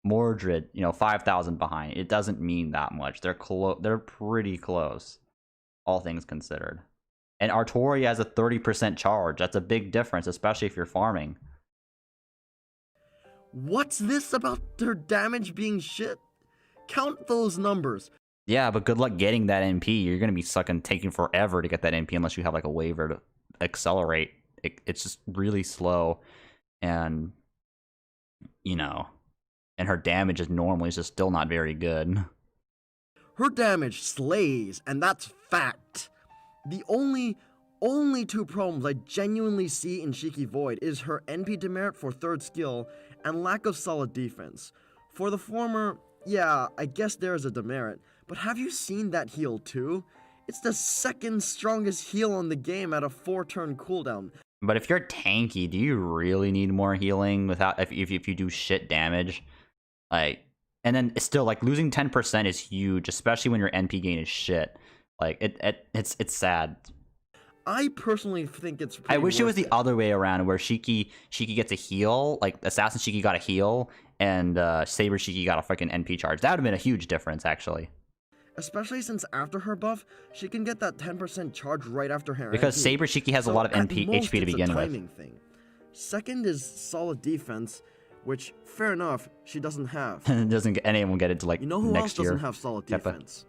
Speaker 1: Mordred, 5,000 behind. It doesn't mean that much. They're They're pretty close, all things considered. And Artoria has a 30% charge. That's a big difference, especially if you're farming.
Speaker 7: What's this about her damage being shit? Count those numbers.
Speaker 1: Yeah, but good luck getting that MP. You're gonna be taking forever to get that MP unless you have like a waiver to accelerate. It's just really slow, and and her damage is normally just still not very good.
Speaker 7: Her damage slays, and that's fact. The only two problems I genuinely see in Shiki Void is her NP demerit for third skill and lack of solid defense. For the former, yeah, I guess there is a demerit, but have you seen that heal too? It's the second strongest heal on the game at a 4-turn cooldown.
Speaker 1: But if you're tanky, do you really need more healing without if you do shit damage? Like, and then it's still like losing 10% is huge, especially when your NP gain is shit. Like it's sad.
Speaker 7: I personally think it's pretty
Speaker 1: I wish it was the
Speaker 7: worth
Speaker 1: other way around, where Shiki gets a heal, like Assassin Shiki got a heal, and Saber Shiki got a freaking NP charge. That would have been a huge difference, actually.
Speaker 7: Especially since after her buff, she can get that 10% charge right after her
Speaker 1: Because
Speaker 7: NP.
Speaker 1: Saber Shiki has a lot of HP to begin
Speaker 7: it's a
Speaker 1: with.
Speaker 7: timing thing. Second is solid defense, which, fair enough, she doesn't have.
Speaker 1: Doesn't anyone get it to like
Speaker 7: You know who else
Speaker 1: next year?
Speaker 7: doesn't have solid
Speaker 1: Keppa.
Speaker 7: defense?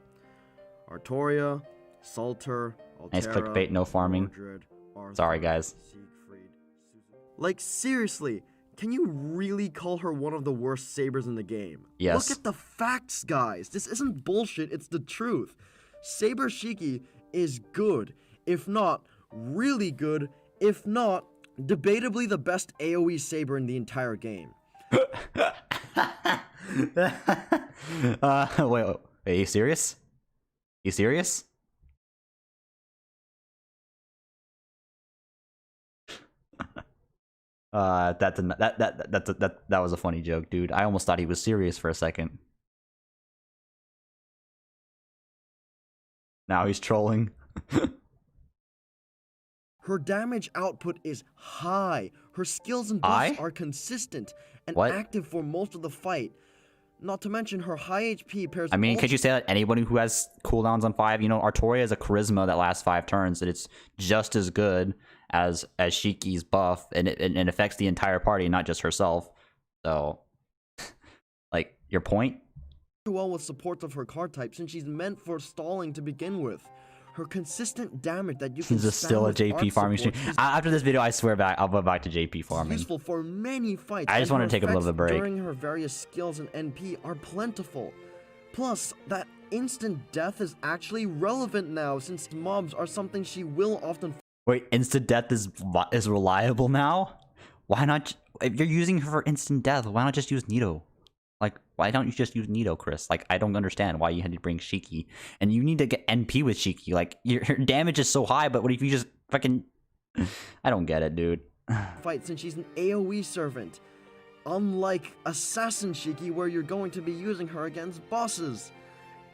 Speaker 7: Artoria, Salter,
Speaker 1: Nice
Speaker 7: Altera,
Speaker 1: clickbait, no farming.
Speaker 7: Mordred, Arthur,
Speaker 1: Sorry, guys.
Speaker 7: Siegfried, Susan. Like, seriously, can you really call her one of the worst sabers in the game?
Speaker 1: Yes.
Speaker 7: Look at the facts, guys. This isn't bullshit, it's the truth. Saber Shiki is good, if not really good, if not debatably the best AoE saber in the entire game.
Speaker 1: Wait, are you serious? You serious? That was a funny joke, dude. I almost thought he was serious for a second. Now he's trolling.
Speaker 7: Her damage output is high. Her skills and
Speaker 1: High?
Speaker 7: buffs are consistent and
Speaker 1: What?
Speaker 7: active for most of the fight. Not to mention her high HP pairs.
Speaker 1: I mean,
Speaker 7: also
Speaker 1: could you say that anybody who has cooldowns on 5? Artoria has a charisma that lasts 5 turns, and it's just as good as Shiki's buff, and it affects the entire party, not just herself. So, like, your point?
Speaker 7: well with supports of her card type since she's meant for stalling to begin with. Her consistent damage that you can
Speaker 1: This is
Speaker 7: spam
Speaker 1: still a
Speaker 7: with
Speaker 1: JP
Speaker 7: art
Speaker 1: farming stream.
Speaker 7: support is
Speaker 1: After this video, I swear I'll go back to JP farming.
Speaker 7: useful for many fights.
Speaker 1: I just
Speaker 7: and
Speaker 1: wanted
Speaker 7: her
Speaker 1: to take a little
Speaker 7: effects
Speaker 1: bit of break.
Speaker 7: during her various skills and NP are plentiful. Plus, that instant death is actually relevant now since mobs are something she will often.
Speaker 1: Wait, instant death is reliable now? Why not? If you're using her for instant death, why not just use Nito? Like, why don't you just use Nito, Chris? Like, I don't understand why you had to bring Shiki. And you need to get NP with Shiki. Like, your damage is so high, but what if you just fucking... I don't get it, dude.
Speaker 7: Fight since she's an AoE servant. Unlike Assassin Shiki, where you're going to be using her against bosses.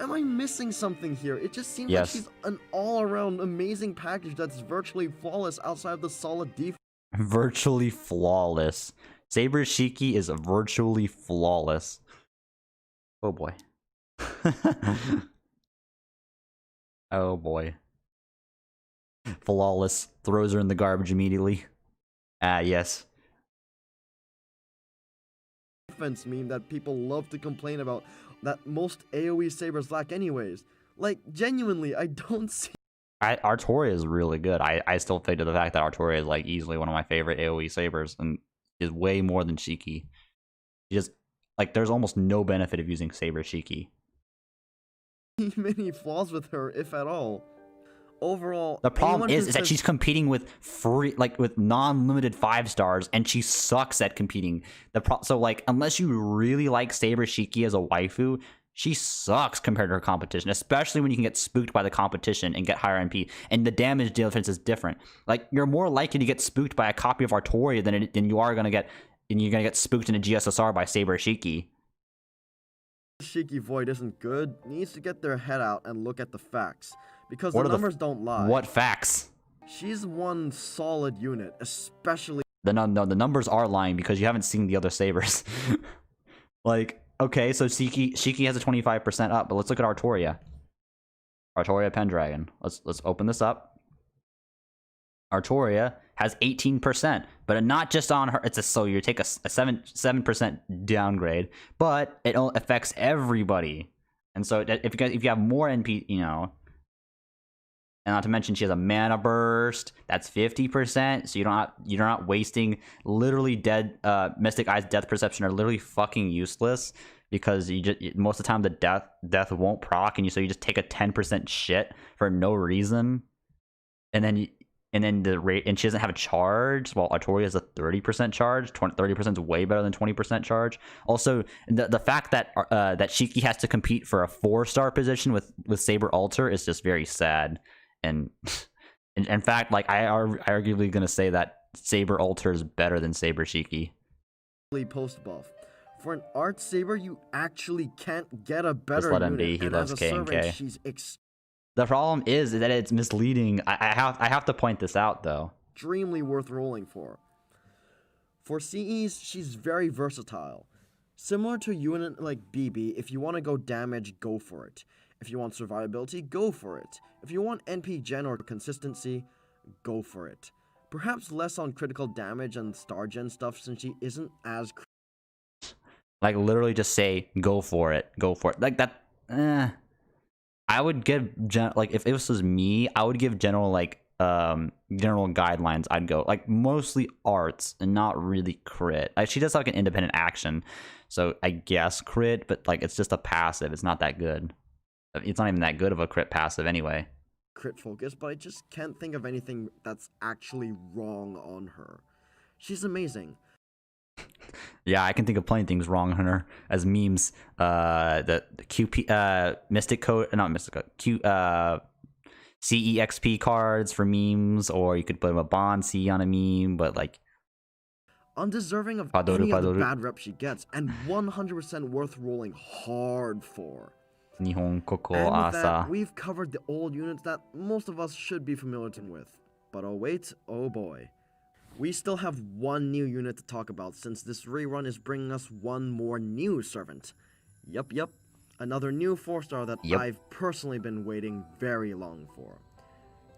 Speaker 7: Am I missing something here? It just seems
Speaker 1: Yes.
Speaker 7: like she's an all-around amazing package that's virtually flawless outside of the solid defense.
Speaker 1: Virtually flawless. Saber Shiki is virtually flawless. Oh boy. Oh boy. Flawless. Throws her in the garbage immediately. Ah, yes.
Speaker 7: Defense meme that people love to complain about that most AoE sabers lack anyways. Like, genuinely, I don't see
Speaker 1: Artoria is really good. I still think to the fact that Artoria is like easily one of my favorite AoE sabers and is way more than Shiki. She just like there's almost no benefit of using Saber Shiki.
Speaker 7: many flaws with her, if at all. Overall,
Speaker 1: The problem
Speaker 7: anyone who
Speaker 1: is that
Speaker 7: says-
Speaker 1: she's competing with with non-limited 5 stars, and she sucks at competing. So like unless you really like Saber Shiki as a waifu, She sucks compared to her competition, especially when you can get spooked by the competition and get higher NP. And the damage difference is different. Like, you're more likely to get spooked by a copy of Artoria than you are gonna get, and you're gonna get spooked in a GSSR by Saber Shiki.
Speaker 7: Shiki Void isn't good, needs to get their head out and look at the facts. Because the numbers don't lie.
Speaker 1: What facts?
Speaker 7: She's one solid unit, especially...
Speaker 1: The numbers are lying because you haven't seen the other Sabers. Like, okay, so Shiki has a 25% up, but let's look at Artoria. Artoria Pendragon. Let's open this up. Artoria has 18%, but not just on her. So you take a 7% downgrade, but it affects everybody. And so if you have more NP, you know, and not to mention she has a mana burst that's 50%, so you're not wasting literally dead. Mystic Eye's death perception are literally fucking useless because most of the time the death won't proc, and so you just take a 10% shit for no reason, and then the rate, and she doesn't have a charge, while Artoria has a 30% charge. 30% is way better than 20% charge. Also, the fact that that Shiki has to compete for a 4-star position with Saber Alter is just very sad. And in fact, like I arguably gonna say that Saber Alter is better than Saber Shiki.
Speaker 7: Post buff. For an Art Saber, you actually can't get a better
Speaker 1: Just let him
Speaker 7: unit.
Speaker 1: be. He loves K and K.
Speaker 7: She's
Speaker 1: The problem is that it's misleading. I have to point this out though.
Speaker 7: Extremely worth rolling for. For CEs, she's very versatile. Similar to a unit like BB, if you want to go damage, go for it. If you want survivability, go for it. If you want NP gen or consistency, go for it. Perhaps less on critical damage and star gen stuff since she isn't as...
Speaker 1: Like, literally just say, go for it. Go for it. Like, that... I would give... Like, if this was me, I would give general, like, general guidelines. I'd go, like, mostly arts and not really crit. Like, she does, like, an independent action. So, I guess crit, but, like, it's just a passive. It's not that good. It's not even that good of a crit passive anyway.
Speaker 7: Crit focus, but I just can't think of anything that's actually wrong on her. She's amazing.
Speaker 1: Yeah, I can think of plenty of things wrong on her as memes. The QP Mystic Code, not Mystic Code, CEXP cards for memes, or you could put a Bond C on a meme, but like
Speaker 7: undeserving of any of the bad rep she gets, and 100% worth rolling hard for.
Speaker 1: Nihon Koko
Speaker 7: And with
Speaker 1: Asa.
Speaker 7: that, we've covered the old units that most of us should be familiar with. But oh wait, oh boy. We still have one new unit to talk about since this rerun is bringing us one more new servant. Yup. Another new 4-star that I've personally been waiting very long for.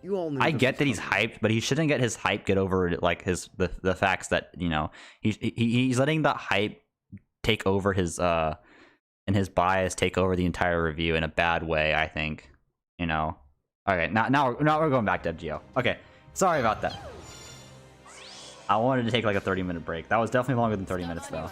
Speaker 7: You all knew
Speaker 1: I get that he's hyped, but he shouldn't get his hype get over like the facts that, you know, he's letting the hype take over his and his bias take over the entire review in a bad way, I think. You know. Okay, now we're going back to FGO. Okay, sorry about that. I wanted to take like a 30-minute break. That was definitely longer than 30 minutes though.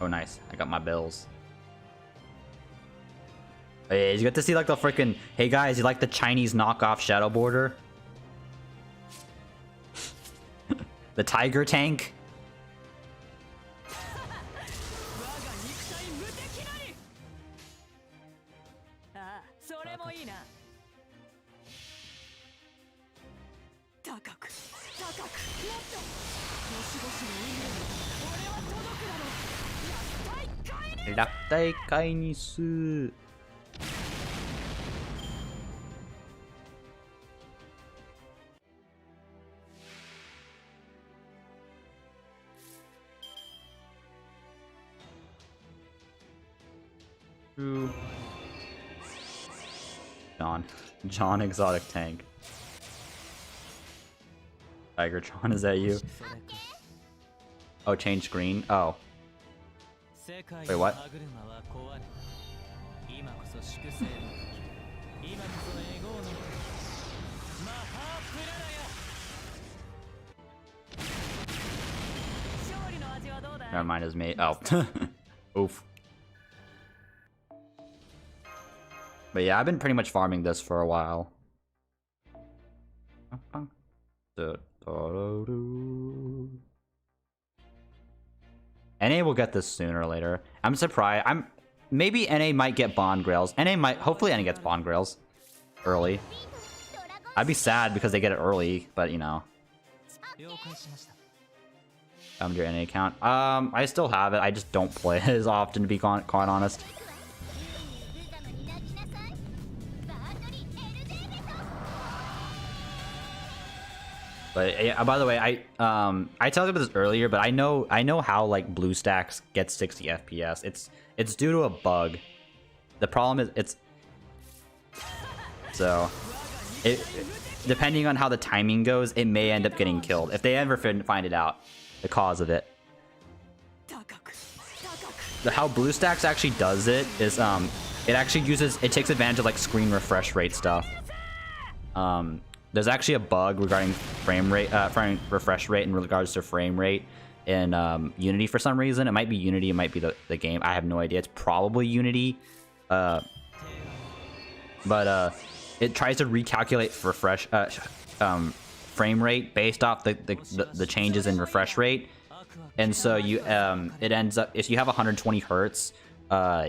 Speaker 1: Oh, nice. I got my bills. Hey, you get to see like the freaking... Hey guys, you like the Chinese knockoff Shadow Border? The Tiger Tank? John Exotic Tank. Tigertron, is that you? Oh, change screen? Oh. Wait, what? Never mind, his mate. Oh. Oof. But yeah, I've been pretty much farming this for a while. NA will get this sooner or later. I'm surprised. Maybe NA might get Bond Grails. Hopefully NA gets Bond Grails early. I'd be sad because they get it early, but you know. Found your NA account. I still have it. I just don't play it as often, to be quite honest. But by the way, I talked about this earlier, but I know how like BlueStacks gets 60 FPS. It's due to a bug. The problem is depending on how the timing goes, it may end up getting killed if they ever find it out, the cause of it. How BlueStacks actually does it is it takes advantage of like screen refresh rate stuff. There's actually a bug regarding frame refresh rate in regards to frame rate in Unity for some reason. It might be Unity, it might be the game. I have no idea. It's probably Unity. But it tries to recalculate frame rate based off the changes in refresh rate. And so it ends up, if you have 120 hertz,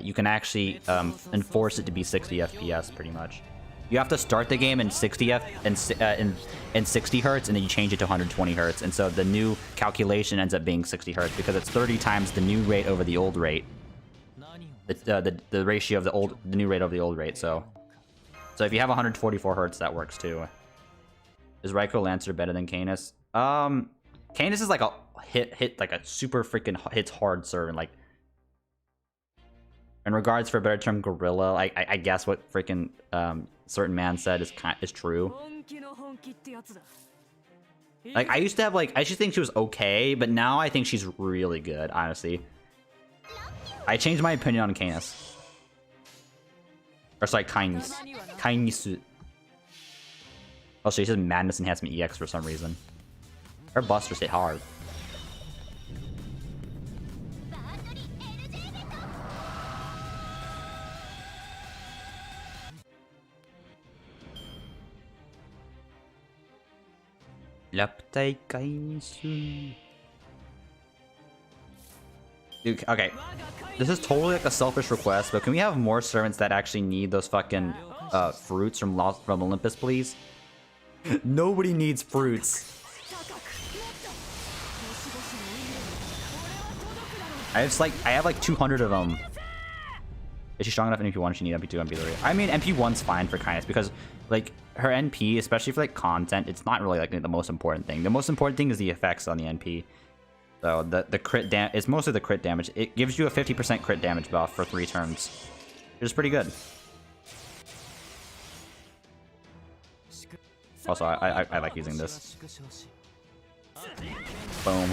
Speaker 1: you can actually enforce it to be 60 FPS pretty much. You have to start the game in 60 hertz, and then you change it to 120 hertz. And so the new calculation ends up being 60 hertz because it's 30 times the new rate over the old rate. The ratio of the new rate over the old rate. So if you have 144 hertz, that works too. Is Raikou Lancer better than Canis? Canis is like a hit like a super freaking hits hard serve, and like in regards for a better term, gorilla. I guess what freaking certain man said is true. Like I used to think she was okay, but now I think she's really good. Honestly, I changed my opinion on Canis. Or sorry, Kainisu. Oh, she says Madness Enhancement EX for some reason. Her busters hit hard. Dude, okay. This is totally like a selfish request, but can we have more servants that actually need those fucking fruits from Olympus, please? Nobody needs fruits. I have like 200 of them. Is she strong enough in MP1? She needs MP2, MP3. I mean, MP1's fine for kindness because like her NP, especially for like content, it's not really like the most important thing. The most important thing is the effects on the NP. So the crit damage, it's mostly the crit damage. It gives you a 50% crit damage buff for 3 turns, which is pretty good. Also, I like using this. Boom.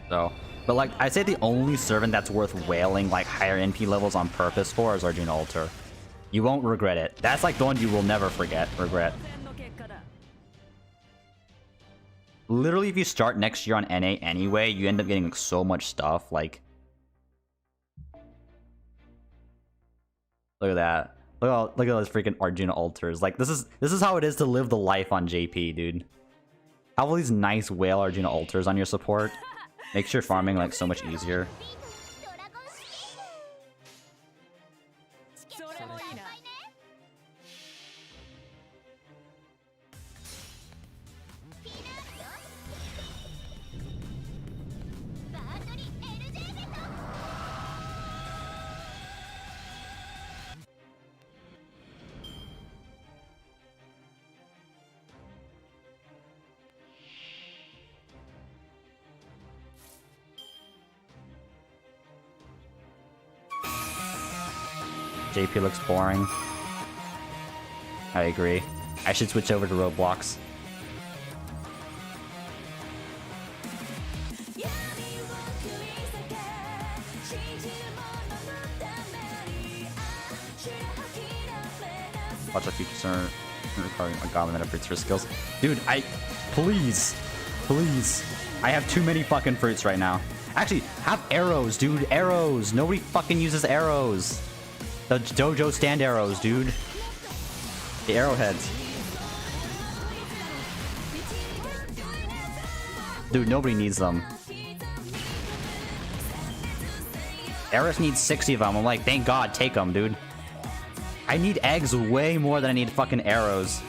Speaker 1: So, but like I say, the only servant that's worth wailing like higher NP levels on purpose for is Arjuna Altar. You won't regret it. That's like the one you will never regret. Literally, if you start next year on NA anyway, you end up getting like, so much stuff. Like, look at that. Look at those freaking Arjuna altars. Like, this is how it is to live the life on JP, dude. Have all these nice whale Arjuna altars on your support. Makes your farming like so much easier. JP looks boring. I agree. I should switch over to Roblox. Watch a future sir recording a goblin that upgrades her skills. Dude, please. I have too many fucking fruits right now. Actually, have arrows, dude. Arrows. Nobody fucking uses arrows. The dojo stand arrows, dude. The arrowheads. Dude, nobody needs them. Eris needs 60 of them. I'm like, thank God, take them, dude. I need eggs way more than I need fucking arrows.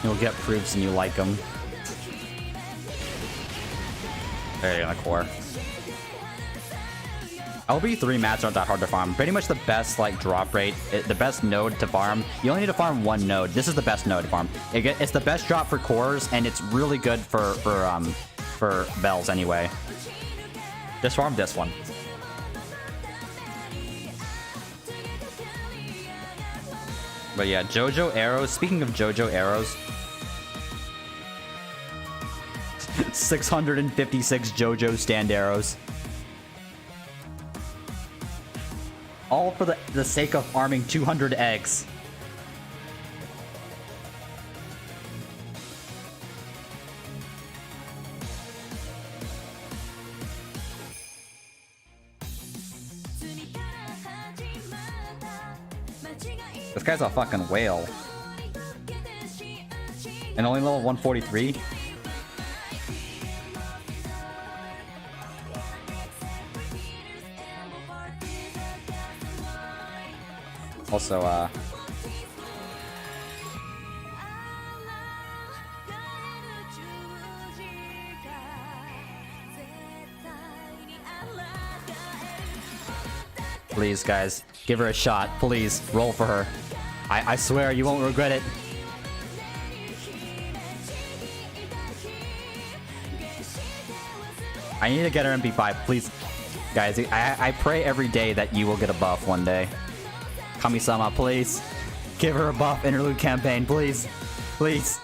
Speaker 1: You'll get proofs and you like them. There you go, the core. LB3 mats aren't that hard to farm. Pretty much the best like drop rate, the best node to farm. You only need to farm one node. This is the best node to farm. It's the best drop for cores, and it's really good for bells anyway. Just farm this one. But yeah, JoJo arrows. Speaking of JoJo arrows, 656 JoJo stand arrows. All for the sake of farming 200 eggs. This guy's a fucking whale. And only level 143? Also, please, guys, give her a shot. Please, roll for her. I swear you won't regret it. I need to get her MP5, please. Guys, I pray every day that you will get a buff one day. Kami-sama, please. Give her a buff interlude campaign, please. Please.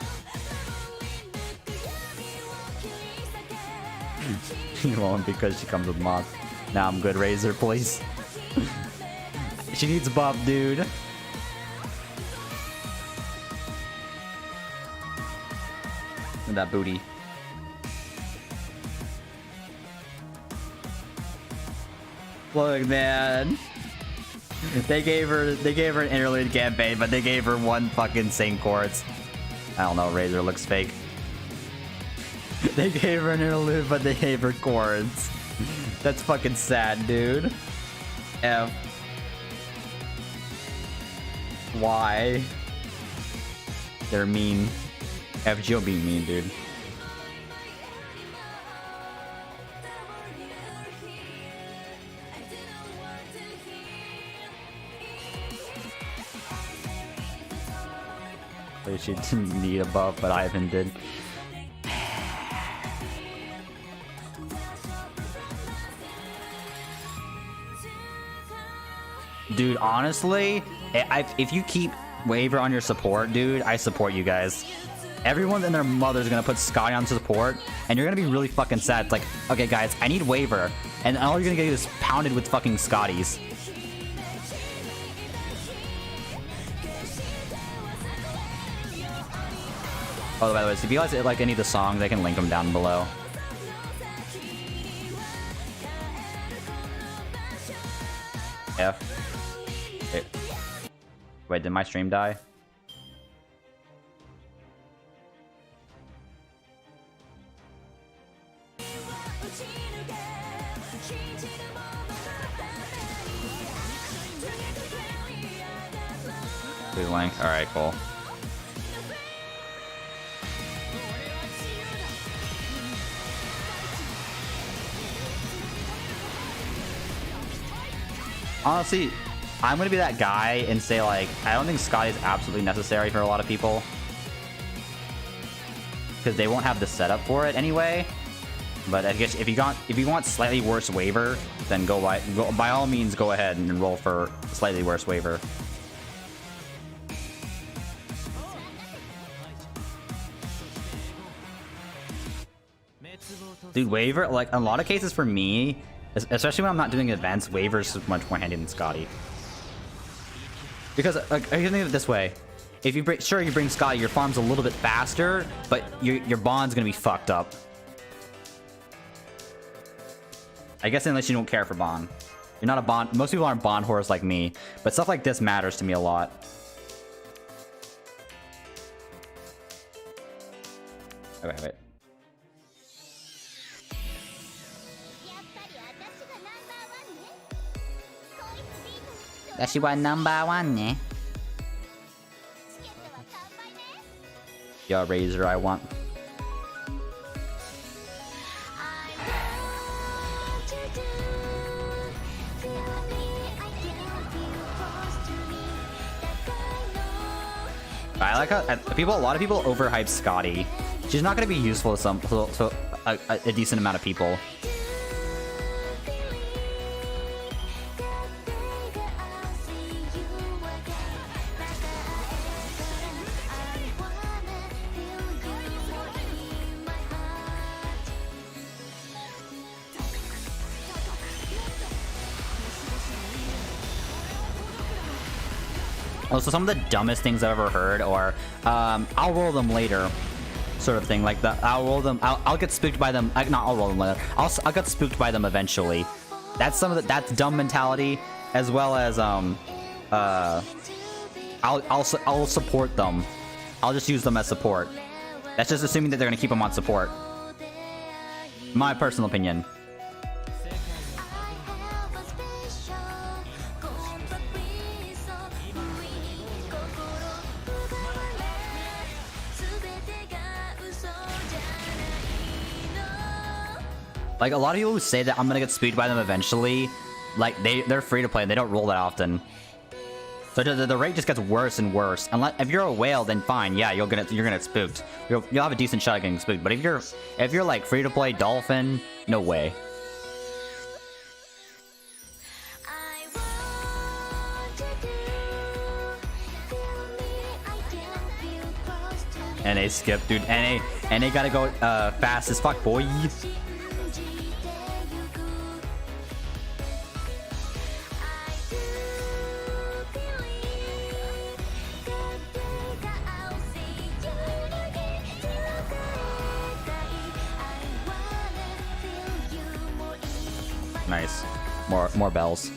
Speaker 1: You won't because she comes with mods. Now I'm good, Razor, please. She needs a buff, dude. And that booty. Look, man. They gave her an interlude campaign, but they gave her one fucking Saint Quartz. I don't know, Razor looks fake. They gave her an interlude, but they gave her quartz. That's fucking sad, dude. F. Why? They're mean. FGO being mean, dude. She didn't need a buff, but Ivan did. Dude, honestly, if you keep Waver on your support, dude, I support you guys. Everyone and their mother's gonna put Scotty on support, and you're gonna be really fucking sad. It's like, okay, guys, I need Waver, and all you're gonna get is pounded with fucking Scotties. Oh, by the way, so if you guys like any of the songs, I can link them down below. F. Wait, did my stream die? Please link. Alright, cool. Honestly, I'm gonna be that guy and say, like, I don't think Scotty is absolutely necessary for a lot of people, because they won't have the setup for it anyway. But I guess if you want slightly worse waiver, then go by all means go ahead and roll for slightly worse waiver. Dude, waiver, like, in a lot of cases for me, especially when I'm not doing events, waivers is much more handy than Scotty. Because, like, you can think of it this way. If you bring, sure, you bring Scotty, your farm's a little bit faster, but your bond's gonna be fucked up. I guess unless you don't care for bond. You're not a bond, most people aren't bond whores like me, but stuff like this matters to me a lot. Okay, wait. That's your number one, ne? Yo, Razor, I want. I like how a lot of people overhype Scotty. She's not going to be useful to a decent amount of people. Also, some of the dumbest things I've ever heard, or I'll roll them later, sort of thing. Like I'll roll them. I'll get spooked by them. I'll roll them later. I'll get spooked by them eventually. That's that's dumb mentality, as well as I'll support them. I'll just use them as support. That's just assuming that they're gonna keep them on support. My personal opinion. Like, a lot of people who say that I'm gonna get spooked by them eventually, like, they're free to play and they don't roll that often. So the rate just gets worse and worse. Unless if you're a whale, then fine, yeah, you're gonna get spooked. You'll have a decent shot at getting spooked. But if you're like free to play dolphin, no way. NA skip, dude. NA gotta go fast as fuck, boy. Nice. More bells.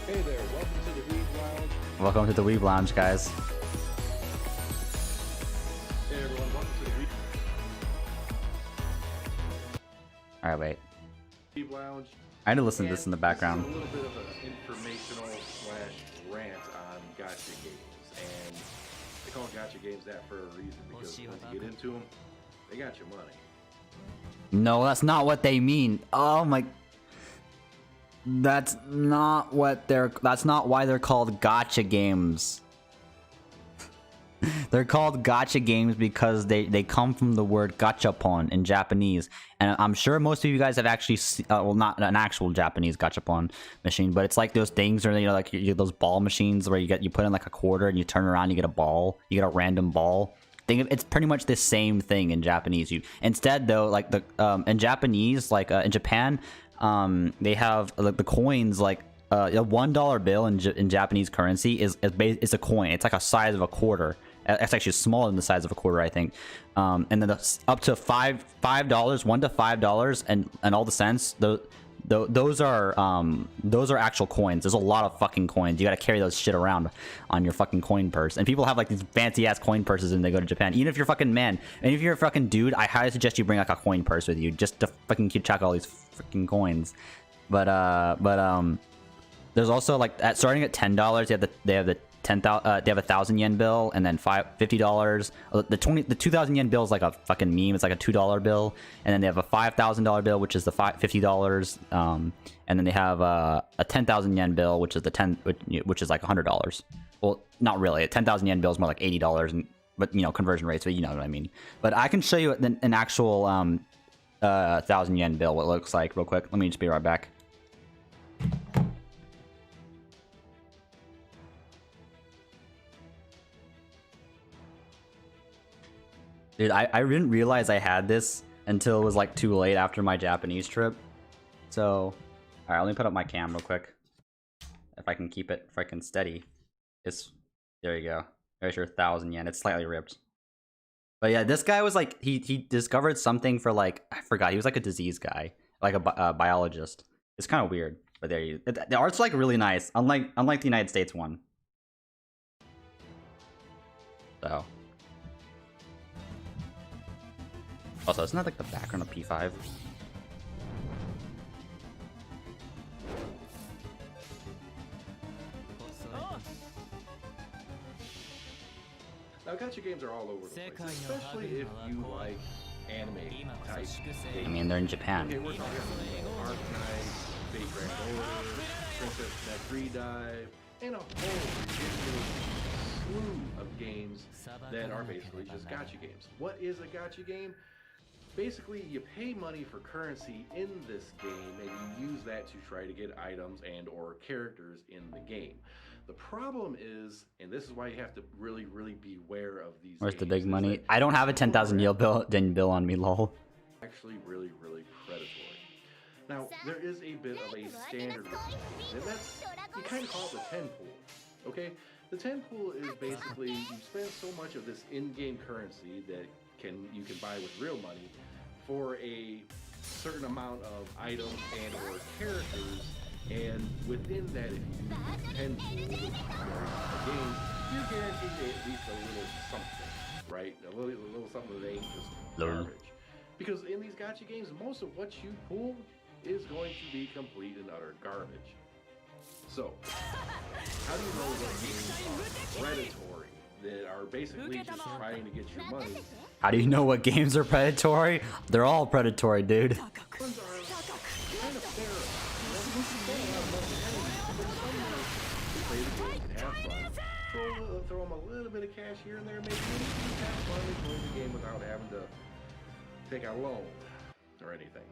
Speaker 3: Hey there, welcome to the Weeb Lounge.
Speaker 1: Welcome to the Weeb Lounge, guys.
Speaker 3: Hey everyone, welcome to the
Speaker 1: Alright, wait.
Speaker 3: Weeb Lounge.
Speaker 1: I need to listen to this in the background.
Speaker 3: This is a little bit of an informational / rant on Gacha games. And they call Gacha games that for a reason, because once you get into them, they got your money.
Speaker 1: No, that's not what they mean. Oh my... That's not what that's not why they're called gacha games. They're called gacha games because they come from the word gachapon in Japanese. And I'm sure most of you guys have actually well, not an actual Japanese gachapon machine, but it's like those things, or like those ball machines where you put in like a quarter and you turn around, you get a ball, you get a random ball. Think of it's pretty much the same thing in Japanese. Instead though, like in Japanese, like in Japan, they have like the coins, like a $1 bill in Japanese currency is a coin. It's like a size of a quarter. It's actually smaller than the size of a quarter, I think. And then up to $5, $1 to $5, and all the cents. those are actual coins. There's a lot of fucking coins. You gotta carry those shit around on your fucking coin purse. And people have like these fancy ass coin purses and they go to Japan. Even if you're fucking man, and if you're a fucking dude, I highly suggest you bring like a coin purse with you just to fucking keep track of all these fucking coins. But there's also like starting at $10, they have the 10,000 they have a 1,000 yen bill, and then $50. The 2,000 yen bill is like a fucking meme. It's like a $2 bill, and then they have a $5,000 bill, which is the $50. And then they have a 10,000 yen bill, which is which is like $100. Well, not really. A 10,000 yen bill is more like $80, but you know, conversion rates. But you know what I mean. But I can show you an actual 1,000 yen bill, what it looks like, real quick. Let me just be right back. Dude, I didn't realize I had this until it was like too late after my Japanese trip. So, alright, let me put up my cam real quick. If I can keep it freaking steady. There you go. There's your 1,000 yen. It's slightly ripped. But yeah, this guy was like, he discovered something for like, I forgot, he was like a disease guy. Like a biologist. It's kind of weird. But there you, the art's like really nice. Unlike the United States one. So. Also, isn't that like the background of P5?
Speaker 3: Now, gacha games are all over the place, especially if you like anime type games.
Speaker 1: I mean, they're in Japan.
Speaker 3: Okay, we're talking about Arcanine, Fate Grand Order, Princess Neck Dive, and a whole ridiculous slew of games that are basically just gacha games. What is a gacha game? Basically, you pay money for currency in this game, and you use that to try to get items and or characters in the game. The problem is, and this is why you have to really, really beware of these
Speaker 1: Where's
Speaker 3: games,
Speaker 1: the big money? I don't have a 10,000 yen bill on me, lol.
Speaker 3: Actually really, really predatory. Now, there is a bit of a standard with these games, and that's, you kind of call it the 10 pool, okay? The 10 pool is basically, you spend so much of this in-game currency that you can buy with real money for a certain amount of items and or characters, and within that, if you use 10 pool during the game, you're guaranteed at least a little something, right? A little something that ain't just garbage. Because in these gacha games, most of what you pull is going to be complete and utter garbage. So, how do you know what games are predatory, that are basically just trying to get your money?
Speaker 1: How do you know what games are predatory? They're all predatory, dude.
Speaker 3: Ones are kind of fair. Play the game and have fun. Throw them a little bit of cash here and there, maybe have fun enjoying the game without having to take out a loan or anything.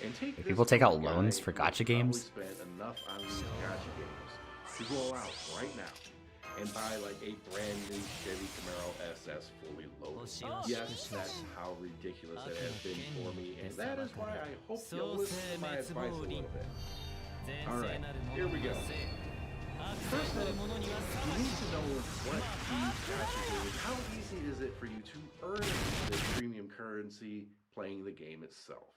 Speaker 3: And
Speaker 1: People take out loans for gacha games?
Speaker 3: Spent enough on these gacha games to go out right now and buy like a brand new Chevy Camaro SS fully loaded. Yes, that's how ridiculous it has been for me, and that is why I hope you'll listen to my advice a little bit. Alright, here we go. First up, you need to know what these gacha games, how easy is it for you to earn this premium currency playing the game itself.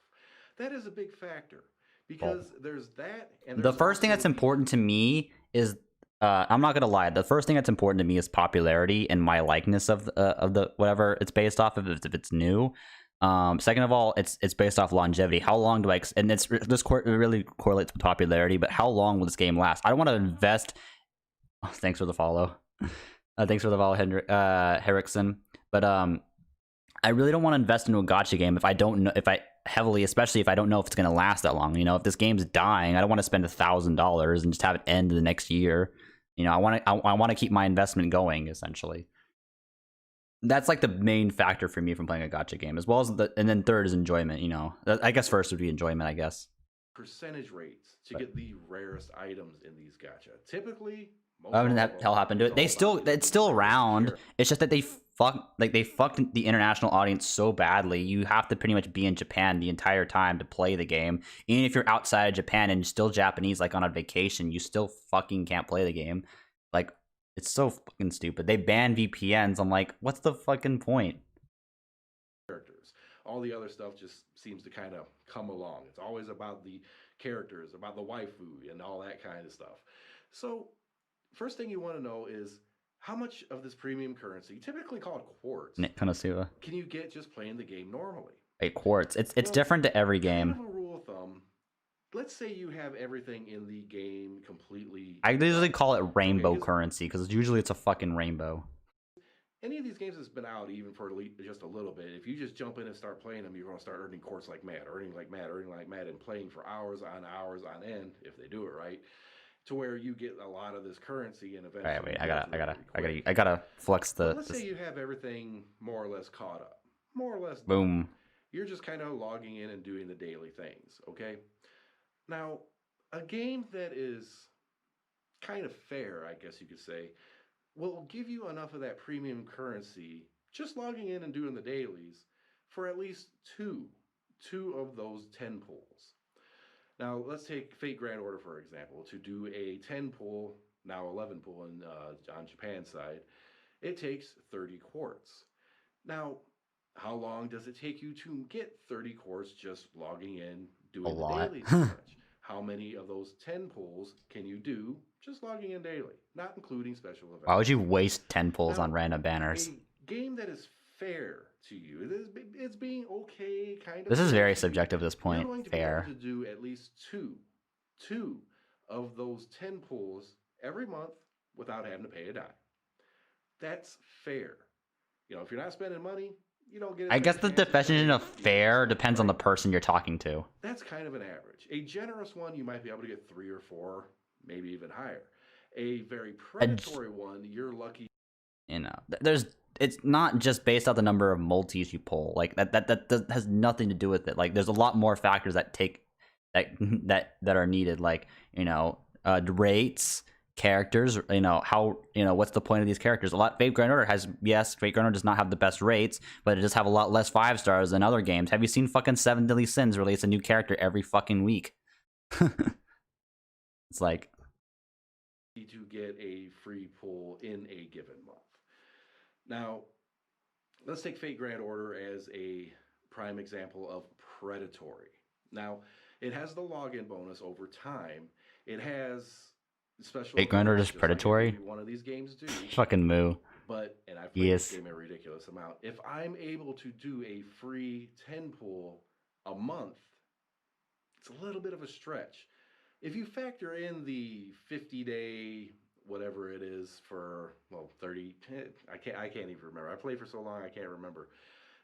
Speaker 3: That is a big factor, because there's that, and
Speaker 1: the first thing that's important to me is, I'm not gonna lie, the first thing that's important to me is popularity and my likeness of the whatever it's based off of, if it's new. Second of all, it's based off longevity. How long do I, and this really correlates with popularity, but how long will this game last? I don't want to invest. Oh, thanks for the follow. Thanks for the follow, Henriksen. But I really don't want to invest into a gacha game if I don't know, especially if I don't know if it's going to last that long. You know, if this game's dying, I don't want to spend $1,000 and just have it end the next year. You know, I want to keep my investment going, essentially. That's like the main factor for me from playing a gacha game, as well as and then third is enjoyment. You know, I guess first would be enjoyment, I guess.
Speaker 3: Percentage rates to get the rarest items in these gacha. Typically,
Speaker 1: I mean, that hell happened to it. It's still around. It's just that they fucked the international audience so badly. You have to pretty much be in Japan the entire time to play the game. Even if you're outside of Japan and still Japanese, like on a vacation, you still fucking can't play the game. Like, it's so fucking stupid. They ban VPNs. I'm like, what's the fucking point?
Speaker 3: Characters. all the other stuff just seems to kind of come along. It's always about the characters, about the waifu, and all that kind of stuff. So, first thing you want to know is how much of this premium currency, typically called quartz,
Speaker 1: Konosuba.
Speaker 3: can you get just playing the game normally?
Speaker 1: Hey, quartz. It's different to every game.
Speaker 3: Kind of a rule of thumb. Let's say you have everything in the game completely.
Speaker 1: I usually call it rainbow
Speaker 3: 'cause
Speaker 1: currency because usually it's a fucking rainbow.
Speaker 3: any of these games that's been out even for just a little bit, if you just jump in and start playing them, you're going to start earning quartz like mad, earning like mad, and playing for hours on end if they do it right, to where you get a lot of this currency and eventually.
Speaker 1: All right, wait, I gotta flex the.
Speaker 3: Let's say you have everything more or less caught up, more or less.
Speaker 1: Boom.
Speaker 3: You're just kind of logging in and doing the daily things, okay? Now, a game that is kind of fair, I guess you could say, will give you enough of that premium currency just logging in and doing the dailies for at least two of those 10 pulls. Now, let's take Fate Grand Order, for example. To do a 10 pull, now 11 pull on Japan's side, it takes 30 quartz. Now, how long does it take you to get 30 quartz just logging in, doing the dailies so much? How many of those 10 pulls can you do just logging in daily, not including special events?
Speaker 1: Why would you waste 10 pulls on random banners?
Speaker 3: A game that is fair to you, it's being okay, kind of.
Speaker 1: This is very subjective at this point.
Speaker 3: You're going to
Speaker 1: Fair.
Speaker 3: be able to do at least two of those 10 pulls every month without having to pay a dime. That's fair. You know, if you're not spending money, you don't get.
Speaker 1: I guess the definition of fair depends on the person you're talking to.
Speaker 3: That's kind of an average. A generous one, you might be able to get 3 or 4, maybe even higher. A very predatory one, you're lucky.
Speaker 1: You know, it's not just based on the number of multis you pull. Like that has nothing to do with it. Like there's a lot more factors that are needed. Like, you know, rates, characters, you know, how, you know, what's the point of these characters? Fate Grand Order Fate Grand Order does not have the best rates, but it does have a lot less 5 stars than other games. Have you seen fucking 7 Deadly Sins release a new character every fucking week? It's like
Speaker 3: to get a free pull in a given month. Now, let's take Fate Grand Order as a prime example of predatory. Now, it has the login bonus over time. It has special.
Speaker 1: Fate Grand Order is predatory.
Speaker 3: Like one of these games do.
Speaker 1: Fucking moo.
Speaker 3: But and I've played this game a ridiculous amount. If I'm able to do a free 10 pull a month, it's a little bit of a stretch. If you factor in the 50-day whatever it is for 30, I can't even remember. I played for so long I can't remember.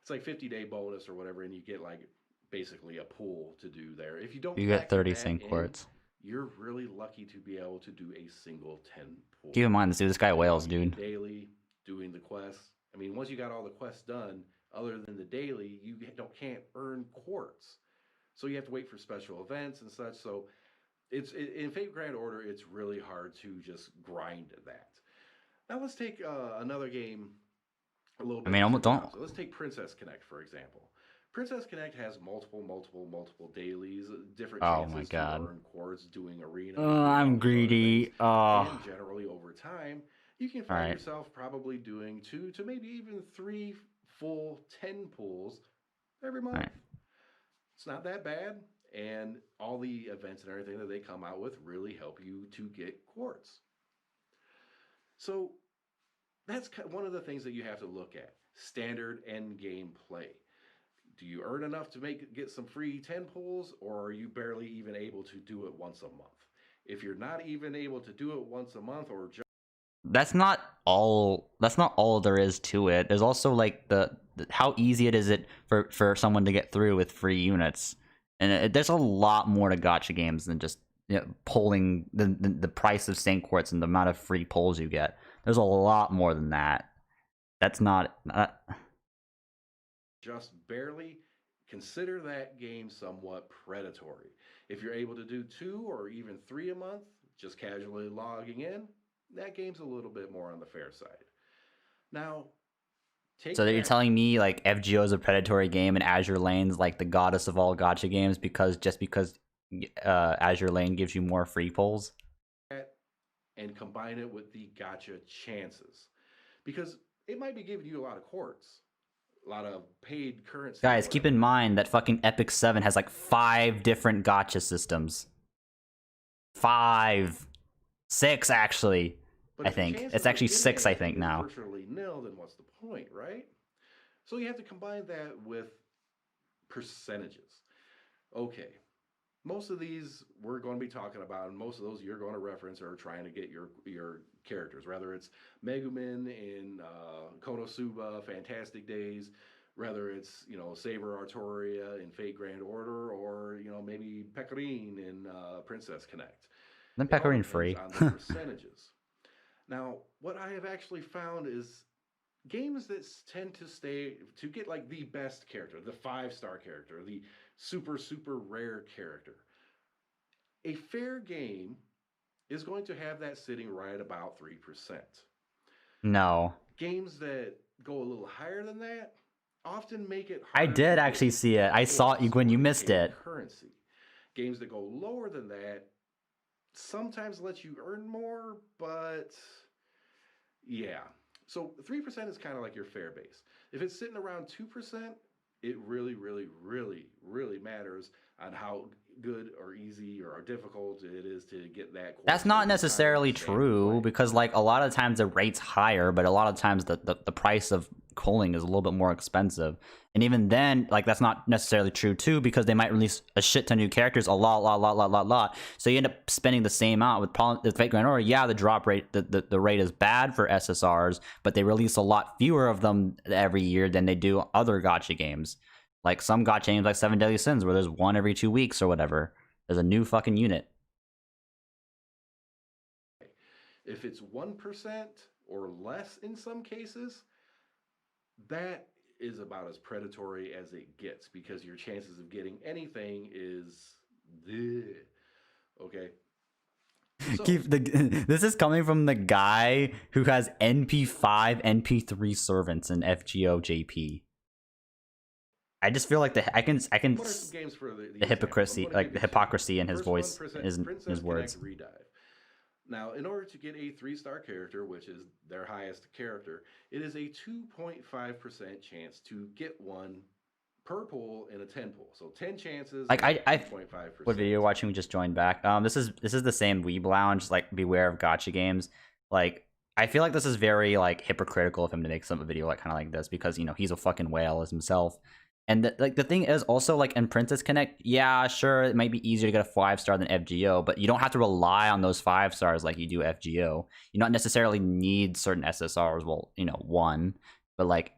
Speaker 3: It's like 50-day bonus or whatever, and you get like basically a pool to do there. If you don't,
Speaker 1: you get 30 sync quartz.
Speaker 3: You're really lucky to be able to do a single 10 pull.
Speaker 1: Keep in mind, this guy whales, dude.
Speaker 3: Daily, doing the quests. I mean, once you got all the quests done, other than the daily, you can't earn quartz. So you have to wait for special events and such. So in Fate Grand Order, it's really hard to just grind that. Now let's take another game a little bit.
Speaker 1: I mean, don't.
Speaker 3: So let's take Princess Connect, for example. Princess Connect has multiple dailies, different chances to earn quartz doing arena.
Speaker 1: I'm greedy.
Speaker 3: And generally over time, you can find yourself probably doing 2 to maybe even 3 full 10 pulls every month. It's not that bad, and all the events and everything that they come out with really help you to get quartz. So that's one of the things that you have to look at: standard end game play. Do you earn enough to get some free 10 pulls, or are you barely even able to do it once a month? If you're not even able to do it once a month, or just
Speaker 1: that's not all there is to it. There's also like the how easy it is for someone to get through with free units, and there's a lot more to gacha games than just, you know, pulling the price of Saint Quartz and the amount of free pulls you get. There's a lot more than that. That's not
Speaker 3: just barely. Consider that game somewhat predatory. If you're able to do 2 or even 3 a month, just casually logging in, that game's a little bit more on the fair side. Now,
Speaker 1: so you're telling me like FGO is a predatory game and Azure Lane's like the goddess of all gacha games because Azure Lane gives you more free pulls?
Speaker 3: And combine it with the gacha chances, because it might be giving you a lot of quartz, a lot of paid currency.
Speaker 1: Guys, keep in mind that fucking Epic 7 has like 5 different gacha systems. 5. 6, actually.
Speaker 3: But
Speaker 1: I
Speaker 3: if the
Speaker 1: think.
Speaker 3: chances
Speaker 1: It's
Speaker 3: of
Speaker 1: actually
Speaker 3: getting
Speaker 1: 6, I
Speaker 3: anything
Speaker 1: think,
Speaker 3: is
Speaker 1: now.
Speaker 3: virtually nil, then what's the point, right? So you have to combine that with percentages. Okay, most of these we're going to be talking about, and most of those you're going to reference are trying to get your characters, whether it's Megumin in Konosuba, Fantastic Days, whether it's, you know, Saber Artoria in Fate Grand Order, or, you know, maybe Pecorine in Princess Connect.
Speaker 1: Then
Speaker 3: It all
Speaker 1: Pecorine
Speaker 3: depends
Speaker 1: free.
Speaker 3: on the percentages. Now, what I have actually found is games that tend to stay to get like the best character, the 5-star character, the super rare character. A fair game is going to have that sitting right about 3%.
Speaker 1: No.
Speaker 3: Games that go a little higher than that often make it
Speaker 1: I
Speaker 3: harder
Speaker 1: did
Speaker 3: to
Speaker 1: actually
Speaker 3: get
Speaker 1: see it. I saw it
Speaker 3: points
Speaker 1: when you
Speaker 3: or
Speaker 1: missed
Speaker 3: paid
Speaker 1: it.
Speaker 3: currency. Games that go lower than that sometimes let you earn more, but yeah. So 3% is kind of like your fair base. If it's sitting around 2%, it really matters on how good or easy or difficult it is to get that.
Speaker 1: That's not necessarily true, because like a lot of times the rate's higher, but a lot of times the price of culling is a little bit more expensive. And even then, like, that's not necessarily true too, because they might release a shit ton of new characters, a lot. So you end up spending the same amount with Fate Grand Order. Yeah, the drop rate, the rate is bad for SSRs, but they release a lot fewer of them every year than they do other gacha games. Like some gacha games like 7 Deadly Sins, where there's one every 2 weeks or whatever. There's a new fucking unit.
Speaker 3: If it's 1% or less in some cases, that is about as predatory as it gets, because your chances of getting anything is okay. So,
Speaker 1: This is coming from the guy who has NP5, NP3 servants in FGO JP. I just feel like I can
Speaker 3: what are some games for
Speaker 1: the hypocrisy, like the hypocrisy in his voice, his words.
Speaker 3: Redive. Now, in order to get a 3-star character, which is their highest character, it is a 2.5% chance to get one per pull in a 10 pull. So 10 chances.
Speaker 1: Like I
Speaker 3: 2.5%.
Speaker 1: What video watching? We just joined back. This is the same Weeb Lounge. Like, beware of gacha games. Like, I feel like this is very like hypocritical of him to make some video like kind of like this, because, you know, he's a fucking whale as himself. And the thing is also, like, in Princess Connect, yeah, sure, it might be easier to get a 5-star than FGO, but you don't have to rely on those 5 stars like you do FGO. You don't necessarily need certain SSRs. Well, you know, one, but like,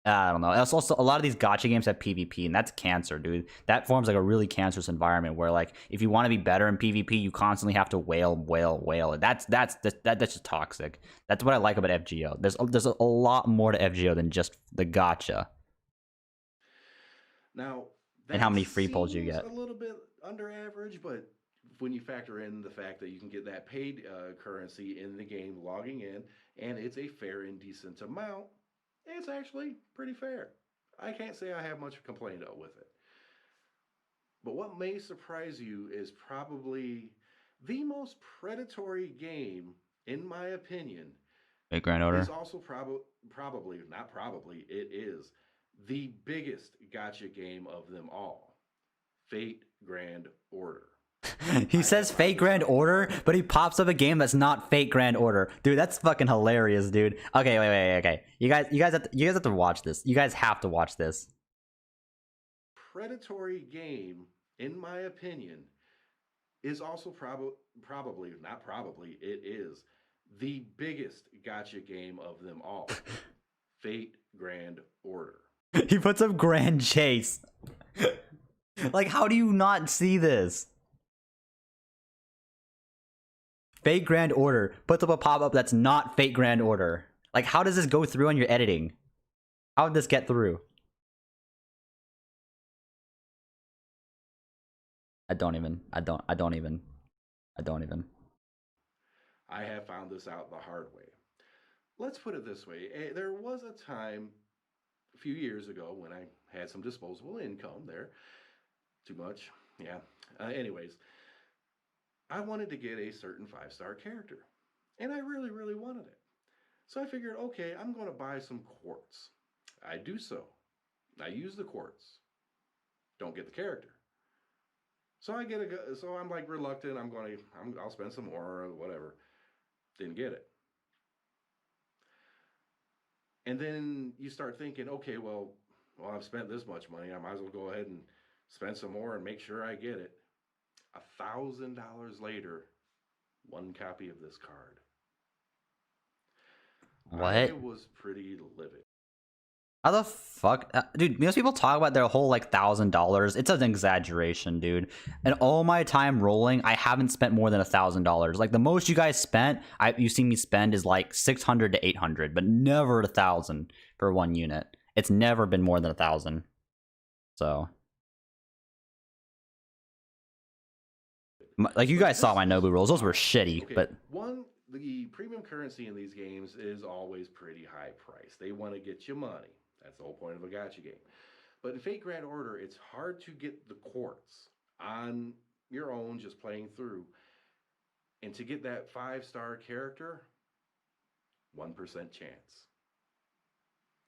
Speaker 1: I don't know. It's also, a lot of these gacha games have PvP, and that's cancer, dude. That forms like a really cancerous environment where, like, if you want to be better in PvP, you constantly have to wail. That's just toxic. That's what I like about FGO. There's a lot more to FGO than just the gacha.
Speaker 3: Now,
Speaker 1: and how many free pulls you get.
Speaker 3: A little bit under average, but when you factor in the fact that you can get that paid currency in the game logging in, and it's a fair and decent amount, it's actually pretty fair. I can't say I have much to complain with it. But what may surprise you is probably the most predatory game, in my opinion.
Speaker 1: Fate Grand Order.
Speaker 3: Is also it is the biggest gacha game of them all. Fate Grand Order.
Speaker 1: He says Fate Grand Order, but he pops up a game that's not Fate Grand Order. Dude, that's fucking hilarious, dude. Okay, wait. Okay. You guys have to watch this. You guys have to watch this.
Speaker 3: Predatory game, in my opinion, is also it is the biggest gacha game of them all. Fate Grand Order.
Speaker 1: He puts up Grand Chase. Like, how do you not see this? Fate Grand Order puts up a pop-up that's not Fate Grand Order. Like, how does this go through on your editing? How would this get through? I don't even.
Speaker 3: I have found this out the hard way. Let's put it this way. There was a time a few years ago when I had some disposable income there. Too much. Yeah. Anyways, I wanted to get a certain 5-star character, and I really wanted it. So I figured, okay, I'm going to buy some quartz. I do so. I use the quartz. Don't get the character. So so I'm like reluctant. I'll spend some more or whatever. Didn't get it. And then you start thinking, okay, well, I've spent this much money. I might as well go ahead and spend some more and make sure I get it. $1,000 later, one copy of this card.
Speaker 1: What?
Speaker 3: I was pretty livid.
Speaker 1: How the fuck, dude? Most people talk about their whole like $1,000. It's an exaggeration, dude. And all my time rolling, I haven't spent more than $1,000. Like the most you guys spent, you see me spend is like 600 to 800, but never 1,000 for one unit. It's never been more than 1,000. So, like you guys saw my Nobu rolls; those were shitty.
Speaker 3: Okay,
Speaker 1: but
Speaker 3: the premium currency in these games is always pretty high priced. They want to get you money. That's the whole point of a gacha game. But in Fate Grand Order, it's hard to get the quartz on your own, just playing through. And to get that 5-star character, 1% chance.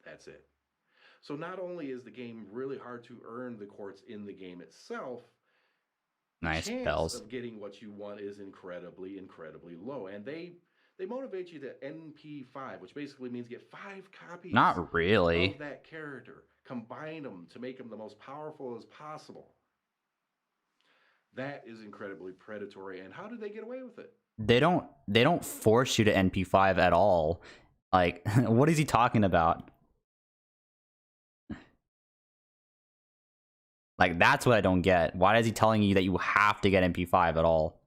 Speaker 3: That's it. So not only is the game really hard to earn the quartz in the game itself,
Speaker 1: nice
Speaker 3: chance
Speaker 1: bells.
Speaker 3: of getting what you want is incredibly, incredibly low. And they motivate you to NP5, which basically means get 5 copies.
Speaker 1: Not really.
Speaker 3: Of that character. Combine them to make them the most powerful as possible. That is incredibly predatory. And how do they get away with it?
Speaker 1: They don't force you to NP5 at all. Like, what is he talking about? Like, that's what I don't get. Why is he telling you that you have to get NP5 at all?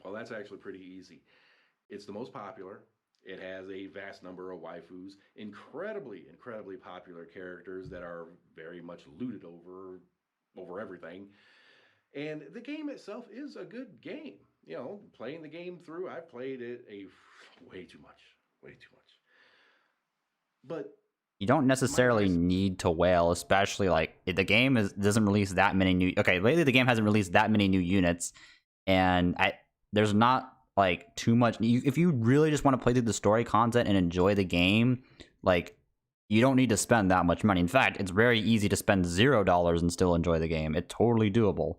Speaker 3: Well, that's actually pretty easy. It's the most popular. It has a vast number of waifus, incredibly, incredibly popular characters that are very much looted over everything. And the game itself is a good game. You know, playing the game through, I've played it way too much. But
Speaker 1: you don't necessarily need to whale, especially like the game doesn't release that many new. Okay, lately the game hasn't released that many new units, and there's not like too much. If you really just want to play through the story content and enjoy the game, like you don't need to spend that much money. In fact, it's very easy to spend $0 and still enjoy the game. It's totally doable.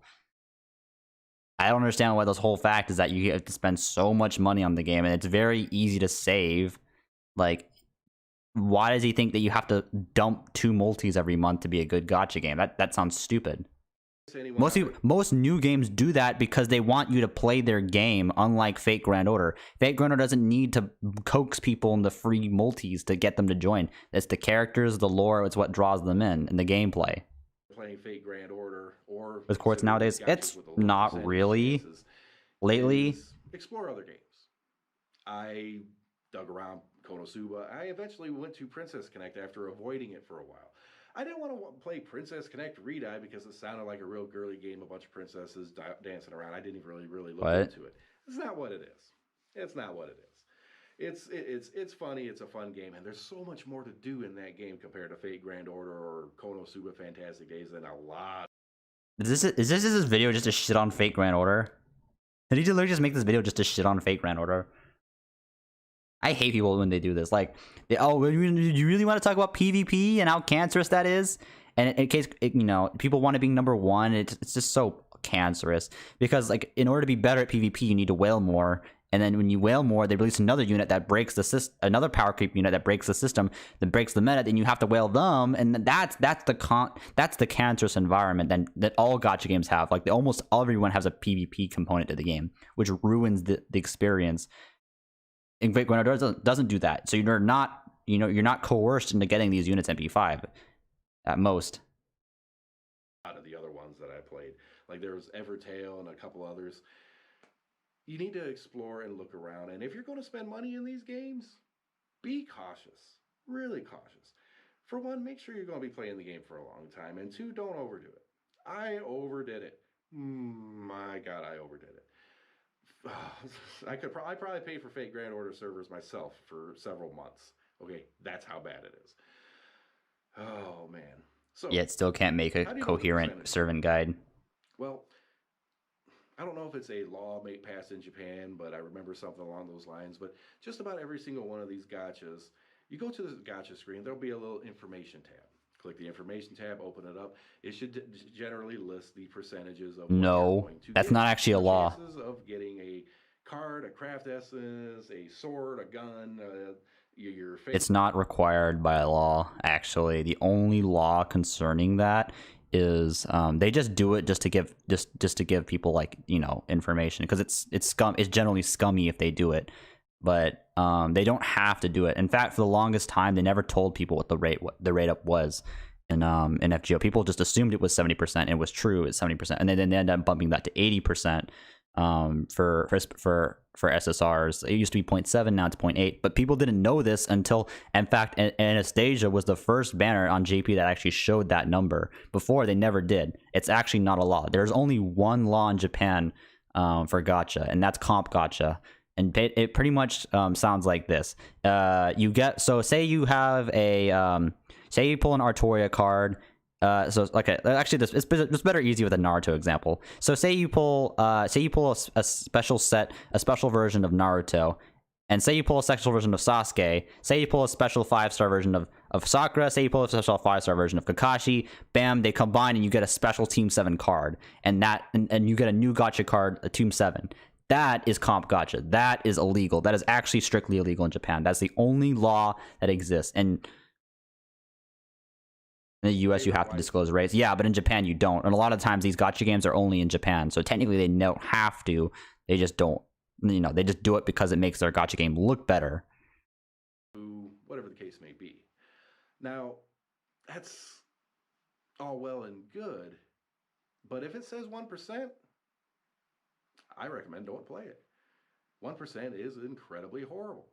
Speaker 1: I don't understand why this whole fact is that you have to spend so much money on the game, and it's very easy to save. Like, why does he think that you have to dump 2 multis every month to be a good gacha game? That sounds stupid. Most new games do that because they want you to play their game, unlike Fate Grand Order. Fate Grand Order doesn't need to coax people into free multis to get them to join. It's the characters, the lore, it's what draws them in, and the gameplay.
Speaker 3: Playing Fate Grand Order or
Speaker 1: with quartz nowadays, it's not really. Lately,
Speaker 3: explore other games. I dug around Konosuba. I eventually went to Princess Connect after avoiding it for a while. I didn't want to play Princess Connect Redeye because it sounded like a real girly game, a bunch of princesses dancing around. I didn't even really look into it. It's not what it is. It's not what it is. It's funny. It's a fun game, and there's so much more to do in that game compared to Fate Grand Order or Konosuba Fantastic Days, and a lot.
Speaker 1: Is this video just to shit on Fate Grand Order? Did he literally just make this video just to shit on Fate Grand Order? I hate people when they do this. Like, oh, you really want to talk about PvP and how cancerous that is? And in case, you know, people want to be number 1, it's just so cancerous. Because, like, in order to be better at PvP, you need to whale more. And then when you whale more, they release another unit that breaks the system, another power creep unit that breaks the system, that breaks the meta. Then you have to whale them, and that's the cancerous environment that all gacha games have. Like, almost everyone has a PvP component to the game, which ruins the experience. And Fate Grand Order doesn't do that, so you're not coerced into getting these units MP5 at most.
Speaker 3: Out of the other ones that I played, like there was Evertail and a couple others. You need to explore and look around, and if you're going to spend money in these games, be cautious, really cautious. For one, make sure you're going to be playing the game for a long time, and 2, don't overdo it. I overdid it. My God, I overdid it. I probably pay for Fate Grand Order servers myself for several months. Okay, that's how bad it is. Oh man. So
Speaker 1: yet still can't make a coherent servant guide.
Speaker 3: Well, I don't know if it's a law passed in Japan, but I remember something along those lines. But just about every single one of these gachas, You go to the Gacha screen, there'll be a little information tab. Click the information tab, open it up. It should generally list the percentages of what
Speaker 1: No,
Speaker 3: you're going to
Speaker 1: that's
Speaker 3: get.
Speaker 1: not actually a
Speaker 3: Your
Speaker 1: law.
Speaker 3: chances of getting a card, a craft essence, a sword, a gun, your
Speaker 1: It's not required by law, actually. The only law concerning that is they just do it just to give people, like, you know, information, because it's generally scummy if they do it, but they don't have to do it. In fact, for the longest time, they never told people what the rate up was in FGO. People just assumed it was 70%, and it was true, it's 70%, and then they ended up bumping that to 80%. For SSRs, it used to be 0.7, now it's 0.8, but people didn't know this until, in fact, Anastasia was the first banner on JP that actually showed that number. Before, they never did. It's actually not a law. There's only one law in Japan for gacha, and that's comp gacha, and it pretty much sounds like this. You get, so say you have a say you pull an Artoria card. So okay, actually, it's better easy with a Naruto example. So say you pull a special set, a special version of Naruto, and say you pull a special version of Sasuke. Say you pull a special 5-star version of Sakura. Say you pull a special 5-star version of Kakashi. Bam, they combine and you get a special Team 7 card, and you get a new gacha card, a Team 7. That is comp gacha. That is illegal. That is actually strictly illegal in Japan. That's the only law that exists. And in the US, you have to disclose rates. Yeah, but in Japan, you don't. And a lot of times, these gacha games are only in Japan. So technically, they don't have to. They just don't. You know, they just do it because it makes their gacha game look better.
Speaker 3: Whatever the case may be. Now, that's all well and good. But if it says 1%, I recommend don't play it. 1% is incredibly horrible.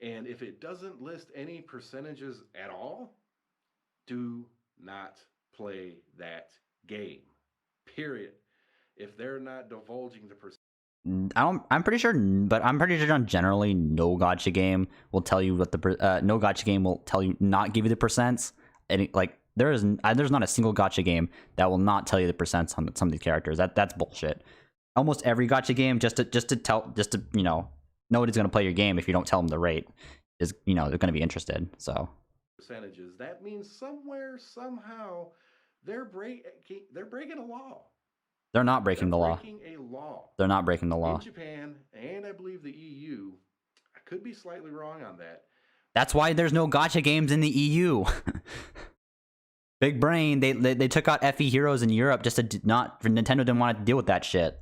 Speaker 3: And if it doesn't list any percentages at all, do not play that game. Period. If they're not divulging the percent,
Speaker 1: I'm pretty sure generally no gacha game will tell you what no gacha game will tell you, not give you the percents. And like there's not a single gacha game that will not tell you the percents on some of these characters. That's bullshit. Almost every gacha game, just to you know, nobody's gonna play your game if you don't tell them the rate. Is, you know, they're gonna be interested. So
Speaker 3: percentages, that means somewhere, somehow, they're breaking a law.
Speaker 1: They're not breaking the law.
Speaker 3: Breaking a law.
Speaker 1: They're not breaking the law.
Speaker 3: In Japan, and I believe the EU, I could be slightly wrong on that.
Speaker 1: That's why there's no gacha games in the EU. Big brain. They took out FE Heroes in Europe just to not. Nintendo didn't want to deal with that shit.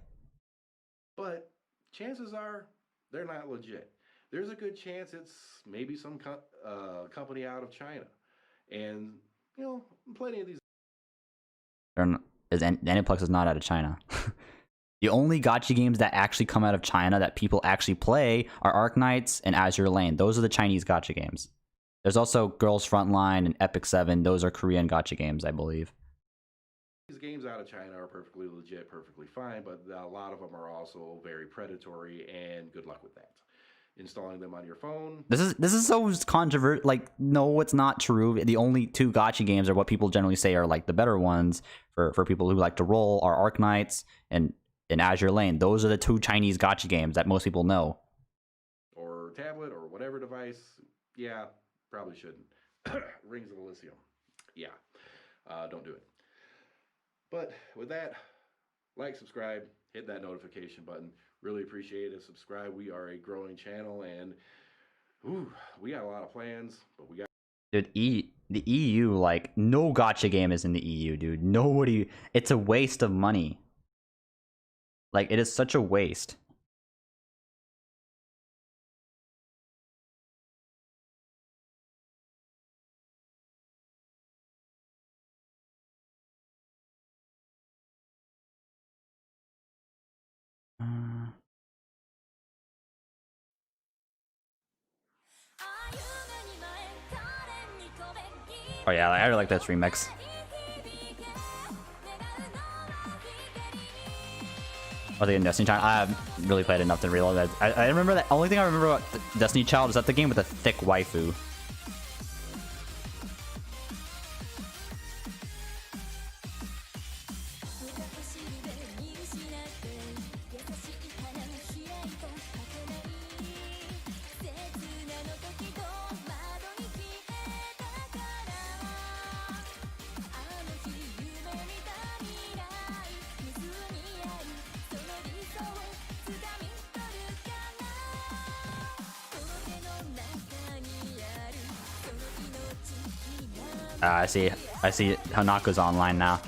Speaker 3: But chances are they're not legit. There's a good chance it's maybe some company out of China, and you know, plenty of these.
Speaker 1: Aniplex is not out of China. The only gacha games that actually come out of China that people actually play are Arknights and Azure Lane. Those are the Chinese gacha games. There's also Girls Frontline and Epic 7. Those are Korean gacha games, I believe.
Speaker 3: These games out of China are perfectly legit, perfectly fine, but a lot of them are also very predatory, and good luck with that. Installing them on your phone.
Speaker 1: This is so controversial. Like, no, it's not true. The only two gacha games are what people generally say are like the better ones for people who like to roll are Arknights and Azure Lane. Those are the two Chinese gacha games that most people know.
Speaker 3: Or tablet or whatever device. Yeah, probably shouldn't. Rings of Elysium. Yeah, don't do it. But with that, like, subscribe, hit that notification button. Really appreciate it. Subscribe. We are a growing channel, and we got a lot of plans, but we got.
Speaker 1: Dude, the EU, like, no gacha game is in the EU, dude. Nobody. It's a waste of money. Like, it is such a waste. Oh yeah, I really like this remix. I think in Destiny Child, I haven't really played enough to realize that. I remember that. Only thing I remember about Destiny Child is that the game with a thick waifu. I see Hanako's online now.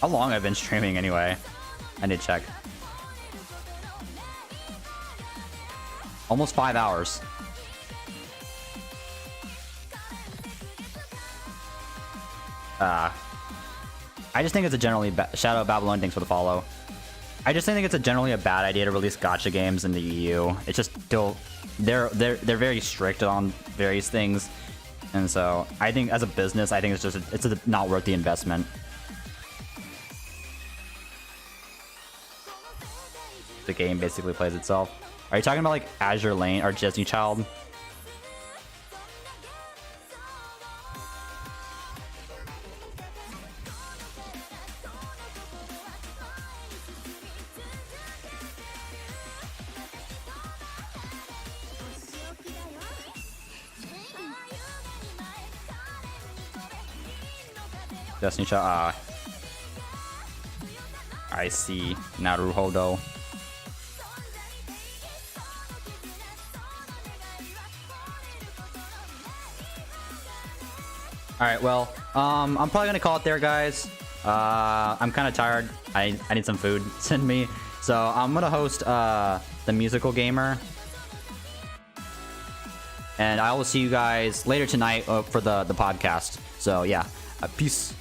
Speaker 1: How long I've been streaming anyway? I need to check. Almost 5 hours. I just think it's a generally Shadow of Babylon. Thanks for the follow. I just think it's a generally a bad idea to release gacha games in the EU. It's just still they're very strict on various things, and so I think as a business, I think it's not worth the investment. The game basically plays itself. Are you talking about like Azure Lane or Disney Child? Destiny Child. I see. Naruhodo. Alright, well, I'm probably gonna call it there, guys. I'm kind of tired. I need some food. Send me. So I'm gonna host the Musical Gamer. And I will see you guys later tonight for the podcast. So yeah, peace.